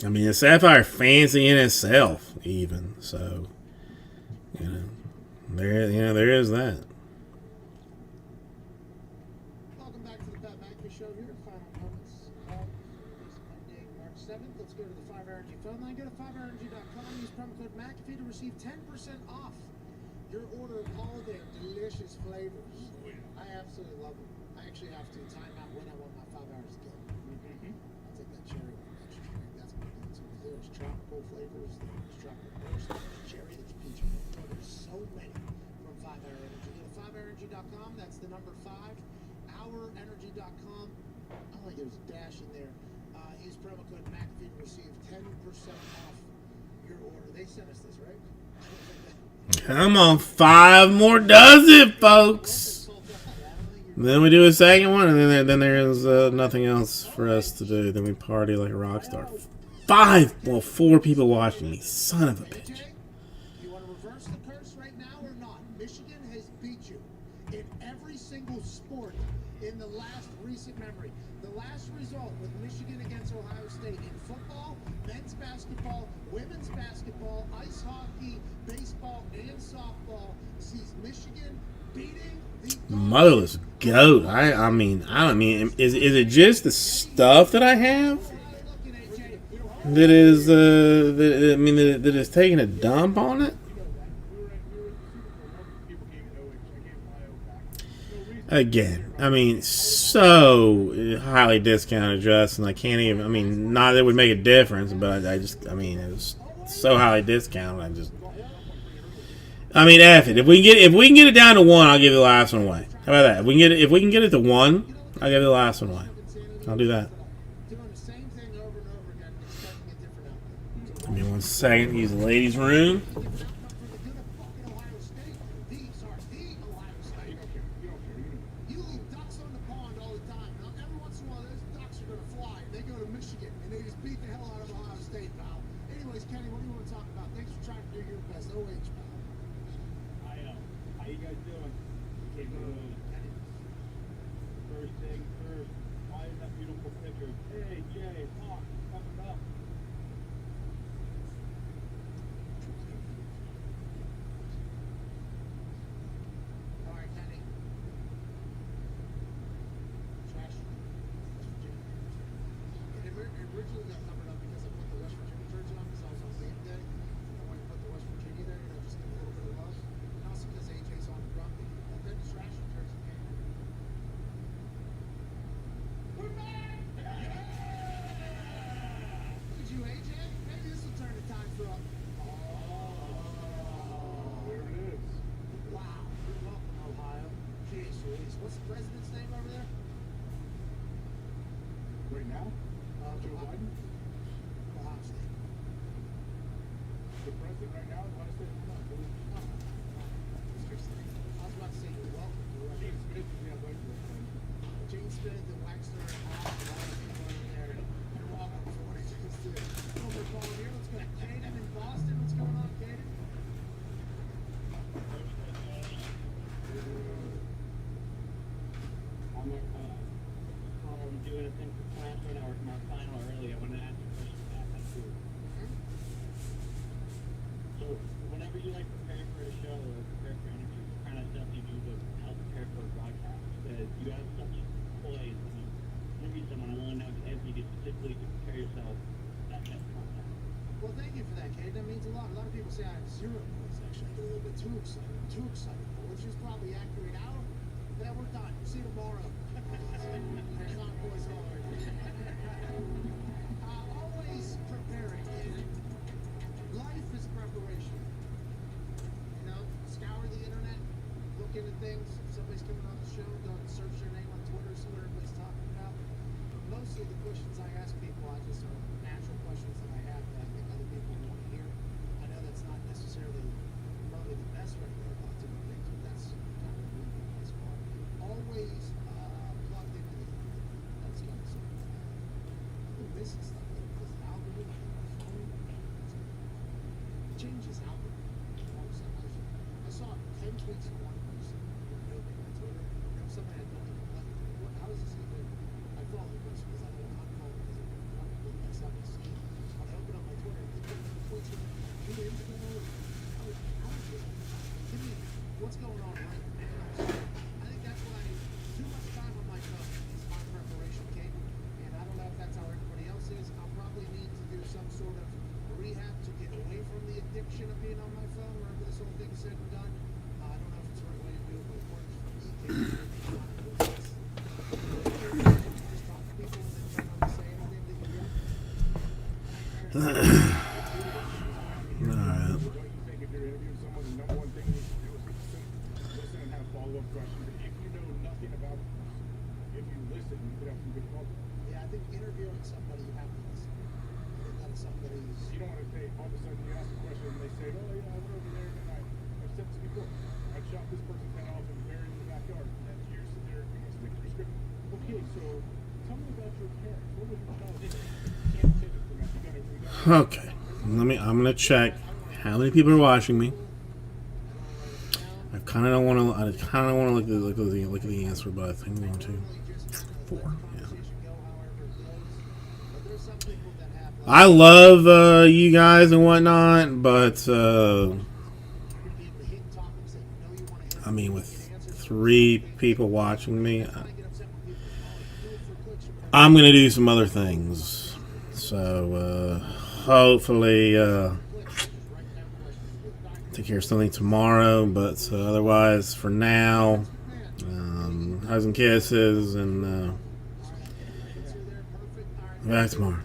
I mean, the Sapphire fancy in itself, even. So, there is that. Welcome back to the Pat McAfee Show here. Final moments of this Monday, March 7th. Let's go to the 5RNG phone line. Go to 5RNG.com. Use promo code McAfee to receive 10% off your order of all their delicious flavors. I absolutely love them. I actually have to time out when I want my 5 hours again. I'll take that cherry one, extra cherry. That's my go-to. There's tropical flavors. There's tropical burst. There's cherry. There's peach. Oh, there's so many from 5-Hour Energy. Go to 5RNG.com. That's the number 5. OurEnergy.com. Oh, like there's a dash in there. Use promo code McAfee to receive 10% off your order. They sent us this, right? Come on, 5 more does it, folks. Then we do a second one, and then there's nothing else for us to do. Then we party like a rock star. 4 people watching me. Son of a bitch. You want to reverse the curse right now or not? Michigan has beat you in every single sport in the last recent memory. The last result with Michigan against Ohio State in football, men's basketball, women's basketball, ice hockey, baseball, and softball sees Michigan beating the Motherless goat. I mean, is it just the stuff that I have that is that is taking a dump on it? Again, I mean, so highly discounted, Justin. I can't even. I mean, not that it would make a difference, but it was so highly discounted. I mean, F it. If we can get it down to 1, I'll give the last one away. How about that? If we can get it to 1, I'll give the last one away. I'll do that. Give me 1 second. Use the ladies' room. You leave ducks on the pond all the time. Now, every once in a while, those ducks are going to fly. They go to Michigan, and they just beat the hell out of Ohio State, pal. Anyways, Kenny, what do you want to talk about? Thanks for trying to do your best. OH, pal. How you guys doing? First thing first, why is that beautiful picture? Hey, Jay, Hawk, coming up. All right, Kenny. Trash. It originally got covered up because I put the West Virginia jersey on because I was on game day. I wanted to put the West Virginia there, just give a little bit of love. And also because AJ's on the grumpy. And then the trash jersey came in. We're back! Look at you, AJ. Maybe this will turn the tide for us. There it is. Wow. You're welcome, Ohio. Jeez Louise. What's the president's name over there? Right now, Joe Biden, Ohio State. the president right now, is United States. I was about to say you're welcome. Gene Smith is the athletic director. Gene Smith and Wexler and Hawk and all the people over there. You're welcome for what he just did. Over calling here. Let's go to Caden in Boston. What's going on, Caden? I'm doing a thing for class right now, working my final early. I want to ask you a question about that too. So, whenever you like prepare for a show or prepare for interviews, what kind of stuff do you do to help prepare for a broadcast? Because you have such poise when you interview someone. I want to know if you do specifically to prepare yourself that best content. Well, thank you for that, Caden. That means a lot. A lot of people say I have zero points. Actually, I get a little bit too excited. I'm too excited, which is probably accurate. Then we're done. See you tomorrow. There's not voice hard. Always preparing. Life is preparation. You know, scour the internet, look into things. If somebody's coming on the show, go and search their name on Twitter, see what everybody's talking about. Most of the questions I ask people, I just are natural questions that I have that I think other people want to hear. I know that's not necessarily probably the best way to go about doing things, but that's kind of the best part. Always plugged into the internet. That's kind of something. I've been missing stuff like this algorithm on my phone. It changes algorithm. All of a sudden, I saw 10 tweets from one person who opened my Twitter. And somebody I don't even like. How does this even? I follow the person because I don't want to unfollow because it probably mess up the scene. When I open up my Twitter, I get tweets from 2 days ago. How is it? Give me what's going on right now. So I think that's why too much time on my phone is my preparation cake. And I don't know if that's how everybody else is. I'll probably need to do some sort of rehab to get away from the addiction of being on my phone wherever this whole thing is said and done. I don't know if it's the right way to do it, but it works for me. Just talk to people and then try not to say anything that you want. Alright. Don't you think if you're interviewing someone, the number one thing you should do is listen and have follow-up questions? If you know nothing about it, if you listen, you could have some good follow-up. Yeah, I think interviewing somebody, you have to listen. I think that is somebody's. You don't want to say, all of a sudden you ask a question and they say, oh yeah, I went over there and I've said this before. I shot this person's head off and buried in the backyard. And you're sitting there, stick to your script. Okay, so tell me about your parents. What was your childhood? You can't say this for me. You gotta Okay. I'm gonna check how many people are watching me. I kind of don't want to. I kind of want to look at the answer, but I think I'm going to. 4. Yeah. I love you guys and whatnot, but I mean, with 3 people watching me, I'm gonna do some other things. So hopefully take care of something tomorrow. But otherwise, for now, hugs and kisses, and back tomorrow.